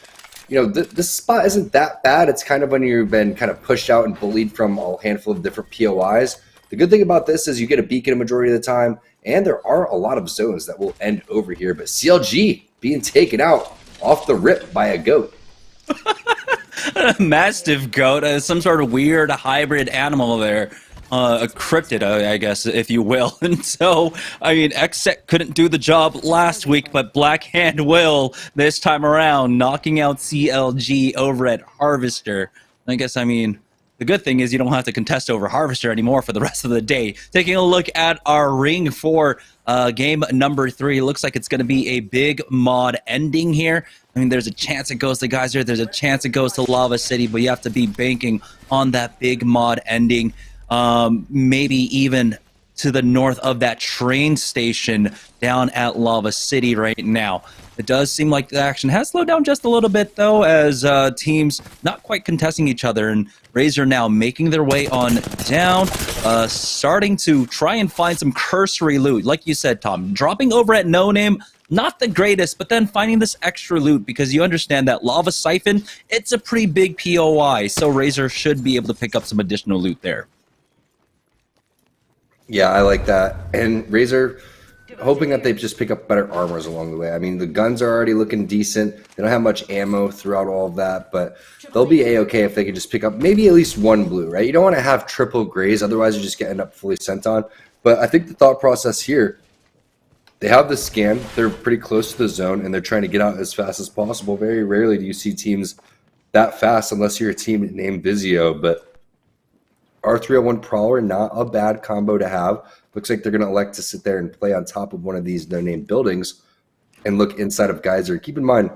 this spot isn't that bad. It's kind of when you've been kind of pushed out and bullied from a handful of different POIs. The good thing about this is you get a beacon a majority of the time, and there are a lot of zones that will end over here. But CLG being taken out off the rip by a goat. A mastiff goat, some sort of weird hybrid animal there. A cryptid, I guess, if you will. And so, I mean, Xset couldn't do the job last week, but Black Hand will this time around, knocking out CLG over at Harvester. I guess, the good thing is you don't have to contest over Harvester anymore for the rest of the day. Taking a look at our ring for game number 3, looks like it's going to be a big mod ending here. There's a chance it goes to Geyser, there's a chance it goes to Lava City, but you have to be banking on that big mod ending. Maybe even to the north of that train station down at Lava City right now. It does seem like the action has slowed down just a little bit, though, as teams not quite contesting each other, and Razor now making their way on down, starting to try and find some cursory loot. Like you said, Tom, dropping over at No Name, not the greatest, but then finding this extra loot, because you understand that Lava Siphon, it's a pretty big POI, so Razor should be able to pick up some additional loot there. Yeah, I like that. And Razor, hoping that they just pick up better armors along the way. The guns are already looking decent. They don't have much ammo throughout all of that, but they'll be A-okay if they can just pick up maybe at least one blue, right? You don't want to have triple grays, otherwise you just end up fully sent on. But I think the thought process here, they have the scan, they're pretty close to the zone, and they're trying to get out as fast as possible. Very rarely do you see teams that fast unless you're a team named Vizio, but R301 Prowler, not a bad combo to have. Looks like they're going to elect to sit there and play on top of one of these no-name buildings and look inside of Geyser. Keep in mind,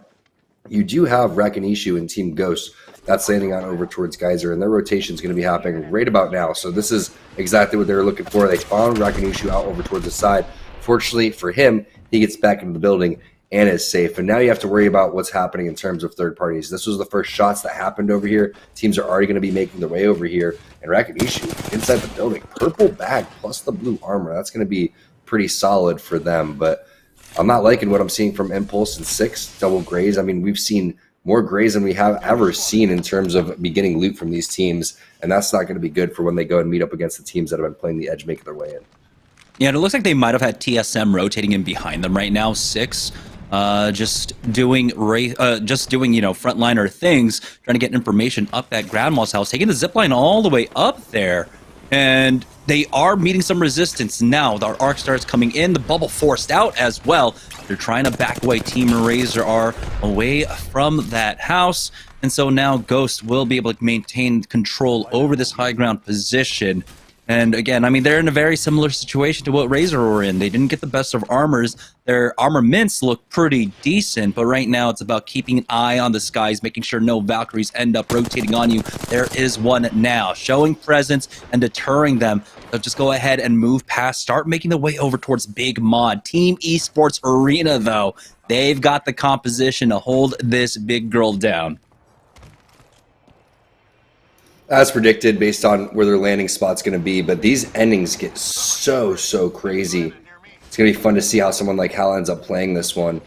you do have Rakinishu and Team Ghost that's landing on over towards Geyser, and their rotation is going to be happening right about now. So this is exactly what they were looking for. They found Rakinishu out over towards the side. Fortunately for him, he gets back into the building and is safe. And now you have to worry about what's happening in terms of third parties. This was the first shots that happened over here. Teams are already going to be making their way over here. And Rakinishu inside the building, purple bag plus the blue armor. That's going to be pretty solid for them. But I'm not liking what I'm seeing from Impulse and 6 double grays. I mean, we've seen more grays than we have ever seen in terms of beginning loot from these teams, and that's not going to be good for when they go and meet up against the teams that have been playing the edge, making their way in. Yeah, and it looks like they might have had TSM rotating in behind them right now. 6, just doing frontliner things, trying to get information up at Grandma's house, taking the zipline all the way up there, and they are meeting some resistance now. Our arc stars coming in, the bubble forced out as well. They're trying to back away. Team Razor are away from that house, and so now Ghost will be able to maintain control over this high ground position. And again, I mean, they're in a very similar situation to what Razor were in. They didn't get the best of armors. Their armaments look pretty decent, but right now it's about keeping an eye on the skies, making sure no Valkyries end up rotating on you. There is one now, showing presence and deterring them. So just go ahead and move past, start making the way over towards Big Mod. Team Esports Arena, though, they've got the composition to hold this big girl down. As predicted, based on where their landing spot's going to be, but these endings get so crazy. It's going to be fun to see how someone like Hal ends up playing this one.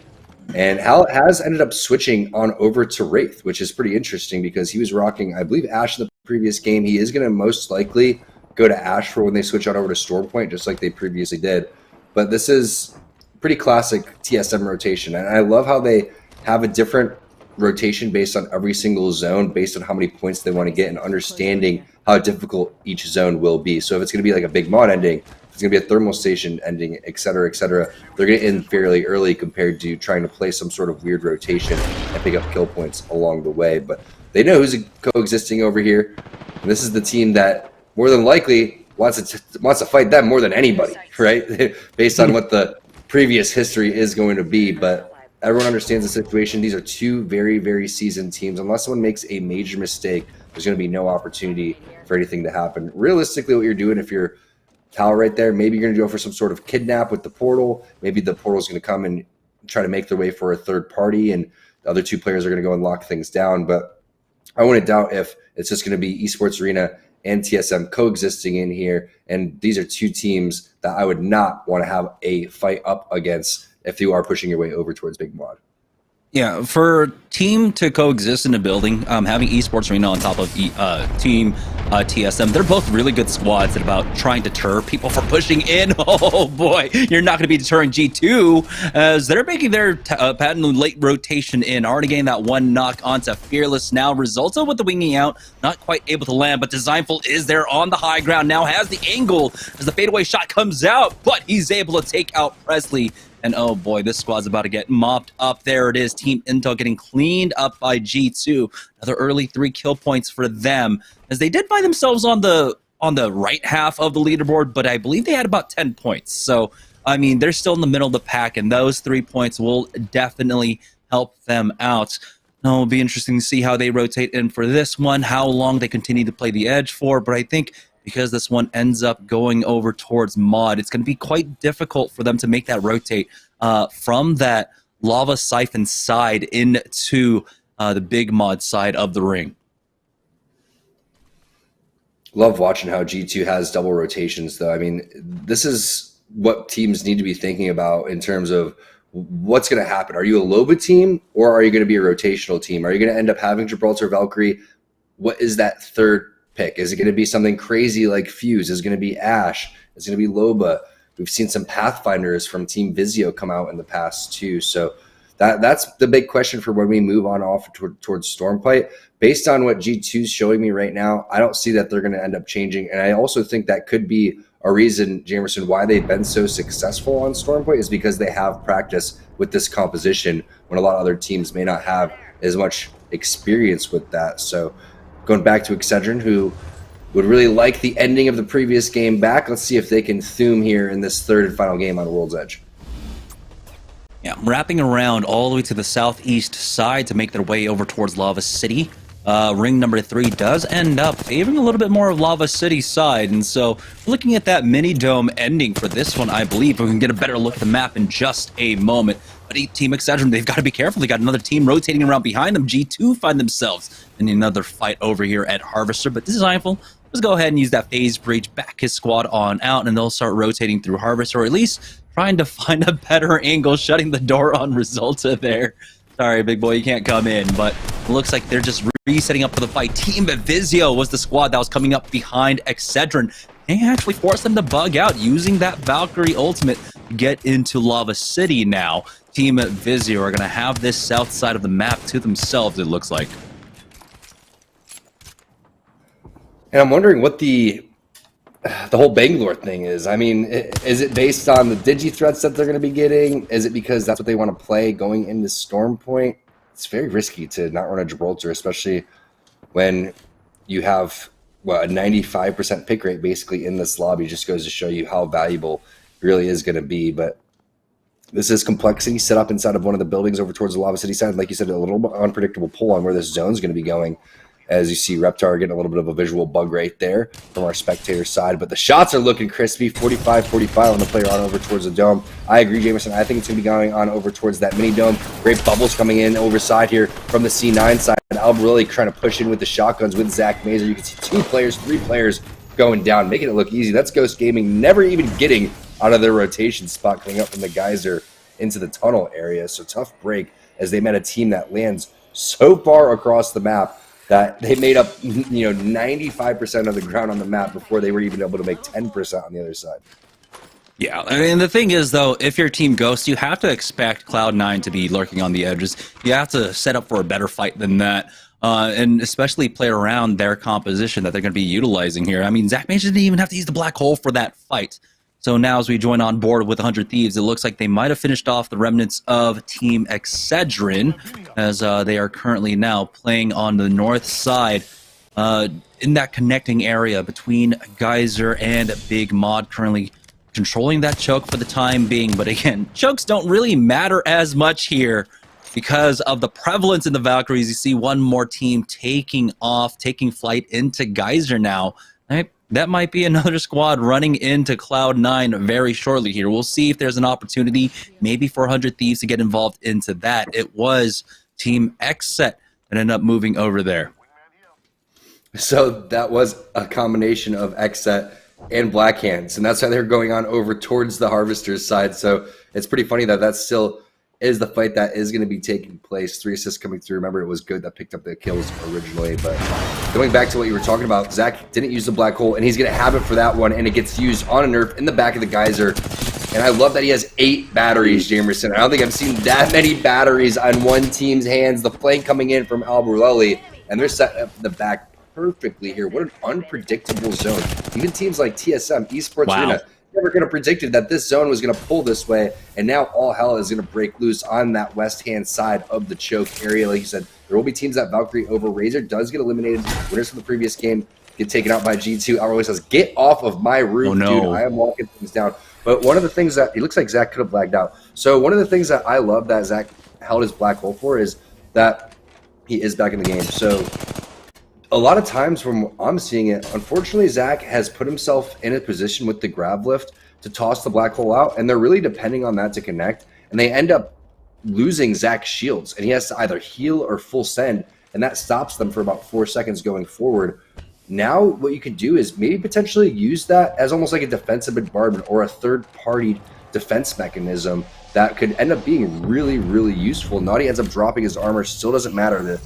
And Hal has ended up switching on over to Wraith, which is pretty interesting because he was rocking, I believe, Ashe in the previous game. He is going to most likely go to Ashe for when they switch on over to Stormpoint, just like they previously did. But this is pretty classic TSM rotation, and I love how they have a different rotation based on every single zone, based on how many points they want to get, and understanding how difficult each zone will be. So if it's going to be like a big mod ending, if it's going to be a thermal station ending, etc., they're going to end fairly early compared to trying to play some sort of weird rotation and pick up kill points along the way. But they know who's coexisting over here, and this is the team that more than likely wants to fight them more than anybody, right? Based on what the previous history is going to be. But everyone understands the situation. These are two very seasoned teams. Unless someone makes a major mistake, there's going to be no opportunity for anything to happen. Realistically, what you're doing, if you're Tal right there, maybe you're going to go for some sort of kidnap with the portal. Maybe the portal's going to come and try to make their way for a third party, and the other two players are going to go and lock things down. But I wouldn't doubt if it's just going to be Esports Arena and TSM coexisting in here. And these are two teams that I would not want to have a fight up against if you are pushing your way over towards Big Mod. Yeah, for a team to coexist in a building, having Esports Arena on top of Team TSM, they're both really good squads at about trying to deter people from pushing in. Oh boy, you're not going to be deterring G2 as they're making their patent late rotation in, already getting that one knock onto Fearless now. Resulta with the winging out, not quite able to land, but Designful is there on the high ground now, has the angle as the fadeaway shot comes out, but he's able to take out Presley. And oh boy, this squad's about to get mopped up. There it is, Team Intel getting cleaned up by G2. Another early 3 kill points for them, as they did find themselves on the right half of the leaderboard, but I believe they had about 10 points. So, I mean, they're still in the middle of the pack, and those 3 points will definitely help them out. Now, it'll be interesting to see how they rotate in for this one, how long they continue to play the edge for, but I think because this one ends up going over towards Mod, it's going to be quite difficult for them to make that rotate from that Lava Siphon side into the Big Mod side of the ring. Love watching how G2 has double rotations, though. I mean, this is what teams need to be thinking about in terms of what's going to happen. Are you a Loba team, or are you going to be a rotational team? Are you going to end up having Gibraltar Valkyrie? What is that third pick? Is it going to be something crazy like Fuse? Is it going to be Ashe? Is it going to be Loba? We've seen some Pathfinders from Team Vizio come out in the past too. So that's the big question for when we move on off towards Stormfight. Based on what G2 is showing me right now, I don't see that they're going to end up changing. And I also think that could be a reason, Jamerson, why they've been so successful on Stormfight is because they have practice with this composition when a lot of other teams may not have as much experience with that. So going back to Excedrin, who would really like the ending of the previous game back. Let's see if they can Thum here in this third and final game on World's Edge. Yeah, wrapping around all the way to the southeast side to make their way over towards Lava City. Ring number 3 does end up favoring a little bit more of Lava City's side, and so looking at that mini dome ending for this one, I believe we can get a better look at the map in just a moment. But Team Excedrin, they've got to be careful. They got another team rotating around behind them. G2 find themselves in another fight over here at Harvester, but Designful, let's go ahead and use that phase breach, back his squad on out, and they'll start rotating through Harvester, or at least trying to find a better angle, shutting the door on Resulta there. Sorry, big boy, you can't come in, but it looks like they're just resetting up for the fight. Team Vizio was the squad that was coming up behind Excedrin. They actually forced them to bug out using that Valkyrie ultimate to get into Lava City now. Team Vizio are going to have this south side of the map to themselves, it looks like. And I'm wondering what the whole Bangalore thing is. I mean, is it based on the digi threats that they're going to be getting? Is it because that's what they want to play going into Storm Point? It's very risky to not run a Gibraltar, especially when you have a 95% pick rate basically in this lobby. Just goes to show you how valuable it really is going to be. But this is Complexity set up inside of one of the buildings over towards the Lava City side. Like you said, a little bit unpredictable pull on where this zone is going to be going. As you see, Reptar getting a little bit of a visual bug right there from our spectator side. But the shots are looking crispy. 45-45 on the player on over towards the dome. I agree, Jamerson. I think it's going to be going on over towards that mini dome. Great bubbles coming in overside here from the C9 side. Albarelli trying to push in with the shotguns with Zach Mazer. You can see 2 players, 3 players going down, making it look easy. That's Ghost Gaming never even getting out of their rotation spot, coming up from the geyser into the tunnel area. So tough break as they met a team that lands so far across the map that they made up 95% of the ground on the map before they were even able to make 10% on the other side. Yeah, I mean, the thing is, though, if your team ghosts, you have to expect Cloud9 to be lurking on the edges. You have to set up for a better fight than that, and especially play around their composition that they're going to be utilizing here. I mean, Zach Mage didn't even have to use the black hole for that fight. So now as we join on board with 100 Thieves, it looks like they might have finished off the remnants of Team Excedrin, as they are currently now playing on the north side in that connecting area between Geyser and Big Mod, currently controlling that choke for the time being. But again, chokes don't really matter as much here because of the prevalence in the Valkyries. You see one more team taking off, taking flight into Geyser now. That might be another squad running into Cloud9 very shortly here. We'll see if there's an opportunity maybe for 100 Thieves to get involved into that. It was Team Xset that ended up moving over there. So that was a combination of Xset and Black Hands, and that's how they're going on over towards the Harvester's side. So it's pretty funny that that still is the fight that is going to be taking place. 3 assists coming through. Remember, it was Good that picked up the kills originally. But going back to what you were talking about, Zach didn't use the black hole, and he's going to have it for that one, and it gets used on a nerf in the back of the geyser. And I love that he has 8 batteries, Jamerson. I don't think I've seen that many batteries on one team's hands. The flank coming in from Albarelli, and they're set up the back perfectly here. What an unpredictable zone. Even teams like TSM, Esports Arena, never going to predicted that this zone was going to pull this way, and now all hell is going to break loose on that west-hand side of the choke area. Like you said, there will be teams that Valkyrie over. Razor does get eliminated. Winners from the previous game get taken out by G2. Albarelli says, "Get off of my roof, dude. I am walking things down." But one of the things that it looks like Zach could have blacked out. So one of the things that I love that Zach held his black hole for is that he is back in the game. So a lot of times from I'm seeing it, unfortunately, Zach has put himself in a position with the grab lift to toss the black hole out, and they're really depending on that to connect, and they end up losing Zach's shields, and he has to either heal or full send, and that stops them for about 4 seconds going forward. Now what you could do is maybe potentially use that as almost like a defensive bombardment or a third-party defense mechanism that could end up being really, really useful. Naughty ends up dropping his armor, still doesn't matter. The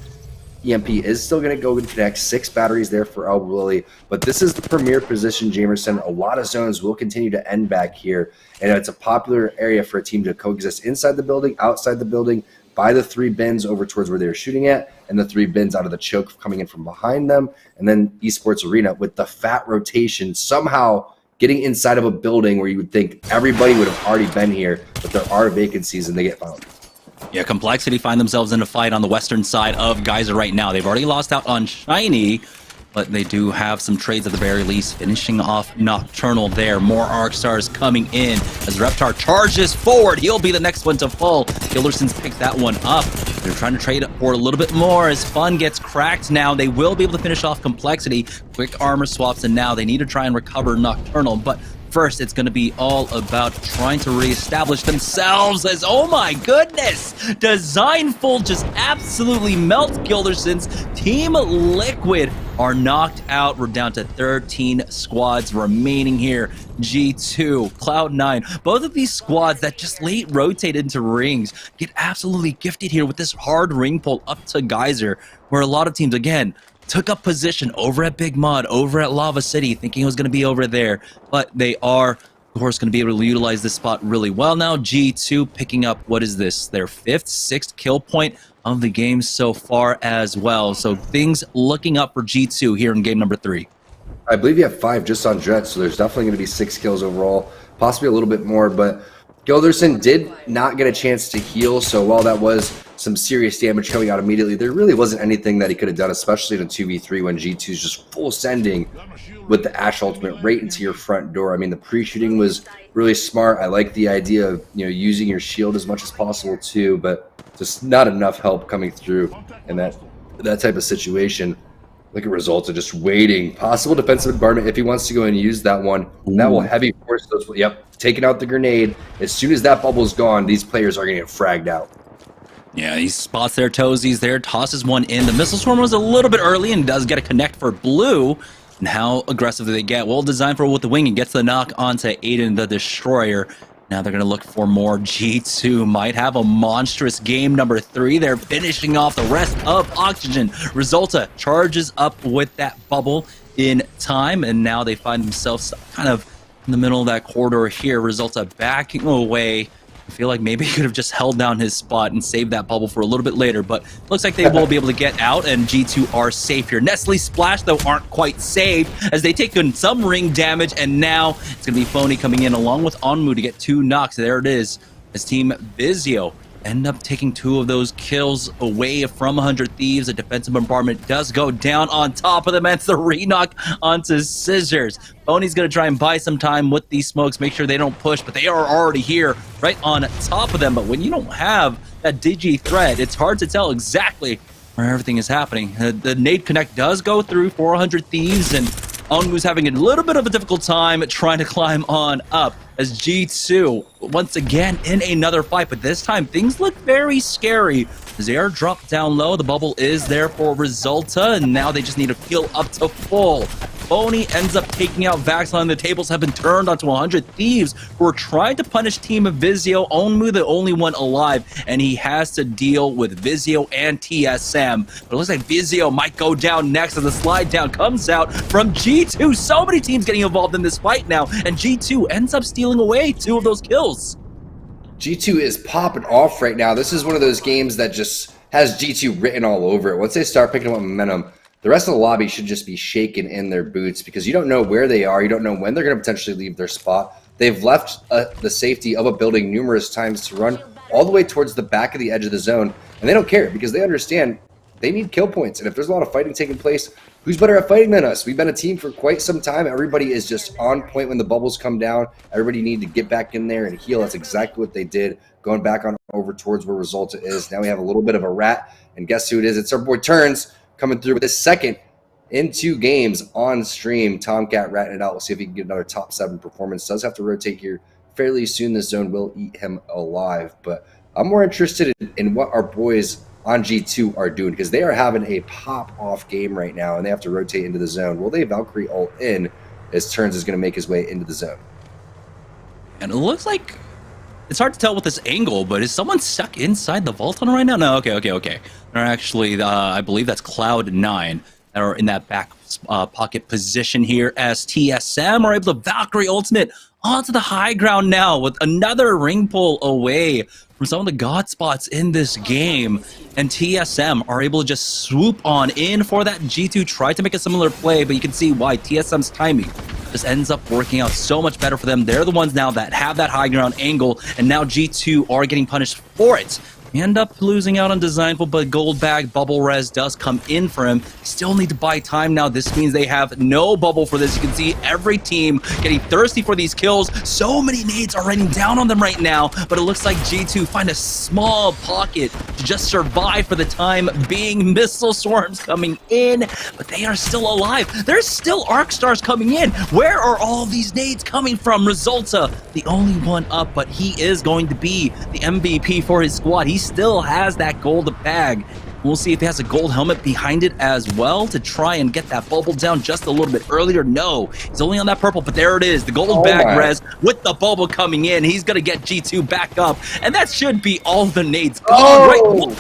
EMP is still going to go and connect. 6 batteries there for Albarelli, but this is the premier position, Jamerson. A lot of zones will continue to end back here, and it's a popular area for a team to coexist inside the building, outside the building, by the 3 bins over towards where they were shooting at, and the 3 bins out of the choke coming in from behind them, and then Esports Arena with the fat rotation somehow getting inside of a building where you would think everybody would have already been here, but there are vacancies and they get found. Yeah, Complexity find themselves in a fight on the western side of Geyser right now. They've already lost out on Shiny, but they do have some trades at the very least, finishing off Nocturnal there. More Arc Stars coming in as Reptar charges forward. He'll be the next one to fall. Gilderson's picked that one up. They're trying to trade for a little bit more as Fun gets cracked now. They will be able to finish off Complexity. Quick armor swaps, and now they need to try and recover Nocturnal, but first, it's going to be all about trying to reestablish themselves as, oh my goodness, Designful just absolutely melts Gilderson's. Team Liquid are knocked out. We're down to 13 squads remaining here. G2, Cloud9, both of these squads that just late rotate into rings get absolutely gifted here with this hard ring pull up to Geyser, where a lot of teams, again, took up position over at Big Mud, over at Lava City, thinking it was going to be over there. But they are, of course, going to be able to utilize this spot really well now. G2 picking up, what is this, their 5th, 6th kill point of the game so far as well. So things looking up for G2 here in game number 3. I believe you have 5 just on Jet, so there's definitely going to be 6 kills overall, possibly a little bit more, but Gilderson did not get a chance to heal, so while that was some serious damage coming out immediately, there really wasn't anything that he could have done, especially in a 2v3 when G2 is just full sending with the Ashe ultimate right into your front door. I mean, the pre-shooting was really smart. I like the idea of, you know, using your shield as much as possible too, but just not enough help coming through in that type of situation. Look at Resulta just waiting. Possible defensive bombardment if he wants to go and use that one. That will heavy force those. Yep, taking out the grenade. As soon as that bubble's gone, these players are going to get fragged out. Yeah, he spots their toesies there, tosses one in. The missile swarm was a little bit early and does get a connect for Blue. And how aggressive do they get? Well designed for with the wing and gets the knock onto Aiden the Destroyer. Now they're going to look for more. G2 might have a monstrous game number 3. They're finishing off the rest of Oxygen. Resulta charges up with that bubble in time, and now they find themselves kind of in the middle of that corridor here. Resulta backing away. I feel like maybe he could have just held down his spot and saved that bubble for a little bit later, but looks like they will be able to get out, and G2 are safe here. Nestle Splash, though, aren't quite safe as they take in some ring damage, and now it's going to be Phony coming in along with Onmu to get 2 knocks. There it is, as Team Vizio end up taking 2 of those kills away from 100 Thieves. A defensive bombardment does go down on top of them, and it's the re-knock onto Scissors. Phony's going to try and buy some time with these smokes, make sure they don't push, but they are already here right on top of them. But when you don't have that digi threat, it's hard to tell exactly where everything is happening. The nade connect does go through 400 Thieves, and Onmu's having a little bit of a difficult time trying to climb on up as G2 once again in another fight, but this time things look very scary as they are dropped down low. The bubble is there for Resulta, and now they just need to heal up to full. Phony ends up taking out Vaxline. The tables have been turned onto 100 Thieves who are trying to punish Team Vizio. Onmu the only one alive, and he has to deal with Vizio and TSM. But it looks like Vizio might go down next as the slide down comes out from G2. So many teams getting involved in this fight now, and G2 ends up stealing away 2 of those kills. G2 is popping off right now. This is one of those games that just has G2 written all over it. Once they start picking up momentum, the rest of the lobby should just be shaken in their boots because you don't know where they are. You don't know when they're going to potentially leave their spot. They've left the safety of a building numerous times to run all the way towards the back of the edge of the zone, and they don't care because they understand they need kill points. And if there's a lot of fighting taking place, who's better at fighting than us? We've been a team for quite some time. Everybody is just on point when the bubbles come down. Everybody need to get back in there and heal. That's exactly what they did, going back on over towards where Resulta is. Now we have a little bit of a rat, and guess who it is? It's our boy Turns coming through with his second in 2 games on stream. Tomcat ratting it out. We'll see if he can get another top 7 performance. Does have to rotate here fairly soon. This zone will eat him alive, but I'm more interested in what our boys on G2 are doing because they are having a pop-off game right now, and they have to rotate into the zone. Will they Valkyrie ult in as Turns is going to make his way into the zone? And it looks like it's hard to tell with this angle, but is someone stuck inside the vault tunnel right now? No, okay. They're actually, I believe that's Cloud9 that are in that back pocket position here as TSM are able to Valkyrie ultimate onto the high ground now with another ring pull away from some of the god spots in this game, and TSM are able to just swoop on in for that. G2 tried to make a similar play, but you can see why TSM's timing just ends up working out so much better for them. They're the ones now that have that high ground angle, and now G2 are getting punished for it. End up losing out on Designful, but Gold Bag Bubble Res does come in for him. Still need to buy time now. This means they have no bubble for this. You can see every team getting thirsty for these kills. So many nades are raining down on them right now, but it looks like G2 find a small pocket to just survive for the time being. Missile swarms coming in, but they are still alive. There's still Arc Stars coming in. Where are all these nades coming from? Resulta, the only one up, but he is going to be the MVP for his squad. He still has that gold bag. We'll see if he has a gold helmet behind it as well to try and get that bubble down just a little bit earlier. No, he's only on that purple, but there it is. The gold bag res with the bubble coming in. He's going to get G2 back up, and that should be all the nades gone, right?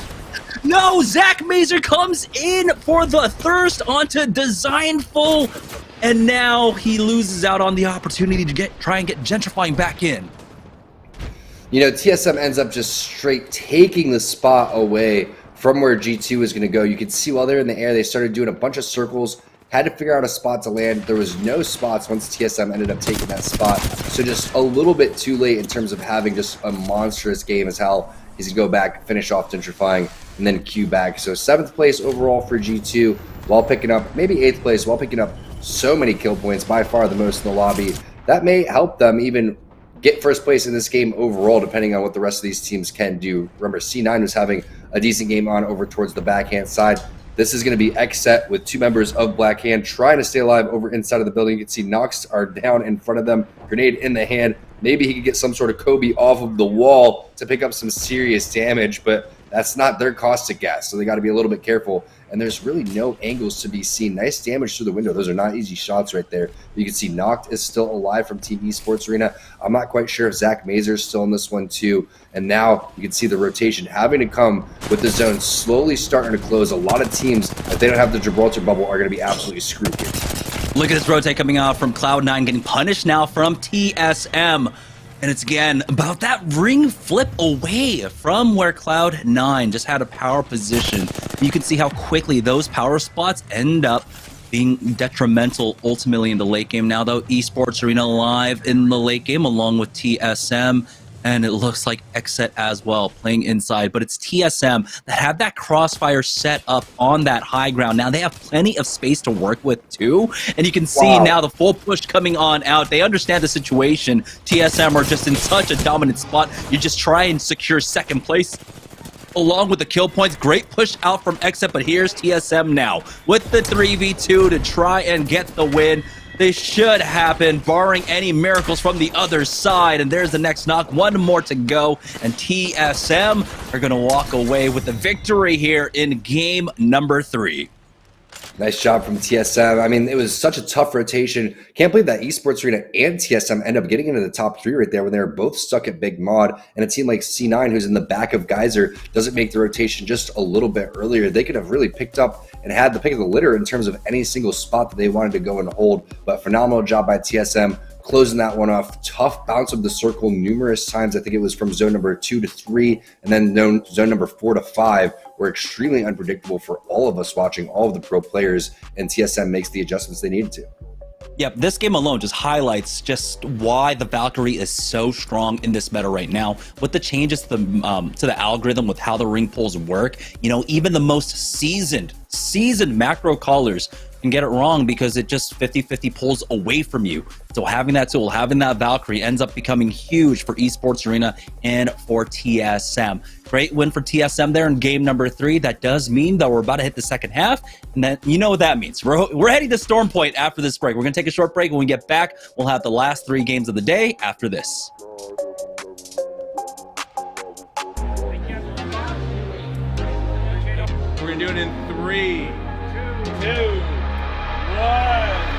No, Zach Mazer comes in for the thirst onto Designful, and now he loses out on the opportunity to try and get Gentrifying back in. You know, TSM ends up just straight taking the spot away from where G2 is going to go. You can see while they're in the air, they started doing a bunch of circles, had to figure out a spot to land. There was no spots once TSM ended up taking that spot. So just a little bit too late in terms of having just a monstrous game as how he's going to go back, finish off Gentrifying, and then queue back. So 7th place overall for G2 while picking up, maybe 8th place, while picking up so many kill points, by far the most in the lobby. That may help them even get first place in this game overall, depending on what the rest of these teams can do. Remember, C9 was having a decent game on over towards the backhand side. This is going to be X set with 2 members of Blackhand trying to stay alive over inside of the building. You can see Nox are down in front of them, grenade in the hand. Maybe he could get some sort of Kobe off of the wall to pick up some serious damage, but that's not their cost to gas, so they got to be a little bit careful. And there's really no angles to be seen. Nice damage through the window. Those are not easy shots right there. You can see Noct is still alive from Team Esports Arena. I'm not quite sure if Zach Mazer is still in this one too. And now you can see the rotation having to come with the zone slowly starting to close. A lot of teams, if they don't have the Gibraltar bubble, are going to be absolutely screwed here. Look at this rotate coming out from Cloud9, getting punished now from TSM. And it's again about that ring flip away from where Cloud9 just had a power position. You can see how quickly those power spots end up being detrimental ultimately in the late game. Now though, Esports Arena live in the late game along with TSM. And it looks like Xset as well, playing inside. But it's TSM that have that crossfire set up on that high ground. Now they have plenty of space to work with too. And you can see now the full push coming on out. They understand the situation. TSM are just in such a dominant spot. You just try and secure second place along with the kill points. Great push out from Xset, but here's TSM now with the 3v2 to try and get the win. They should happen, barring any miracles from the other side. And there's the next knock. One more to go. And TSM are going to walk away with the victory here in game number 3. Nice job from TSM. I mean, it was such a tough rotation. Can't believe that Esports Arena and TSM end up getting into the top 3 right there when they were both stuck at Big Mod. And a team like C9, who's in the back of Geyser, doesn't make the rotation just a little bit earlier. They could have really picked up and had the pick of the litter in terms of any single spot that they wanted to go and hold. But phenomenal job by TSM closing that one off. Tough bounce of the circle numerous times. I think it was from zone number 2 to 3, and then zone number 4 to 5 were extremely unpredictable for all of us watching, all of the pro players, and TSM makes the adjustments they needed to. Yep, this game alone just highlights just why the Valkyrie is so strong in this meta right now. With the changes to the algorithm, with how the ring pulls work, you know, even the most seasoned macro callers can get it wrong because it just 50-50 pulls away from you. So having that tool, having that Valkyrie ends up becoming huge for Esports Arena and for TSM. Great win for TSM there in game number 3. That does mean that we're about to hit the second half, and then you know what that means. We're heading to Storm Point after this break. We're going to take a short break. When we get back, we'll have the last 3 games of the day after this. We're going to do it in 3, 2, 1.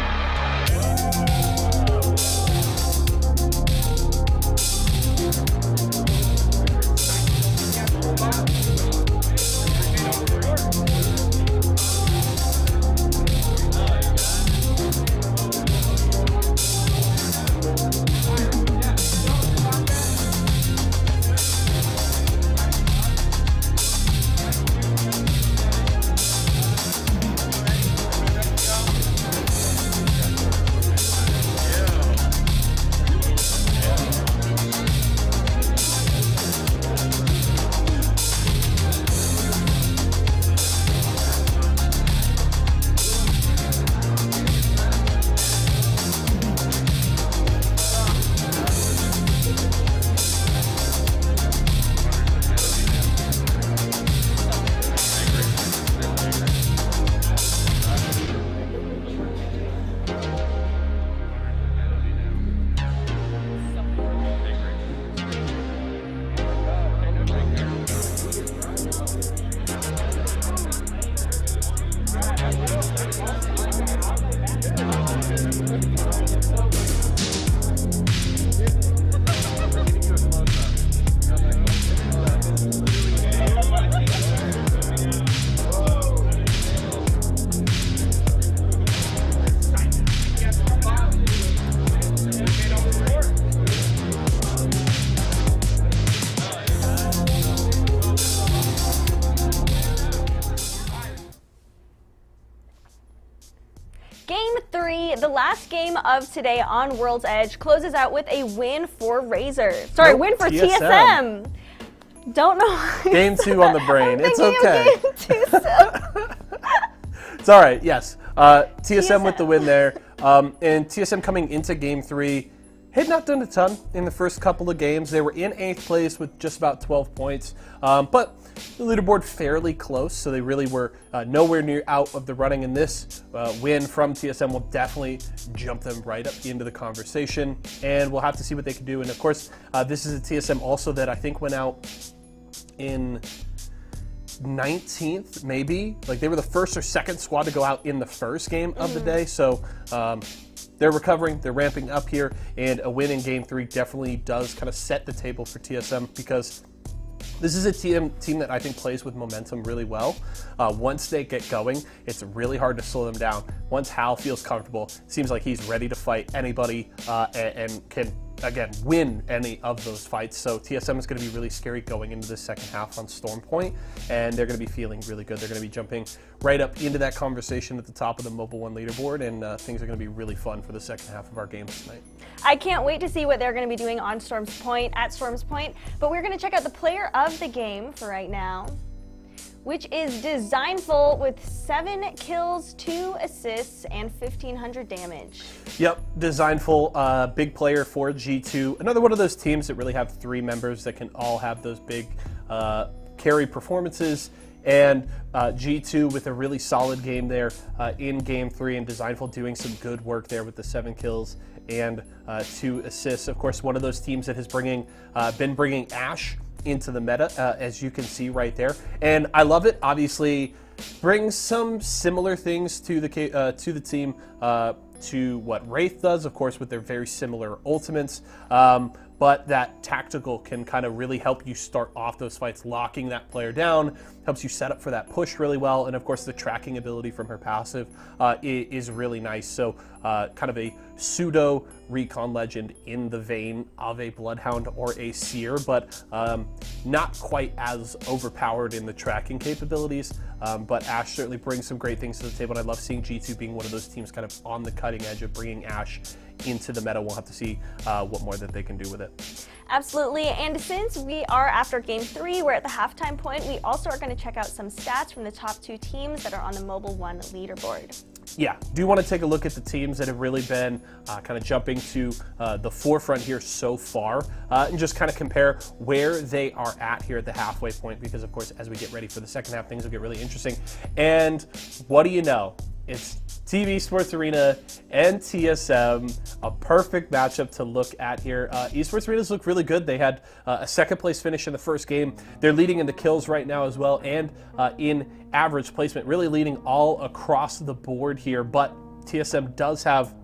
game of today on World's Edge closes out with a win for Razor. Sorry, win for TSM. Don't know. Game 2 on the brain. It's okay. Game 2 still. It's all right. Yes. TSM with the win there. And TSM coming into Game 3 had not done a ton in the first couple of games. They were in 8th place with just about 12 points. But the leaderboard fairly close, so they really were nowhere near out of the running. And this win from TSM will definitely jump them right up into the conversation. And we'll have to see what they can do. And of course, this is a TSM also that I think went out in 19th, maybe. Like they were the first or second squad to go out in the first game of the day. So they're recovering, they're ramping up here, and a win in Game 3 definitely does kind of set the table for TSM because this is a team that I think plays with momentum really well. Once they get going, it's really hard to slow them down. Once Hal feels comfortable, it seems like he's ready to fight anybody and can, again, win any of those fights. So TSM is going to be really scary going into the second half on Storm Point, and they're going to be feeling really good. They're going to be jumping right up into that conversation at the top of the Mobile One leaderboard, and things are going to be really fun for the second half of our games tonight. I can't wait to see what they're going to be doing on Storm's Point, at Storm's Point, but we're going to check out the player of the game for right now, which is Designful with 7 kills, 2 assists, and 1,500 damage. Yep, Designful, big player for G2. Another one of those teams that really have 3 members that can all have those big carry performances. And G2 with a really solid game there in Game 3, and Designful doing some good work there with the 7 kills and 2 assists. Of course, one of those teams that has been bringing Ashe into the meta, as you can see right there. And I love it. Obviously, brings some similar things to the team to what Wraith does, of course, with their very similar ultimates. But that tactical can kind of really help you start off those fights, locking that player down, helps you set up for that push really well. And of course, the tracking ability from her passive is really nice. So kind of a pseudo recon legend in the vein of a Bloodhound or a Seer, but not quite as overpowered in the tracking capabilities. But Ashe certainly brings some great things to the table, and I love seeing G2 being one of those teams kind of on the cutting edge of bringing Ashe into the meta. We'll have to see what more that they can do with it. Absolutely, and since we are after Game 3, we're at the halftime point, we also are going to check out some stats from the top 2 teams that are on the Mobile One leaderboard. Yeah, do want to take a look at the teams that have really been kind of jumping to the forefront here so far, and just kind of compare where they are at here at the halfway point, because of course, as we get ready for the second half, things will get really interesting. And what do you know? It's TV Sports Arena and TSM, a perfect matchup to look at here. Esports Arenas look really good. They had a second place finish in the first game. They're leading in the kills right now as well, and in average placement, really leading all across the board here. But TSM does have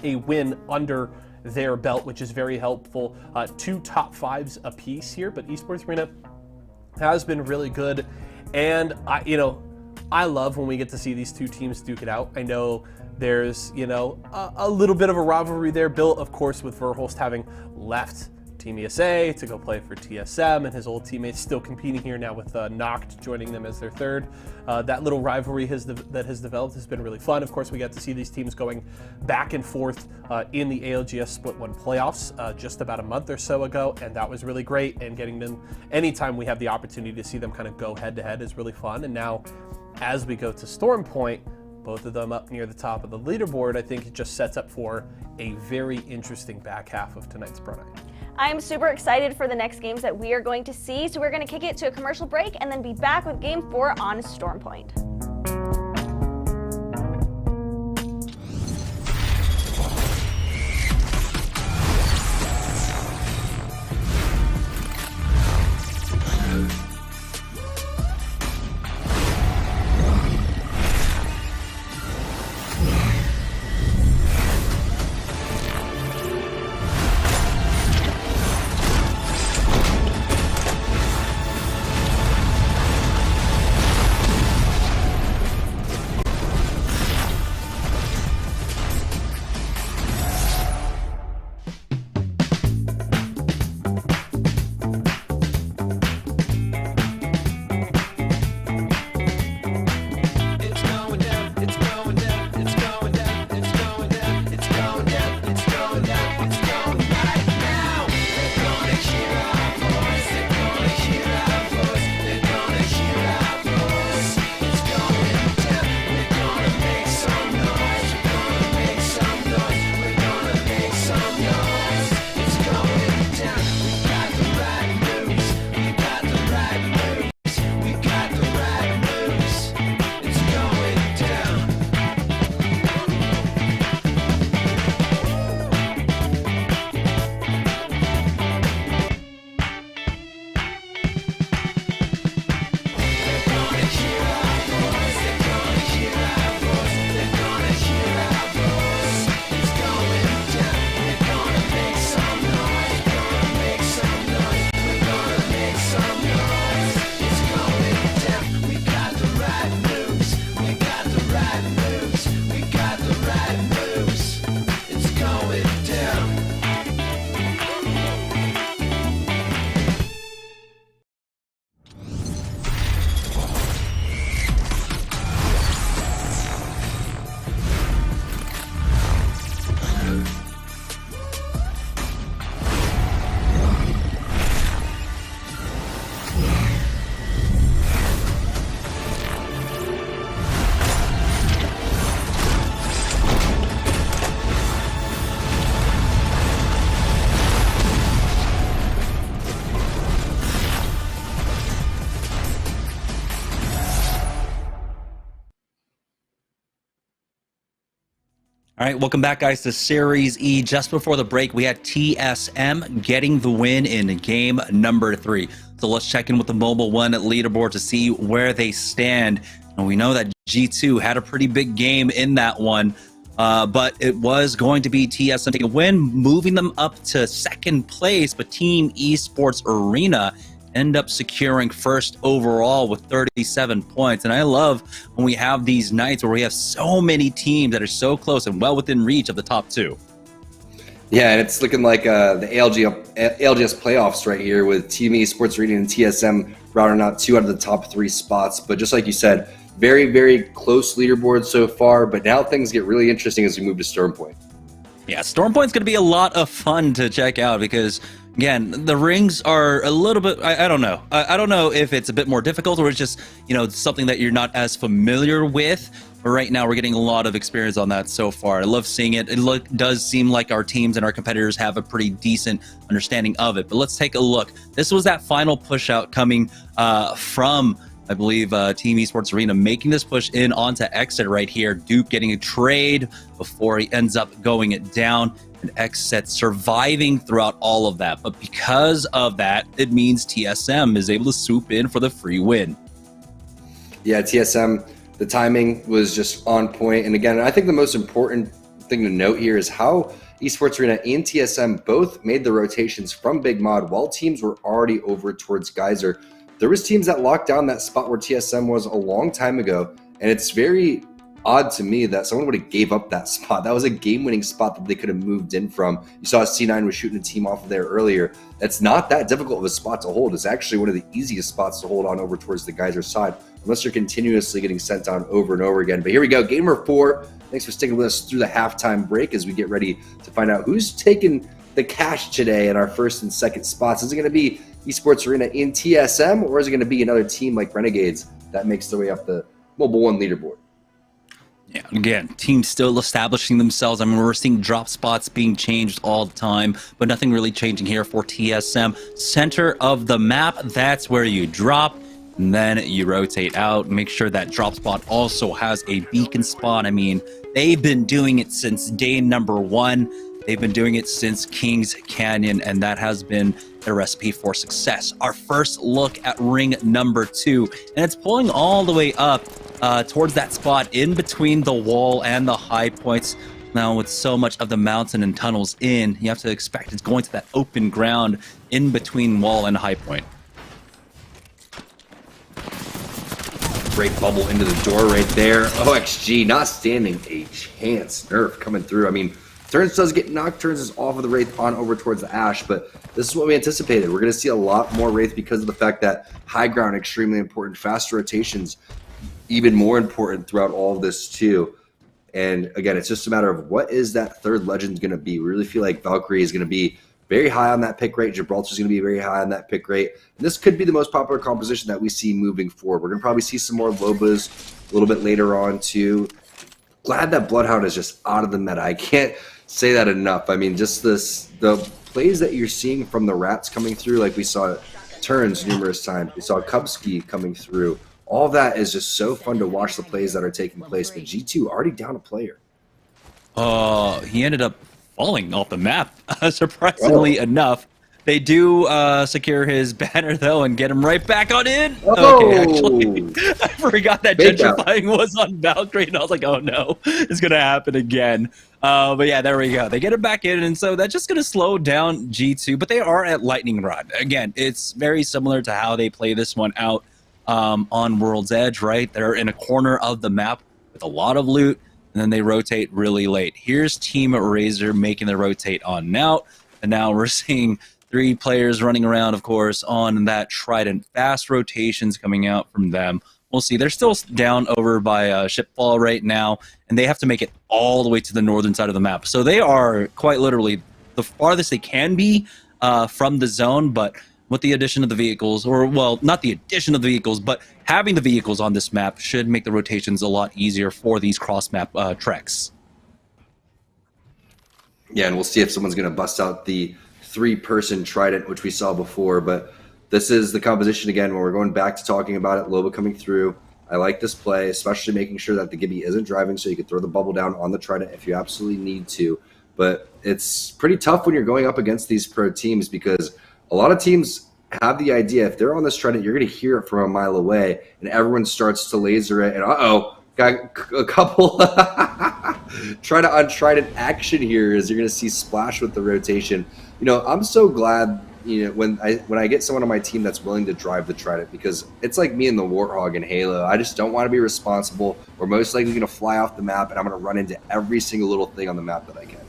a win under their belt, which is very helpful. 2 top 5s apiece here, but Esports Arena has been really good. And I love when we get to see these 2 teams duke it out. I know there's, a little bit of a rivalry there, built, of course, with Verhulst having left Team ESA to go play for TSM, and his old teammates still competing here now with Noct joining them as their third. That little rivalry that has developed has been really fun. Of course, we got to see these teams going back and forth in the ALGS Split 1 playoffs just about a month or so ago, and that was really great. And getting them, anytime we have the opportunity to see them kind of go head-to-head is really fun. And now, as we go to Storm Point, both of them up near the top of the leaderboard, I think it just sets up for a very interesting back half of tonight's Pro Night. I'm super excited for the next games that we are going to see, so we're going to kick it to a commercial break and then be back with Game 4 on Storm Point. All right, welcome back, guys, to Series E. Just before the break, we had TSM getting the win in game number 3. So let's check in with the Mobile One leaderboard to see where they stand. And we know that G2 had a pretty big game in that one, but it was going to be TSM taking a win, moving them up to 2nd place. But Team Esports Arena end up securing 1st overall with 37 points. And I love when we have these nights where we have so many teams that are so close and well within reach of the top 2. Yeah, and it's looking like the ALGS playoffs right here with Team Esports Arena and TSM rounding out 2 out of the top 3 spots. But just like you said, very, very close leaderboard so far. But now things get really interesting as we move to Storm Point. Yeah, Storm Point's going to be a lot of fun to check out because, again, the rings are a little bit, I don't know. I don't know if it's a bit more difficult or it's just, something that you're not as familiar with. But right now, we're getting a lot of experience on that so far. I love seeing it. It does seem like our teams and our competitors have a pretty decent understanding of it. But let's take a look. This was that final push out coming from, I believe, Team Esports Arena making this push in onto Exit right here. Duke getting a trade before he ends up going it down. And Exit surviving throughout all of that. But because of that, it means TSM is able to swoop in for the free win. Yeah, TSM, the timing was just on point. And again, I think the most important thing to note here is how Esports Arena and TSM both made the rotations from Big Mod while teams were already over towards Geyser. There was teams that locked down that spot where TSM was a long time ago, and it's very odd to me that someone would have gave up that spot. That was a game-winning spot that they could have moved in from. You saw C9 was shooting a team off of there earlier. It's not that difficult of a spot to hold. It's actually one of the easiest spots to hold on over towards the Geyser side, unless you're continuously getting sent down over and over again. But here we go, game number 4. Thanks for sticking with us through the halftime break as we get ready to find out who's taking the cash today in our 1st and 2nd spots. Is it going to be Esports Arena in TSM, or is it going to be another team like Renegades that makes their way up the Mobile One leaderboard? Yeah, again, teams still establishing themselves. I mean, we're seeing drop spots being changed all the time, but nothing really changing here for TSM. Center of the map, that's where you drop, and then you rotate out. Make sure that drop spot also has a beacon spot. I mean, they've been doing it since day number 1. They've been doing it since Kings Canyon, and that has been their recipe for success. Our first look at ring number 2, and it's pulling all the way up towards that spot in between the wall and the high points. Now, with so much of the mountain and tunnels in, you have to expect it's going to that open ground in between wall and high point. Great bubble into the door right there. OXG not standing a chance. Nerf coming through. I mean, Turns does get knocked. Turns is off of the Wraith on over towards the Ash, but this is what we anticipated. We're going to see a lot more Wraith because of the fact that high ground extremely important. Fast rotations even more important throughout all of this too. And again, it's just a matter of what is that 3rd legend going to be. We really feel like Valkyrie is going to be very high on that pick rate. Gibraltar is going to be very high on that pick rate. And this could be the most popular composition that we see moving forward. We're going to probably see some more Lobas a little bit later on too. Glad that Bloodhound is just out of the meta. I can't say that enough. I mean, just the plays that you're seeing from the Rats coming through, like we saw Turns numerous times. We saw Kubsky coming through. All that is just so fun to watch the plays that are taking place. But G2 already down a player. He ended up falling off the map, surprisingly enough. They do secure his banner, though, and get him right back on in. Okay, actually, I forgot that gentrifying was on Valkyrie, and I was like, oh, no, it's going to happen again. But yeah, there we go. They get him back in, and so that's just going to slow down G2, but they are at Lightning Rod. Again, it's very similar to how they play this one out on World's Edge, right? They're in a corner of the map with a lot of loot, and then they rotate really late. Here's Team Razor making the rotate on out, and now we're seeing 3 players running around, of course, on that Trident. Fast rotations coming out from them. We'll see. They're still down over by Shipfall right now, and they have to make it all the way to the northern side of the map. So they are quite literally the farthest they can be from the zone, but with the addition of the vehicles, or, well, not the addition of the vehicles, but having the vehicles on this map should make the rotations a lot easier for these cross-map treks. Yeah, and we'll see if someone's going to bust out the 3-person Trident, which we saw before, but this is the composition again when we're going back to talking about it. Loba coming through. I like this play, especially making sure that the Gibby isn't driving so you can throw the bubble down on the Trident if you absolutely need to. But it's pretty tough when you're going up against these pro teams because a lot of teams have the idea if they're on this Trident, you're going to hear it from a mile away, and everyone starts to laser it, and got a couple try to untrident action here as you're going to see Splash with the rotation. I'm so glad when I get someone on my team that's willing to drive the Trident, because it's like me and the Warthog in Halo. I just don't want to be responsible. We're most likely going to fly off the map, and I'm going to run into every single little thing on the map that I can.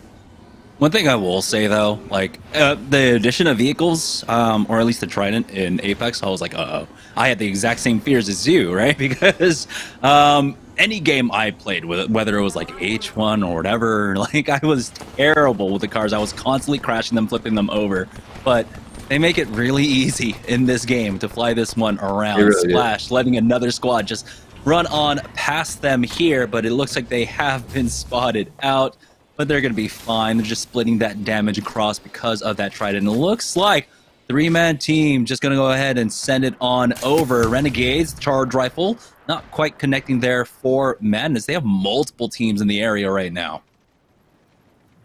One thing I will say though, like the addition of vehicles, or at least the Trident in Apex, I was like, I had the exact same fears as you, right? Because any game I played with, whether it was like H1 or whatever, like I was terrible with the cars. I was constantly crashing them, flipping them over. But they make it really easy in this game to fly this one around. Really Splash, letting another squad just run on past them here, but it looks like they have been spotted out. But they're going to be fine. They're just splitting that damage across because of that Trident. And it looks like three-man team just going to go ahead and send it on over. Renegades, charge rifle, not quite connecting there for Madness. They have multiple teams in the area right now.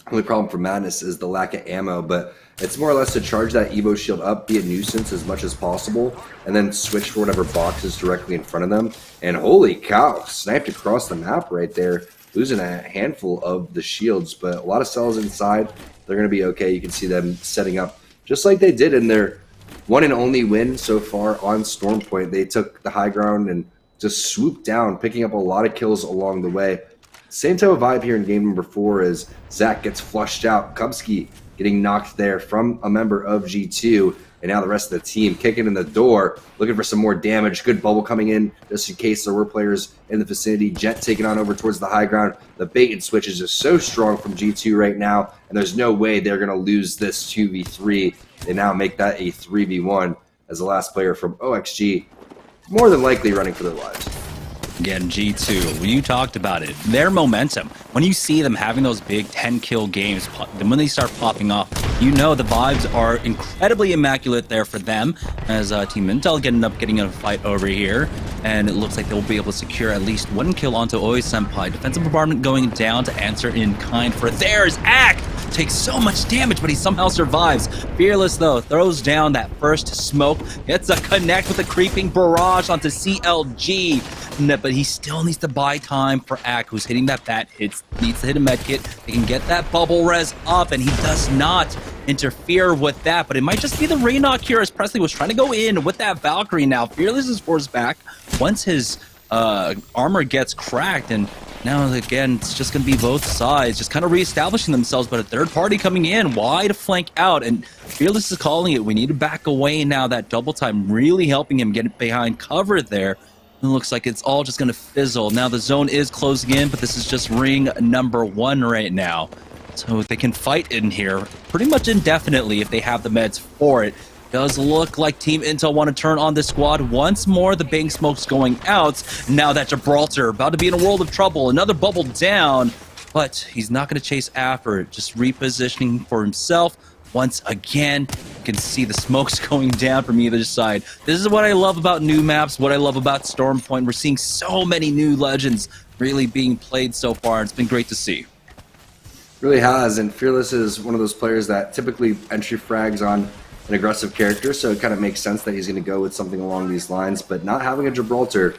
The only problem for Madness is the lack of ammo, but it's more or less to charge that Evo shield up, be a nuisance as much as possible, and then switch for whatever box is directly in front of them. And holy cow, sniped across the map right there. Losing a handful of the shields, but a lot of cells inside. They're going to be okay. You can see them setting up just like they did in their one and only win so far on Storm Point. They took the high ground and just swooped down, picking up a lot of kills along the way. Same type of vibe here in game number 4 as Zach gets flushed out. Kubsky getting knocked there from a member of G2. And now the rest of the team kicking in the door, looking for some more damage. Good bubble coming in just in case there were players in the vicinity. Jet taking on over towards the high ground. The bait and switch is just so strong from G2 right now, and there's no way they're going to lose this 2v3. They now make that a 3v1 as the last player from OXG more than likely running for their lives. Again, G2, you talked about it. Their momentum, when you see them having those big 10-kill games, when they start popping off, you know the vibes are incredibly immaculate there for them, as Team Intel getting in a fight over here, and it looks like they'll be able to secure at least one kill onto Oi Senpai. Defensive bombardment going down to answer in kind for theirs. Ack takes so much damage, but he somehow survives. Fearless, though, throws down that first smoke, gets a connect with a creeping barrage onto CLG, but he still needs to buy time for Ack, who's hitting that bat, needs to hit a medkit. They can get that bubble res up, and he does not interfere with that, but it might just be the Raynok here as Presley was trying to go in with that Valkyrie now. Fearless is forced back once his armor gets cracked, and now again it's just going to be both sides just kind of reestablishing themselves, but a third party coming in wide flank out, and Fearless is calling it. We need to back away now. That double time really helping him get behind cover there. It looks like it's all just going to fizzle. Now the zone is closing in, but this is just ring number 1 right now. So they can fight in here pretty much indefinitely if they have the meds for it. Does look like Team Intel want to turn on this squad once more. The bang smoke's going out. Now that Gibraltar about to be in a world of trouble. Another bubble down, but he's not going to chase after it. Just repositioning for himself. Once again, you can see the smokes going down from either side. This is what I love about new maps, what I love about Storm Point. We're seeing so many new legends really being played so far. It's been great to see. Really has, and Fearless is one of those players that typically entry frags on an aggressive character, so it kind of makes sense that he's going to go with something along these lines, but not having a Gibraltar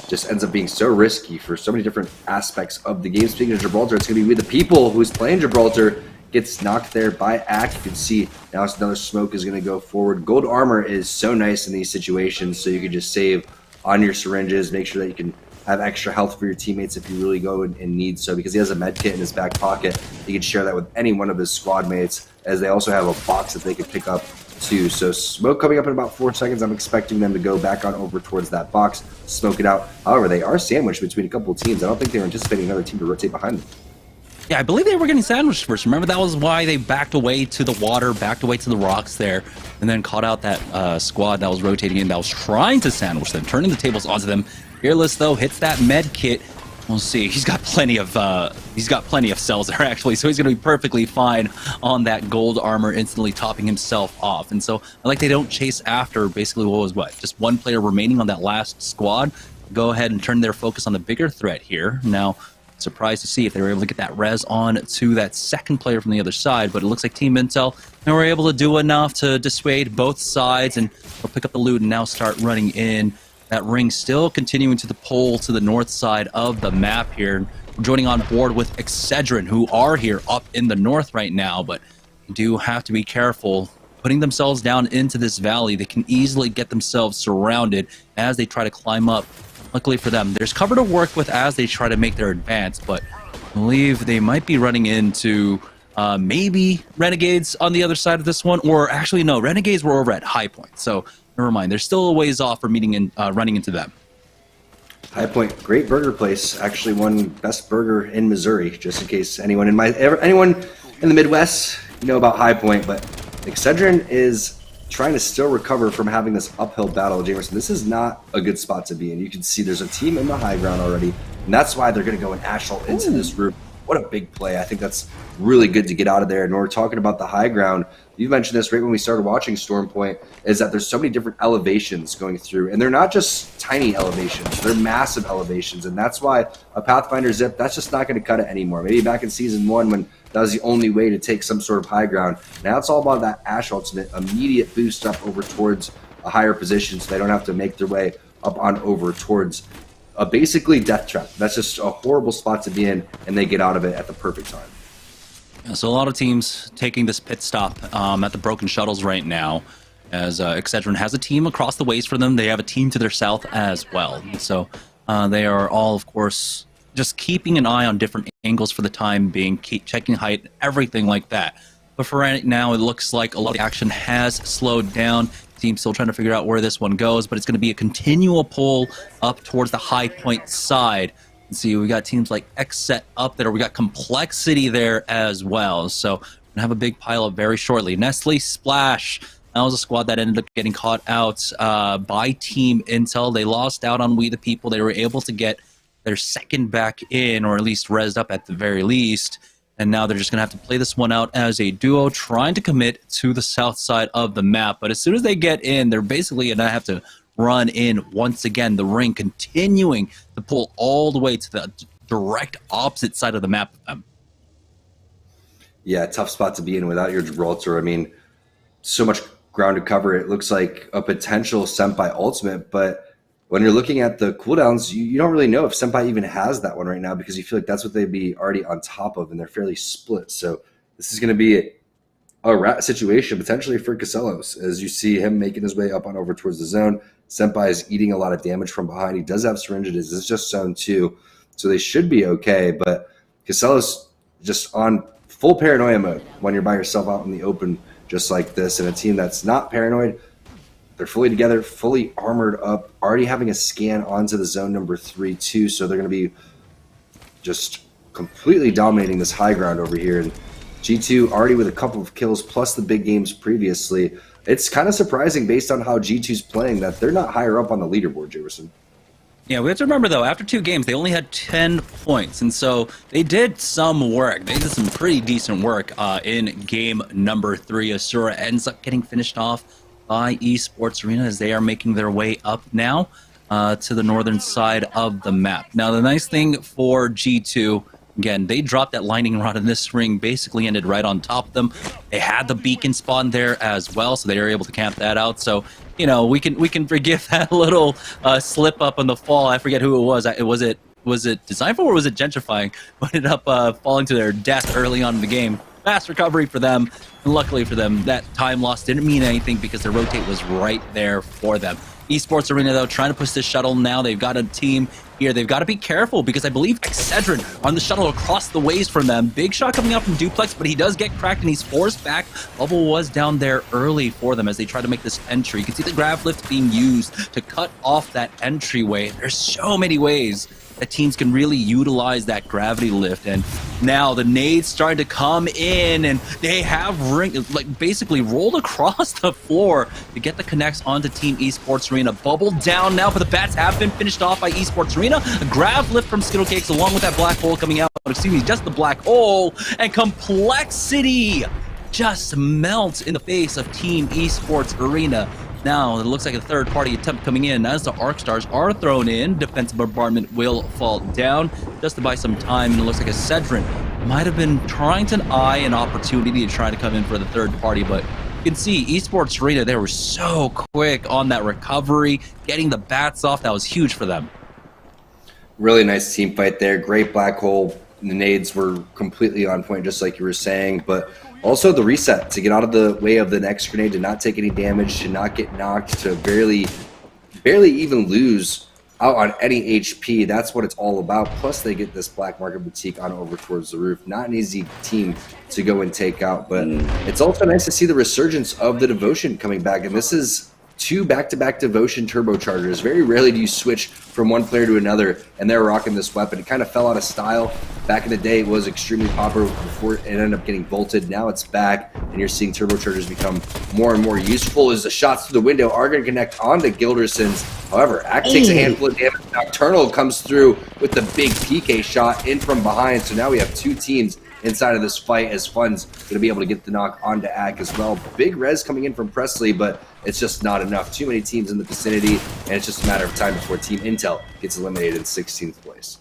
just ends up being so risky for so many different aspects of the game. Speaking of Gibraltar, it's going to be with the people who's playing Gibraltar. Gets knocked there by Ack. You can see now another smoke is going to go forward. Gold armor is so nice in these situations, so you can just save on your syringes, make sure that you can have extra health for your teammates if you really go and need so, because he has a med kit in his back pocket. He can share that with any one of his squad mates, as they also have a box that they can pick up too. So smoke coming up in about 4 seconds. I'm expecting them to go back on over towards that box, smoke it out. However, they are sandwiched between a couple of teams. I don't think they're anticipating another team to rotate behind them. Yeah, I believe they were getting sandwiched first. Remember, that was why they backed away to the water, backed away to the rocks there, and then caught out that squad that was rotating in, that was trying to sandwich them, turning the tables onto them. Fearless, though, hits that med kit. We'll see. He's got plenty of cells there, actually, so he's going to be perfectly fine on that gold armor, instantly topping himself off. And so I like they don't chase after basically what was just one player remaining on that last squad. go ahead and turn their focus on the bigger threat here. Now, surprised to see if they were able to get that res on to that second player from the other side, but it looks like Team Intel, they were able to do enough to dissuade both sides and they'll pick up the loot and now start running in. That ring still continuing to the pole to the north side of the map here. We're joining on board with Excedrin, who are here up in the north right now, but do have to be careful. Putting themselves down into this valley, they can easily get themselves surrounded as they try to climb up. Luckily for them, there's cover to work with as they try to make their advance, but I believe they might be running into maybe Renegades on the other side of this one, or actually no, Renegades were over at High Point, so never mind. They're still a ways off from running into them. High Point, great burger place. Actually won best burger in Missouri, just in case anyone in the Midwest know about High Point, but Excedrin is trying to still recover from having this uphill battle, Jamerson. This is not a good spot to be in. You can see there's a team in the high ground already, and that's why they're going to go and Ashel into this room. What a big play. I think that's really good to get out of there. And when we're talking about the high ground, you mentioned this right when we started watching Storm Point, is that there's so many different elevations going through, and they're not just tiny elevations, they're massive elevations, and that's why a Pathfinder Zip, that's just not going to cut it anymore. Maybe back in Season 1 when that was the only way to take some sort of high ground. Now it's all about that Ash Ultimate, immediate boost up over towards a higher position so they don't have to make their way up on over towards a basically death trap. That's just a horrible spot to be in, and they get out of it at the perfect time. Yeah, so a lot of teams taking this pit stop at the Broken Shuttles right now, as Excedrin has a team across the ways for them. They have a team to their south as well. So they are all, of course, just keeping an eye on different angles for the time being, keep checking height, everything like that. But for right now, it looks like a lot of the action has slowed down. Team's still trying to figure out where this one goes, but it's going to be a continual pull up towards the High Point side. Let's see, we got teams like Xset up there. We got Complexity there as well. So we're going to have a big pile up very shortly. Nestle Splash. That was a squad that ended up getting caught out by Team Intel. They lost out on We the People. They were able to get their second back in, or at least rezzed up at the very least. And now they're just going to have to play this one out as a duo, trying to commit to the south side of the map. But as soon as they get in, they're basically going to have to run in once again. The ring continuing to pull all the way to the direct opposite side of the map of them. Yeah, tough spot to be in without your Gibraltar. I mean, so much ground to cover. It looks like a potential Senpai ultimate, but when you're looking at the cooldowns, you don't really know if Senpai even has that one right now, because you feel like that's what they'd be already on top of, and they're fairly split. So this is going to be a rat situation potentially for Casellos, as you see him making his way up on over towards the zone. Senpai is eating a lot of damage from behind. He does have syringes. It's just zone 2, so they should be okay. But Casellos just on full paranoia mode when you're by yourself out in the open just like this, and a team that's not paranoid. They're fully together, fully armored up, already having a scan onto the zone number 3 too, so they're going to be just completely dominating this high ground over here. And G2 already with a couple of kills plus the big games previously. It's kind of surprising based on how G2's playing that they're not higher up on the leaderboard, Jamerson. Yeah, we have to remember, though, after 2 games, they only had 10 points, and so they did some work. They did some pretty decent work in game number 3. Asura ends up getting finished off by Esports Arena as they are making their way up now to the northern side of the map. Now, the nice thing for G2, again, they dropped that lightning rod, and this ring basically ended right on top of them. They had the beacon spawn there as well, so they were able to camp that out. So, you know, we can forgive that little slip up on the fall. I forget who it was. Was it Designful or was it Gentrifying? Who ended up falling to their death early on in the game. Fast recovery for them, and luckily for them, that time loss didn't mean anything because the rotate was right there for them. Esports Arena, though, trying to push this shuttle now. They've got a team here. They've got to be careful because I believe Excedrin on the shuttle across the ways from them. Big shot coming out from Duplex, but he does get cracked and he's forced back. Bubble was down there early for them as they try to make this entry. You can see the grav lift being used to cut off that entryway. There's so many ways that teams can really utilize that gravity lift, and now the nades starting to come in, and they have basically rolled across the floor to get the connects onto Team Esports Arena. Bubble down now, but the bats have been finished off by Esports Arena. A grav lift from Skittle Cakes along with that black hole coming out. Excuse me, just the black hole, and Complexity just melts in the face of Team Esports Arena. Now, it looks like a third-party attempt coming in as the Arc Stars are thrown in. Defensive bombardment will fall down just to buy some time, and it looks like a Cedrin might have been trying to eye an opportunity to try to come in for the third party, but you can see Esports Arena, they were so quick on that recovery, getting the bats off. That was huge for them. Really nice team fight there. Great black hole. The nades were completely on point, just like you were saying, but also the reset to get out of the way of the next grenade, to not take any damage, to not get knocked, to barely even lose out on any HP. That's what it's all about. Plus, they get this Black Market Boutique on over towards the roof. Not an easy team to go and take out, but it's also nice to see the resurgence of the Devotion coming back, and this is 2 back-to-back Devotion turbochargers. Very rarely do you switch from one player to another, and they're rocking this weapon. It kind of fell out of style. Back in the day, it was extremely popular before it ended up getting bolted. Now it's back, and you're seeing turbochargers become more and more useful as the shots through the window are going to connect onto Gilderson's. However, Act takes a handful of damage. Nocturnal comes through with the big PK shot in from behind, so now we have 2 teams inside of this fight, as Fun's going to be able to get the knock onto Ack as well. Big res coming in from Presley, but it's just not enough. Too many teams in the vicinity, and it's just a matter of time before Team Intel gets eliminated in 16th place.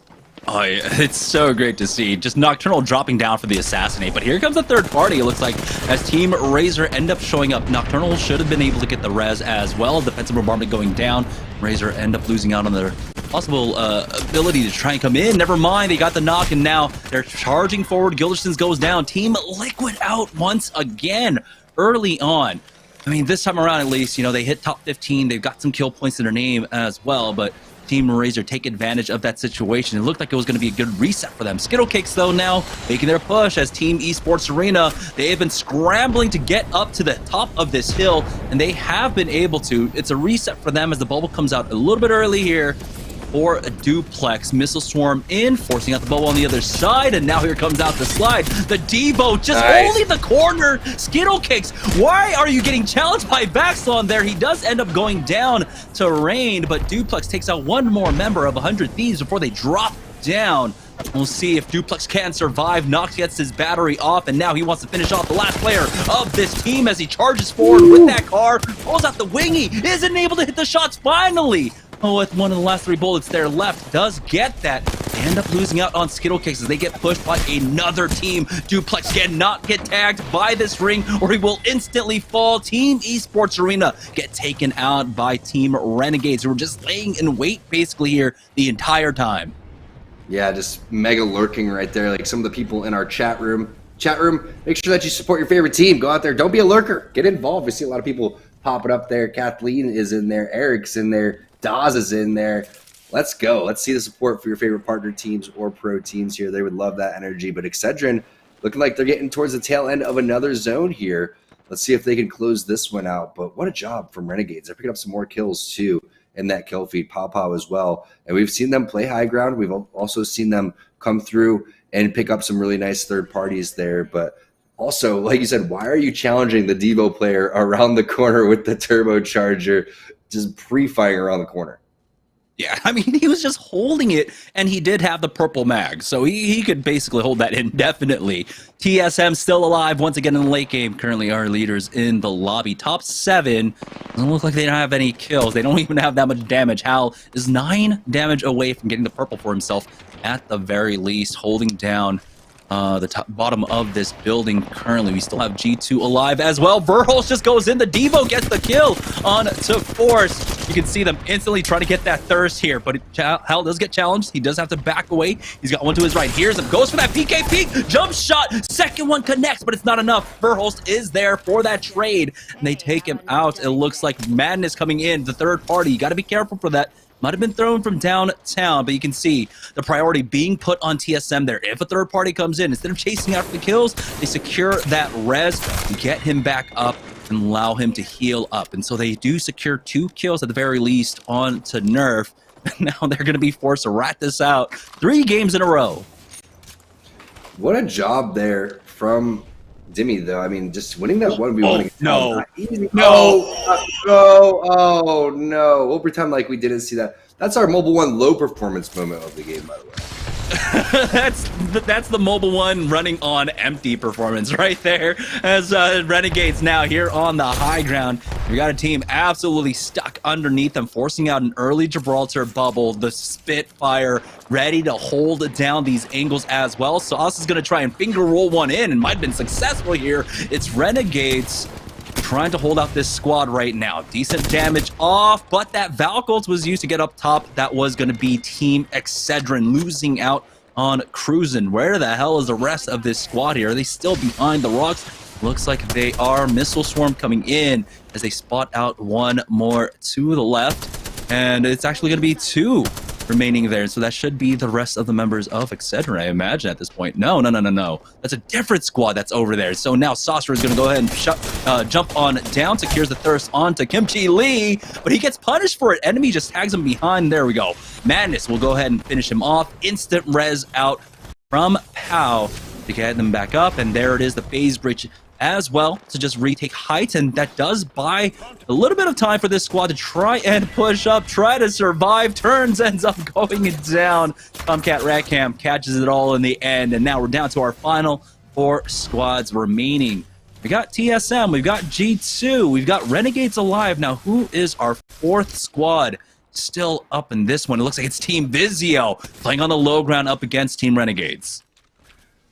Oh, yeah, it's so great to see. Just Nocturnal dropping down for the assassinate, but here comes the third party. It looks like as Team Razor end up showing up, Nocturnal should have been able to get the res as well. Defensive bombardment going down. Razor end up losing out on their possible ability to try and come in. Never mind, they got the knock, and now they're charging forward. Gilderson's goes down. Team Liquid out once again early on. I mean, this time around at least, you know, they hit top 15. They've got some kill points in their name as well, but Team Razor take advantage of that situation. It looked like it was going to be a good reset for them. Skittle Cakes, though, now making their push as Team Esports Arena. They have been scrambling to get up to the top of this hill, and they have been able to. It's a reset for them as the bubble comes out a little bit early here for a Duplex. Missile Swarm in, forcing out the bubble on the other side, and now here comes out the slide. The Devo just holding the corner. Skittle Cakes, why are you getting challenged by Baxlon there? He does end up going down to Rain, but Duplex takes out one more member of 100 Thieves before they drop down. We'll see if Duplex can survive. Nox gets his battery off, and now he wants to finish off the last player of this team as he charges forward with that car, pulls out the wingy, isn't able to hit the shots finally. Oh, with one of the last 3 bullets there left, does get that. They end up losing out on Skittle Cakes as they get pushed by another team. Duplex cannot get tagged by this ring, or he will instantly fall. Team Esports Arena get taken out by Team Renegades, who were just laying in wait basically here the entire time. Yeah, just mega lurking right there. Like some of the people in our chat room, make sure that you support your favorite team. Go out there. Don't be a lurker. Get involved. We see a lot of people popping up there. Kathleen is in there. Eric's in there. Dawes is in there. Let's go. Let's see the support for your favorite partner teams or pro teams here. They would love that energy. But Excedrin looking like they're getting towards the tail end of another zone here. Let's see if they can close this one out. But what a job from Renegades. They're picking up some more kills too in that kill feed. Pawpaw as well. And we've seen them play high ground. We've also seen them come through and pick up some really nice third parties there. But also, like you said, why are you challenging the Devo player around the corner with the turbocharger? Just pre-firing around the corner. Yeah, I mean, he was just holding it, and he did have the purple mag, so he could basically hold that indefinitely. TSM still alive once again in the late game. Currently our leaders in the lobby. Top 7. Doesn't look like they don't have any kills. They don't even have that much damage. Hal is 9 damage away from getting the purple for himself at the very least, holding down the bottom of this building. Currently, we still have G2 alive as well. Verholz just goes in. The Devo gets the kill on to Force. You can see them instantly trying to get that thirst here, but Hal does get challenged. He does have to back away. He's got one to his right. Here's him. Goes for that PK peek. Jump shot. Second one connects, but it's not enough. Verholz is there for that trade, and they take him out. It looks like Madness coming in. The third party. You got to be careful for that. Might have been thrown from downtown, but you can see the priority being put on TSM there. If a third party comes in, instead of chasing after the kills, they secure that res, get him back up, and allow him to heal up. And so they do secure 2 kills at the very least on to Nerf. And now they're going to be forced to rat this out 3 games in a row. What a job there from Dimmy, though. I mean, just winning that 1v1. No. Oh, no. We'll pretend like we didn't see that. That's our Mobile 1 low performance moment of the game, by the way. that's the mobile one running on empty performance right there. As Renegades now here on the high ground. We got a team absolutely stuck underneath them, forcing out an early Gibraltar bubble. The Spitfire ready to hold down these angles as well. Sauce is going to try and finger roll one in and might have been successful here. It's Renegades trying to hold out this squad right now. Decent damage off, but that Valkylt was used to get up top. That was going to be Team Excedrin losing out on Cruisin'. Where the hell is the rest of this squad here? Are they still behind the rocks? Looks like they are. Missile Swarm coming in as they spot out one more to the left. And it's actually going to be 2 remaining there. So that should be the rest of the members of Excedrin, I imagine, at this point. No. That's a different squad that's over there. So now Saucer is going to go ahead and jump on down, secures the thirst onto Kimchi Lee, but he gets punished for it. Enemy just tags him behind. There we go. Madness will go ahead and finish him off. Instant res out from Pow to get them back up. And there it is, the phase breach as well to just retake height, and that does buy a little bit of time for this squad to try and push up, try to survive. Turns ends up going down. Tomcat Ratcam catches it all in the end, and now we're down to our final 4 squads remaining. We got TSM, we've got G2, we've got Renegades alive. Now who is our 4th squad still up in this one? It looks like it's Team Vizio playing on the low ground up against Team Renegades.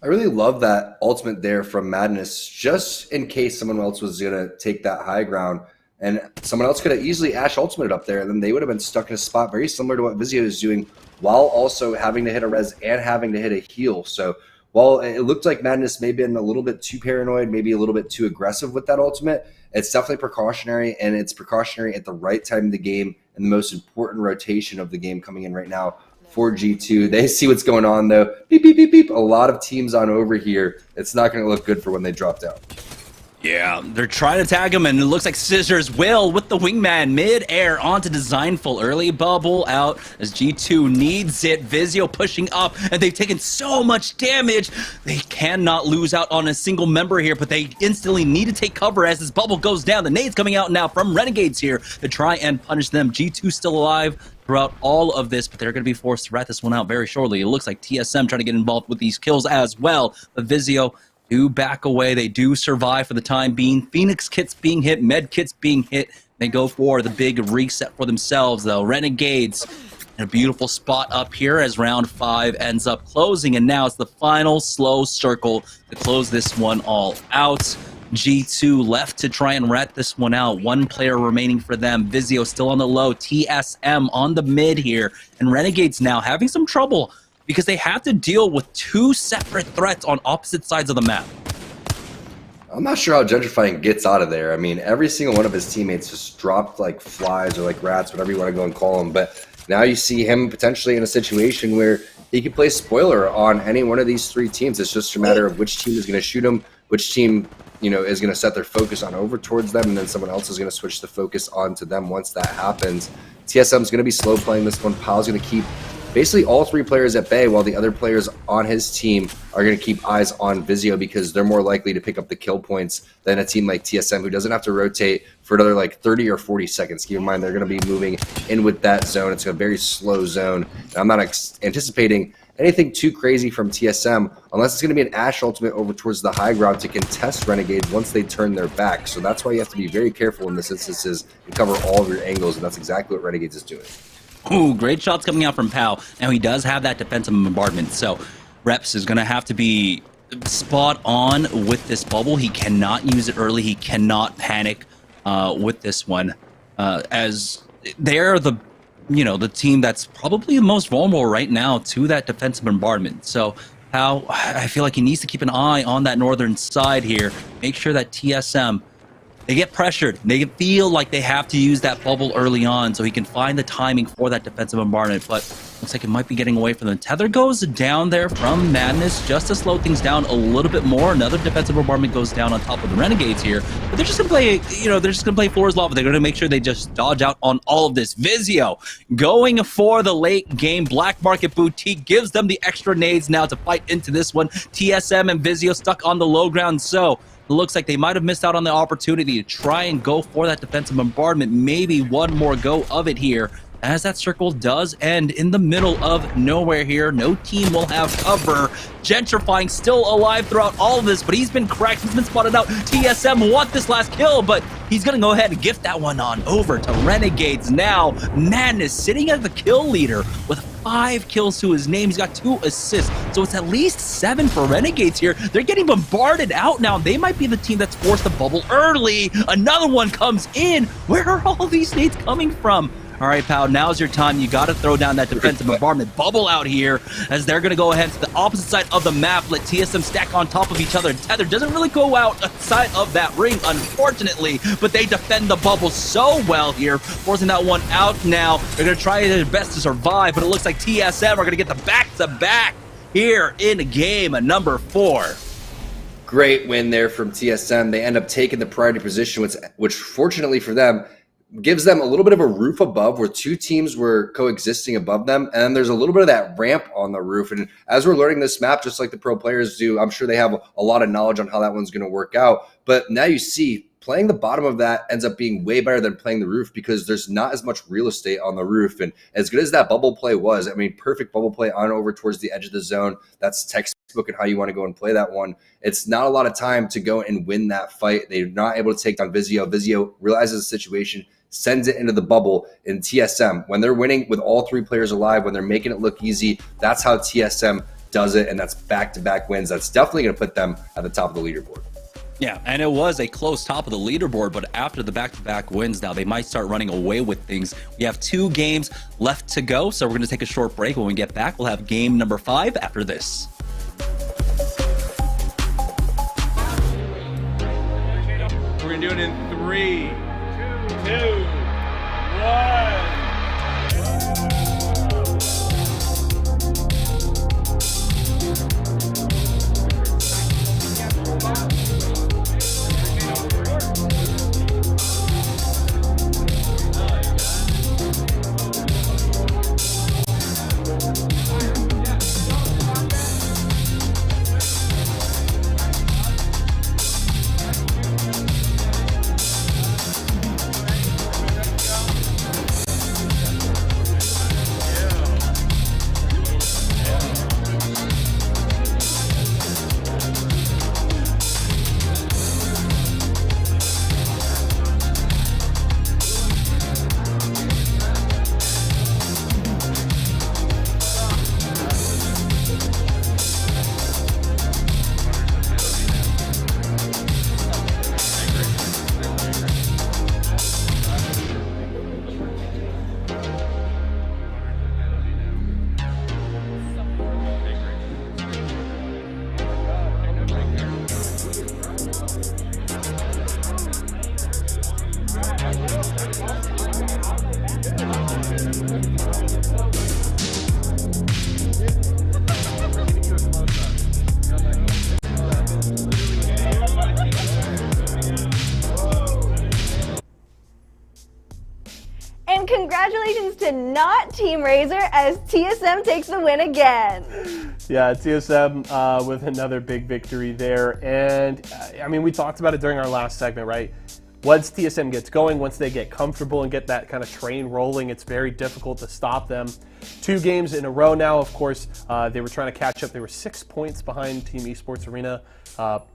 I really love that ultimate there from Madness, just in case someone else was going to take that high ground. And someone else could have easily Ashe ultimated up there, and then they would have been stuck in a spot very similar to what Vizio is doing, while also having to hit a res and having to hit a heal. So while it looked like Madness may have been a little bit too paranoid, maybe a little bit too aggressive with that ultimate, it's definitely precautionary, and it's precautionary at the right time of the game and the most important rotation of the game coming in right now for G2. They see what's going on, though. Beep, beep, beep, beep. A lot of teams on over here. It's not going to look good for when they drop down. Yeah, they're trying to tag him, and it looks like Scissors will with the wingman mid-air onto Designful. Early bubble out as G2 needs it. Vizio pushing up, and they've taken so much damage. They cannot lose out on a single member here, but they instantly need to take cover as this bubble goes down. The nades coming out now from Renegades here to try and punish them. G2 still alive throughout all of this, but they're going to be forced to rat this one out very shortly. It looks like TSM trying to get involved with these kills as well, but Vizio do back away. They do survive for the time being. Phoenix kits being hit, med kits being hit. They go for the big reset for themselves, though. Renegades in a beautiful spot up here as round 5 ends up closing, and now it's the final slow circle to close this one all out. G2 left to try and rat this one out. 1 player remaining for them. Vizio still on the low. TSM on the mid here. And Renegades now having some trouble because they have to deal with 2 separate threats on opposite sides of the map. I'm not sure how Gentrifying gets out of there. I mean, every single one of his teammates just dropped like flies or like rats, whatever you want to go and call them. But now you see him potentially in a situation where he could play spoiler on any one of these 3 teams. It's just a matter of which team is going to shoot him, which team is going to set their focus on over towards them, and then someone else is going to switch the focus onto them once that happens. TSM is going to be slow playing this one. Powell's going to keep basically all 3 players at bay, while the other players on his team are going to keep eyes on Vizio because they're more likely to pick up the kill points than a team like TSM, who doesn't have to rotate for another like 30 or 40 seconds. Keep in mind, they're going to be moving in with that zone. It's a very slow zone. And I'm not anticipating anything too crazy from TSM, unless it's going to be an Ashe ultimate over towards the high ground to contest Renegades once they turn their back. So that's why you have to be very careful in this instances and cover all of your angles, and that's exactly what Renegades is doing. Ooh, great shots coming out from Pow. Now he does have that defensive bombardment, so Reps is going to have to be spot on with this bubble. He cannot use it early. He cannot panic with this one, as they're the team that's probably the most vulnerable right now to that defensive bombardment. So Pow, I feel like he needs to keep an eye on that northern side here. Make sure that TSM, they get pressured. They feel like they have to use that bubble early on so he can find the timing for that defensive bombardment, but looks like it might be getting away from them. Tether goes down there from Madness just to slow things down a little bit more. Another defensive bombardment goes down on top of the Renegades here, but they're just going to play, they're just going to play floors lava. They're going to make sure they just dodge out on all of this. Vizio going for the late game. Black Market Boutique gives them the extra nades now to fight into this one. TSM and Vizio stuck on the low ground, so it looks like they might have missed out on the opportunity to try and go for that defensive bombardment. Maybe one more go of it here as that circle does end in the middle of nowhere here. No team will have cover. Gentrifying still alive throughout all of this, but he's been cracked. He's been spotted out. TSM want this last kill, but he's going to go ahead and gift that one on over to Renegades now. Madness sitting as the kill leader with 5 kills to his name. He's got 2 assists, so it's at least 7 for Renegades here. They're getting bombarded out now. They might be the team that's forced the bubble early. Another one comes in. Where are all these nades coming from? All right, pal, now's your time. You got to throw down that defensive bombardment bubble out here as they're going to go ahead to the opposite side of the map, let TSM stack on top of each other. Tether doesn't really go outside of that ring, unfortunately, but they defend the bubble so well here, forcing that one out now. They're going to try their best to survive, but it looks like TSM are going to get the back-to-back here in game number 4. Great win there from TSM. They end up taking the priority position, which fortunately for them, gives them a little bit of a roof above where 2 teams were coexisting above them. And then there's a little bit of that ramp on the roof. And as we're learning this map, just like the pro players do, I'm sure they have a lot of knowledge on how that one's going to work out. But now you see playing the bottom of that ends up being way better than playing the roof because there's not as much real estate on the roof. And as good as that bubble play was, I mean, perfect bubble play on over towards the edge of the zone. That's textbook and how you want to go and play that one. It's not a lot of time to go and win that fight. They're not able to take down Vizio. Vizio realizes the situation, sends it into the bubble. In TSM, when they're winning with all 3 players alive, when they're making it look easy, that's how TSM does it, and that's back-to-back wins. That's definitely going to put them at the top of the leaderboard. Yeah, and it was a close top of the leaderboard, but after the back-to-back wins now, they might start running away with things. We have 2 games left to go, so we're going to take a short break. When we get back, we'll have game number 5 after this. We're going to do it in 3, 2, 1. And congratulations to not Team Razor as TSM takes the win again. Yeah, TSM with another big victory there. And I mean, we talked about it during our last segment, right? Once TSM gets going, once they get comfortable and get that kind of train rolling, it's very difficult to stop them. 2 games in a row now, of course, they were trying to catch up. They were 6 points behind Team Esports Arena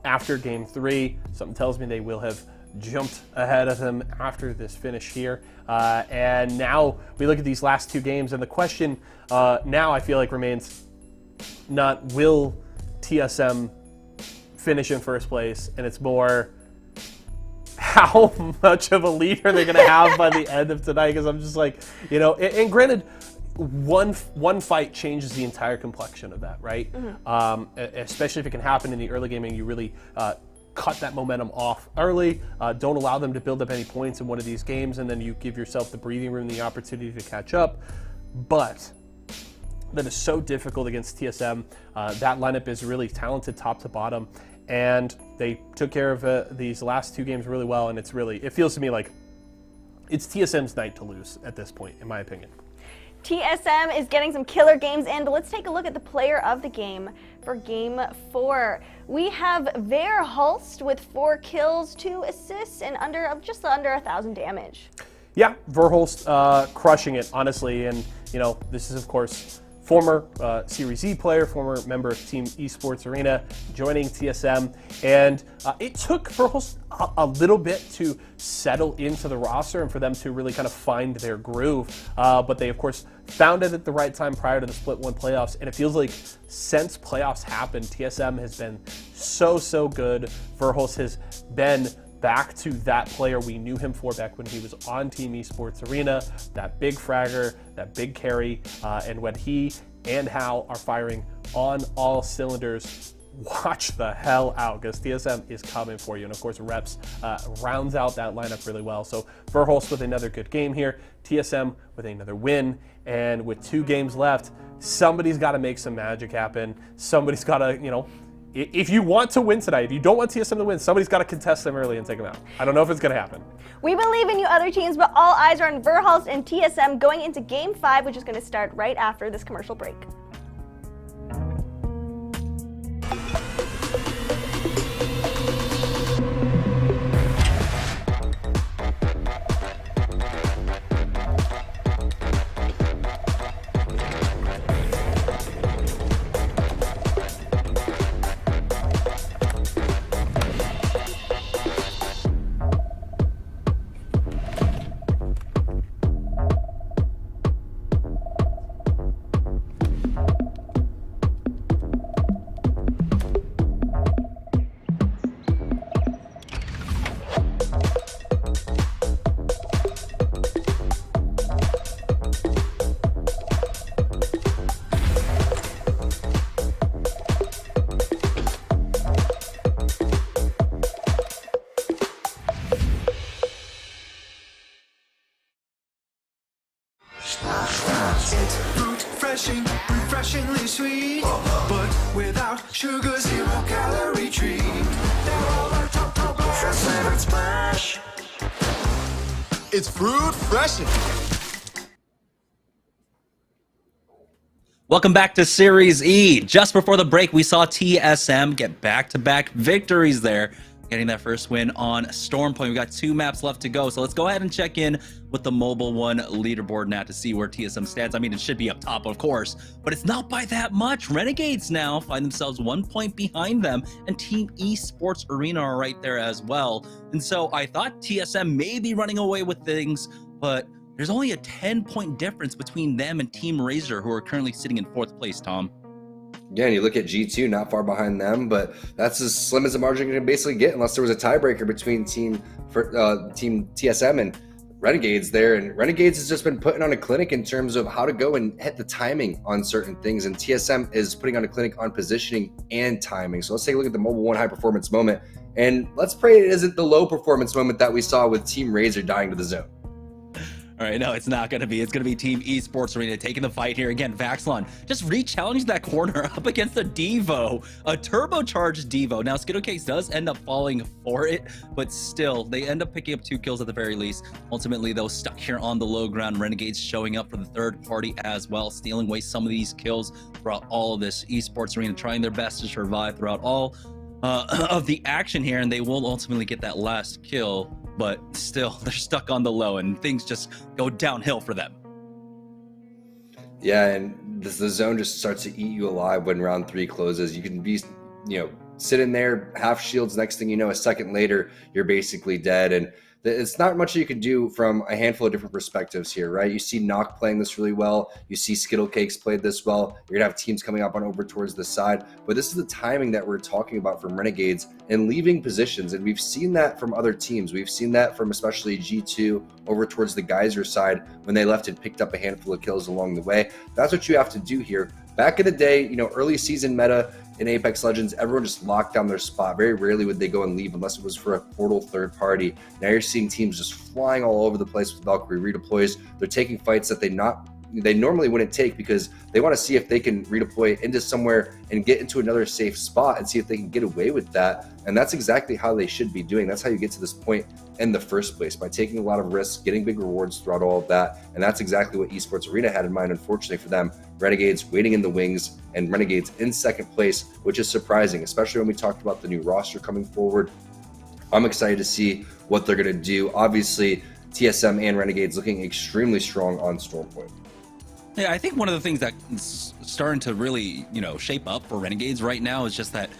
after Game 3. Something tells me they will have jumped ahead of them after this finish here. And now we look at these last 2 games, and the question now I feel like remains not will TSM finish in first place, and it's more how much of a lead are they going to have by the end of tonight? Because I'm just like, you know, and granted, one fight changes the entire complexion of that, right? Mm-hmm. Especially if it can happen in the early game and you really cut that momentum off early. Don't allow them to build up any points in one of these games, and then you give yourself the breathing room, the opportunity to catch up. But that is so difficult against TSM. That lineup is really talented top to bottom, and they took care of these last 2 games really well, and it feels to me like it's TSM's night to lose at this point, in my opinion. TSM is getting some killer games in, but let's take a look at the player of the game for Game 4. We have Verhulst with 4 kills, 2 assists, and just under 1,000 damage. Yeah, Verhulst crushing it, honestly. And, you know, this is, of course, former Series E player, former member of Team Esports Arena, joining TSM. And it took Verhulst a little bit to settle into the roster and for them to really kind of find their groove. But they, of course, found it at the right time prior to the Split 1 playoffs. And it feels like since playoffs happened, TSM has been so good. Verhulst has been back to that player we knew him for back when he was on Team Esports Arena, that big fragger, that big carry, and when he and Hal are firing on all cylinders, watch the hell out, because TSM is coming for you. And of course, Reps rounds out that lineup really well. So Verhulst with another good game here, TSM with another win, and with 2 games left, somebody's got to make some magic happen. Somebody's got to, you know, if you want to win tonight, if you don't want TSM to win, somebody's got to contest them early and take them out. I don't know if it's going to happen. We believe in you, other teams, but all eyes are on Verhulst and TSM going into Game 5, which is going to start right after this commercial break. Refreshingly sweet, but without sugar, 0 calorie treat. They're all our top flavored splash. It's fruit freshin'. Welcome back to Series E. Just before the break, we saw TSM get back-to-back victories there, getting that first win on Stormpoint. We've got 2 maps left to go, so let's go ahead and check in with the Mobile 1 leaderboard now to see where TSM stands. I mean, it should be up top, of course, but it's not by that much. Renegades now find themselves 1 point behind them, and Team Esports Arena are right there as well. And so I thought TSM may be running away with things, but there's only a 10-point difference between them and Team Razor, who are currently sitting in 4th place, Tom. Yeah, and you look at G2, not far behind them, but that's as slim as the margin you can basically get unless there was a tiebreaker between Team TSM and Renegades there. And Renegades has just been putting on a clinic in terms of how to go and hit the timing on certain things, and TSM is putting on a clinic on positioning and timing. So let's take a look at the Mobile 1 high performance moment, and let's pray it isn't the low performance moment that we saw with Team Razor dying to the zone. All right, no, it's not going to be. It's going to be Team Esports Arena taking the fight here. Again, Vaxlon just re-challenged that corner up against a Devo, a turbocharged Devo. Now, Skittlecakes does end up falling for it, but still, they end up picking up 2 kills at the very least. Ultimately, though, stuck here on the low ground. Renegades showing up for the third party as well, stealing away some of these kills throughout all of this Esports Arena, trying their best to survive throughout all of the action here, and they will ultimately get that last kill. But still, they're stuck on the low, and things just go downhill for them. Yeah, and the zone just starts to eat you alive when round 3 closes. You can be, sitting there, half shields. Next thing you know, a second later, you're basically dead. And it's not much you can do from a handful of different perspectives here, right? You see Nock playing this really well. You see Skittlecakes played this well. You're going to have teams coming up on over towards the side. But this is the timing that we're talking about from Renegades and leaving positions. And we've seen that from other teams. We've seen that from especially G2 over towards the Geyser side when they left and picked up a handful of kills along the way. That's what you have to do here. Back in the day, early season meta in Apex Legends, everyone just locked down their spot. Very rarely would they go and leave unless it was for a portal third party. Now you're seeing teams just flying all over the place with Valkyrie redeploys. They're taking fights that they normally wouldn't take because they want to see if they can redeploy into somewhere and get into another safe spot and see if they can get away with that. And that's exactly how they should be doing. That's how you get to this point in the first place, by taking a lot of risks, getting big rewards throughout all of that. And that's exactly what Esports Arena had in mind, unfortunately for them. Renegades waiting in the wings, and Renegades in second place, which is surprising, especially when we talked about the new roster coming forward. I'm excited to see what they're going to do. Obviously, TSM and Renegades looking extremely strong on Stormpoint. Yeah, I think one of the things that's starting to really, shape up for Renegades right now is just that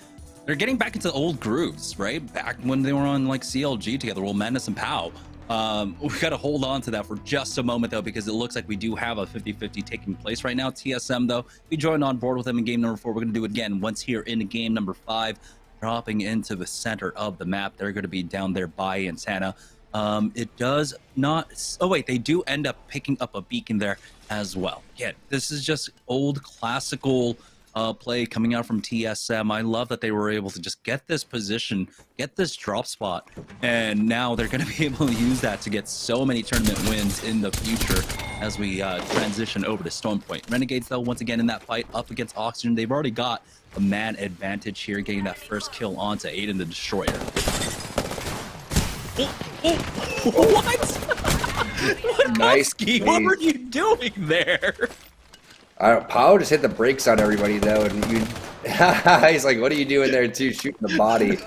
they're getting back into old grooves, right? Back when they were on like CLG together, well, Madness and POW. We got to hold on to that for just a moment, though, because it looks like we do have a 50-50 taking place right now. TSM, though, we joined on board with them in game number 4. We're going to do it again once here in game number 5, dropping into the center of the map. They're going to be down there by Antenna. It does not... Oh, wait, they do end up picking up a beacon there as well. Again, this is just old classical play coming out from TSM. I love that they were able to just get this position, get this drop spot, and now they're going to be able to use that to get so many tournament wins in the future as we transition over to Stormpoint. Renegades, though, once again in that fight up against Oxygen, they've already got a man advantage here, getting that first kill onto Aiden the Destroyer. What? Nice. What were you doing there? Pao just hit the brakes on everybody, though, and he's like, what are you doing there, too? Shooting the body.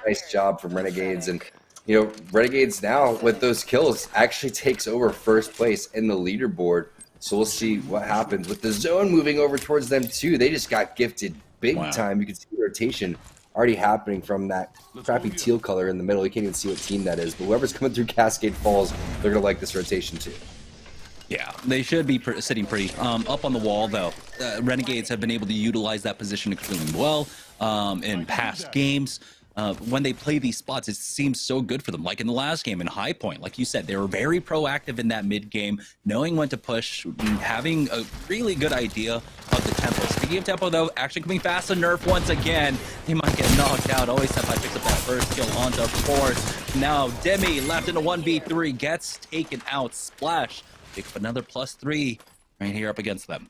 Nice job from Renegades. And, Renegades now, with those kills, actually takes over first place in the leaderboard. So we'll see what happens. With the zone moving over towards them, too, they just got gifted big time. You can see the rotation already happening from that crappy teal color in the middle. You can't even see what team that is. But whoever's coming through Cascade Falls, they're going to like this rotation, too. Yeah, they should be sitting pretty up on the wall, though. Renegades have been able to utilize that position extremely well in past games. When they play these spots, it seems so good for them. Like in the last game in High Point, like you said, they were very proactive in that mid game, knowing when to push, having a really good idea of the tempo. Speaking of tempo, though, actually coming fast to Nerf once again. They might get knocked out. Always Senpai picks up that first kill onto Force. Now Demi left in a 1v3, gets taken out. Splash. Pick up another +3 right here up against them.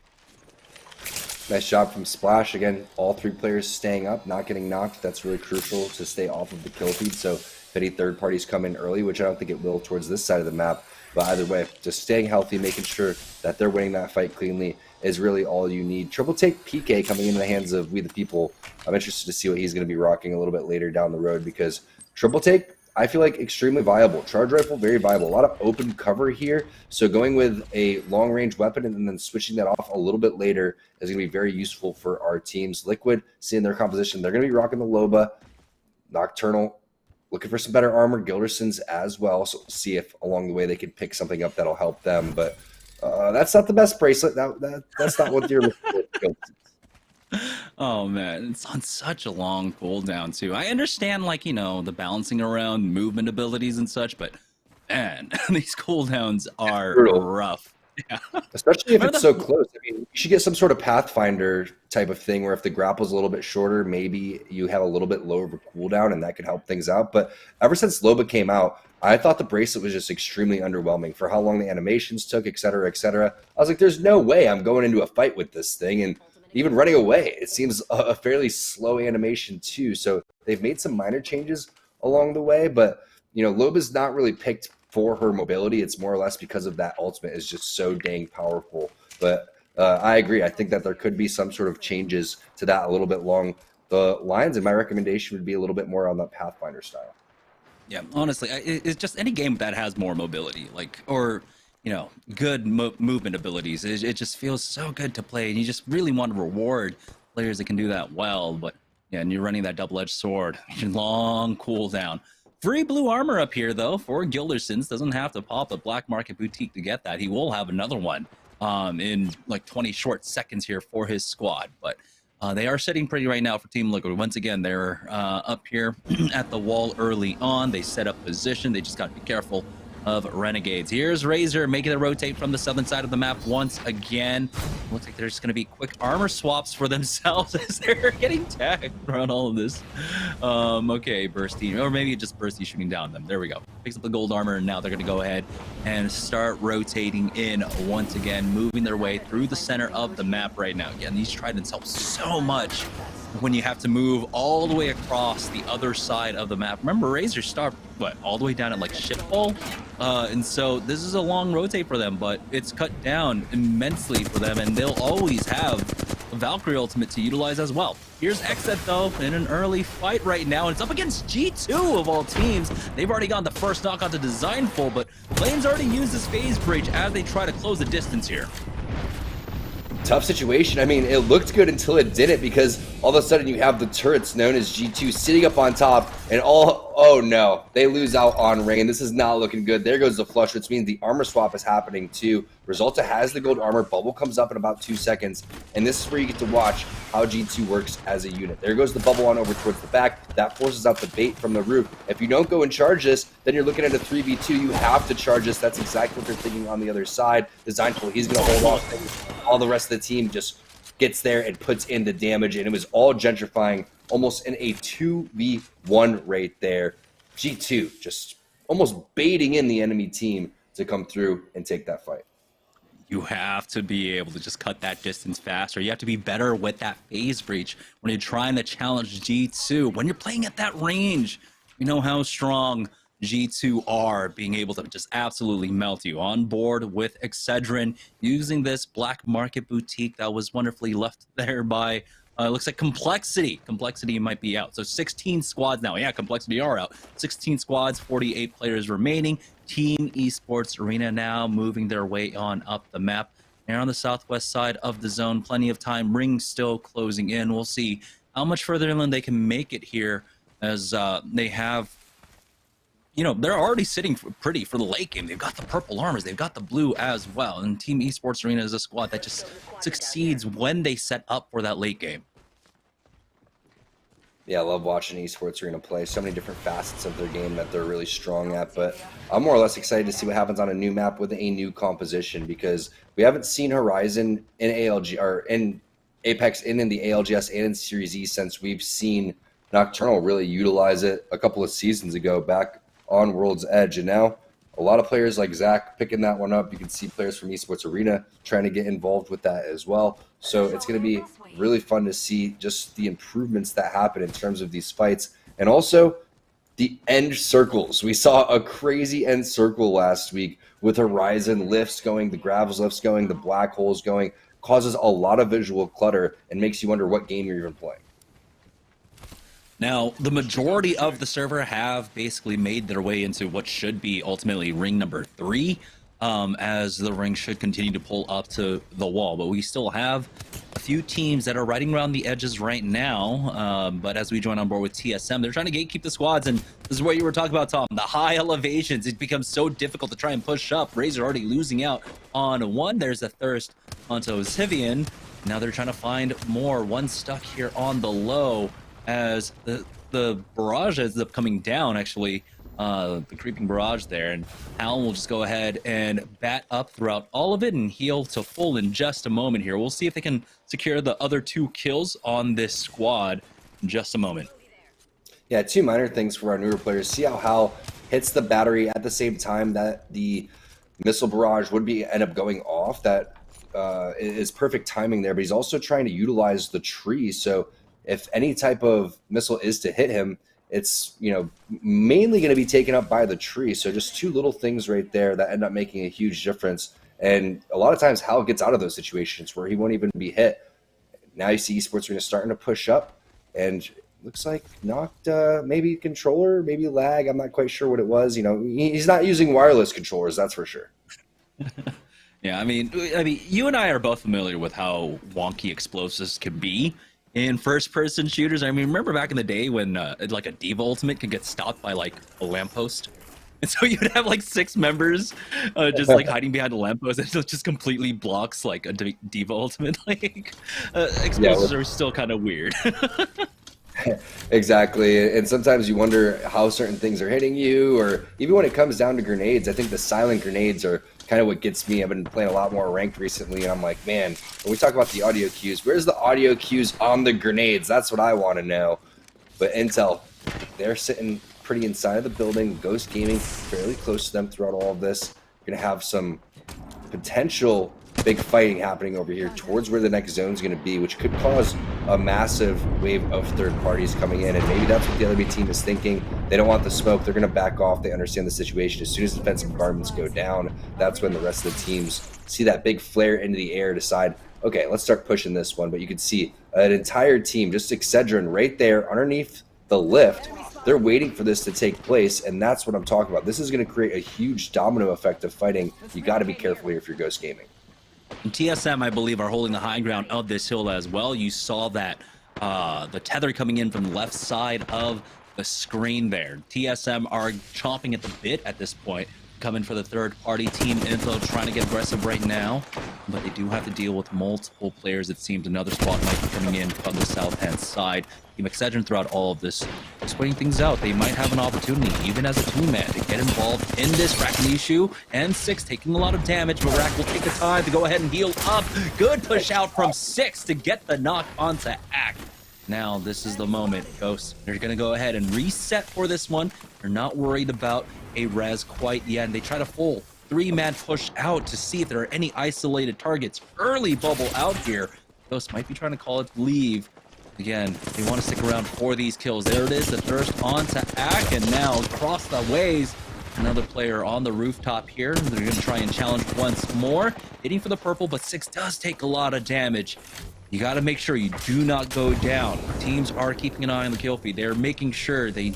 Nice job from Splash. Again, all 3 players staying up, not getting knocked. That's really crucial to stay off of the kill feed. So if any third parties come in early, which I don't think it will towards this side of the map, but either way, just staying healthy, making sure that they're winning that fight cleanly is really all you need. Triple take PK coming into the hands of We the People. I'm interested to see what he's going to be rocking a little bit later down the road, because triple take, I feel like extremely viable. Charge rifle, very viable. A lot of open cover here. So going with a long-range weapon and then switching that off a little bit later is going to be very useful for our teams. Liquid, seeing their composition, they're going to be rocking the Loba. Nocturnal, looking for some better armor. Gilderson's as well. So we'll see if along the way they can pick something up that'll help them. But that's not the best bracelet. That's not what you're looking for. Oh man, it's on such a long cooldown too. I understand, like, the balancing around movement abilities and such, but man, these cooldowns are rough. Yeah. Especially if it's so close. I mean, you should get some sort of Pathfinder type of thing where if the grapple's a little bit shorter, maybe you have a little bit lower of a cooldown and that could help things out. But ever since Loba came out, I thought the bracelet was just extremely underwhelming for how long the animations took, et cetera, et cetera. I was like, there's no way I'm going into a fight with this thing. And even running away, it seems a fairly slow animation too. So they've made some minor changes along the way, but Loba's not really picked for her mobility. It's more or less because of that ultimate is just so dang powerful. But I agree. I think that there could be some sort of changes to that a little bit along the lines, and my recommendation would be a little bit more on the Pathfinder style. Yeah, honestly, it's just any game that has more mobility, or good movement abilities. It just feels so good to play, and you just really want to reward players that can do that well. But yeah, and you're running that double-edged sword, long cooldown. Free blue armor up here, though, for Gildersons. Doesn't have to pop a Black Market Boutique to get that. He will have another one in like 20 short seconds here for his squad. But they are sitting pretty right now for Team Liquid. Once again, they're up here at the wall early on. They set up position. They just got to be careful of Renegades. Here's Razor making a rotate from the southern side of the map once again. Looks like there's going to be quick armor swaps for themselves as they're getting tagged around all of this. Okay, Bursty, or maybe just Bursty shooting down them. There we go. Picks up the gold armor, and now they're going to go ahead and start rotating in once again, moving their way through the center of the map right now. Again, these tridents help so much when you have to move all the way across the other side of the map. Remember, Razor what, all the way down at like shipfall, and so this is a long rotate for them, but it's cut down immensely for them, and they'll always have a Valkyrie ultimate to utilize as well. Here's Xset though in an early fight right now, and it's up against G2 of all teams. They've already gotten the first knock onto Designful, but Flames already used this phase breach as they try to close the distance here. Tough situation. I mean, it looked good until it didn't, because all of a sudden you have the turrets known as G2 sitting up on top, and oh no, they lose out on Rain. This is not looking good. There goes the flush, which means the armor swap is happening too. Resulta has the gold armor. Bubble comes up in about 2 seconds, and this is where you get to watch how G2 works as a unit. There goes the bubble on over towards the back. That forces out the bait from the roof. If you don't go and charge this, then you're looking at a 3v2. You have to charge this. That's exactly what they're thinking on the other side. Designful, he's going to hold off. All the rest of the team just gets there and puts in the damage, and it was all gentrifying, almost in a 2v1 right there. G2 just almost baiting in the enemy team to come through and take that fight. You have to be able to just cut that distance faster. You have to be better with that phase breach when you're trying to challenge G2. When you're playing at that range, you know how strong G2 are, being able to just absolutely melt you. On board with Excedrin, using this black market boutique that was wonderfully left there by, looks like Complexity. Complexity might be out. So 16 squads now. Yeah, Complexity are out. 16 squads, 48 players remaining. Team Esports Arena now moving their way on up the map. They're on the southwest side of the zone. Plenty of time. Ring still closing in. We'll see how much further inland they can make it here, as they have, you know, they're already sitting pretty for the late game. They've got the purple armors. They've got the blue as well. And Team Esports Arena is a squad that just succeeds when they set up for that late game. Yeah, I love watching Esports Arena play. So many different facets of their game that they're really strong at. But I'm more or less excited to see what happens on a new map with a new composition, because we haven't seen Horizon in ALG or in Apex in the ALGS and in Series E since we've seen Nocturnal really utilize it a couple of seasons ago back on World's Edge. And now a lot of players like Zach picking that one up. You can see players from Esports Arena trying to get involved with that as well. So it's going to be really fun to see just the improvements that happen in terms of these fights. And also the end circles. We saw a crazy end circle last week with Horizon lifts going, the Gravs lifts going, the black holes going. Causes a lot of visual clutter and makes you wonder what game you're even playing. Now, the majority of the server have basically made their way into what should be ultimately ring number 3, as the ring should continue to pull up to the wall. But we still have a few teams that are riding around the edges right now. But as we join on board with TSM, they're trying to gatekeep the squads. And this is what you were talking about, Tom. The high elevations, it becomes so difficult to try and push up. Razor already losing out on one. There's a Thirst onto Zivian. Now they're trying to find more. One stuck here on the low, as the barrage ends up coming down, actually, the creeping barrage there, and Alan will just go ahead and bat up throughout all of it and heal to full in just a moment here. We'll see if they can secure the other 2 kills on this squad in just a moment. Yeah, 2 minor things for our newer players. See how Hal hits the battery at the same time that the missile barrage would end up going off. That is perfect timing there, but he's also trying to utilize the tree, so if any type of missile is to hit him, it's, you know, mainly going to be taken up by the tree. So just 2 little things right there that end up making a huge difference. And a lot of times Hal gets out of those situations where he won't even be hit. Now you see Esports Arena starting to push up, and looks like knocked maybe controller, maybe lag. I'm not quite sure what it was. You know, he's not using wireless controllers, that's for sure. Yeah, I mean, you and I are both familiar with how wonky explosives can be in first-person shooters. I mean, remember back in the day when like a Diva ultimate could get stopped by like a lamppost, and so you'd have like 6 members just like hiding behind a lamppost, and it just completely blocks like a Diva ultimate. Like explosives are still kind of weird. Exactly, and sometimes you wonder how certain things are hitting you, or even when it comes down to grenades. I think the silent grenades are kind of what gets me. I've been playing a lot more ranked recently, and I'm like, man, when we talk about the audio cues, where's the audio cues on the grenades? That's what I want to know. But Intel, they're sitting pretty inside of the building. Ghost Gaming fairly close to them throughout all of this. You're going to have some potential big fighting happening over here towards where the next zone is going to be, which could cause a massive wave of third parties coming in. And maybe that's what the other team is thinking. They don't want the smoke. They're going to back off. They understand the situation. As soon as defensive garments go down, that's when the rest of the teams see that big flare into the air, decide, okay, let's start pushing this one. But you can see an entire team, just Excedrin right there underneath the lift. They're waiting for this to take place, and that's what I'm talking about. This is going to create a huge domino effect of fighting. You got to be careful here if you're Ghost Gaming. And TSM, I believe, are holding the high ground of this hill as well. You saw that the tether coming in from the left side of the screen there. TSM are chomping at the bit at this point, coming for the third-party team info, trying to get aggressive right now. But they do have to deal with multiple players. It seems another squad might be coming in from the south-hand side. Team Excedrin throughout all of this, just waiting things out. They might have an opportunity, even as a two-man, to get involved in this. Rakinishu and Six taking a lot of damage, but Rak will take the time to go ahead and heal up. Good push out from Six to get the knock onto Act. Now, this is the moment, Ghost. They're going to go ahead and reset for this one. They're not worried about a res quite yet, and they try to full three-man push out to see if there are any isolated targets. Early bubble out here. Ghost might be trying to call it leave. Again, they want to stick around for these kills. There it is, the thirst onto Ack, and now across the ways, another player on the rooftop here. They're going to try and challenge once more. Hitting for the purple, but Six does take a lot of damage. You got to make sure you do not go down. Teams are keeping an eye on the kill feed. They're making sure they,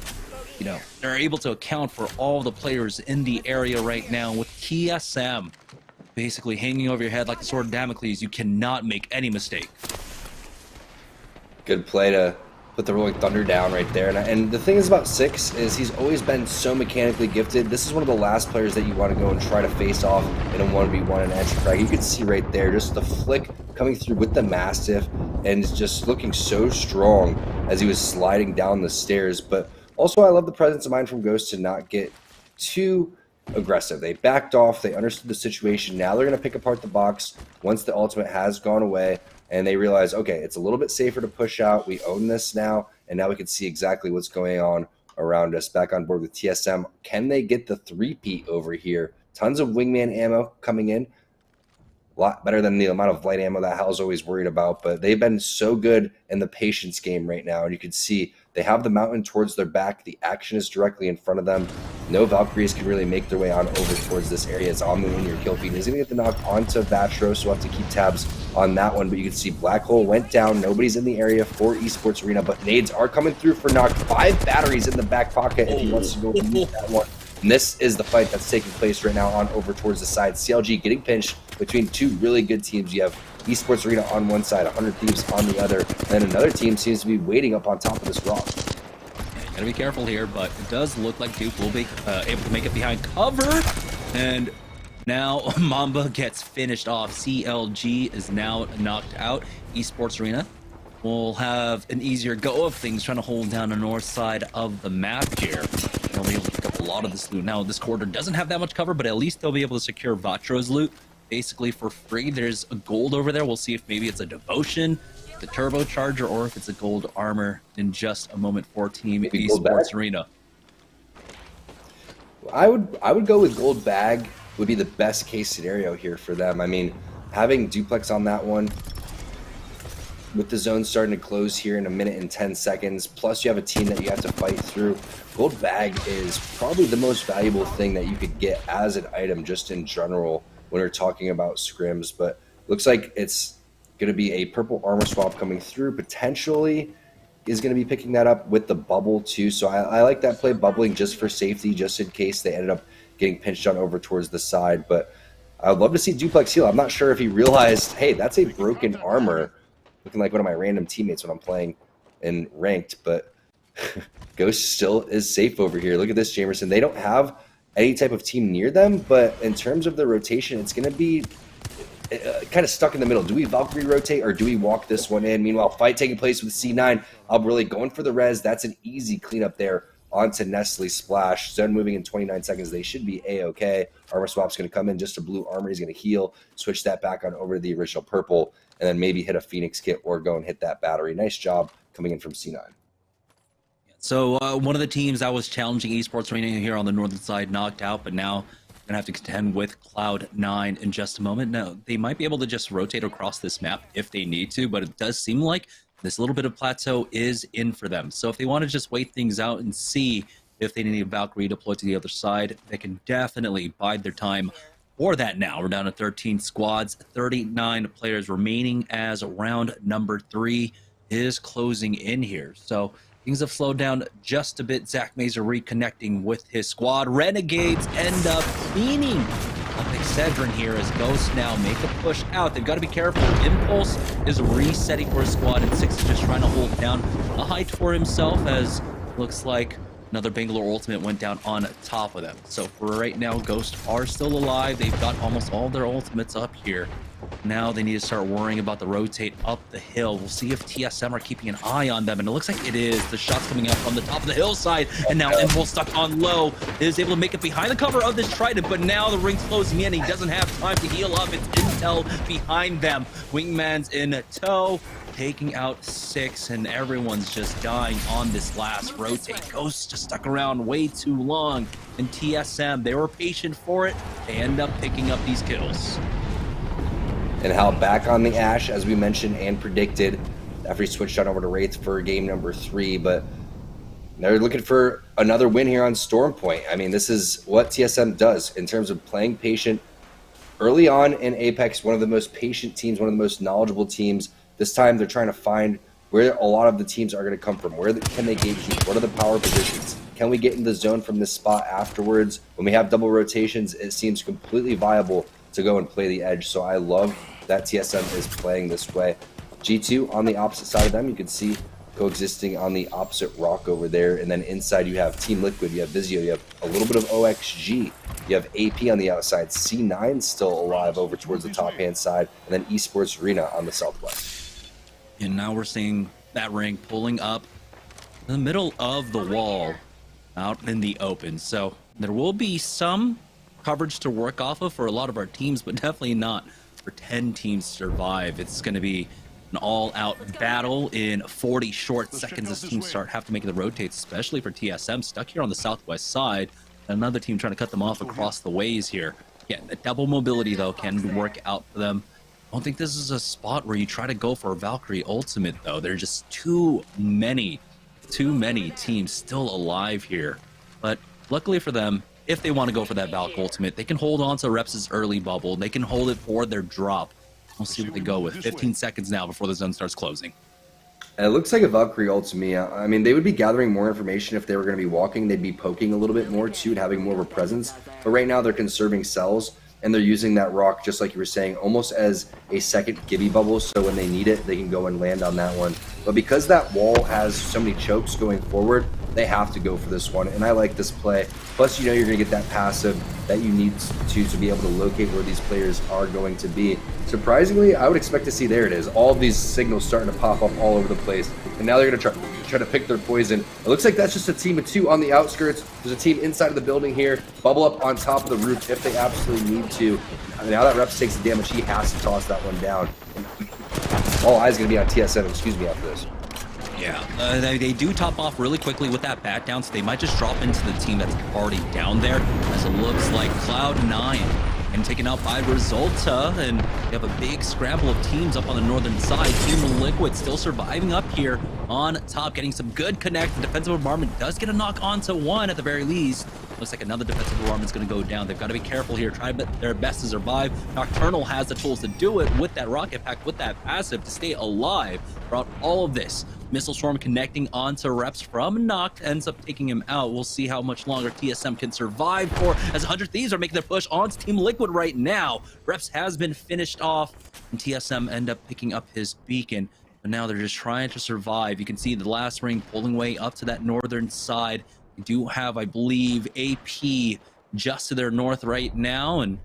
they're able to account for all the players in the area right now. With TSM basically hanging over your head like a sword of Damocles, you cannot make any mistake. Good play to put the Rolling Thunder down right there. And the thing is about Six is he's always been so mechanically gifted. This is one of the last players that you want to go and try to face off in a 1v1 in Edge Frag. You can see right there just the flick coming through with the Mastiff and just looking so strong as he was sliding down the stairs. But also I love the presence of mind from Ghost to not get too aggressive. They backed off. They understood the situation. Now they're going to pick apart the box once the ultimate has gone away. And they realize, okay, it's a little bit safer to push out. We own this now, and now we can see exactly what's going on around us. Back on board with TSM. Can they get the three-peat over here? Tons of wingman ammo coming in. A lot better than the amount of light ammo that Hal's always worried about, but they've been so good in the patience game right now, and you can see they have the mountain towards their back. The action is directly in front of them. No Valkyries can really make their way on over towards this area. It's on the linear kill feed. He's going to get the knock onto Vatro, so we'll have to keep tabs on that one, but you can see Black Hole went down. Nobody's in the area for Esports Arena, but nades are coming through for Knock. 5 batteries in the back pocket if he wants to go and use that one. And this is the fight that's taking place right now on over towards the side. CLG getting pinched between two really good teams. You have Esports Arena on one side, 100 Thieves on the other, and then another team seems to be waiting up on top of this rock. Gotta be careful here, but it does look like Duke will be able to make it behind cover, and now Mamba gets finished off. CLG is now knocked out. Esports Arena will have an easier go of things, trying to hold down the north side of the map here. They'll be able to pick up a lot of this loot. Now, this quarter doesn't have that much cover, but at least they'll be able to secure Vatro's loot basically for free. There's a gold over there. We'll see if maybe it's a devotion, the turbocharger, or if it's a gold armor in just a moment for Team Esports Arena. I would go with gold bag would be the best case scenario here for them. I mean, having duplex on that one, with the zone starting to close here in 1 minute and 10 seconds, plus you have a team that you have to fight through, gold bag is probably the most valuable thing that you could get as an item just in general when we're talking about scrims. But looks like it's going to be a purple armor swap coming through. Potentially is going to be picking that up with the bubble too. So I like that play, bubbling just for safety, just in case they ended up getting pinched on over towards the side. But I would love to see Duplex heal. I'm not sure if he realized, hey, that's a broken armor. Looking like one of my random teammates when I'm playing in ranked, but Ghost still is safe over here. Look at this, Jamerson. They don't have any type of team near them, but in terms of the rotation, it's going to be kind of stuck in the middle. Do we Valkyrie rotate or do we walk this one in? Meanwhile, fight taking place with C9. I'm really going for the res. That's an easy cleanup there onto Nestle Splash. Zone moving in 29 seconds. They should be A-okay. Armor swap's going to come in. Just a blue armor. He's going to heal. Switch that back on over to the original purple. And then maybe hit a Phoenix kit or go and hit that battery. Nice job coming in from C9. So one of the teams that was challenging Esports Arena here on the northern side knocked out, but now gonna have to contend with Cloud9 in just a moment. Now, they might be able to just rotate across this map if they need to, but it does seem like this little bit of plateau is in for them. So if they want to just wait things out and see if they need a Valkyrie deployed to the other side, they can definitely bide their time for that now. We're down to 13 squads, 39 players remaining as round number 3 is closing in here. So things have slowed down just a bit. Zach Mazer reconnecting with his squad. Renegades end up cleaning up Excedrin here as Ghosts now make a push out. They've got to be careful. Impulse is resetting for his squad, and Six is just trying to hold down a height for himself, as looks like another Bangalore ultimate went down on top of them. So for right now, Ghosts are still alive. They've got almost all their ultimates up here. Now they need to start worrying about the rotate up the hill. We'll see if TSM are keeping an eye on them, and it looks like it is. The shot's coming out from the top of the hillside, and now Impulse stuck on low is able to make it behind the cover of this Trident, but now the ring's closing in. He doesn't have time to heal up. It's Intel behind them. Wingman's in tow, taking out Six, and everyone's just dying on this last rotate. Ghosts just stuck around way too long, and TSM, they were patient for it. They end up picking up these kills. And Hal back on the Ash, as we mentioned and predicted, after he switched on over to Wraith for game number 3, but they're looking for another win here on Storm Point. I mean, this is what TSM does in terms of playing patient. Early on in Apex, one of the most patient teams, one of the most knowledgeable teams. This time they're trying to find where a lot of the teams are going to come from. Where can they gatekeep? What are the power positions? Can we get in the zone from this spot afterwards? When we have double rotations, it seems completely viable to go and play the edge. So I love that TSM is playing this way. G2 on the opposite side of them, you can see coexisting on the opposite rock over there. And then inside you have Team Liquid, you have Vizio, you have a little bit of OXG, you have AP on the outside, C9 still alive over towards the top hand side, and then Esports Arena on the southwest. And now we're seeing that ring pulling up in the middle of the wall out in the open. So there will be some coverage to work off of for a lot of our teams, but definitely not for 10 teams to survive. It's going to be an all-out battle in 40 short seconds as teams have to make the rotates, especially for TSM, stuck here on the southwest side. Another team trying to cut them off across the ways here. Yeah, the double mobility, though, can work out for them. I don't think this is a spot where you try to go for a Valkyrie ultimate, though. There's just too many teams still alive here. But luckily for them, if they want to go for that Valk ultimate, they can hold on to Reps' early bubble. They can hold it for their drop. We'll see what they go with. 15 seconds now before the zone starts closing. And it looks like a Valkyrie ult to me. I mean, they would be gathering more information if they were going to be walking. They'd be poking a little bit more too and having more of a presence. But right now they're conserving cells, and they're using that rock, just like you were saying, almost as a second Gibby bubble. So when they need it, they can go and land on that one. But because that wall has so many chokes going forward, they have to go for this one. And I like this play. Plus, you know you're going to get that passive that you need to be able to locate where these players are going to be. Surprisingly, I would expect to see, there it is, all of these signals starting to pop up all over the place. And now they're going to try to pick their poison. It looks like that's just a team of 2 on the outskirts. There's a team inside of the building here. Bubble up on top of the roof if they absolutely need to. And now that Reps takes the damage, he has to toss that one down. All eyes going to be on TSM, excuse me, after this. Yeah, they do top off really quickly with that bat down, so they might just drop into the team that's already down there, as it looks like Cloud9 and taken out by Resulta, and you have a big scramble of teams up on the northern side. Team Liquid still surviving up here on top, getting some good connect. The defensive bombardment does get a knock onto one at the very least. Looks like another defensive bombardment's going to go down. They've got to be careful here, try their best to survive. Nocturnal has the tools to do it with that rocket pack, with that passive, to stay alive throughout all of this. Missile Storm connecting onto Reps from Noct, ends up taking him out. We'll see how much longer TSM can survive for, as 100 Thieves are making their push onto Team Liquid right now. Reps has been finished off, and TSM end up picking up his beacon. But now they're just trying to survive. You can see the last ring pulling way up to that northern side. We do have, I believe, AP just to their north right now, and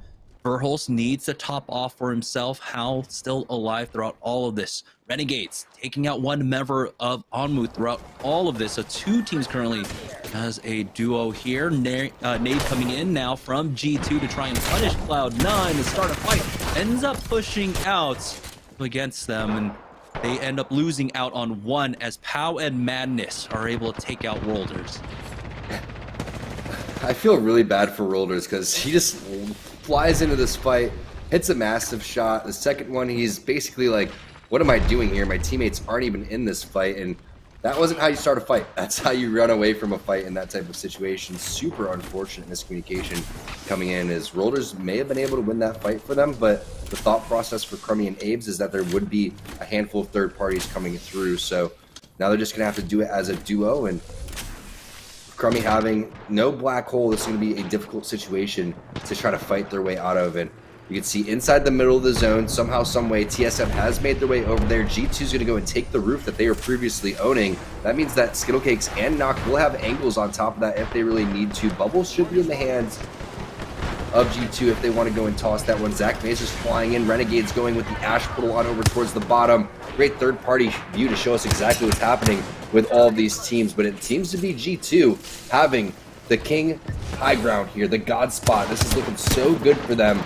Verhulst needs to top off for himself. Hal still alive throughout all of this. Renegades taking out one member of Onmu throughout all of this. So 2 teams currently as a duo here. Nade coming in now from G2 to try and punish Cloud9 to start a fight. Ends up pushing out against them, and they end up losing out on one as Pow and Madness are able to take out Worlders. I feel really bad for Rolders because he just flies into this fight, hits a massive shot. The second one, he's basically like, what am I doing here? My teammates aren't even in this fight. And that wasn't how you start a fight. That's how you run away from a fight in that type of situation. Super unfortunate miscommunication coming in, as Rolders may have been able to win that fight for them, but the thought process for Crummy and Abe's is that there would be a handful of third parties coming through. So now they're just going to have to do it as a duo, and Crummy having no black hole, this is going to be a difficult situation to try to fight their way out of. And you can see inside the middle of the zone, somehow, some way, TSM has made their way over there. G2 is going to go and take the roof that they were previously owning. That means that Skittlecakes and Nock will have angles on top of that if they really need to. Bubbles should be in the hands of G2 if they want to go and toss that one. Zach Mazur's flying in. Renegades going with the Ash Portal on over towards the bottom. Great third-party view to show us exactly what's happening with all of these teams, but it seems to be G2 having the king high ground here, the god spot. This is looking so good for them.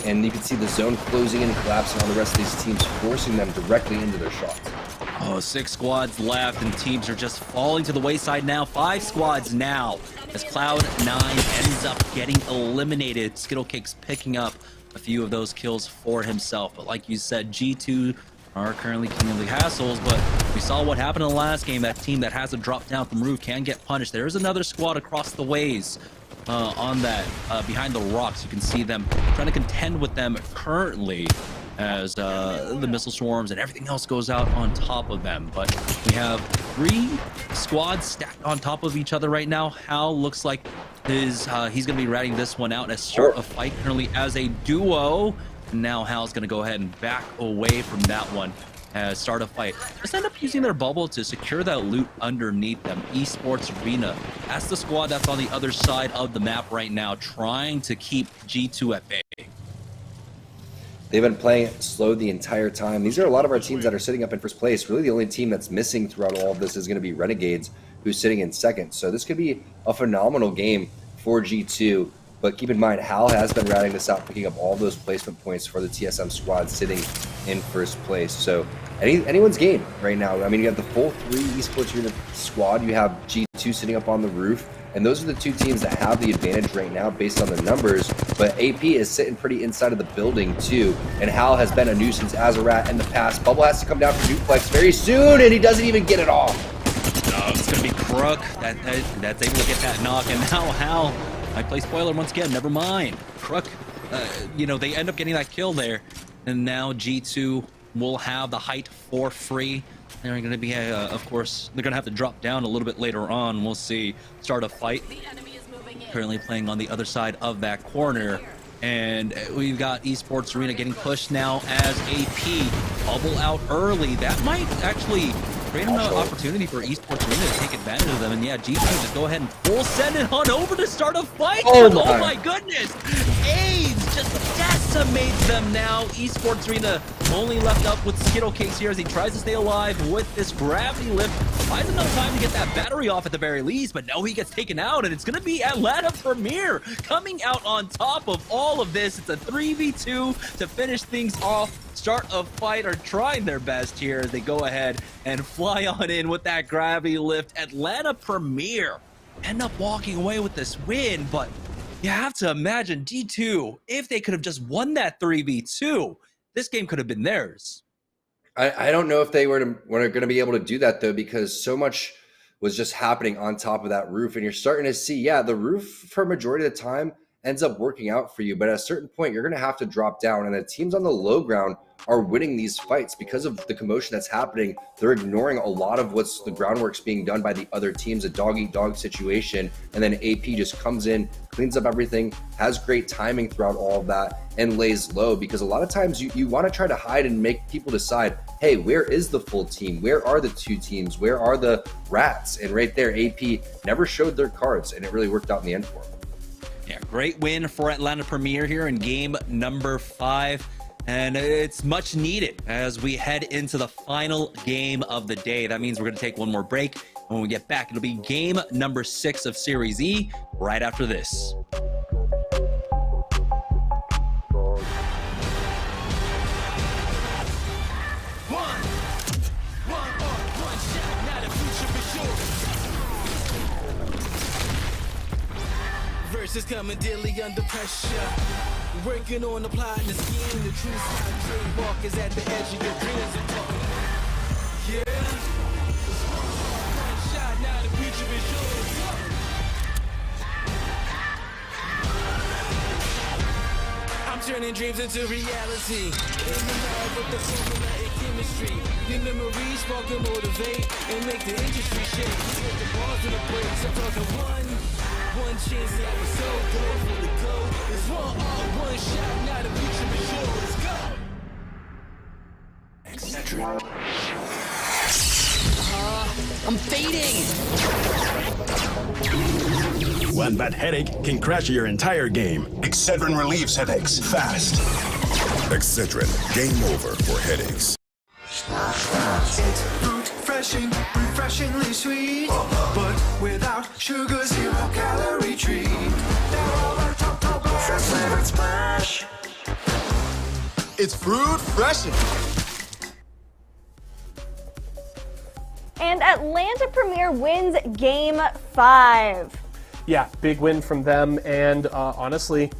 And you can see the zone closing in and collapsing on the rest of these teams, forcing them directly into their shots. Oh, 6 squads left, and teams are just falling to the wayside now. 5 squads now, as Cloud9 ends up getting eliminated. Skittlecakes picking up a few of those kills for himself. But like you said, G2 are currently king of the hassles, but we saw what happened in the last game. That team that has a drop down from roof can get punished. There is another squad across the ways on that, behind the rocks. You can see them trying to contend with them currently as the missile swarms and everything else goes out on top of them. But we have 3 squads stacked on top of each other right now. Hal looks like he's going to be ratting this one out as start a fight currently as a duo. And now Hal's going to go ahead and back away from that one as start a fight. Just end up using their bubble to secure that loot underneath them. Esports Arena, that's the squad that's on the other side of the map right now, trying to keep G2 at bay. They've been playing it slow the entire time. These are a lot of our teams that are sitting up in first place. Really the only team that's missing throughout all of this is going to be Renegades, who's sitting in second. So this could be a phenomenal game for G2. But keep in mind, Hal has been routing this out, picking up all those placement points for the TSM squad sitting in first place. So anyone's game right now. I mean, you have the full 3 Esports Arena squad. You have G2 sitting up on the roof. And those are the 2 teams that have the advantage right now based on the numbers. But AP is sitting pretty inside of the building too. And Hal has been a nuisance as a rat in the past. Bubble has to come down for duplex very soon, and he doesn't even get it off. No, it's going to be Crook that's able to get that knock. And now Hal, I play spoiler once again, never mind. Crook, you know, they end up getting that kill there. And now G2 will have the height for free. They're going to be, of course, they're going to have to drop down a little bit later on. We'll see. Start a fight. Currently playing on the other side of that corner. And we've got Esports Arena getting pushed now as AP. Bubble out early. That might actually create an opportunity for Esports Arena to take advantage of them. And yeah, G2 just go ahead and full send it on over to start a fight. Oh my goodness. AIDS just decimates them now. Esports Arena only left up with Skittlecakes here as he tries to stay alive with this gravity lift. Finds enough time to get that battery off at the very least, but no, he gets taken out, and it's going to be Atlanta Premier coming out on top of all of this. It's a 3v2 to finish things off. Start a fight, or trying their best here as they go ahead and fly on in with that gravity lift. Atlanta Premier end up walking away with this win, but you have to imagine G2, if they could have just won that 3v2, this game could have been theirs. I don't know if they were going to be able to do that, though, because so much was just happening on top of that roof. And you're starting to see, yeah, the roof for a majority of the time ends up working out for you. But at a certain point, you're going to have to drop down. And the teams on the low ground are winning these fights because of the commotion that's happening. They're ignoring a lot of what's the groundwork's being done by the other teams, a dog-eat-dog situation. And then AP just comes in, cleans up everything, has great timing throughout all of that, and lays low. Because a lot of times you want to try to hide and make people decide, hey, where is the full team? Where are the 2 teams? Where are the rats? And right there, AP never showed their cards, and it really worked out in the end for them. Yeah, great win for Atlanta Premier here in game number 5. And it's much needed as we head into the final game of the day. That means we're going to take one more break. When we get back, it'll be game number 6 of Series E right after this. coming daily under pressure. Working on the plot and the scheme. The true side trademark is at the edge of your dreams. I'm talking, yeah. One shot, now the future is yours. I'm turning dreams into reality. In the lab with the formula and chemistry. Your memories spark and motivate and make the industry shake. With the bars and the breaks, I'm talking one chance that was so good for the go. It's one shot, now the future is yours. Go! Etc. I'm fading. One bad headache can crash your entire game. Excedrin relieves headaches fast. Excedrin, game over for headaches. It's refreshing, refreshingly sweet, but without sugar, 0 calorie treat. Now all our top ultra flavored splash. It's fruit freshin'. And Atlanta Premier wins Game 5. Yeah, big win from them, and honestly,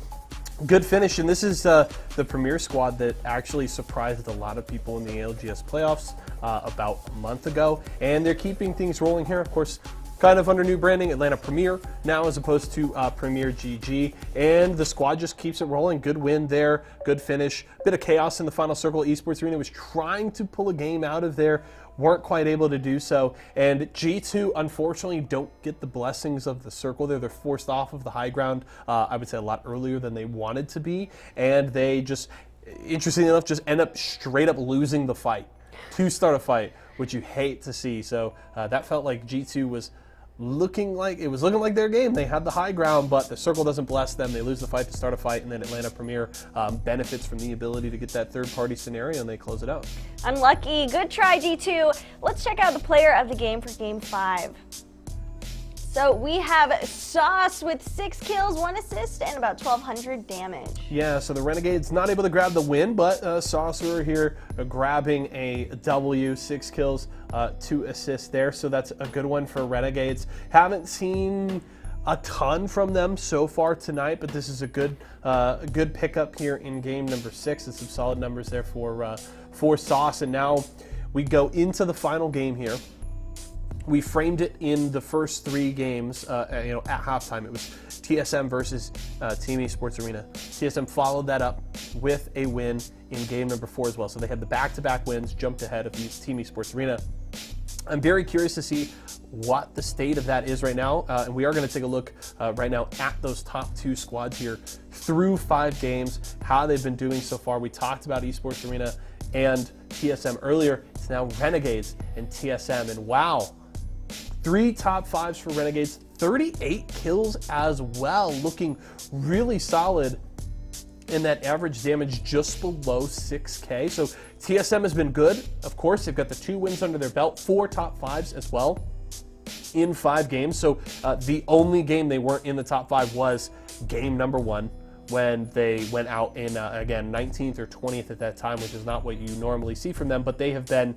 good finish. And this is the Premier squad that actually surprised a lot of people in the ALGS playoffs about a month ago. And they're keeping things rolling here, of course, kind of under new branding, Atlanta Premier now as opposed to Premier GG. And the squad just keeps it rolling. Good win there, good finish. Bit of chaos in the final circle. Esports Arena was trying to pull a game out of there, weren't quite able to do so. And G2, unfortunately, don't get the blessings of the circle there. They're forced off of the high ground, I would say a lot earlier than they wanted to be. And they just, interestingly enough, just end up straight up losing the fight to start a fight, which you hate to see. So that felt like G2 was looking like their game. They had the high ground, but the circle doesn't bless them. They lose the fight to start a fight, and then Atlanta Premier benefits from the ability to get that third-party scenario, and they close it out. Unlucky. Good try, G2. Let's check out the player of the game for Game 5. So we have Sauce with 6 kills, 1 assist, and about 1,200 damage. Yeah, so the Renegades not able to grab the win, but Saucer here grabbing a W, 6 kills, 2 assists there. So that's a good one for Renegades. Haven't seen a ton from them so far tonight, but this is a good pickup here in game number 6, and some solid numbers there for Sauce. And now we go into the final game here. We framed it in the first 3 games, at halftime. It was TSM versus Team Esports Arena. TSM followed that up with a win in game number 4 as well. So they had the back-to-back wins, jumped ahead of Team Esports Arena. I'm very curious to see what the state of that is right now. And we are going to take a look right now at those top 2 squads here through 5 games, how they've been doing so far. We talked about Esports Arena and TSM earlier. It's now Renegades and TSM. And wow, 3 top 5s for Renegades, 38 kills as well, looking really solid, and that average damage just below 6K. So TSM has been good. Of course, they've got the 2 wins under their belt, 4 top 5s as well in 5 games. So the only game they weren't in the top 5 was game number 1, when they went out in, again, 19th or 20th at that time, which is not what you normally see from them, but they have been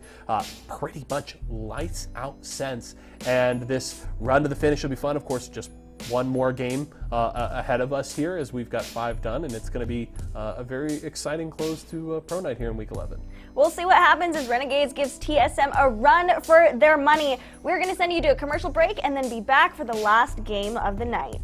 pretty much lights out since. And this run to the finish will be fun. Of course, just one more game ahead of us here, as we've got 5 done, and it's going to be a very exciting close to Pro Night here in Week 11. We'll see what happens as Renegades gives TSM a run for their money. We're going to send you to a commercial break and then be back for the last game of the night.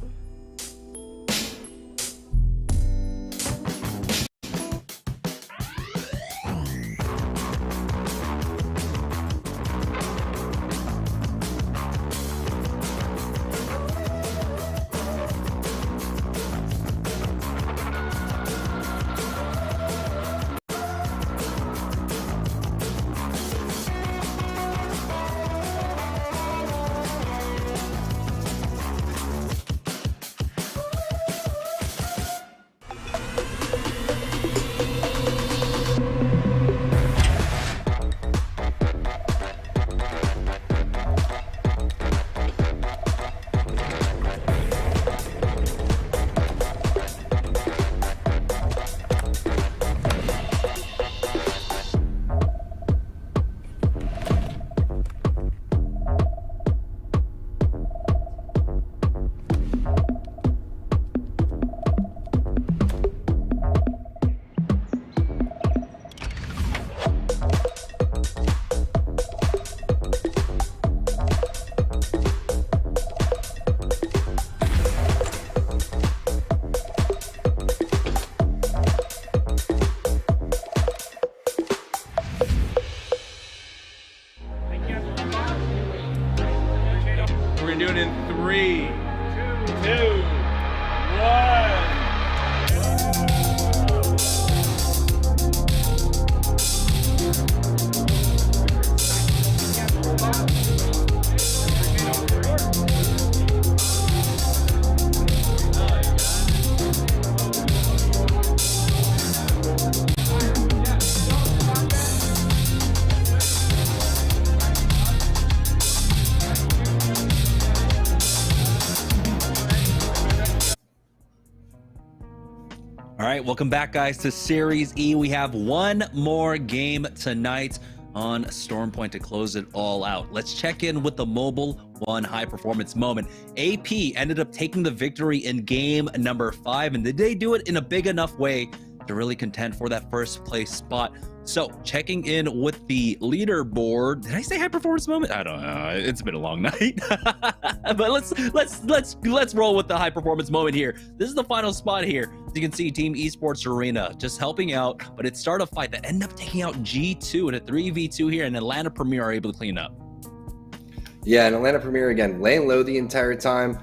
All right, welcome back, guys, to Series E. We have one more game tonight on Stormpoint to close it all out. Let's check in with the Mobile One high performance moment. AP ended up taking the victory in game number 5, and did they do it in a big enough way to really contend for that first place spot? So checking in with the leaderboard. Did I say high performance moment? I don't know. It's been a long night. But let's roll with the high performance moment here. This is the final spot here. As you can see, Team Esports Arena just helping out, but it started a fight that ended up taking out G2 in a 3v2 here, and Atlanta Premier are able to clean up. Yeah, and Atlanta Premier again laying low the entire time,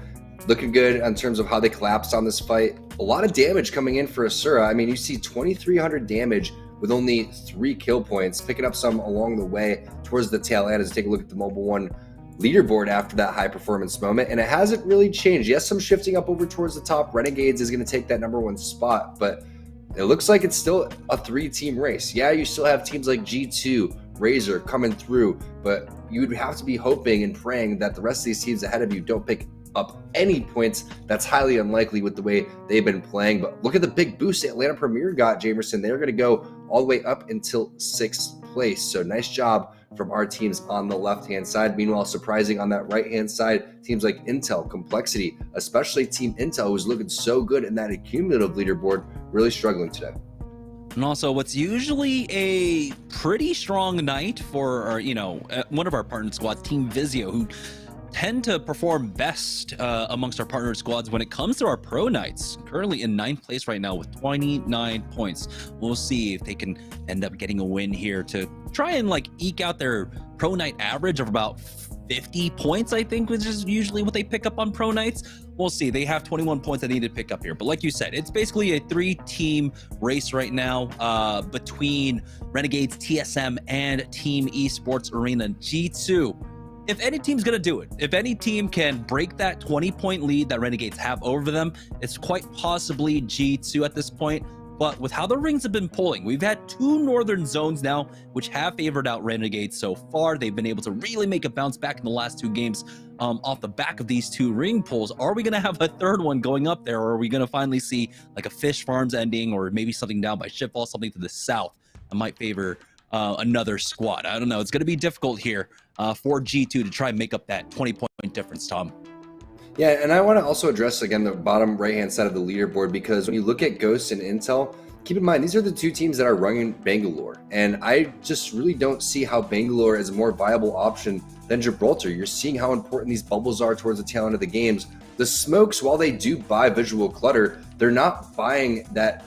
looking good in terms of how they collapsed on this fight. A lot of damage coming in for Asura. I mean, you see 2,300 damage with only 3 kill points, picking up some along the way towards the tail end. As we take a look at the Mobile One leaderboard after that high performance moment, and it hasn't really changed. Yes, some shifting up over towards the top. Renegades is going to take that #1 spot, but it looks like it's still a 3-team race. Yeah, you still have teams like G2, Razor coming through, but you'd have to be hoping and praying that the rest of these teams ahead of you don't pick up any points. That's highly unlikely with the way they've been playing. But look at the big boost Atlanta Premier got, Jamerson. They're going to go all the way up until 6th place. So nice job from our teams on the left-hand side. Meanwhile, surprising on that right-hand side, teams like Intel, Complexity, especially Team Intel, who's looking so good in that accumulative leaderboard, really struggling today. And also, what's usually a pretty strong night for, one of our partner squads, Team Vizio, who tend to perform best amongst our partner squads when it comes to our pro nights. Currently in 9th place right now with 29 points. We'll see if they can end up getting a win here to try and eke out their pro night average of about 50 points, I think, which is usually what they pick up on pro nights. We'll see. They have 21 points they need to pick up here. But like you said, it's basically a 3-team race right now between Renegades, TSM, and Team Esports Arena. G2, if any team's going to do it, if any team can break that 20-point lead that Renegades have over them, it's quite possibly G2 at this point. But with how the rings have been pulling, we've had 2 northern zones now, which have favored out Renegades so far. They've been able to really make a bounce back in the last 2 games off the back of these 2 ring pulls. Are we going to have a third one going up there, or are we going to finally see a Fish Farms ending, or maybe something down by Shipfall, something to the south? I might favor another squad. I don't know. It's going to be difficult here for G2 to try and make up that 20-point difference, Tom. Yeah, and I want to also address, again, the bottom right-hand side of the leaderboard, because when you look at Ghost and Intel, keep in mind, these are the 2 teams that are running Bangalore, and I just really don't see how Bangalore is a more viable option than Gibraltar. You're seeing how important these bubbles are towards the tail end of the games. The Smokes, while they do buy visual clutter, they're not buying that,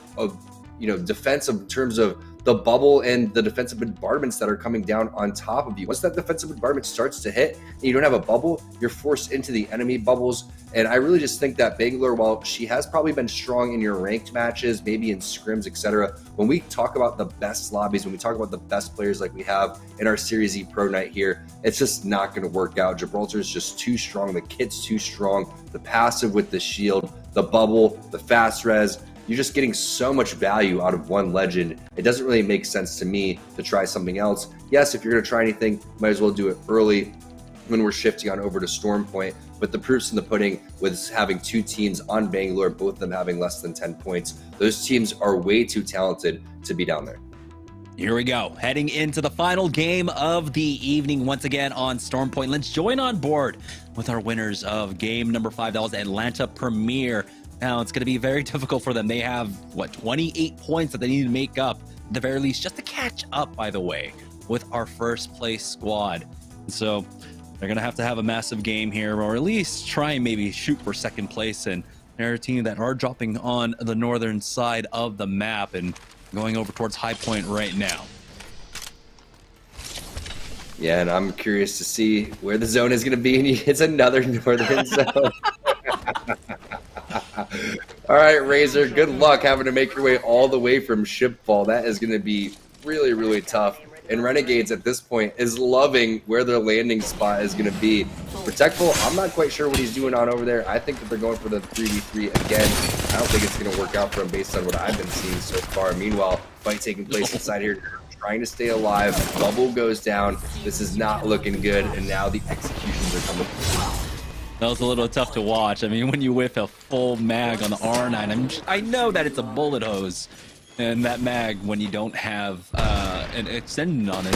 defensive in terms of the bubble and the defensive bombardments that are coming down on top of you. Once that defensive bombardment starts to hit and you don't have a bubble, you're forced into the enemy bubbles. And I really just think that Bangalore, while she has probably been strong in your ranked matches, maybe in scrims, etc., when we talk about the best lobbies, when we talk about the best players like we have in our Series E Pro night here, it's just not going to work out. Gibraltar is just too strong. The kit's too strong. The passive with the shield, the bubble, the fast res, you're just getting so much value out of one legend. It doesn't really make sense to me to try something else. Yes, if you're going to try anything, might as well do it early when we're shifting on over to Stormpoint. But the proof's in the pudding with having 2 teams on Bangalore, both of them having less than 10 points. Those teams are way too talented to be down there. Here we go, heading into the final game of the evening once again on Stormpoint. Let's join on board with our winners of game number 5. That was Atlanta Premier. Now, it's going to be very difficult for them. They have, 28 points that they need to make up, at the very least, just to catch up, by the way, with our first place squad. So they're going to have a massive game here, or at least try and maybe shoot for 2nd place. And they're a team that are dropping on the northern side of the map and going over towards High Point right now. Yeah, and I'm curious to see where the zone is going to be. And it's another northern zone. All right, Razor, good luck having to make your way all the way from Shipfall. That is going to be really, really tough. And Renegades at this point is loving where their landing spot is going to be. Protectful, I'm not quite sure what he's doing on over there. I think that they're going for the 3v3 again. I don't think it's going to work out for him based on what I've been seeing so far. Meanwhile, fight taking place inside here, trying to stay alive. Bubble goes down. This is not looking good, and now the executions are coming. That was a little tough to watch. I mean, when you whiff a full mag on the R9, I know that it's a bullet hose, and that mag, when you don't have an extended on it,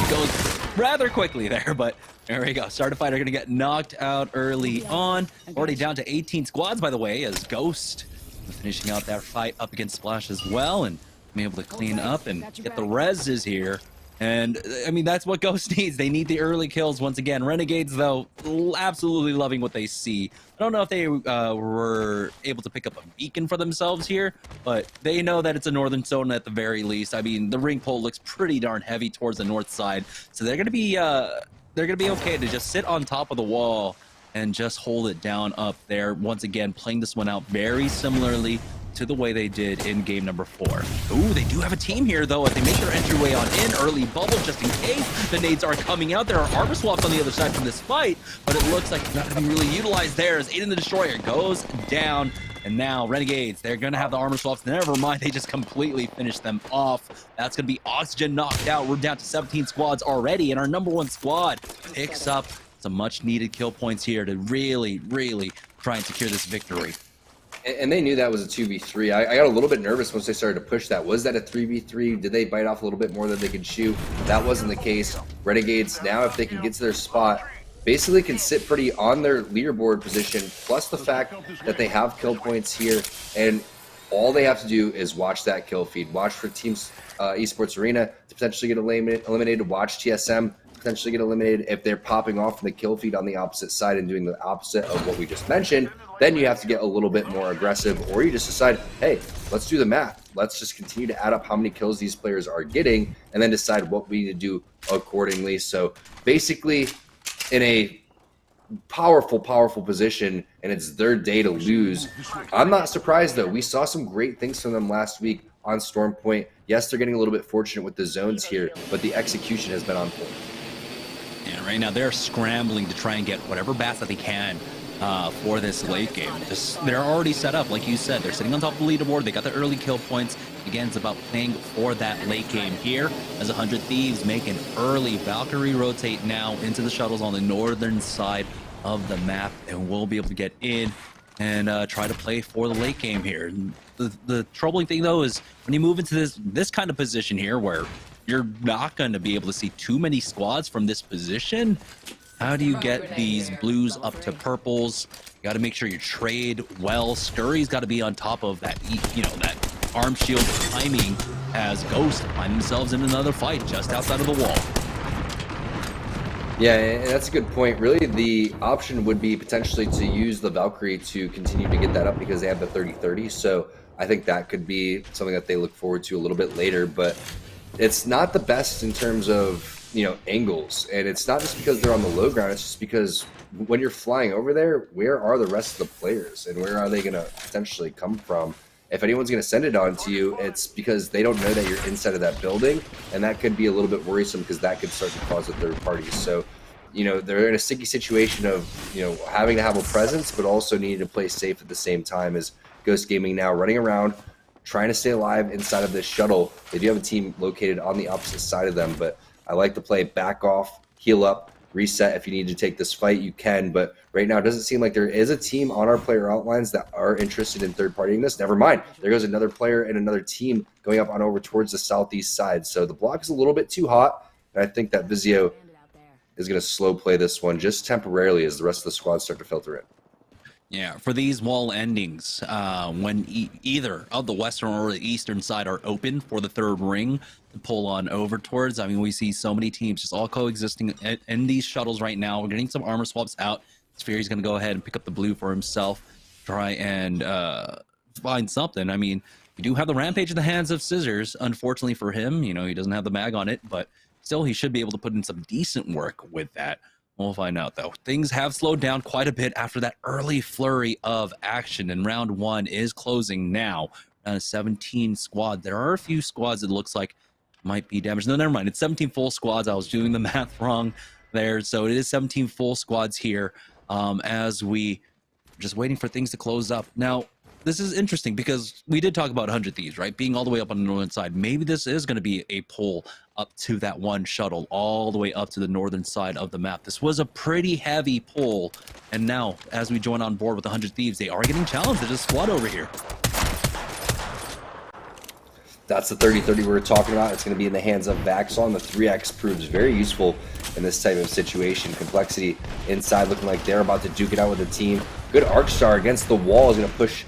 goes rather quickly there. But there we go. Startified are going to get knocked out early on. Already down to 18 squads, by the way, as Ghost finishing out that fight up against Splash as well, and being able to clean up and get the reses here. And, I mean, that's what Ghost needs. They need the early kills once again. Renegades, though, absolutely loving what they see. I don't know if they were able to pick up a beacon for themselves here, but they know that it's a northern zone at the very least. I mean, the ring pole looks pretty darn heavy towards the north side, so they're gonna be okay to just sit on top of the wall and just hold it down up there. Once again, playing this one out very similarly to the way they did in game number 4. Ooh, they do have a team here, though, as they make their entryway on in. Early bubble, just in case the nades are coming out. There are armor swaps on the other side from this fight, but it looks like it's not going to be really utilized there as Aiden the Destroyer goes down. And now Renegades, they're going to have the armor swaps. Never mind, they just completely finished them off. That's going to be Oxygen knocked out. We're down to 17 squads already, and our number 1 squad picks up some much-needed kill points here to really, really try and secure this victory. And they knew that was a 2v3. I got a little bit nervous once they started to push that. Was that a 3v3? Did they bite off a little bit more than they could chew? That wasn't the case. Renegades, now if they can get to their spot, basically can sit pretty on their leaderboard position, plus the fact that they have kill points here. And all they have to do is watch that kill feed. Watch for Teams Esports Arena to potentially get eliminated. Watch TSM potentially get eliminated. If they're popping off from the kill feed on the opposite side and doing the opposite of what we just mentioned, then you have to get a little bit more aggressive, or you just decide, hey, let's do the math. Let's just continue to add up how many kills these players are getting and then decide what we need to do accordingly. So basically, in a powerful position, and it's their day to lose. I'm not surprised, though. We saw some great things from them last week on Storm Point. Yes, they're getting a little bit fortunate with the zones here, but the execution has been on point. And right now, they're scrambling to try and get whatever bats that they can for this late game. They're already set up, like you said. They're sitting on top of the leaderboard. They got the early kill points. Again, it's about playing for that late game here as 100 Thieves make an early Valkyrie rotate now into the shuttles on the northern side of the map, and we'll be able to get in and try to play for the late game here. The troubling thing, though, is when you move into this kind of position here where you're not going to be able to see too many squads from this position, how do you get these blues up to purples? You got to make sure you trade well. Scurry's got to be on top of that, that arm shield timing as Ghost find themselves in another fight just outside of the wall. Yeah, and that's a good point. Really, the option would be potentially to use the Valkyrie to continue to get that up because they have the 30-30. So I think that could be something that they look forward to a little bit later. But it's not the best in terms of, angles. And it's not just because they're on the low ground. It's just because when you're flying over there, where are the rest of the players? And where are they going to potentially come from? If anyone's going to send it on to you, it's because they don't know that you're inside of that building, and that could be a little bit worrisome because that could start to cause a third party. So, they're in a sticky situation of, having to have a presence, but also needing to play safe at the same time as Ghost Gaming now running around, trying to stay alive inside of this shuttle. They do have a team located on the opposite side of them, but I like to play back off, heal up, reset. If you need to take this fight, you can, but right now it doesn't seem like there is a team on our player outlines that are interested in third-partying this. Never mind. There goes another player and another team going up on over towards the southeast side. So the block is a little bit too hot, and I think that Vizio is going to slow play this one just temporarily as the rest of the squad start to filter in. Yeah, for these wall endings, when either of the western or the eastern side are open for the third ring to pull on over towards, I mean, we see so many teams just all coexisting in these shuttles right now. We're getting some armor swaps out. Sphere's going to go ahead and pick up the blue for himself, try and find something. I mean, we do have the Rampage in the hands of Scissors. Unfortunately for him, he doesn't have the mag on it, but still, he should be able to put in some decent work with that. We'll find out, though. Things have slowed down quite a bit after that early flurry of action, and round one is closing now. Down to 17 squads. There are a few squads that looks like might be damaged. No, never mind. It's 17 full squads. I was doing the math wrong there. So it is 17 full squads here as we are just waiting for things to close up. Now, this is interesting because we did talk about 100 Thieves, right? Being all the way up on the northern side. Maybe this is going to be a pull up to that one shuttle, all the way up to the northern side of the map. This was a pretty heavy pull. And now, as we join on board with 100 Thieves, they are getting challenged. There's a squad over here. That's the 30-30 we were talking about. It's going to be in the hands of Vaxon. The 3x proves very useful in this type of situation. Complexity inside looking like they're about to duke it out with the team. Good arc star against the wall is going to push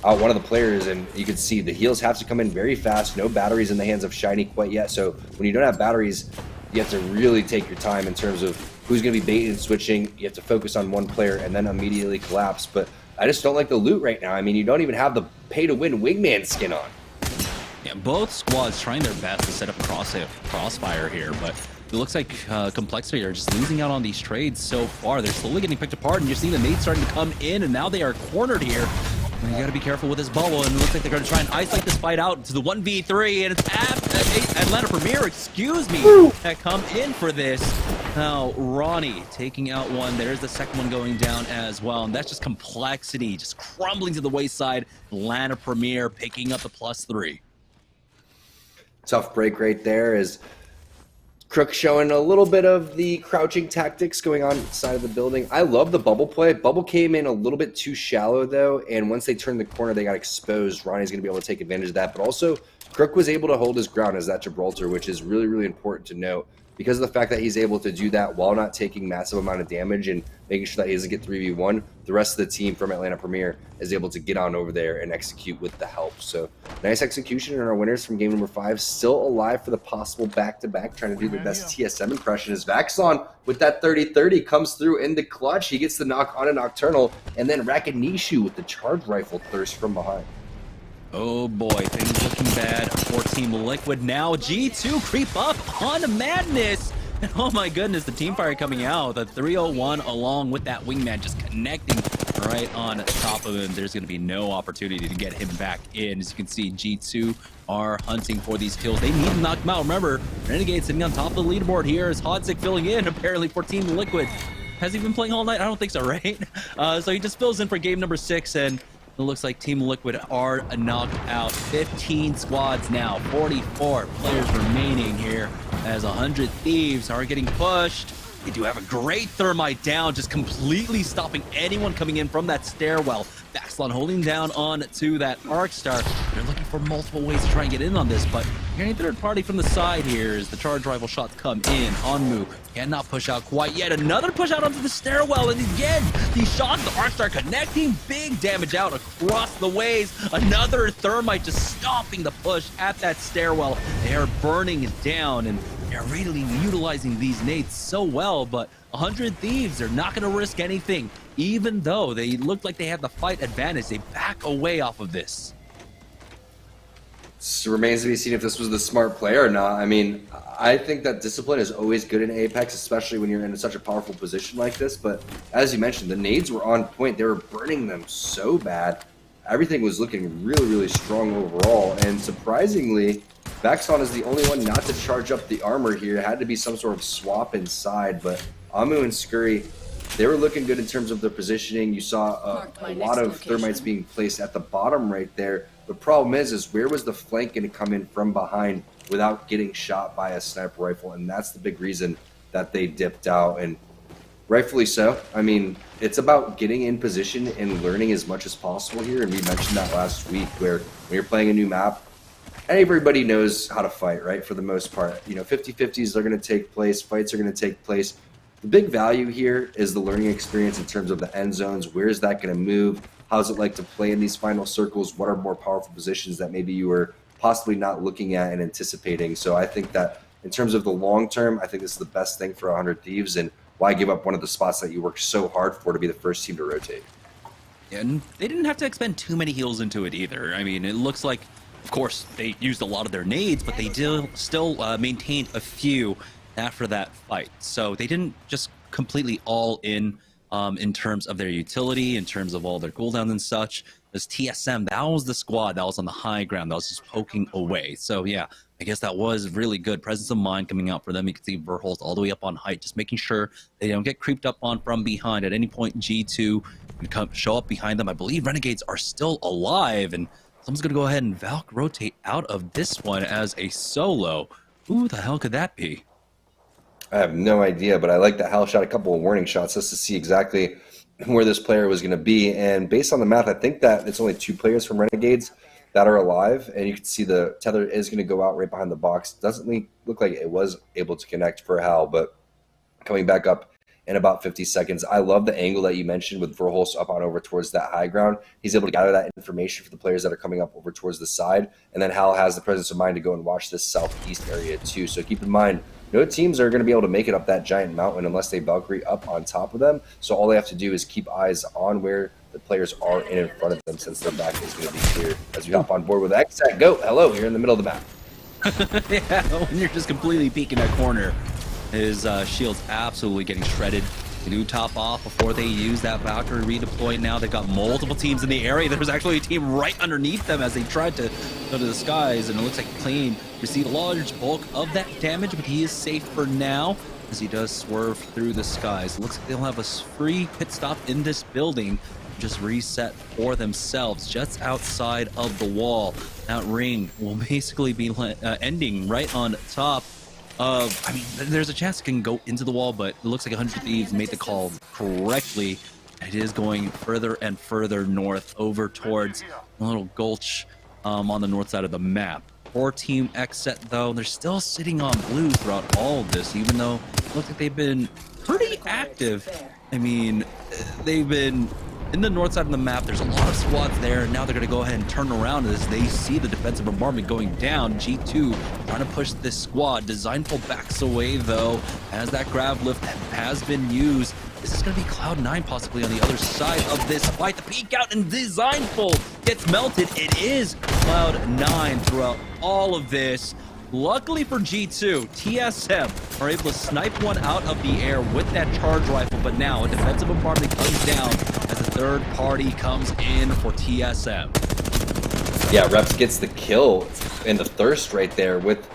out one of the players, and you can see the heals have to come in very fast. No batteries in the hands of Shiny quite yet, so when you don't have batteries, you have to really take your time in terms of who's going to be baiting and switching. You have to focus on one player and then immediately collapse. But I just don't like the loot right now. I mean, you don't even have the pay-to-win wingman skin on. Yeah, both squads trying their best to set up crossfire here, but it looks like Complexity are just losing out on these trades so far. They're slowly getting picked apart, and you're seeing the nades starting to come in, and now they are cornered here. And you got to be careful with this bubble, and it looks like they're going to try and isolate this fight out to the 1v3, and it's Atlanta Premier, excuse me, that come in for this. Now, Ronnie taking out one. There's the second one going down as well, and that's just Complexity just crumbling to the wayside. Atlanta Premier picking up the +3. Tough break right there as Crook showing a little bit of the crouching tactics going on inside of the building. I love the bubble play. Bubble came in a little bit too shallow though, and once they turned the corner, they got exposed. Ronnie's going to be able to take advantage of that, but also Crook was able to hold his ground as that Gibraltar, which is really, really important to note because of the fact that he's able to do that while not taking massive amount of damage and making sure that he doesn't get 3v1. The rest of the team from Atlanta Premier is able to get on over there and execute with the help. So nice execution, and our winners from game number 5 still alive for the possible back-to-back, trying to do the best TSM impression as Vaxon with that 30-30 comes through in the clutch. He gets the knock on a Nocturnal, and then Rakanishu with the charge rifle thirst from behind. Oh boy, things looking bad for Team Liquid now. G2 creep up on Madness. And oh my goodness, the team fire coming out. The 301 along with that wingman just connecting right on top of him. There's going to be no opportunity to get him back in. As you can see, G2 are hunting for these kills. They need to knock him out. Remember, Renegade sitting on top of the leaderboard here is Hodzik filling in apparently for Team Liquid. Has he been playing all night? I don't think so, right? So he just fills in for game number 6, and it looks like Team Liquid are knocked out. 15 squads now, 44 players remaining here as 100 Thieves are getting pushed. They do have a great thermite down, just completely stopping anyone coming in from that stairwell. Vaxlon holding down on to that arc star. They're looking for multiple ways to try and get in on this, but hearing third party from the side here as the charge rifle shots come in. Onmu cannot push out quite yet. Another push out onto the stairwell, and again, these shots, the arc star connecting, big damage out across the ways. Another thermite just stopping the push at that stairwell. They are burning it down, and they're really utilizing these nades so well, but 100 Thieves are not going to risk anything. Even though they look like they have the fight advantage, they back away off of this. It remains to be seen if this was the smart play or not. I mean, I think that discipline is always good in Apex, especially when you're in such a powerful position like this. But as you mentioned, the nades were on point. They were burning them so bad. Everything was looking really, really strong overall. And surprisingly, Vaxon is the only one not to charge up the armor here. It had to be some sort of swap inside, but Amu and Scurry, they were looking good in terms of their positioning. You saw a lot of thermites being placed at the bottom right there. The problem is where was the flank going to come in from behind without getting shot by a sniper rifle? And that's the big reason that they dipped out, and rightfully so. I mean, it's about getting in position and learning as much as possible here. And we mentioned that last week where when you're playing a new map, everybody knows how to fight, right? For the most part, you know, 50-50s are going to take place. Fights are going to take place. The big value here is the learning experience in terms of the end zones. Where is that going to move? How's it like to play in these final circles? What are more powerful positions that maybe you were possibly not looking at and anticipating? So I think that in terms of the long term, I think this is the best thing for 100 Thieves, and why give up one of the spots that you worked so hard for to be the first team to rotate? And they didn't have to expend too many heals into it either. I mean, it looks like, of course, they used a lot of their nades, but they still maintained a few after that fight. So they didn't just completely all in terms of their utility, in terms of all their cooldowns and such. This TSM, that was the squad that was on the high ground, that was just poking away. So yeah, I guess that was really good presence of mind coming out for them. You can see Verholst all the way up on height, just making sure they don't get creeped up on from behind. At any point, G2 and show up behind them. I believe Renegades are still alive, and someone's going to go ahead and Valk rotate out of this one as a solo. Who the hell could that be? I have no idea, but I like that Hal shot a couple of warning shots just to see exactly where this player was going to be. And based on the math, I think that it's only 2 players from Renegades that are alive. And you can see the tether is going to go out right behind the box. Doesn't look like it was able to connect for Hal, but coming back up in about 50 seconds. I love the angle that you mentioned with Verhulst up on over towards that high ground. He's able to gather that information for the players that are coming up over towards the side. And then Hal has the presence of mind to go and watch this southeast area too. So keep in mind, no teams are going to be able to make it up that giant mountain unless they Valkyrie up on top of them. So all they have to do is keep eyes on where the players are in front of them, since their back is going to be clear. As we hop on board with X at Go. Hello, you're in the middle of the map. Yeah, when you're just completely peeking that corner, his shield's absolutely getting shredded. They do top off before they use that Valkyrie redeploy. Now they've got multiple teams in the area. There's actually a team right underneath them as they tried to go to the skies, and it looks like Clean received a large bulk of that damage, but he is safe for now as he does swerve through the skies. Looks like they'll have a free pit stop in this building, just reset for themselves just outside of the wall. That ring will basically be ending right on top of, I mean, there's a chance it can go into the wall, but it looks like 100 Thieves made the call correctly. It is going further and further north over towards a little gulch on the north side of the map. For Team X set, though, they're still sitting on blue throughout all of this, even though it looks like they've been pretty active. I mean, they've been in the north side of the map. There's a lot of squads there. Now they're going to go ahead and turn around as they see the defensive bombardment going down. G2 trying to push this squad. Designful backs away, though, as that grab lift has been used. This is going to be Cloud9 possibly on the other side of this fight. The peek out and Designful gets melted. It is Cloud9 throughout all of this. Luckily for G2, TSM are able to snipe one out of the air with that charge rifle, but now a defensive bombardment comes down as a third party comes in for TSM. Yeah, Reps gets the kill and the thirst right there with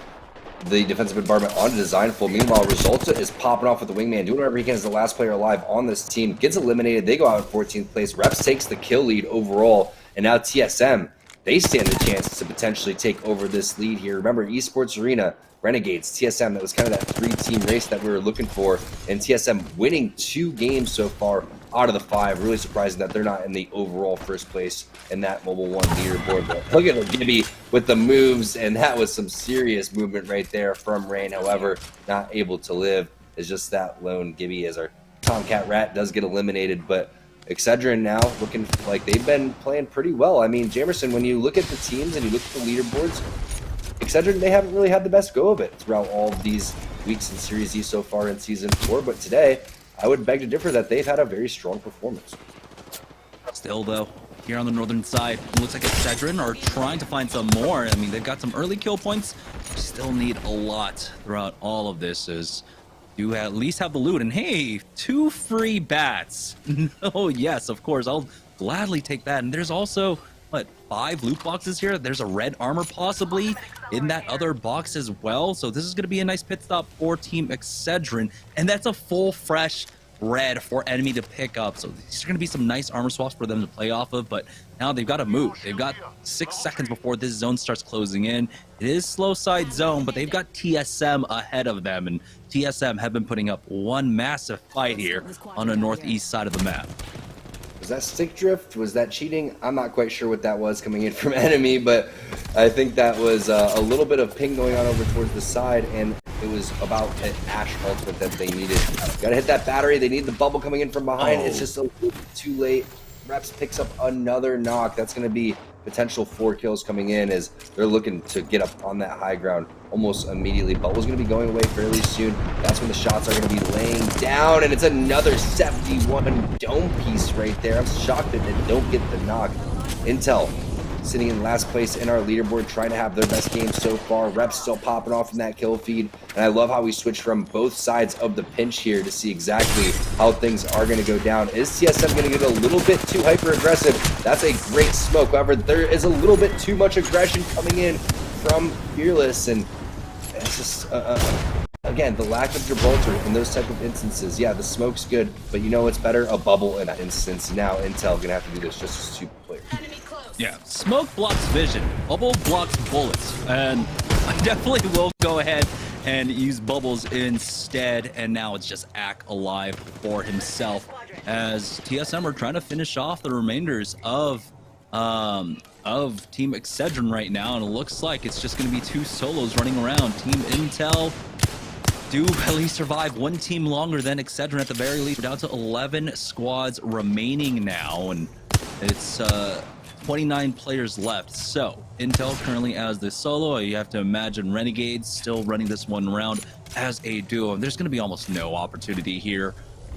the defensive bombardment on Designful. Meanwhile, Resulta is popping off with the wingman, doing whatever he can as the last player alive on this team. Gets eliminated. They go out in 14th place. Reps takes the kill lead overall, and now TSM, they stand the chance to potentially take over this lead here. Remember, Esports Arena, Renegades, TSM, that was kind of that 3-team race that we were looking for. And TSM winning 2 games so far out of the 5. Really surprising that they're not in the overall first place in that Mobile 1 leaderboard. But look at Gibby with the moves, and that was some serious movement right there from Rain. However, not able to live is just that lone Gibby as our Tomcat Rat does get eliminated. But Excedrin now looking like they've been playing pretty well. I mean, Jamerson, when you look at the teams and you look at the leaderboards, Excedrin, they haven't really had the best go of it throughout all of these weeks in Series E so far in Season 4. But today, I would beg to differ that they've had a very strong performance. Still, though, here on the northern side, it looks like Excedrin are trying to find some more. I mean, they've got some early kill points. Still need a lot throughout all of this as you at least have the loot. And hey, 2 free bats. Oh yes, of course, I'll gladly take that. And there's also, what, 5 loot boxes here? There's a red armor possibly in that other box as well. So this is going to be a nice pit stop for Team Excedrin. And that's a full fresh red for enemy to pick up. So these are going to be some nice armor swaps for them to play off of. But now they've got to move. They've got 6 seconds before this zone starts closing in. It is slow side zone, but they've got TSM ahead of them. And TSM have been putting up one massive fight here on the northeast side of the map. Was that stick drift? Was that cheating? I'm not quite sure what that was coming in from enemy, but I think that was a little bit of ping going on over towards the side, and it was about an Ashe ultimate that they needed. Gotta hit that battery. They need the bubble coming in from behind. It's just a little too late. Reps picks up another knock. That's going to be potential 4 kills coming in as they're looking to get up on that high ground almost immediately. Bubble's going to be going away fairly soon. That's when the shots are going to be laying down, and it's another 71 dome piece right there. I'm shocked that they don't get the knock. Intel sitting in last place in our leaderboard, trying to have their best game so far. Reps still popping off in that kill feed, and I love how we switch from both sides of the pinch here to see exactly how things are going to go down. Is TSM going to get a little bit too hyper aggressive? That's a great smoke. However, there is a little bit too much aggression coming in from Fearless, and it's just again, the lack of Gibraltar in those type of instances. Yeah, the smoke's good, but you know what's better? A bubble in that instance. Now Intel gonna have to do this just as 2 players. Yeah, smoke blocks vision, bubble blocks bullets, and I definitely will go ahead and use bubbles instead, and now it's just Ack alive for himself as TSM are trying to finish off the remainders of Team Excedrin right now, and it looks like it's just going to be 2 solos running around. Team Intel do at least survive 1 team longer than Excedrin at the very least. We're down to 11 squads remaining now, and it's 29 players left. So Intel currently as the solo. You have to imagine Renegades still running this one round as a duo, and there's going to be almost no opportunity here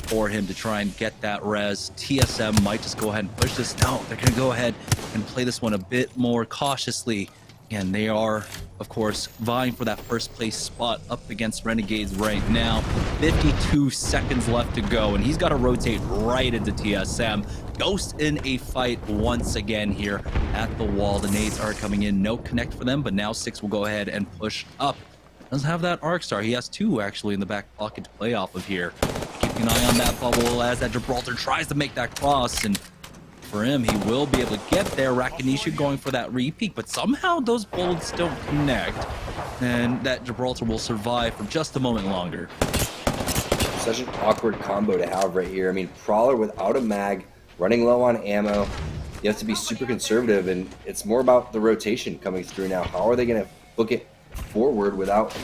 for him to try and get that res. TSM might just go ahead and push this. No, they're going to go ahead and play this one a bit more cautiously. And they are, of course, vying for that first place spot up against Renegades right now. 52 seconds left to go, and he's got to rotate right into TSM. Ghost in a fight once again here at the wall. The nades are coming in. No connect for them, but now 6 will go ahead and push up. Doesn't have that arc star. He has 2 actually in the back pocket to play off of here. Keeping an eye on that bubble as that Gibraltar tries to make that cross, and for him, he will be able to get there. Rakanishu going for that repeat, but somehow those bullets don't connect, and that Gibraltar will survive for just a moment longer. Such an awkward combo to have right here. I mean, Prowler without a mag, running low on ammo. You have to be super conservative, and it's more about the rotation coming through now. How are they going to book it forward without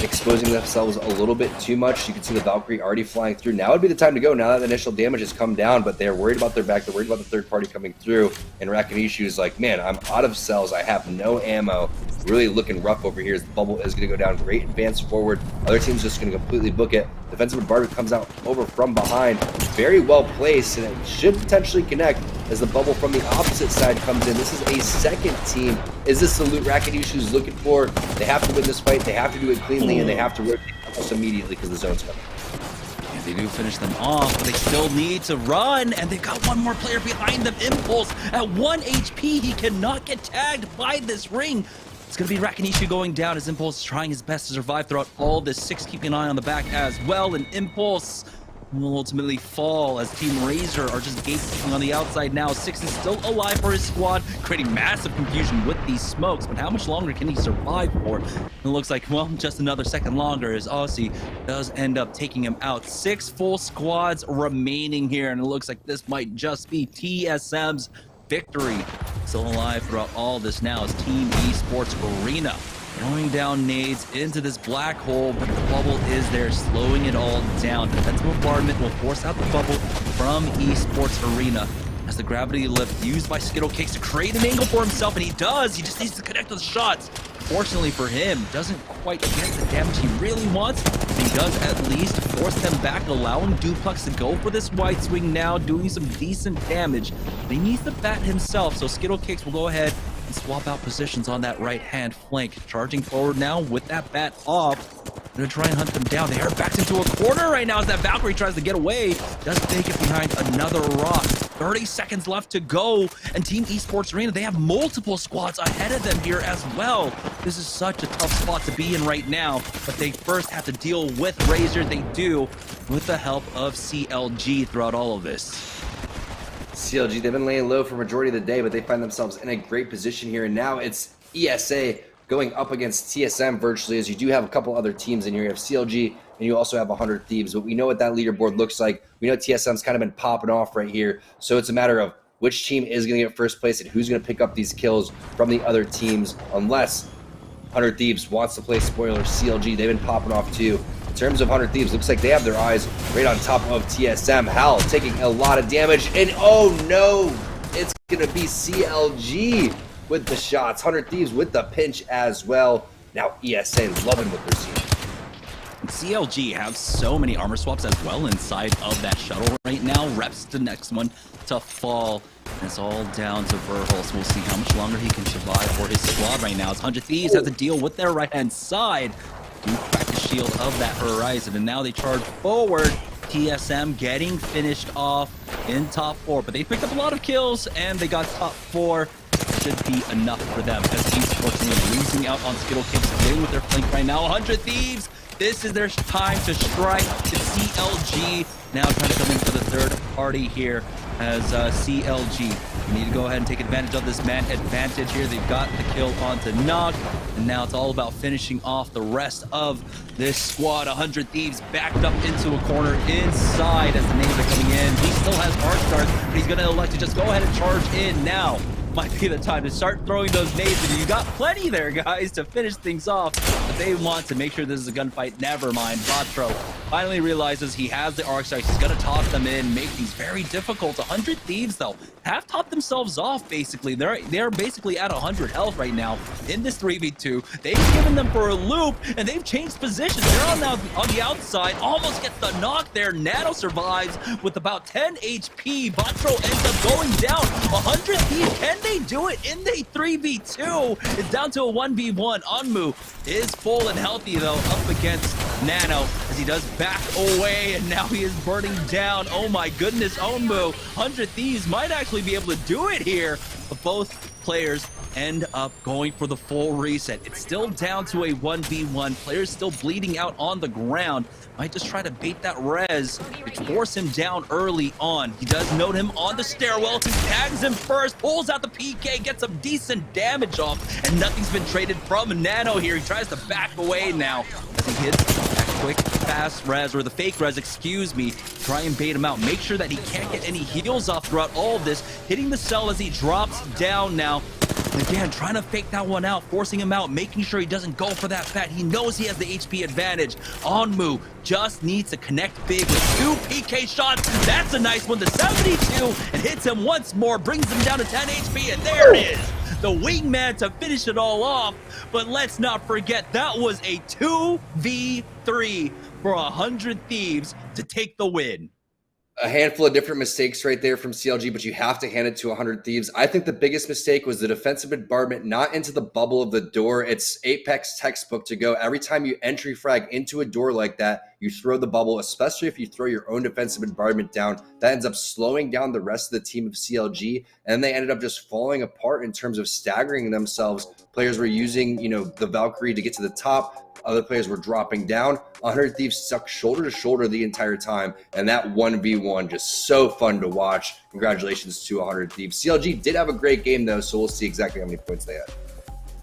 exposing themselves a little bit too much? You can see the Valkyrie already flying through. Now would be the time to go, now that the initial damage has come down, but they're worried about their back, they're worried about the third party coming through, and Rakanishu is like, man, I'm out of cells, I have no ammo. Really looking rough over here as the bubble is going to go down. Great advance forward. Other team's just going to completely book it. Defensive bombardment comes out over from behind. Very well placed, and it should potentially connect as the bubble from the opposite side comes in. This is a second team. Is this the loot Rakanishu's looking for? They have to win this fight. They have to do it cleanly, and they have to rotate almost immediately because the zone's coming. Yeah, they do finish them off, but they still need to run, and they've got one more player behind them. Impulse at 1 HP. He cannot get tagged by this ring. It's going to be Rakanishu going down as Impulse is trying his best to survive throughout all this. 6 keeping an eye on the back as well, and Impulse will ultimately fall as Team Razor are just gatekeeping on the outside now. 6 is still alive for his squad, creating massive confusion with these smokes, but how much longer can he survive for? It looks like, well, just another second longer as Aussie does end up taking him out. 6 full squads remaining here, and it looks like this might just be TSM's victory. Still alive throughout all this now is Team Esports Arena. Throwing down nades into this black hole, but the bubble is there, slowing it all down. Defensive bombardment will force out the bubble from Esports Arena as the gravity lift used by Skittlecakes to create an angle for himself, and he does. He just needs to connect with shots. Fortunately for him, doesn't quite get the damage he really wants. He does at least force them back, allowing Duplex to go for this wide swing now, doing some decent damage. But he needs to bat himself, so Skittlecakes will go ahead and swap out positions on that right-hand flank. Charging forward now with that bat off. They're gonna try and hunt them down. They are backed into a corner right now as that Valkyrie tries to get away. Does take it behind another rock. 30 seconds left to go. And Team Esports Arena, they have multiple squads ahead of them here as well. This is such a tough spot to be in right now. But they first have to deal with Razor. They do with the help of CLG throughout all of this. CLG, they've been laying low for majority of the day, but they find themselves in a great position here. And now it's ESA going up against TSM virtually, as you do have a couple other teams in here. You have CLG, and you also have 100 Thieves. But we know what that leaderboard looks like. We know TSM's kind of been popping off right here. So it's a matter of which team is going to get first place and who's going to pick up these kills from the other teams, unless 100 Thieves wants to play spoiler. CLG, they've been popping off too. In terms of 100 Thieves, looks like they have their eyes right on top of TSM. Hal taking a lot of damage, and oh no, it's going to be CLG with the shots. 100 Thieves with the pinch as well. Now ESA loving what they're seeing. CLG have so many armor swaps as well inside of that shuttle right now. Reps the next one to fall. And it's all down to Verhulst. We'll see how much longer he can survive for his squad right now. As 100 Thieves have to deal with their right-hand side. Do crack the shield of that horizon, and now they charge forward. TSM getting finished off in top 4, but they picked up a lot of kills, and they got top 4. Should be enough for them as Esports losing out on Skittlecakes, dealing with their flank right now. 100 Thieves This is their time to strike. It's CLG now trying to come in for the third party here as CLG. You need to go ahead and take advantage of this man advantage here. They've got the kill onto Nog, and now it's all about finishing off the rest of this squad. 100 Thieves backed up into a corner inside as the nades are coming in. He still has arc stars, but he's going to elect to just go ahead and charge in now. Might be the time to start throwing those nades, and you got plenty there, guys, to finish things off. But they want to make sure this is a gunfight. Never mind. Vatro finally realizes he has the arc stars. He's going to toss them in, make things very difficult. 100 Thieves, though, have topped themselves off, basically. They're basically at 100 health right now in this 3v2. They've given them for a loop, and they've changed positions. They're on the outside. Almost gets the knock there. Nano survives with about 10 HP. Vatro ends up going down. 100 Thieves, can they do it in the 3v2? It's down to a 1v1. Onmu is full and healthy, though, up against Nano as he does back away, and now he is burning down. Oh my goodness, Onmu. 100 Thieves might actually be able to do it here, but both players end up going for the full reset. It's still down to a 1v1. Players still bleeding out on the ground. Might just try to bait that res, force him down early on. He does note him on the stairwell. He tags him first, pulls out the PK, gets some decent damage off, and nothing's been traded from Nano here. He tries to back away now as he hits that quick, fast res, or the fake res, excuse me. Try and bait him out. Make sure that he can't get any heals off throughout all of this. Hitting the cell as he drops down now. Again, trying to fake that one out, forcing him out, making sure he doesn't go for that fat. He knows he has the HP advantage. Onmu just needs to connect big with 2 PK shots. That's a nice one. The 72 and hits him once more, brings him down to 10 HP, and there it is. The wingman to finish it all off. But let's not forget, that was a 2v3 for 100 Thieves to take the win. A handful of different mistakes right there from CLG, but you have to hand it to 100 Thieves. I think the biggest mistake was the defensive bombardment, not into the bubble of the door. It's Apex textbook to go. Every time you entry frag into a door like that, you throw the bubble, especially if you throw your own defensive bombardment down. That ends up slowing down the rest of the team of CLG, and they ended up just falling apart in terms of staggering themselves. Players were using, the Valkyrie to get to the top. Other players were dropping down. 100 Thieves stuck shoulder to shoulder the entire time, and that 1v1 just so fun to watch. Congratulations to 100 Thieves. CLG did have a great game, though, so we'll see exactly how many points they had.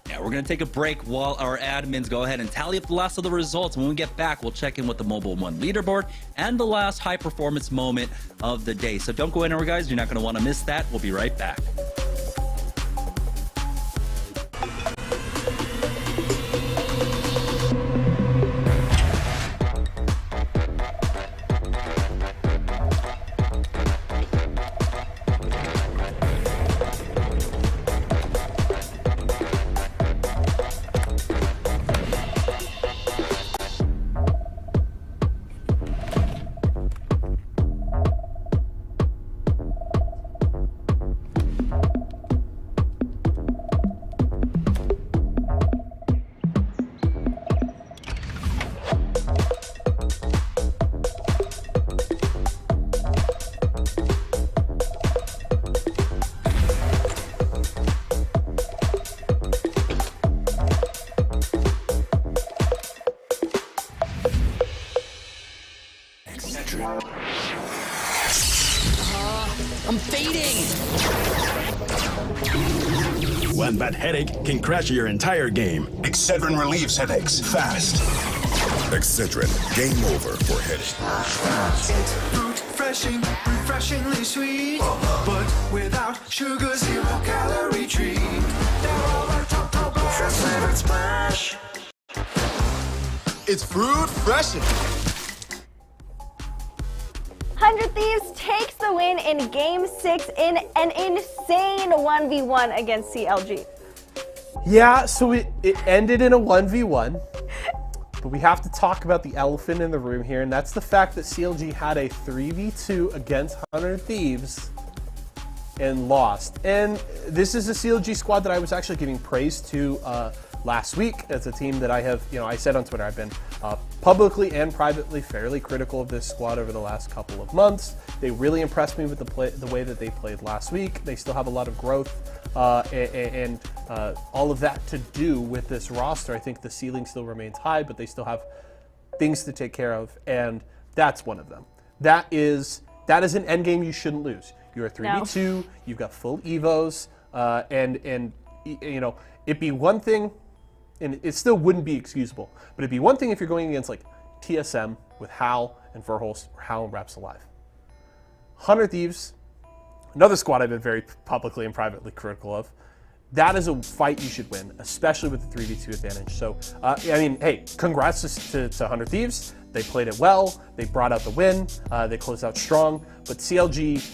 Yeah, we're going to take a break while our admins go ahead and tally up the last of the results. When we get back, we'll check in with the Mobile 1 leaderboard and the last high-performance moment of the day. So don't go anywhere, guys. You're not going to want to miss that. We'll be right back. I'm fading. One bad headache can crash your entire game. Excedrin relieves headaches fast. Excedrin, game over for headache. It's refreshing, refreshingly sweet, but without sugar, 0 calorie treat. Now all our top ultra flavored splash. It's fruit freshen. 100 Thieves takes the win in Game 6 in an insane 1v1 against CLG. Yeah, so it ended in a 1v1, but we have to talk about the elephant in the room here, and that's the fact that CLG had a 3v2 against 100 Thieves and lost. And this is a CLG squad that I was actually giving praise to last week. It's a team that I have, I said on Twitter, I've been publicly and privately fairly critical of this squad over the last couple of months. They really impressed me with the way that they played last week. They still have a lot of growth and all of that to do with this roster. I think the ceiling still remains high, but they still have things to take care of, and that's one of them. That is an end game you shouldn't lose. You're a 3v2, you've got full evos, and you know, it'd be one thing, and it still wouldn't be excusable, but it'd be one thing if you're going against like TSM with Hal and Verholst, or Hal and Raps Alive. 100 Thieves, another squad I've been very publicly and privately critical of. That is a fight you should win, especially with the 3v2 advantage. So, I mean, hey, congrats to 100 Thieves. They played it well. They brought out the win. They closed out strong. But CLG,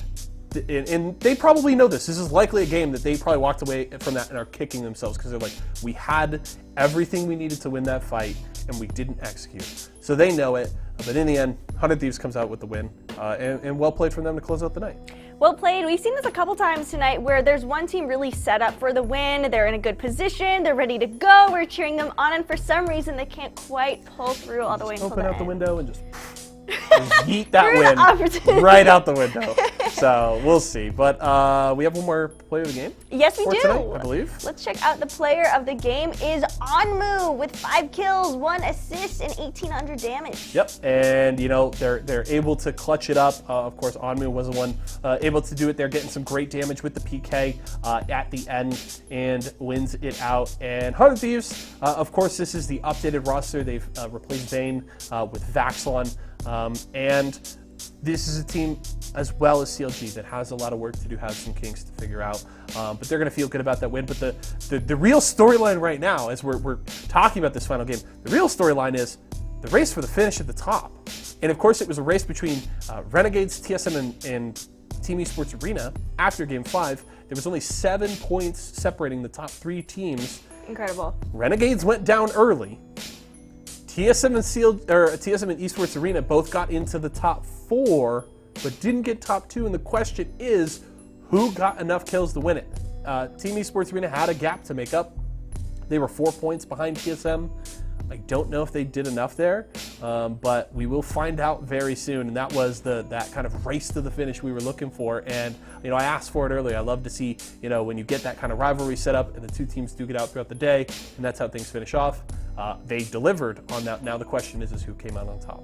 and they probably know this. This is likely a game that they probably walked away from that and are kicking themselves because they're like, we had everything we needed to win that fight, and we didn't execute. So they know it. But in the end, 100 Thieves comes out with the win, and well played from them to close out the night. Well played. We've seen this a couple times tonight where there's one team really set up for the win. They're in a good position. They're ready to go. We're cheering them on, and for some reason, they can't quite pull through all the way until the end. Open out the window and just yeet that win right out the window. So we'll see. But we have one more player of the game. Yes, we do. Tonight, I believe. Let's check out the player of the game is Onmu with 5 kills, 1 assist, and 1,800 damage. Yep, and you know they're able to clutch it up. Of course, Onmu was the one able to do it. They're getting some great damage with the PK at the end and wins it out. And 100 Thieves, of course, this is the updated roster. They've replaced Vayne with Vaxlon. And this is a team, as well as CLG, that has a lot of work to do, has some kinks to figure out. But they're going to feel good about that win. But the real storyline right now, as we're talking about this final game, the real storyline is the race for the finish at the top. And of course, it was a race between Renegades, TSM, and Team Esports Arena. After Game 5, there was only 7 points separating the top 3 teams. Incredible. Renegades went down early. TSM and Esports Arena both got into the top 4, but didn't get top 2. And the question is, who got enough kills to win it? Team Esports Arena had a gap to make up. They were 4 points behind TSM. I don't know if they did enough there, but we will find out very soon. And that was that kind of race to the finish we were looking for. And you know, I asked for it earlier. I love to see, you know, when you get that kind of rivalry set up and the 2 teams do get out throughout the day, and that's how things finish off. They delivered on that. Now the question is who came out on top?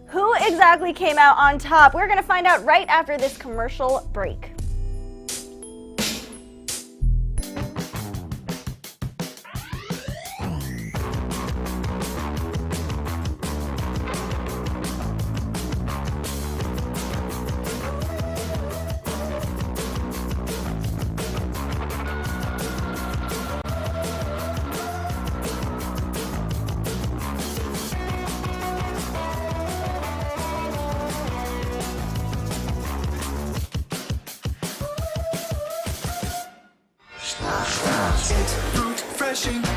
Who exactly came out on top? We're going to find out right after this commercial break.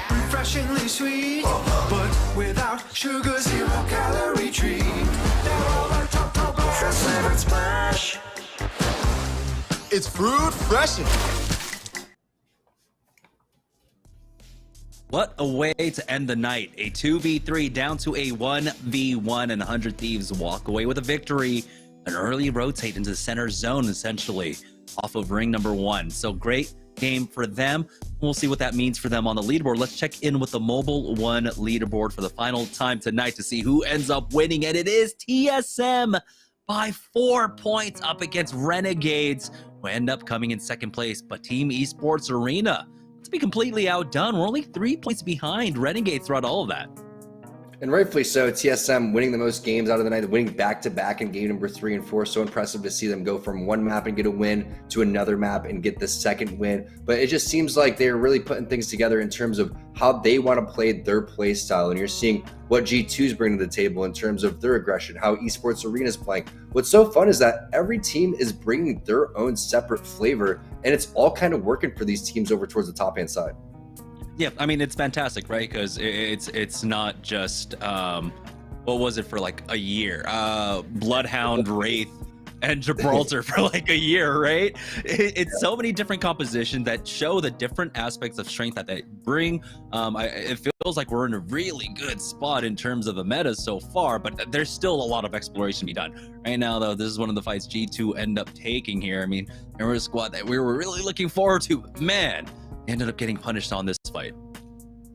Refreshingly sweet, but without sugar, 0 calorie treat. Now all our top ultra flavored splash. It's fruit freshen. What a way to end the night. A 2v3 down to a 1v1, and 100 Thieves walk away with a victory. An early rotate into the center zone, essentially, off of ring number 1. So great game for them. We'll see what that means for them on the leaderboard. Let's check in with the Mobile One leaderboard for the final time tonight to see who ends up winning. And it is TSM by 4 points up against Renegades, who end up coming in second place. But Team Esports Arena, to be completely outdone. We're only 3 points behind Renegades throughout all of that. And rightfully so, TSM winning the most games out of the night, winning back-to-back in game number 3 and 4. So impressive to see them go from one map and get a win to another map and get the second win. But it just seems like they're really putting things together in terms of how they want to play their play style. And you're seeing what G2's bringing to the table in terms of their aggression, how Esports Arena is playing. What's so fun is that every team is bringing their own separate flavor, and it's all kind of working for these teams over towards the top-hand side. Yeah, I mean, it's fantastic, right? Because it's not just, what was it for like a year? Bloodhound, Wraith, and Gibraltar for like a year, right? It's so many different compositions that show the different aspects of strength that they bring. It feels like we're in a really good spot in terms of the meta so far, but there's still a lot of exploration to be done. Right now, though, this is one of the fights G2 end up taking here. I mean, there was a squad that we were really looking forward to. Man, ended up getting punished on this fight.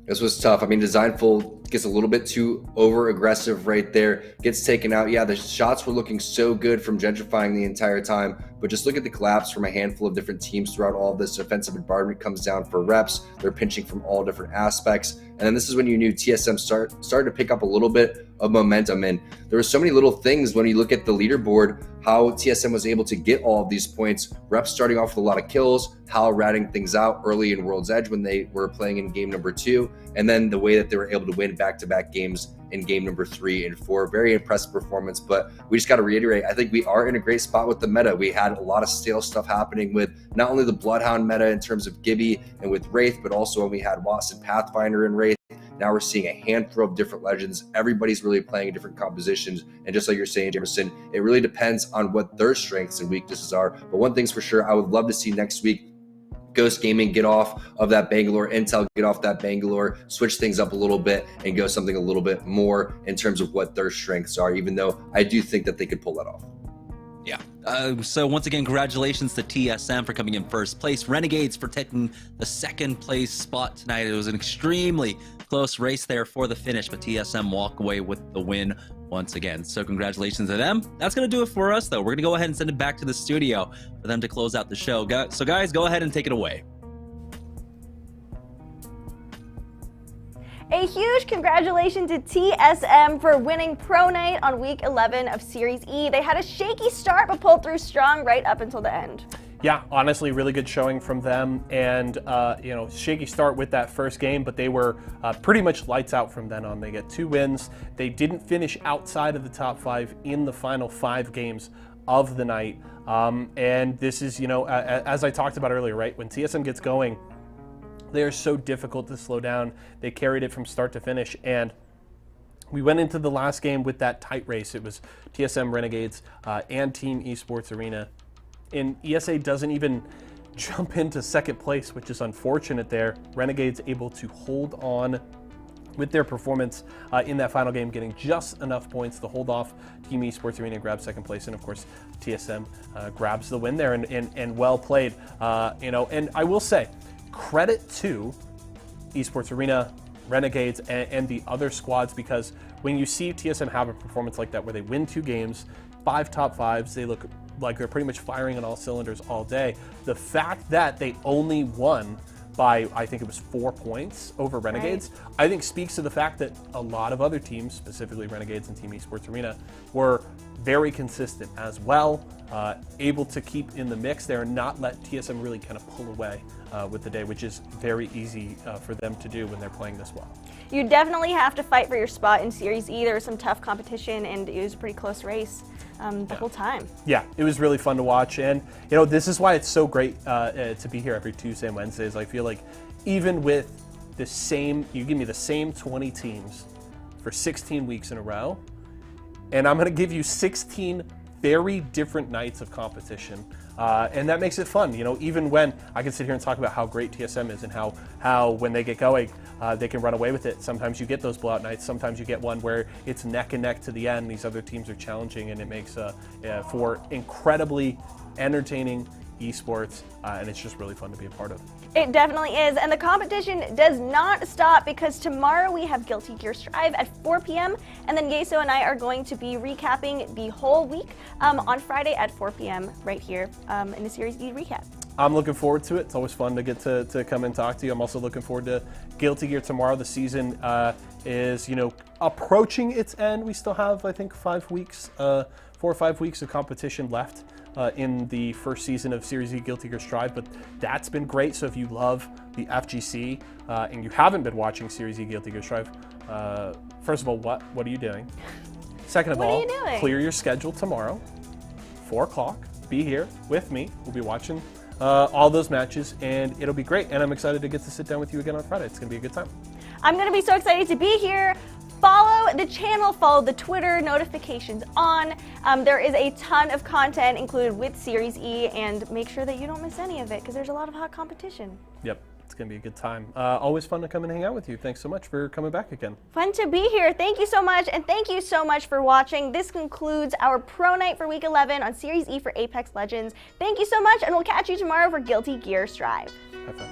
This was tough. I mean, Designful gets a little bit too over aggressive right there, gets taken out. Yeah, the shots were looking so good from Gentrifying the entire time, but just look at the collapse from a handful of different teams throughout all of this offensive environment. Comes down for reps. They're pinching from all different aspects. And then this is when you knew TSM started to pick up a little bit of momentum. And there were so many little things when you look at the leaderboard, how TSM was able to get all of these points. Reps starting off with a lot of kills, Hal ratting things out early in World's Edge when they were playing in game number 2, and then the way that they were able to win back-to-back games in game number 3 and 4. Very impressive performance, but we just got to reiterate, I think we are in a great spot with the meta. We had a lot of stale stuff happening with not only the Bloodhound meta in terms of Gibby and with Wraith, but also when we had Watson Pathfinder and Wraith. Now we're seeing a handful of different legends. Everybody's really playing different compositions. And just like you're saying, Jamerson, it really depends on what their strengths and weaknesses are. But one thing's for sure, I would love to see next week Ghost Gaming get off of that Bangalore, Intel get off that Bangalore, switch things up a little bit and go something a little bit more in terms of what their strengths are, even though I do think that they could pull that off. Yeah. So once again, congratulations to TSM for coming in first place. Renegades for taking the second place spot tonight. It was an extremely close race there for the finish, but TSM walk away with the win once again. So congratulations to them. That's going to do it for us, though. We're going to go ahead and send it back to the studio for them to close out the show. So guys, go ahead and take it away. A huge congratulations to TSM for winning Pro Night on week 11 of Series E. They had a shaky start but pulled through strong right up until the end. Yeah, honestly, really good showing from them, and shaky start with that first game, but they were pretty much lights out from then on. They get 2 wins. They didn't finish outside of the top 5 in the final 5 games of the night, and this is, as I talked about earlier, right? When TSM gets going, they are so difficult to slow down. They carried it from start to finish, and we went into the last game with that tight race. It was TSM Renegades and Team Esports Arena. And ESA doesn't even jump into second place, which is unfortunate there. Renegades able to hold on with their performance in that final game, getting just enough points to hold off Team Esports Arena, grab second place, and of course TSM grabs the win there, and well played. And I will say, credit to Esports Arena, Renegades, and the other squads, because when you see TSM have a performance like that where they win 2 games, 5 top 5s, they look like they're pretty much firing on all cylinders all day. The fact that they only won by, I think it was 4 points over Renegades, right, I think speaks to the fact that a lot of other teams, specifically Renegades and Team Esports Arena, were very consistent as well, able to keep in the mix there and not let TSM really kind of pull away with the day, which is very easy for them to do when they're playing this well. You definitely have to fight for your spot in Series E. There was some tough competition, and it was a pretty close race the whole time. Yeah, it was really fun to watch, and this is why it's so great to be here every Tuesday and Wednesdays. I feel like even with the same, you give me the same 20 teams for 16 weeks in a row, and I'm going to give you 16 very different nights of competition, and that makes it fun. Even when I can sit here and talk about how great TSM is and how when they get going, they can run away with it. Sometimes you get those blowout nights. Sometimes you get one where it's neck and neck to the end. These other teams are challenging, and it makes for incredibly entertaining esports, and it's just really fun to be a part of. It definitely is, and the competition does not stop, because tomorrow we have Guilty Gear Strive at 4 p.m. and then Yeso and I are going to be recapping the whole week on Friday at 4 p.m. right here in the Series E recap. I'm looking forward to it. It's always fun to get to come and talk to you. I'm also looking forward to Guilty Gear tomorrow. The season is approaching its end. We still have, I think, 5 weeks, 4 or 5 weeks of competition left in the first season of Series E Guilty Gear Strive, but that's been great. So if you love the FGC and you haven't been watching Series E Guilty Gear Strive, first of all, what are you doing? Second of all, clear your schedule tomorrow, 4 o'clock. Be here with me. We'll be watching all those matches, and it'll be great. And I'm excited to get to sit down with you again on Friday. It's going to be a good time. I'm going to be so excited to be here. Follow the channel, follow the Twitter, notifications on. There is a ton of content included with Series E, and make sure that you don't miss any of it, because there's a lot of hot competition. Yep, it's going to be a good time. Always fun to come and hang out with you. Thanks so much for coming back again. Fun to be here. Thank you so much, and thank you so much for watching. This concludes our Pro Night for Week 11 on Series E for Apex Legends. Thank you so much, and we'll catch you tomorrow for Guilty Gear Strive. High five.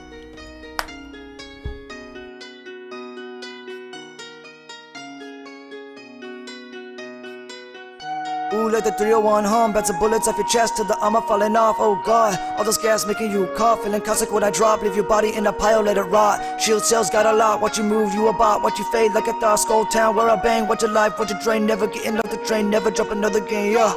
Ooh, let the 301 hum, bats of bullets off your chest till the armor falling off. Oh god, all those gas making you cough. Feeling caustic when I drop, leave your body in a pile, let it rot. Shield cells got a lot, what you move, you a bot. What you fade like a thought, skull town where I bang. What your life, what your drain, never getting off the train, never drop another game, yeah.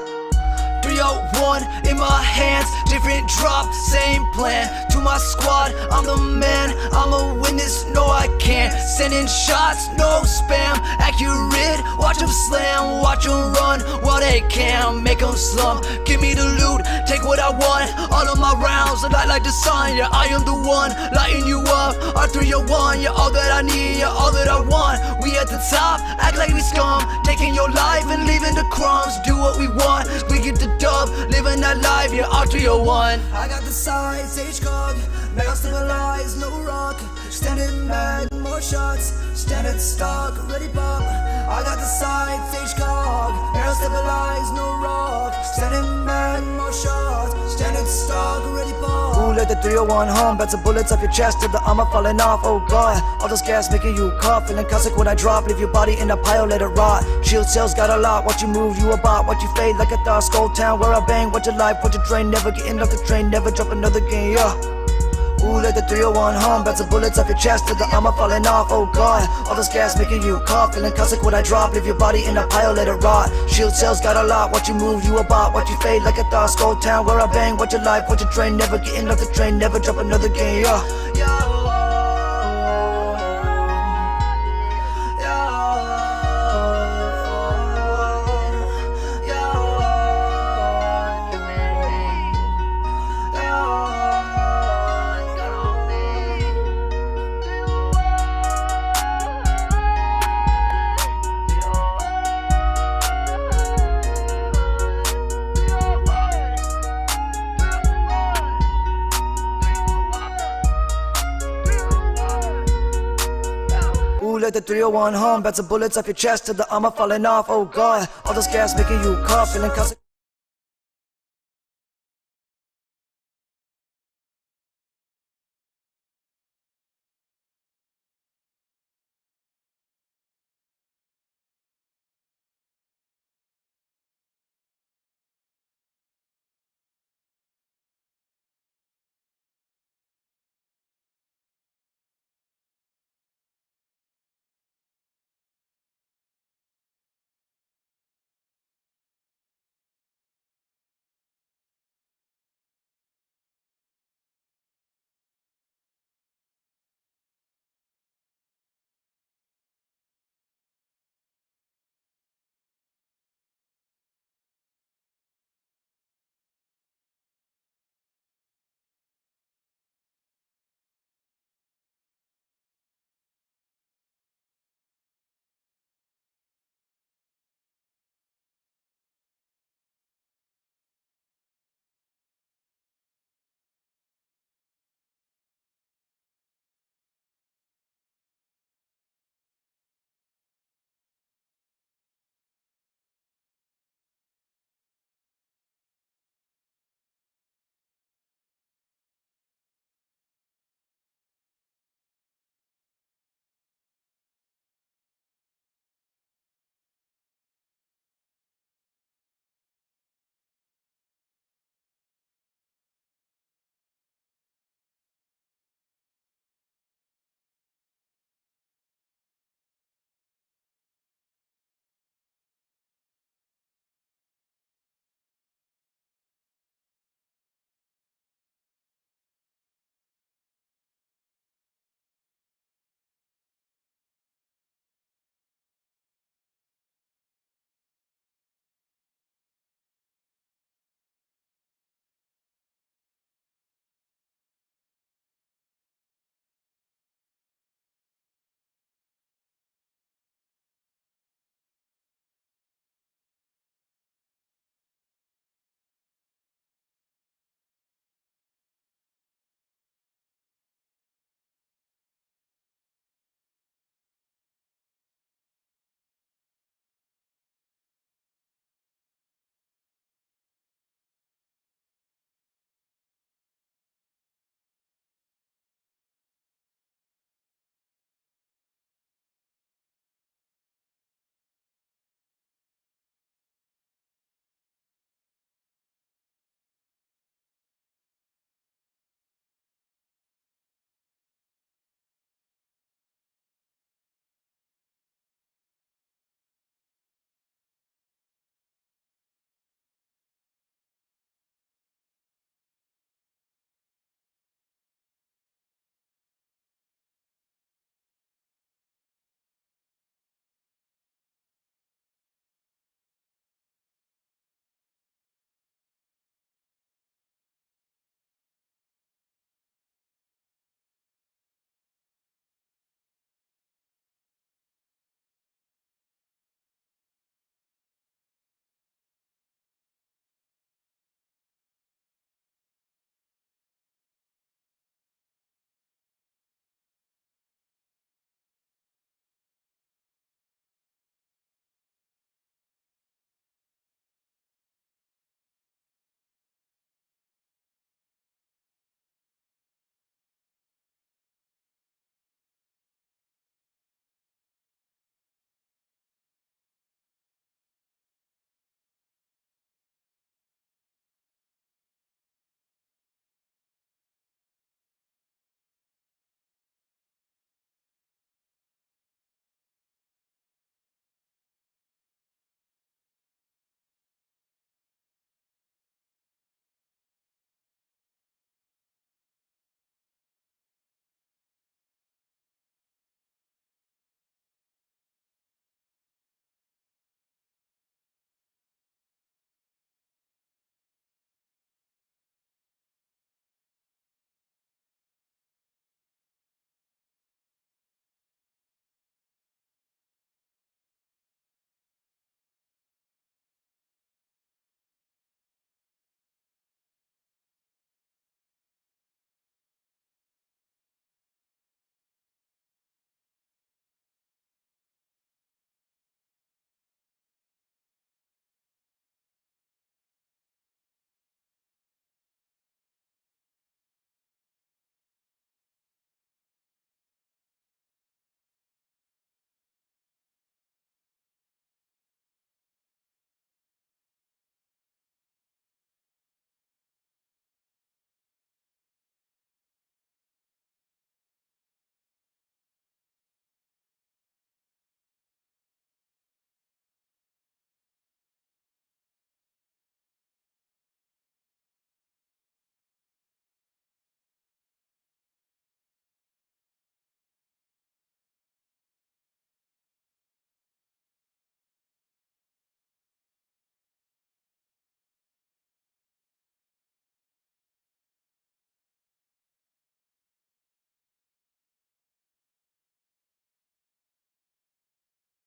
301 in my hands, different drop, same plan. To my squad, I'm the man, I'm a witness, no I can't. Sending shots, no spam, accurate, watch them slam, watch them run while they can, make them slump. Give me the loot, take what I want, all of my rounds, light like the sun, yeah I am the one, lighting you up. R301, you're all that I need, you're all that I want. We at the top, act like we scum, taking your life and leaving the crumbs. Do what we want, we get the dub, living that life, yeah R301. I got the size, H-Cog, barrel stabilized, no rock. Standing mad, more shots, standard stock, ready pop. I got the sides, H-Cog, barrel stabilized, no rock. Standing mad, more shots, standard stock, ready pop. Ooh, let the 301 hum, bats of bullets off your chest till the armor falling off. Oh god, all those gas making you cough. Feeling caustic when I drop, leave your body in a pile, let it rot. Shield cells got a lot, what you move, you a bot. What you fade like a thought, skull town where I bang. What your life, what your drain, never getting off the train, never drop another game, yeah. Ooh, let the 301 hum, bats of bullets off your chest till the armor falling off. Oh god, all those gas making you cough. Feeling caustic when I drop, leave your body in a pile, let it rot. Shield cells got a lot, what you move, you a bot. What you fade like a thought, skull town where I bang. What your life, what your drain, never getting off the train, never drop another game, yeah. Ooh, let the 301 hum, bats of bullets off your chest till the armor falling off. Oh god, all those gas making you cough, feeling caustic.